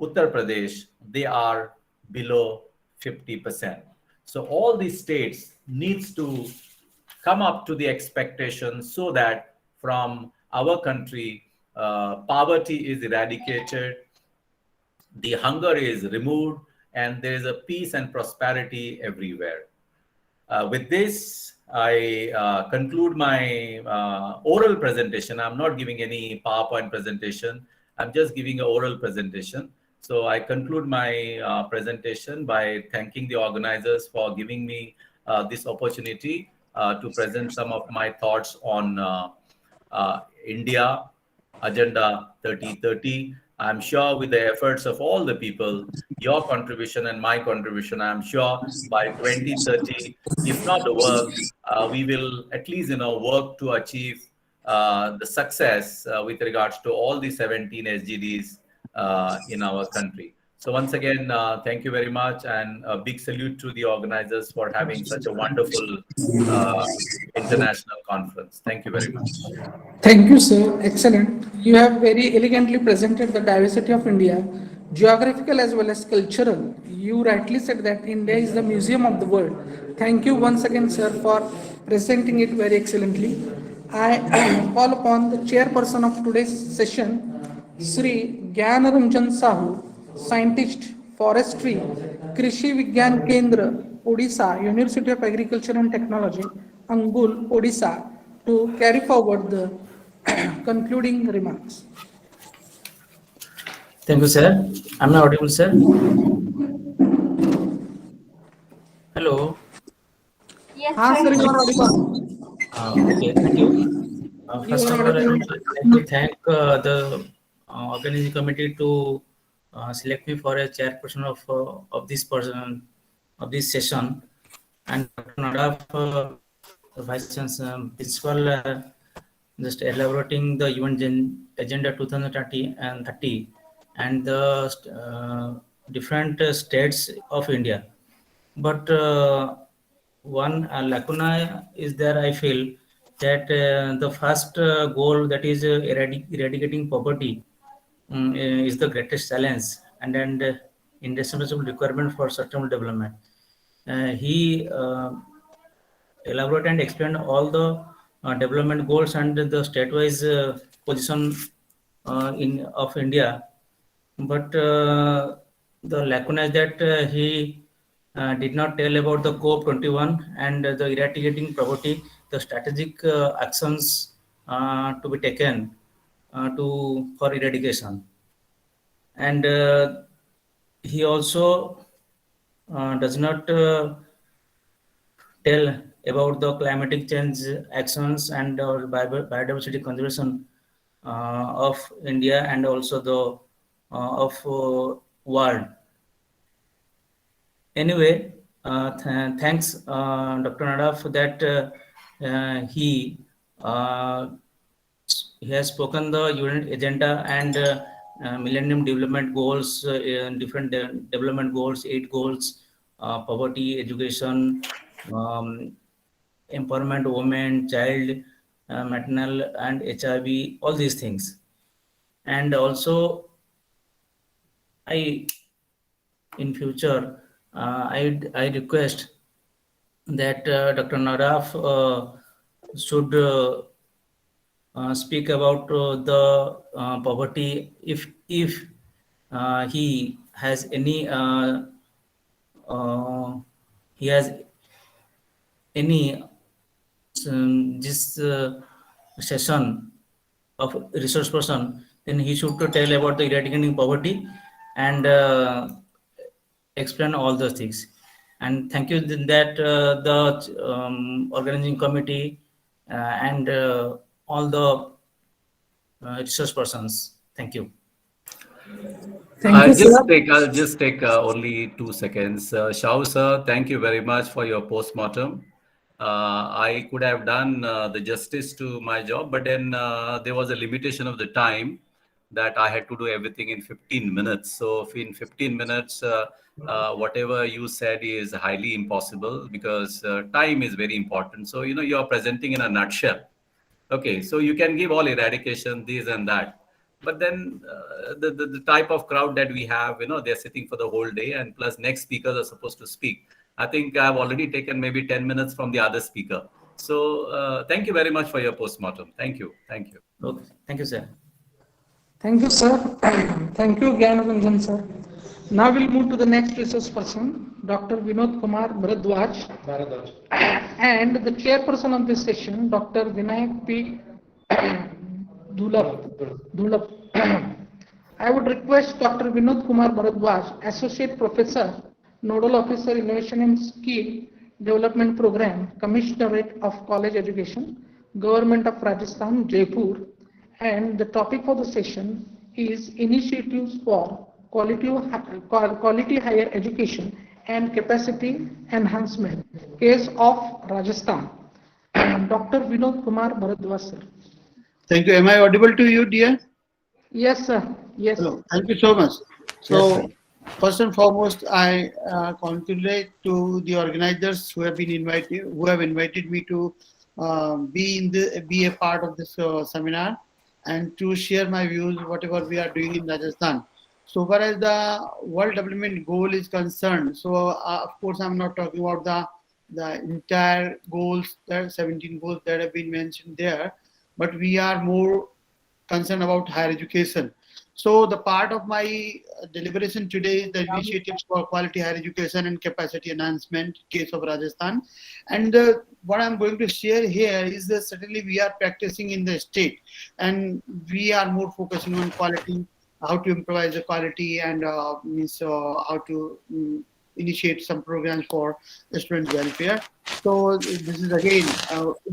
Uttar Pradesh, they are below 50%. So all these states needs to come up to the expectations so that from our country, poverty is eradicated, the hunger is removed, and there is a peace and prosperity everywhere. With this, I conclude my oral presentation. I'm not giving any PowerPoint presentation. I'm just giving an oral presentation. So I conclude my presentation by thanking the organizers for giving me this opportunity to present some of my thoughts on India Agenda 3030. I'm sure with the efforts of all the people, your contribution and my contribution, I'm sure by 2030, if not the work, we will at least work to achieve the success with regards to all the 17 SDGs in our country. So once again, thank you very much, and a big salute to the organizers for having such a wonderful international conference. Thank you very much. Thank you, sir. Excellent. You have very elegantly presented the diversity of India, geographical as well as cultural. You rightly said that India is the museum of the world. Thank you once again, sir, for presenting it very excellently. I call upon the chairperson of today's session, Sri Gyanaranjan Sahu, Scientist, Forestry, Krishi Vigyan Kendra, Odisha, University of Agriculture and Technology, Angul, Odisha, to carry forward the concluding remarks. Thank you, sir. Am I audible, sir? Hello. Yes, sir, you are audible. Okay, thank you. First of all, I would like to thank the organizing committee to select me for a chairperson of this session, and Dr. Nadaf, Vice Chancellor, Principal, just elaborating the UN Agenda 2030 and the different states of India. But one lacuna is there, I feel, that the first goal, that is eradicating poverty, is the greatest challenge and indispensable requirement for sustainable development. He elaborated and explained all the development goals and the state-wise position of India. But the lacuna is that he did not tell about the COP21 and the eradicating poverty, the strategic actions to be taken for eradication. And he also does not tell about the climatic change actions and biodiversity conservation of India and also the of world. Anyway, thanks Dr. Nadaf that he has spoken the UN agenda and Millennium Development Goals, different development goals, 8 goals, poverty, education, empowerment of women, child, maternal and HIV, all these things. And also, in future, I request that Dr. Naraf should speak about the poverty if he has any he has any this session of resource person, then he should to tell about the eradicating poverty and explain all those things. And thank you that the organizing committee and all the resource persons. Thank you. I'll just take only 2 seconds. Shao sir, thank you very much for your postmortem. I could have done the justice to my job, but then there was a limitation of the time that I had to do everything in 15 minutes. So in 15 minutes, whatever you said is highly impossible because time is very important. So, you are presenting in a nutshell. Okay, so you can give all eradication, this and that. But then the type of crowd that we have, they're sitting for the whole day, and plus next speakers are supposed to speak. I think I've already taken maybe 10 minutes from the other speaker. So thank you very much for your postmortem. Thank you. Thank you. Okay. Thank you, sir. Thank you, sir. Thank you, Gyananand sir. Now we'll move to the next resource person, Dr. Vinod Kumar Bharadwaj. And the chairperson of this session, Dr. Vinayak P. Dhulap. I would request Dr. Vinod Kumar Bharadwaj, Associate Professor, Nodal Officer, Innovation and Skill Development Program, Commissionerate of College Education, Government of Rajasthan, Jaipur. And the topic for the session is Initiatives for Quality Higher Education and Capacity Enhancement, Case of Rajasthan. Dr. Vinod Kumar Bharadwaj, sir. Thank you. Am I audible to you, dear? Yes, sir. Yes. Hello. Thank you so much. So, Yes, first and foremost, I congratulate to the organizers who have invited me to be a part of this seminar and to share my views, whatever we are doing in Rajasthan. So far as the World Development Goal is concerned, so of course I'm not talking about the entire goals, there 17 goals that have been mentioned there, but we are more concerned about higher education. So the part of my deliberation today is the initiatives for quality higher education and capacity enhancement, case of Rajasthan. And what I'm going to share here is that certainly we are practicing in the state and we are more focusing on quality, how to improvise the quality and how to initiate some programs for the student welfare. So this is again,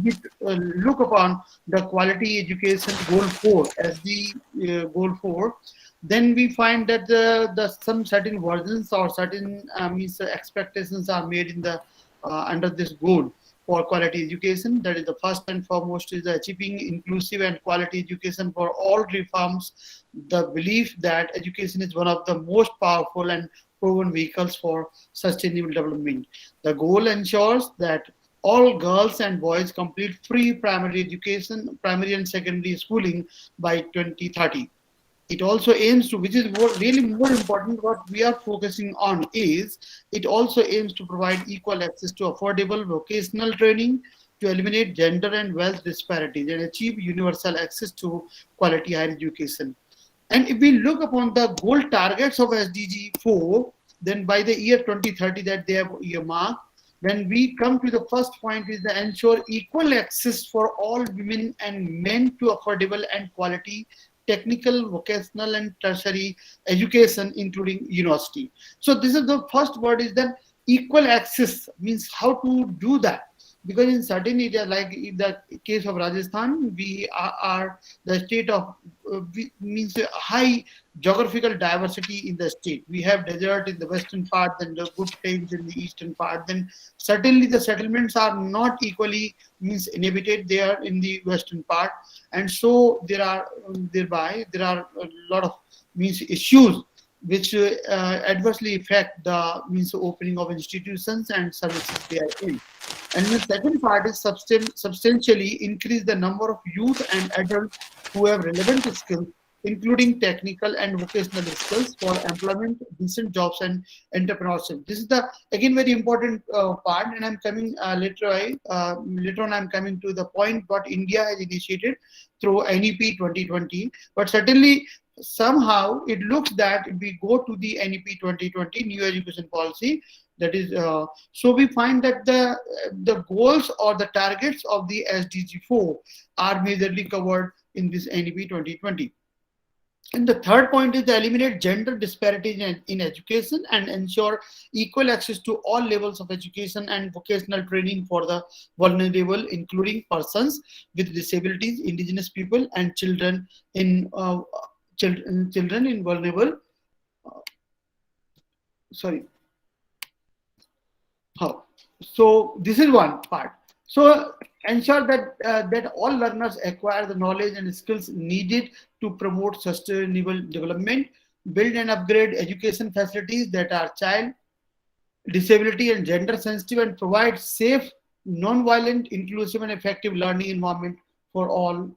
if we look upon the quality education goal 4 as the goal 4, then we find that some certain versions or certain expectations are made in the under this goal for quality education. That is the first and foremost is achieving inclusive and quality education for all reforms. The belief that education is one of the most powerful and proven vehicles for sustainable development. The goal ensures that all girls and boys complete free primary education, primary and secondary schooling by 2030. It also aims to, which is really more important, what we are focusing on is, it also aims to provide equal access to affordable vocational training, to eliminate gender and wealth disparities and achieve universal access to quality higher education. And if we look upon the goal targets of SDG 4, then by the year 2030 that they have earmarked, when we come to the first point is to ensure equal access for all women and men to affordable and quality technical, vocational and tertiary education, including university. So this is the first word is that equal access means how to do that. Because in certain areas, like in the case of Rajasthan, we are the state of, means high geographical diversity in the state. We have desert in the western part, then the good plains in the eastern part. Then certainly the settlements are not equally inhabited there in the western part. And so there are, thereby, there are a lot of issues which adversely affect the opening of institutions and services they are in. And the second part is substantially increase the number of youth and adults who have relevant skills, including technical and vocational skills for employment, decent jobs, and entrepreneurship. This is the again very important part, and I'm coming later on. I'm coming to the point what India has initiated through NEP 2020, but certainly somehow it looks that if we go to the NEP 2020 new education policy, that is so we find that the goals or the targets of the SDG 4 are majorly covered in this NEP 2020. And the third point is to eliminate gender disparities in education and ensure equal access to all levels of education and vocational training for the vulnerable, including persons with disabilities, indigenous people, and children in vulnerable. So this is one part. So ensure that all learners acquire the knowledge and skills needed to promote sustainable development, build and upgrade education facilities that are child, disability, and gender sensitive, and provide safe, non-violent, inclusive, and effective learning environment for all.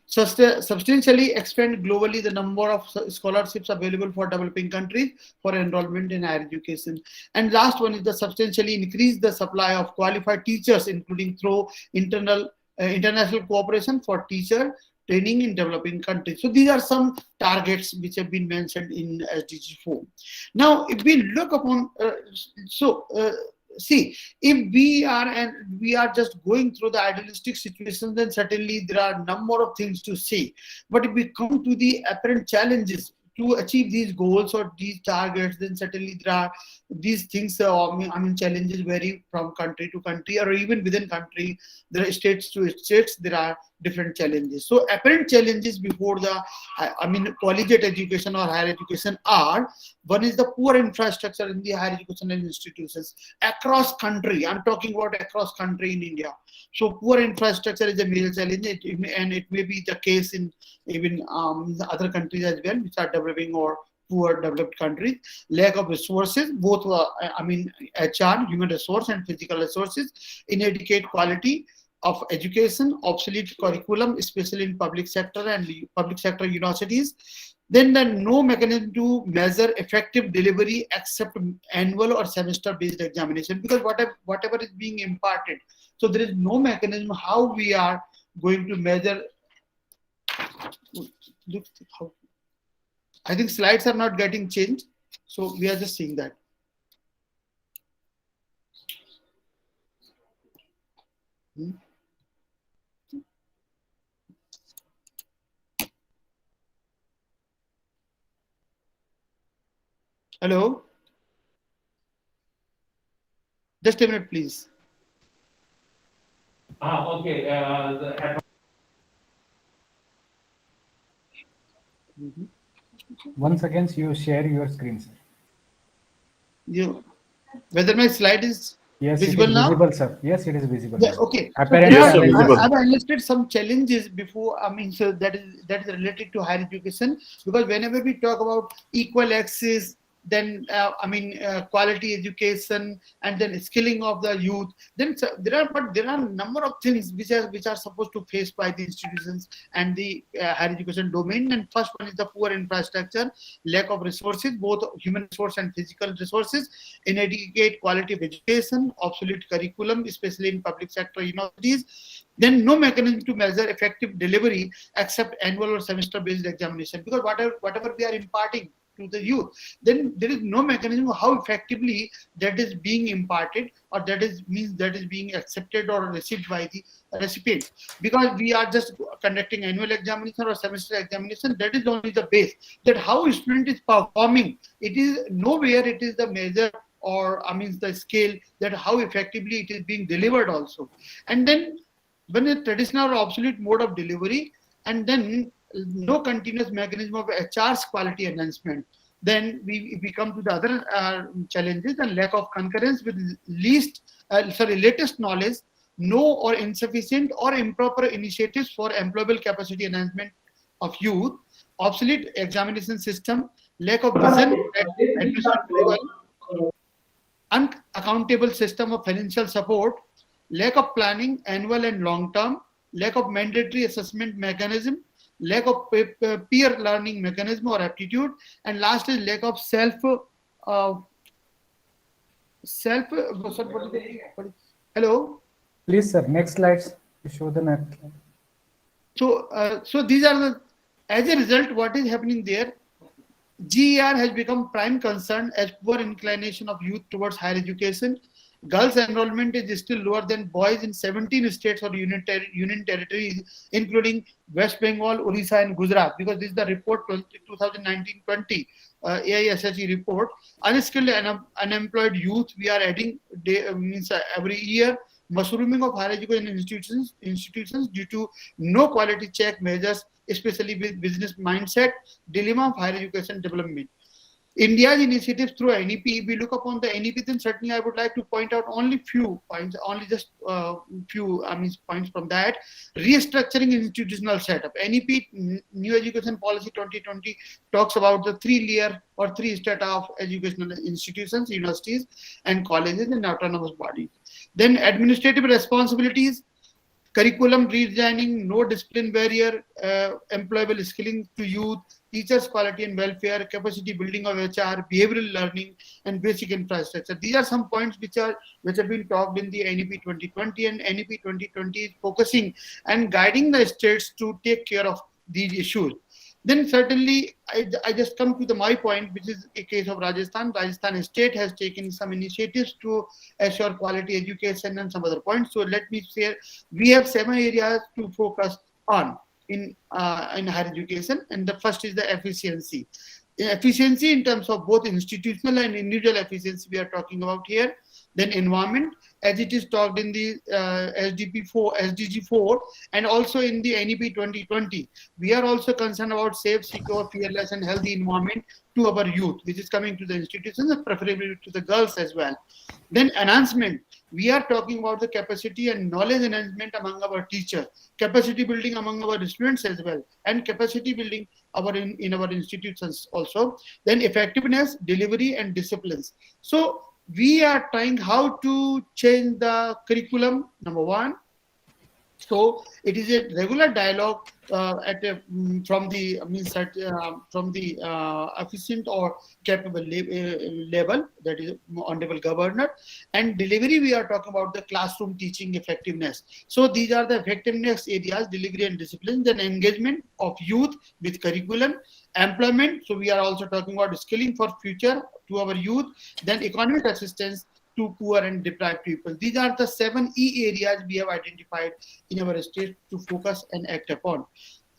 Substantially expand globally the number of scholarships available for developing countries for enrollment in higher education. And last one is the substantially increase the supply of qualified teachers, including through international cooperation for teacher training in developing countries. So these are some targets which have been mentioned in SDG 4. Now, if we look upon, see, if we are just going through the idealistic situations, then certainly there are a number of things to say. But if we come to the apparent challenges to achieve these goals or these targets, then certainly there are these things. Challenges vary from country to country, or even within country, there are states to states. There are different challenges. So apparent challenges before the collegiate education or higher education are: one is the poor infrastructure in the higher educational institutions across country. I'm talking about across country in India. So poor infrastructure is a major challenge, and it may be the case in even other countries as well, which are developing or poor developed countries. Lack of resources, both HR, human resource, and physical resources. Inadequate quality of education, obsolete curriculum, especially in public sector and public sector universities. Then there no mechanism to measure effective delivery except annual or semester-based examination, because whatever is being imparted, so there is no mechanism how we are going to measure. I think slides are not getting changed, so we are just seeing that. Hello? Just a minute, please. Okay. Once again, you share your screen, sir. Whether my slide is visible now? Visible, sir. Yes, it is visible. Yeah, okay. Apparently, yes, I've enlisted some challenges before. So that is related to higher education, because whenever we talk about equal access, then quality education, and then skilling of the youth, then there are a number of things which are supposed to face by the institutions and the higher education domain. And first one is the poor infrastructure, lack of resources, both human resource and physical resources, inadequate quality of education, obsolete curriculum, especially in public sector universities. Then no mechanism to measure effective delivery except annual or semester based examination, because whatever we are imparting to the youth, then there is no mechanism how effectively that is being imparted, or that is being accepted or received by the recipient. Because we are just conducting annual examination or semester examination, that is only the base. That how a student is performing, it is nowhere it is the measure or the scale that how effectively it is being delivered also. And then when a traditional or obsolete mode of delivery, and then no continuous mechanism of HR's quality enhancement, then we come to the other challenges, and lack of concurrence with latest knowledge, no or insufficient or improper initiatives for employable capacity enhancement of youth, obsolete examination system, lack of vision at admission level, unaccountable system of financial support, lack of planning, annual and long term, lack of mandatory assessment mechanism, lack of peer learning mechanism or aptitude, and last is lack of hello. Please, sir, next slides. You show the next slide. So these are the, as a result, what is happening there? GER has become prime concern as poor inclination of youth towards higher education. Girls' enrollment is still lower than boys in 17 states or union territories, including West Bengal, Orissa, and Gujarat. Because this is the report 2019-20 AISSE report. Unskilled and unemployed youth we are adding every year. Mushrooming of higher education institutions due to no quality check measures, especially with business mindset, dilemma of higher education development. India's initiatives through NEP, if we look upon the NEP, then certainly I would like to point out only few points, only just few points from that. Restructuring institutional setup. NEP, New Education Policy 2020, talks about the 3-layer or 3-strata of educational institutions, universities and colleges and autonomous bodies. Then administrative responsibilities, curriculum redesigning, no discipline barrier, employable skilling to youth, teachers' quality and welfare, capacity building of HR, behavioral learning, and basic infrastructure. These are some points which have been talked in the NEP 2020, and NEP 2020 is focusing and guiding the states to take care of these issues. Then certainly, I just come to my point, which is a case of Rajasthan. Rajasthan state has taken some initiatives to assure quality education and some other points. So let me say, we have 7 areas to focus on in higher education, and the first is the efficiency. Efficiency in terms of both institutional and individual efficiency we are talking about here. Then environment, as it is talked in the SDG 4 and also in the NEP 2020. We are also concerned about safe, secure, fearless and healthy environment to our youth, which is coming to the institutions and preferably to the girls as well. Then enhancement, we are talking about the capacity and knowledge enhancement among our teachers, capacity building among our students as well, and capacity building in our institutions also. Then effectiveness, delivery and disciplines. So we are trying how to change the curriculum, number one. So it is a regular dialogue from the efficient or capable level, that is honorable governor. And delivery, we are talking about the classroom teaching effectiveness. So these are the effectiveness areas, delivery and discipline. Then engagement of youth with curriculum, employment. So we are also talking about skilling for future to our youth. Then economic assistance to poor and deprived people. These are the 7 E areas we have identified in our state to focus and act upon.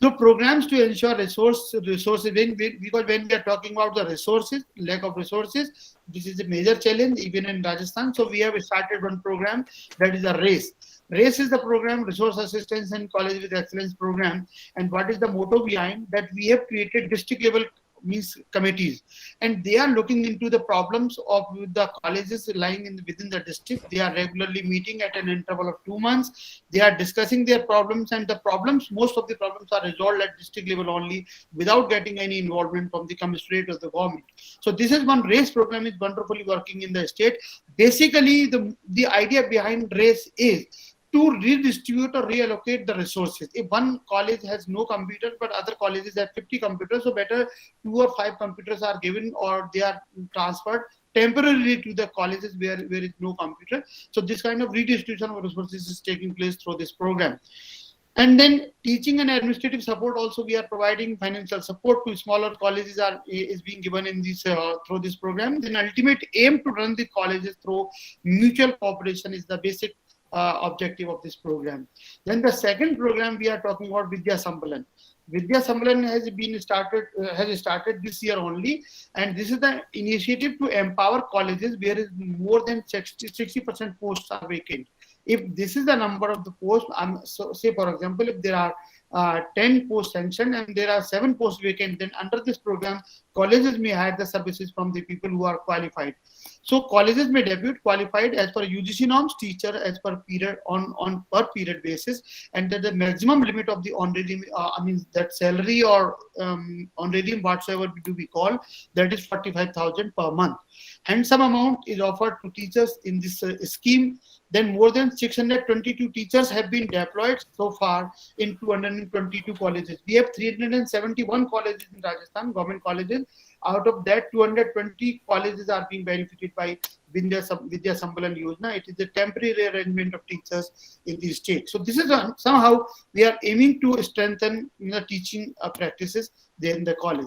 So programs to ensure resources, because when we are talking about the resources, lack of resources, this is a major challenge even in Rajasthan. So we have started one program, that is a RACE. RACE is the program, Resource Assistance and College with Excellence program. And what is the motto behind that? We have created district level committees, and they are looking into the problems of the colleges lying within the district. They are regularly meeting at an interval of 2 months. They are discussing their problems, and most of the problems are resolved at district level only without getting any involvement from the commissionerate or the government. So this is one RACE program is wonderfully working in the state. Basically, the idea behind RACE is to redistribute or reallocate the resources. If one college has no computer, but other colleges have 50 computers, so better 2 or 5 computers are given or they are transferred temporarily to the colleges where is no computer. So this kind of redistribution of resources is taking place through this program. And then teaching and administrative support also, we are providing financial support to smaller colleges is being given in this through this program. Then ultimate aim to run the colleges through mutual cooperation is the basic objective of this program. Then the second program we are talking about Vidya Sambalan. Vidya Sambalan has started this year only, and this is the initiative to empower colleges where is more than 60% posts are vacant. If this is the number of the posts, so say for example, if there are 10 posts sanctioned and there are 7 posts vacant, then under this program colleges may hire the services from the people who are qualified. So colleges may depute qualified as per UGC norms teacher as per period on per period basis, and that the maximum limit of the honorarium, that salary or honorarium whatsoever do we call, that is 45,000 per month, and some amount is offered to teachers in this scheme. Then more than 622 teachers have been deployed so far in 222 colleges. We have 371 colleges in Rajasthan, government colleges. Out of that, 220 colleges are being benefited by Vidya Sambalan Yojana. It is a temporary arrangement of teachers in the state. So this is somehow we are aiming to strengthen teaching practices there in the college.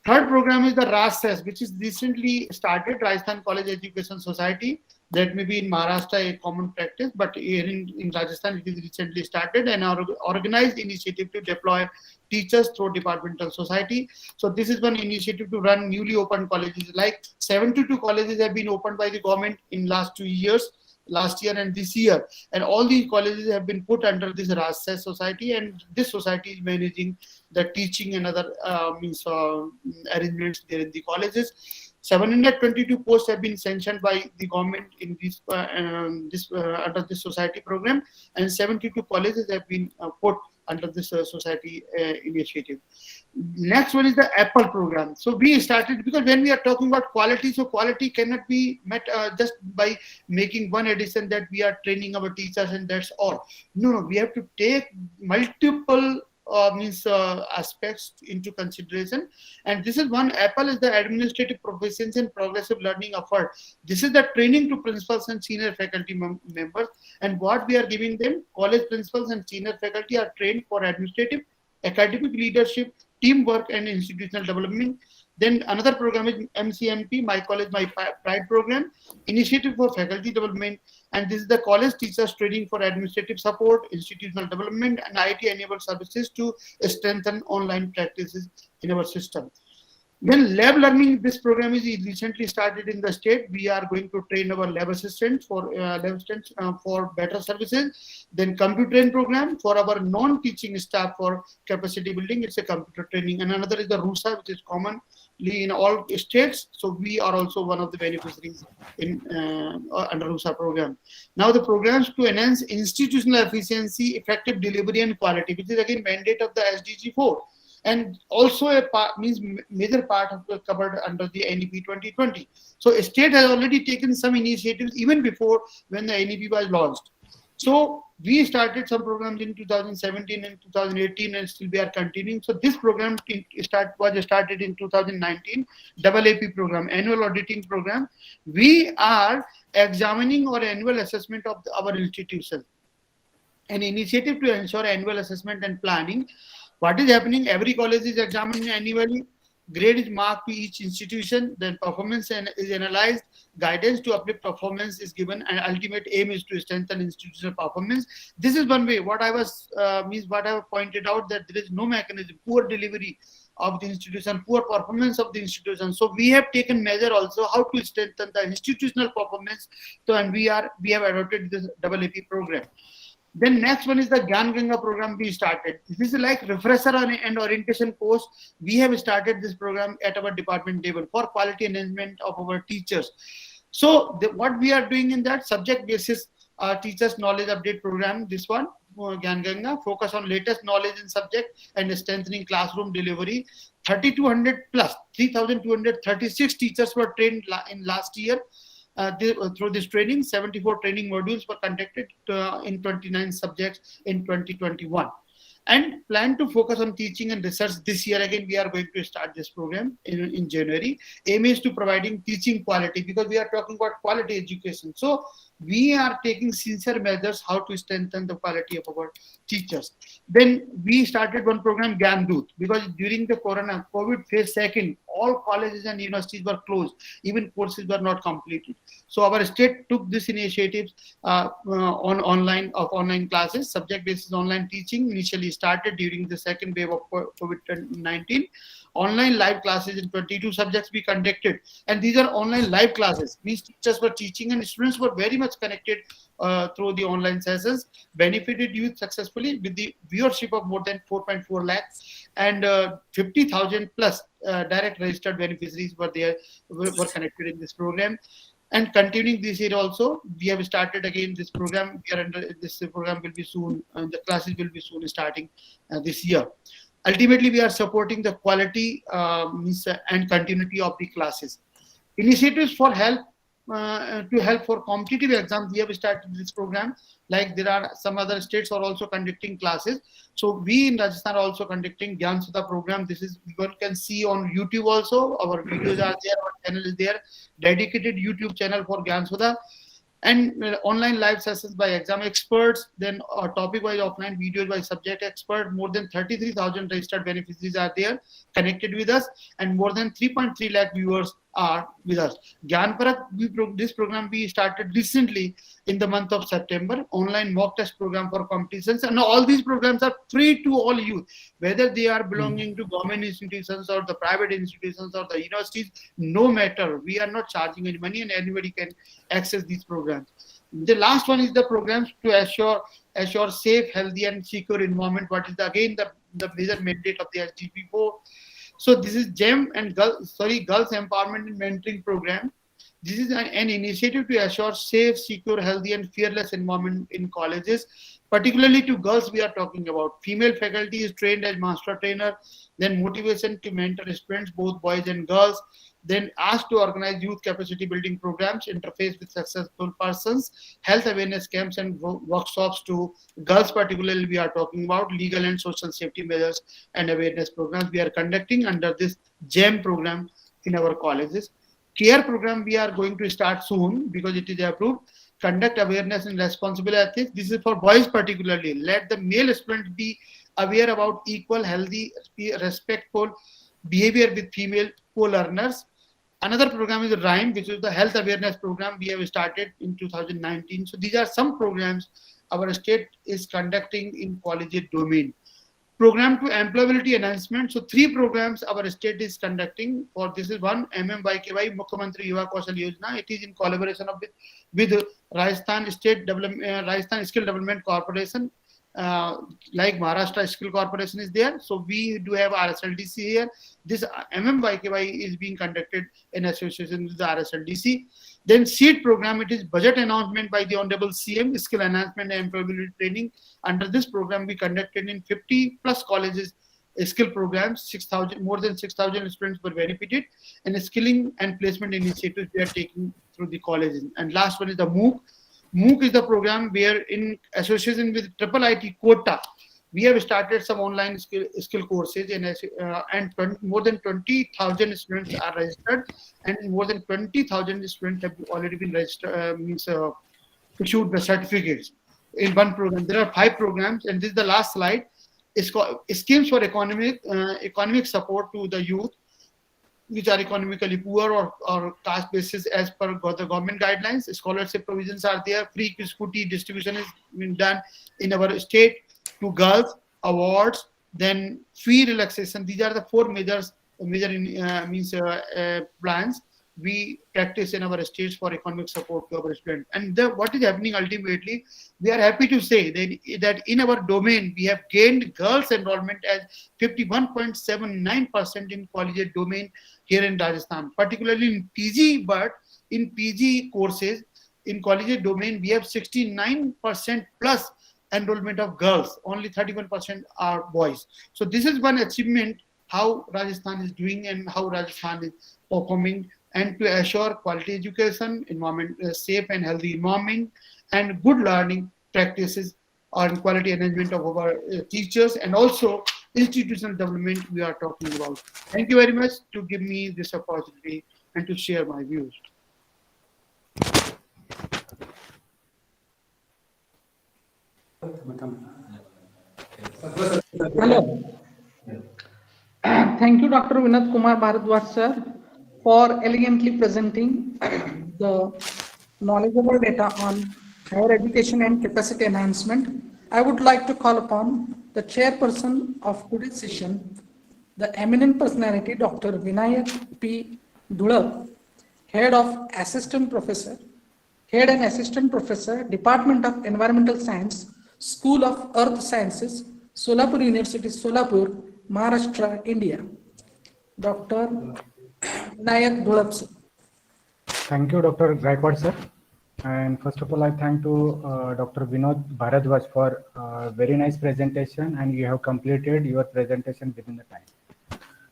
Third program is the RASES, which is recently started, Rajasthan College Education Society. That may be in Maharashtra a common practice, but here in Rajasthan it is recently started, and our organized initiative to deploy teachers through departmental society. So this is one initiative to run newly opened colleges. Like 72 colleges have been opened by the government in last 2 years, last year and this year, and all these colleges have been put under this RASES society, and this society is managing the teaching and other arrangements there in the colleges. 722 posts have been sanctioned by the government in this under this society program, and 72 colleges have been put under this society initiative. Next one is the Apple program. So we started, because when we are talking about quality, so quality cannot be met just by making one addition that we are training our teachers and that's all. No, we have to take multiple aspects into consideration, and this is one. Apple is the administrative proficiency and progressive learning effort. This is the training to principals and senior faculty members, and what we are giving them, college principals and senior faculty are trained for administrative, academic leadership, teamwork and institutional development. Then another program is MCMP, My College, My Pride program, Initiative for Faculty Development, and this is the college teachers training for administrative support, institutional development, and IT-enabled services to strengthen online practices in our system. Then lab learning, this program is recently started in the state. We are going to train our lab assistants for better services. Then computer training program for our non-teaching staff for capacity building. It's a computer training. And another is the RUSA, which is commonly in all states. So we are also one of the beneficiaries in under RUSA program. Now the programs to enhance institutional efficiency, effective delivery and quality, which is again mandate of the SDG 4. And also a major part of covered under the NEP 2020. So a state has already taken some initiatives even before when the NEP was launched. So we started some programs in 2017 and 2018, and still we are continuing. So this program was started in 2019, AAP program, annual auditing program. We are examining our annual assessment of our institution. An initiative to ensure annual assessment and planning. What is happening? Every college is examined annually. Grade is marked to each institution. Then performance is analyzed. Guidance to uplift performance is given, and ultimate aim is to strengthen institutional performance. This is one way. What I have pointed out, that there is no mechanism. Poor delivery of the institution, poor performance of the institution. So we have taken measure also how to strengthen the institutional performance. So and we have adopted this AAP program. Then next one is the Gyan Ganga program we started. This is like refresher and orientation course. We have started this program at our department level for quality enhancement of our teachers. So what we are doing in that subject basis teachers knowledge update program, this one, Gyan Ganga, focus on latest knowledge in subject and strengthening classroom delivery. 3,200 plus, 3,236 teachers were trained in last year. Through this training, 74 training modules were conducted in 29 subjects in 2021. And plan to focus on teaching and research this year. Again, we are going to start this program in January. Aim is to providing teaching quality, because we are talking about quality education. So we are taking sincere measures how to strengthen the quality of our teachers. Then we started one program, Gyan Doot, because during the COVID phase second, all colleges and universities were closed. Even courses were not completed. So our state took this initiative on online classes. Subject-based online teaching initially started during the second wave of COVID-19. online live classes in 22 subjects we conducted, and these are online live classes, means teachers were teaching and students were very much connected through the online sessions, benefited youth successfully with the viewership of more than 4.4 lakhs, and 50,000 plus direct registered beneficiaries were connected in this program. And continuing this year also, we have started again this program. We are under this program will be soon, the classes will be soon starting this year. Ultimately, we are supporting the quality and continuity of the classes. Initiatives for help to help for competitive exams, we have started this program. Like there are some other states are also conducting classes. So we in Rajasthan are also conducting Gyan Sudha program. This is one can see on YouTube also. Our videos are there, our channel is there. Dedicated YouTube channel for Gyan Sudha. And online live sessions by exam experts, then topic-wise offline videos by subject expert. More than 33,000 registered beneficiaries are there connected with us, and more than 3.3 lakh viewers are with us. Gyan Parak, this program we started recently in the month of September, online mock test program for competitions, and all these programs are free to all youth, whether they are belonging to government institutions or the private institutions or the universities, no matter. We are not charging any money and anybody can access these programs. The last one is the programs to assure safe, healthy and secure environment. What is again the major mandate of the SDG4. So this is GEM and Girls Empowerment and Mentoring Program. This is an initiative to assure safe, secure, healthy and fearless environment in colleges. Particularly to girls we are talking about. Female faculty is trained as master trainer, then motivation to mentor students, both boys and girls, then asked to organize youth capacity building programs, interface with successful persons, health awareness camps and workshops to girls particularly we are talking about, legal and social safety measures and awareness programs we are conducting under this GEM program in our colleges. CARE program we are going to start soon because it is approved. Conduct awareness and responsible ethics. This is for boys particularly. Let the male students be aware about equal, healthy, respectful behavior with female co-learners. Another program is RHYME, which is the health awareness program we have started in 2019. So these are some programs our state is conducting in collegiate domain. Program to employability enhancement. So 3 programs our state is conducting. For this is one MMYKY Mukhyamantri Yuva Kaushal Yojana. It is in collaboration with Rajasthan State Rajasthan Skill Development Corporation. Like Maharashtra Skill Corporation is there. So we do have RSLDC here. This MMYKY is being conducted in association with the RSLDC. Then SEED program, it is budget announcement by the Honorable CM, skill enhancement and employability training. Under this program, we conducted in 50 plus colleges skill programs, more than 6,000 students were benefited, and skilling and placement initiatives we are taking through the colleges. And last one is the MOOC. MOOC is the program where in association with IIIT Quota, we have started some online skill courses and more than 20,000 students are registered, and more than 20,000 students have already been registered, issued the certificates in one program. There are 5 programs, and this is the last slide. It's called schemes for economic support to the youth which are economically poor or caste basis as per the government guidelines. Scholarship provisions are there. Free scooty distribution is being done in our state to girls, awards, then fee relaxation. These are the 4 major plans we practice in our states for economic support to our students. And what is happening ultimately, we are happy to say that in our domain, we have gained girls enrollment as 51.79% in collegiate domain here in Rajasthan, particularly in PG, but in PG courses, in collegiate domain, we have 69% plus enrollment of girls, only 31% are boys. So this is one achievement, how Rajasthan is doing and how Rajasthan is performing, and to assure quality education, environment, safe and healthy environment, and good learning practices on quality management of our teachers, and also institutional development we are talking about. Thank you very much to give me this opportunity and to share my views. Hello. Thank you, Dr. Vinod Kumar Bharadwaj, sir, for elegantly presenting the knowledgeable data on higher education and capacity enhancement. I would like to call upon the chairperson of today's session, the eminent personality Dr. Vinayak P. Dulab, Head and Assistant Professor, Department of Environmental Science, School of Earth Sciences, Solapur University, Solapur, Maharashtra, India. Dr. Vinayak Dulab, sir. Thank you, Dr. Gaikwad, sir. And first of all, I thank to Dr. Vinod Bharadwaj for very nice presentation, and you have completed your presentation within the time.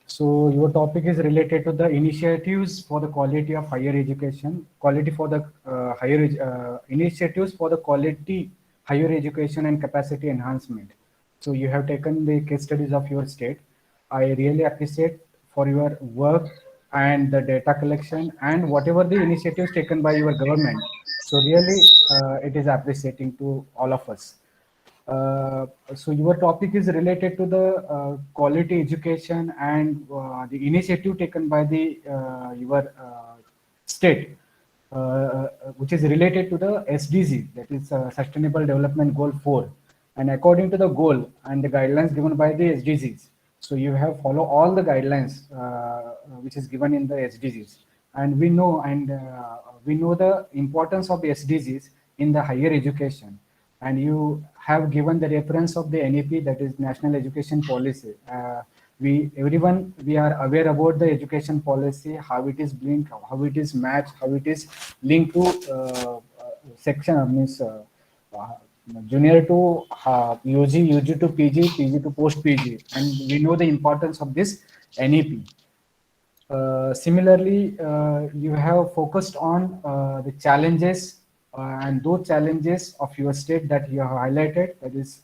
So your topic is related to the initiatives for the quality of higher education, initiatives for the quality higher education and capacity enhancement. So you have taken the case studies of your state. I really appreciate for your work and the data collection and whatever the initiatives taken by your government. So really, it is appreciating to all of us. So your topic is related to the quality education and the initiative taken by the your state, which is related to the SDG, that is Sustainable Development Goal 4. And according to the goal and the guidelines given by the SDGs, so you have follow all the guidelines which is given in the SDGs. And we know the importance of the SDGs in the higher education. And you have given the reference of the NEP, that is National Education Policy. We are aware about the education policy, how it is linked, how it is matched, how it is linked to junior to UG, UG to PG, PG to post PG, and we know the importance of this NEP. Similarly, you have focused on the challenges and those challenges of your state that you have highlighted. That is,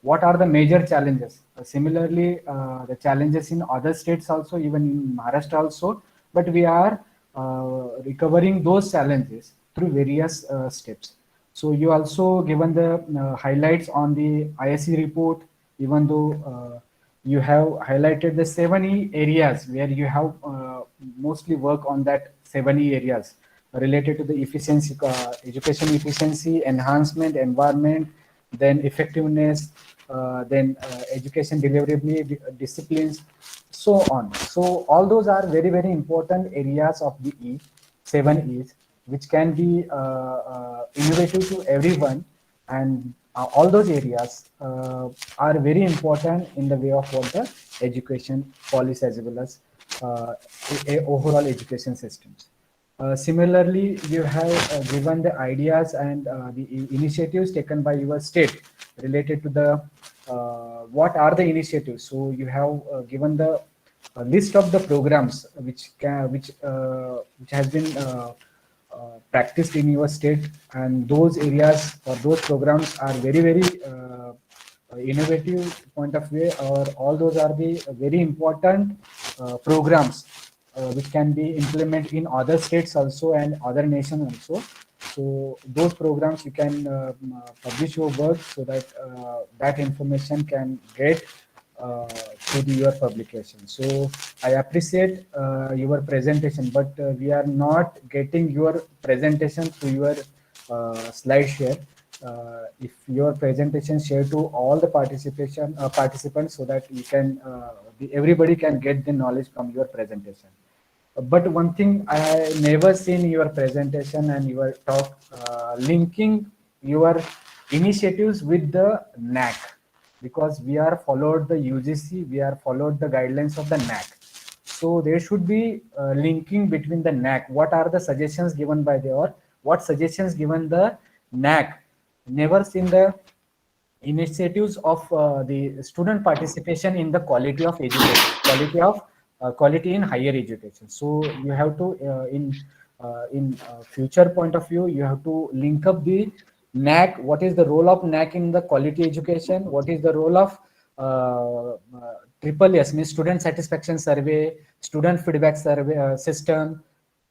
what are the major challenges? Similarly, the challenges in other states also, even in Maharashtra also, but we are recovering those challenges through various steps. So you also given the highlights on the ISC report, even though you have highlighted the 7E areas where you have mostly work on that 7E areas related to the efficiency, education efficiency, enhancement, environment, then effectiveness, then education delivery, disciplines, so on. So all those are very, very important areas of the 7Es, which can be innovative to everyone, and all those areas are very important in the way of what the education policy as well as overall education systems. Similarly, you have given the ideas and the initiatives taken by your state related to the what are the initiatives. So you have given the list of the programs which has been practiced in your state, and those areas or those programs are very, very innovative point of view, or all those are the very important programs which can be implemented in other states also and other nations also. So those programs you can publish your work so that that information can get to your publication. So I appreciate your presentation, but we are not getting your presentation through your slide share. If your presentation share to all the participants so that you can everybody can get the knowledge from your presentation. But one thing I never seen your presentation and your talk linking your initiatives with the NAC, because we are followed the UGC, we are followed the guidelines of the NAC. So there should be linking between the NAC. What are the suggestions given by the, or what suggestions given the NAC? Never seen the initiatives of the student participation in the quality of education, quality in higher education. So you have to in future point of view, you have to link up the NAC. What is the role of NAC in the quality education? What is the role of triple S, means student satisfaction survey, student feedback survey system,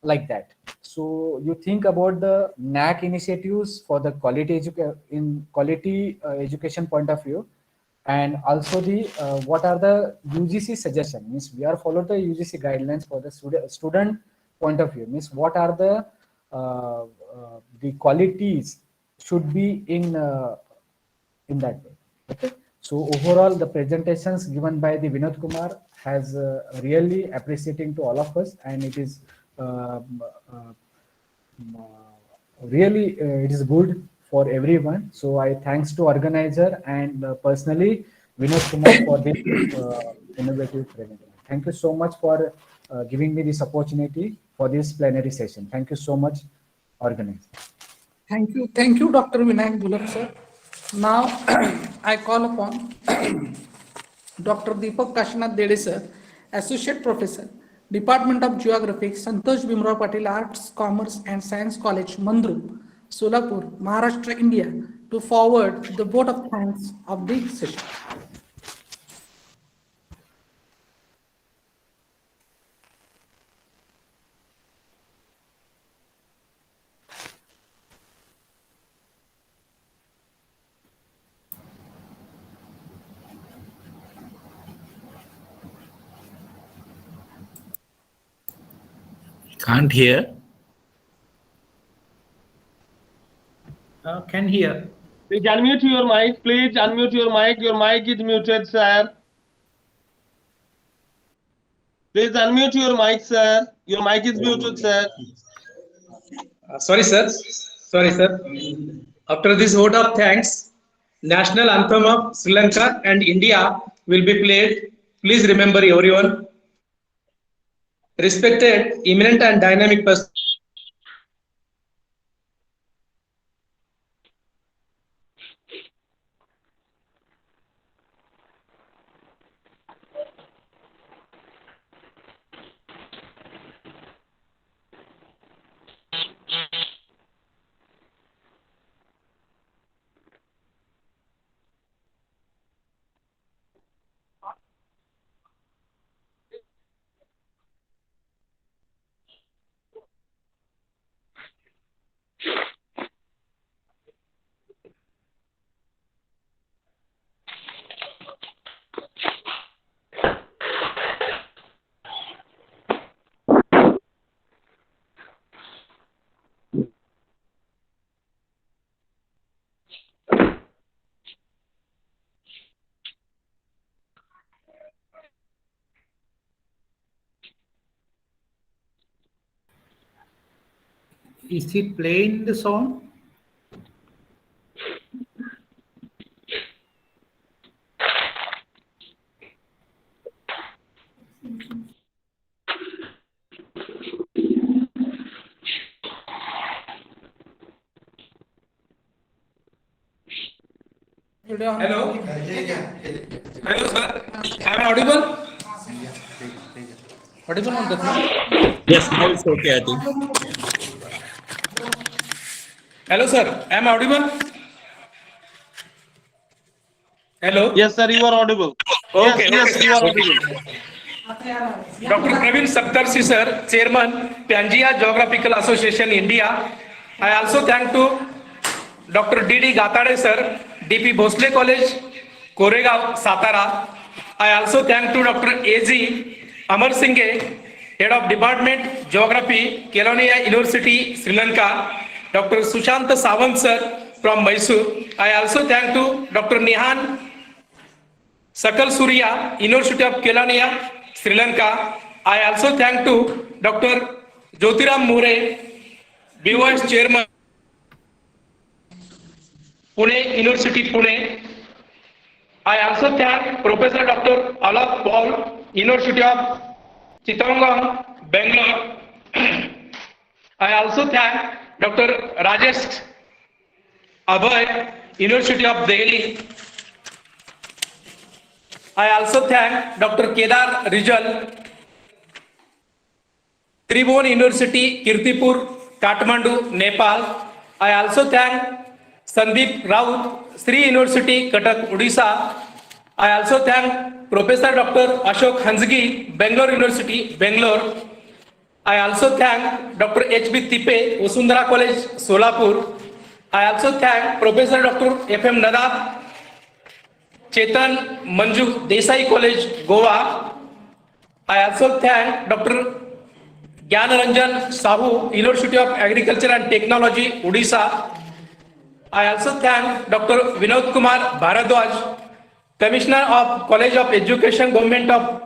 like that. So you think about the NAC initiatives for the quality education point of view, and also the what are the UGC suggestion, means we are followed the UGC guidelines for the student point of view, means what are the qualities should be in that way. Okay. So overall, the presentations given by the Vinod Kumar has really appreciating to all of us, and it is really it is good for everyone. So I thanks to organizer and personally Vinod Kumar for this innovative presentation. Thank you so much for giving me this opportunity for this plenary session. Thank you so much, organizer. Thank you, Dr. Vinayak Dulak, sir. Now, I call upon Dr. Deepak Kashinath Dede, sir, Associate Professor, Department of Geography, Santosh Bhimrao Patil Arts, Commerce and Science College, Mandrup, Solapur, Maharashtra, India, to forward the vote of thanks of this session. Can't hear. Can hear. Please unmute your mic. Please unmute your mic. Your mic is muted, sir. Please unmute your mic, sir. Your mic is muted, sir. Sorry, sir. Sorry, sir. After this vote of thanks, national anthem of Sri Lanka and India will be played. Please remember, everyone. Respected, eminent and dynamic person. Is he playing the song? Hello. Hello, sir. Am I audible? Audible on that? Yes, now it's okay, I think. Hello, sir. Am I audible? Hello. Yes, sir. You are audible. Okay. Yes, you are audible. Dr. Praveen Saptarshi, sir, Chairman, Pangaea Geographical Association, India. I also thank to Dr. D.D. Gatade, sir, D.P. Bhosle College, Koregaon, Satara. I also thank to Dr. A.G. Amar Singhe, Head of Department, Geography, Kelaniya University, Sri Lanka. Dr. Sushant Sawant, sir, from Mysore. I also thank to Dr. Nihan Sakal Surya, University of Kelaniya, Sri Lanka. I also thank to Dr. Jyotiram More, BOS Chairman, Pune University, Pune. I also thank Professor Dr. Alap Paul, University of Chittagong, Bangalore. I also thank Dr. Rajesh Abhay, University of Delhi. I also thank Dr. Kedar Rijal, Tribhuvan University, Kirtipur, Kathmandu, Nepal. I also thank Sandeep Raut, Sri University, Cuttack, Odisha. I also thank Professor Dr. Ashok Hansgi, Bangalore University, Bangalore. I also thank Dr. H.B. Tipe, Vasundhara College, Solapur. I also thank Professor Dr. F.M. Nadab, Chetan Manju, Desai College, Goa. I also thank Dr. Gyanaranjan Sahu, University of Agriculture and Technology, Odisha. I also thank Dr. Vinod Kumar Bharadwaj, Commissioner of College of Education, Government of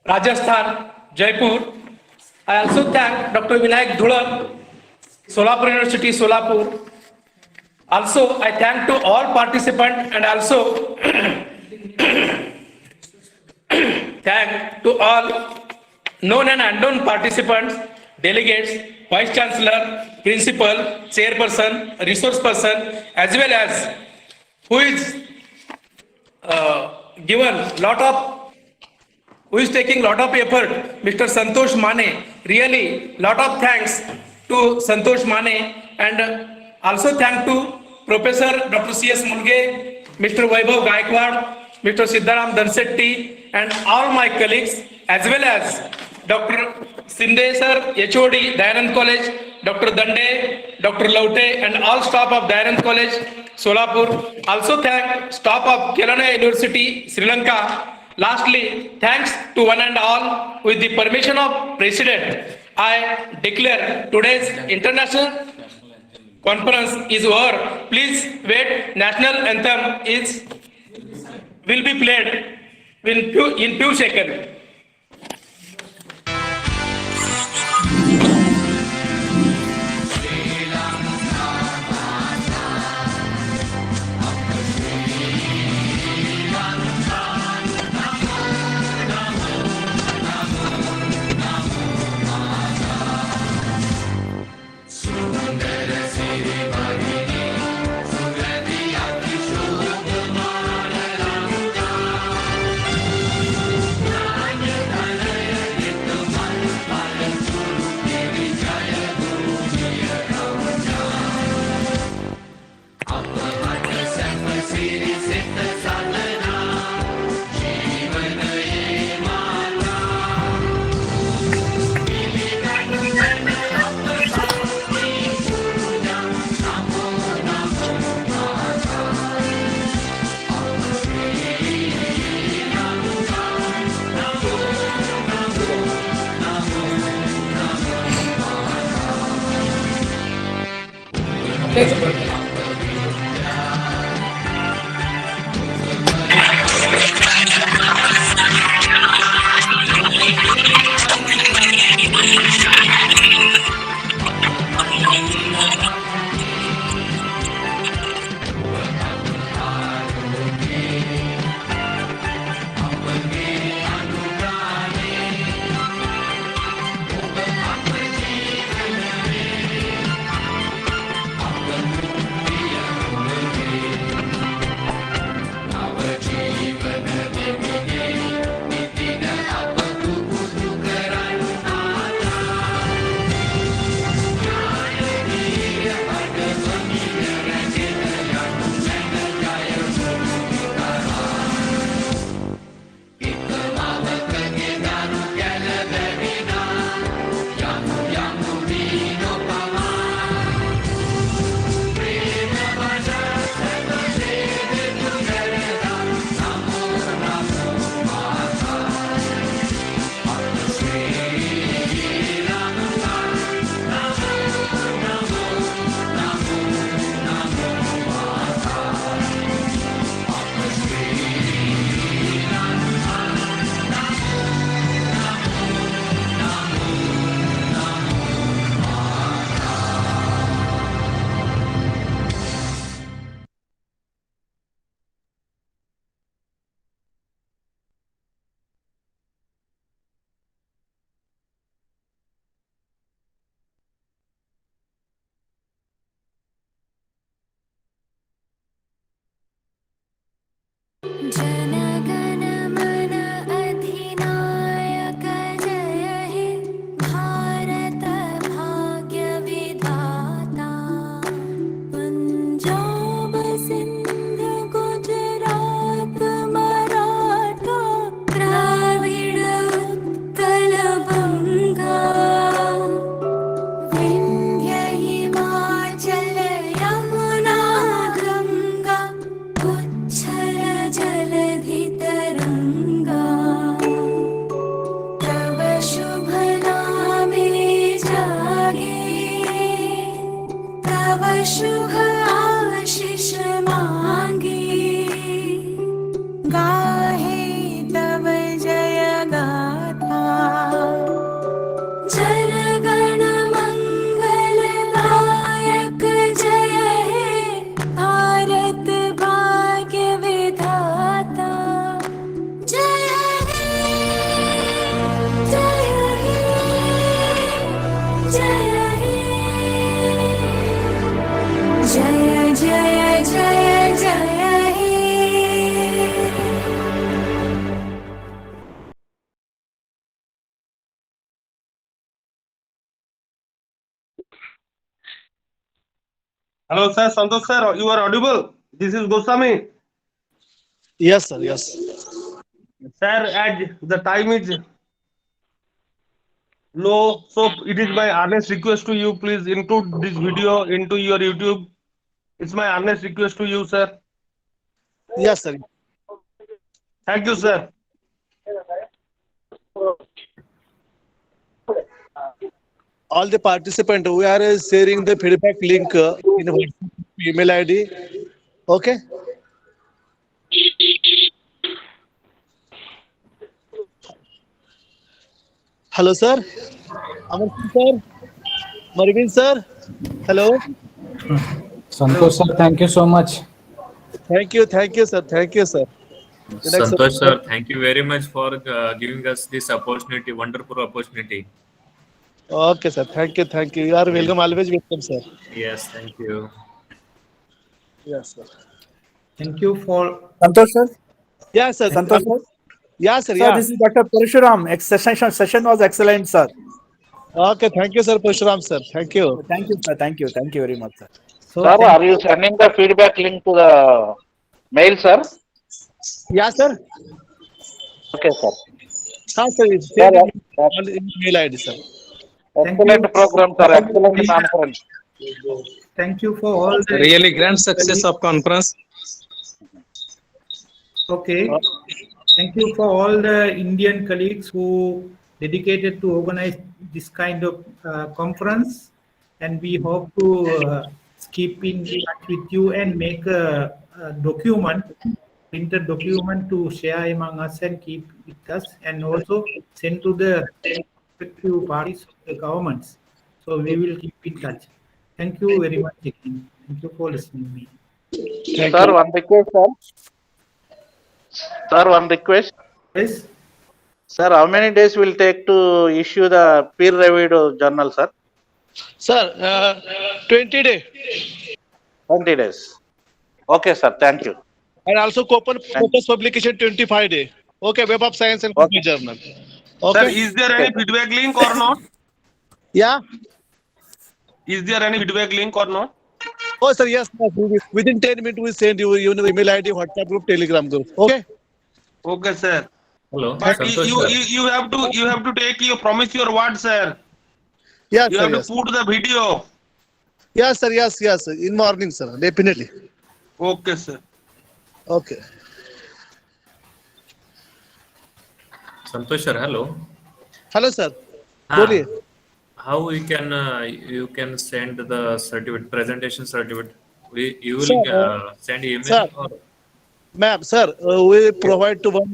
Rajasthan, Jaipur. I also thank Dr. Vinayak Dhulab, Solapur University, Solapur. Also, I thank to all participants and also thank to all known and unknown participants, delegates, vice chancellor, principal, chairperson, resource person, as well as who is given lot of, who is taking lot of effort, Mr. Santosh Mane. Really, lot of thanks to Santosh Mane, and also thank to Professor Dr. C.S. Mulge, Mr. Vaibhav Gaikwad, Mr. Siddharam Dansetti, and all my colleagues, as well as Dr. Sinde sir, HOD, Dayanand College, Dr. Dande, Dr. Laute, and all staff of Dayanand College, Solapur. Also thank staff of Kelaniya University, Sri Lanka. Lastly, thanks to one and all. With the permission of President, I declare today's international conference is over. Please wait. National anthem will be played in few seconds. गाहे तव जय गाथा जय जय जय हे Hello, sir. Santosh, sir. You are audible. This is Goswami. Yes, sir. Yes. Sir, as the time is low, so it is my earnest request to you, please include this video into your YouTube. It's my earnest request to you, sir. Yes, sir. Thank you, sir. All the participants, we are sharing the feedback link in WhatsApp email ID. Okay. Hello, sir. Amar sir. Marvin sir. Hello. Santosh sir, thank you so much. Thank you, sir. Thank you, sir. The next Santosh sir, thank you very much for giving us this opportunity, wonderful opportunity. Okay, sir. Thank you, thank you. You are welcome, always welcome, sir. Yes, thank you. Yes, sir. Thank you for Santosh sir. Yes, sir. Santosh sir. Yeah, sir. Sir, Yeah. this is Dr. Parshuram. Session was excellent, sir. Okay, thank you, sir. Parshuram, sir. Thank you. Thank you, sir. Thank you. Thank you very much, sir. so Sir, thank are you sending the feedback link to the mail, sir? Yeah, sir. Okay, sir. Huh, sir. Sir, Send the email ID, sir. thank you excellent program, sir. Excellent conference. thank you for all the Really grand success of conference. okay. Thank you for all the Indian colleagues who dedicated to organize this kind of conference, and we hope to keep in touch with you and make a document, printed document to share among us and keep with us, and also send to the respective parties of the governments. So we will keep in touch. Thank you very much again. Thank you for listening to me. Sir, one request, sir. Sir, one request. Yes. Sir, how many days will take to issue the peer-reviewed journal, sir? Sir, 20 days. 20 days. Okay, sir. Thank you. And also Focus publication 25 days. Okay, Web of Science and Copy Journal. Okay. Sir, is there any feedback link or not? Yeah. Is there any feedback link or not? Oh, sir, yes. Sir. Within 10 minutes, we send you your email ID, WhatsApp group, Telegram group. Okay. Okay, sir. Hello, But Santosh you, sir. you have to take your promise your word, sir. Yes, You sir. have Yes. to put the video. Yes, sir. Yes, yes. Sir. In morning, sir. Definitely. Okay, sir. Okay. Santosh sir, hello. Hello, sir. Ah, how you can send the certificate, presentation certificate? You Sir, will send email sir. or Ma'am, sir, we provide to one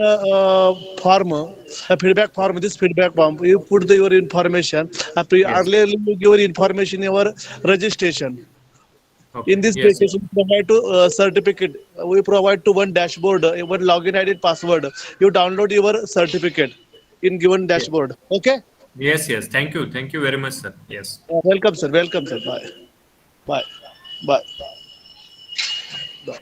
form, a feedback form. This feedback form, you put your information. Earlier, you give your information in your registration. okay. In this Yes, basis, we provide to certificate. We provide to one dashboard, one login ID, password. You download your certificate in given dashboard. Okay. yes, yes. Thank you very much, sir. Yes. Welcome, sir. Welcome, sir. Bye. Bye. Bye. Bye.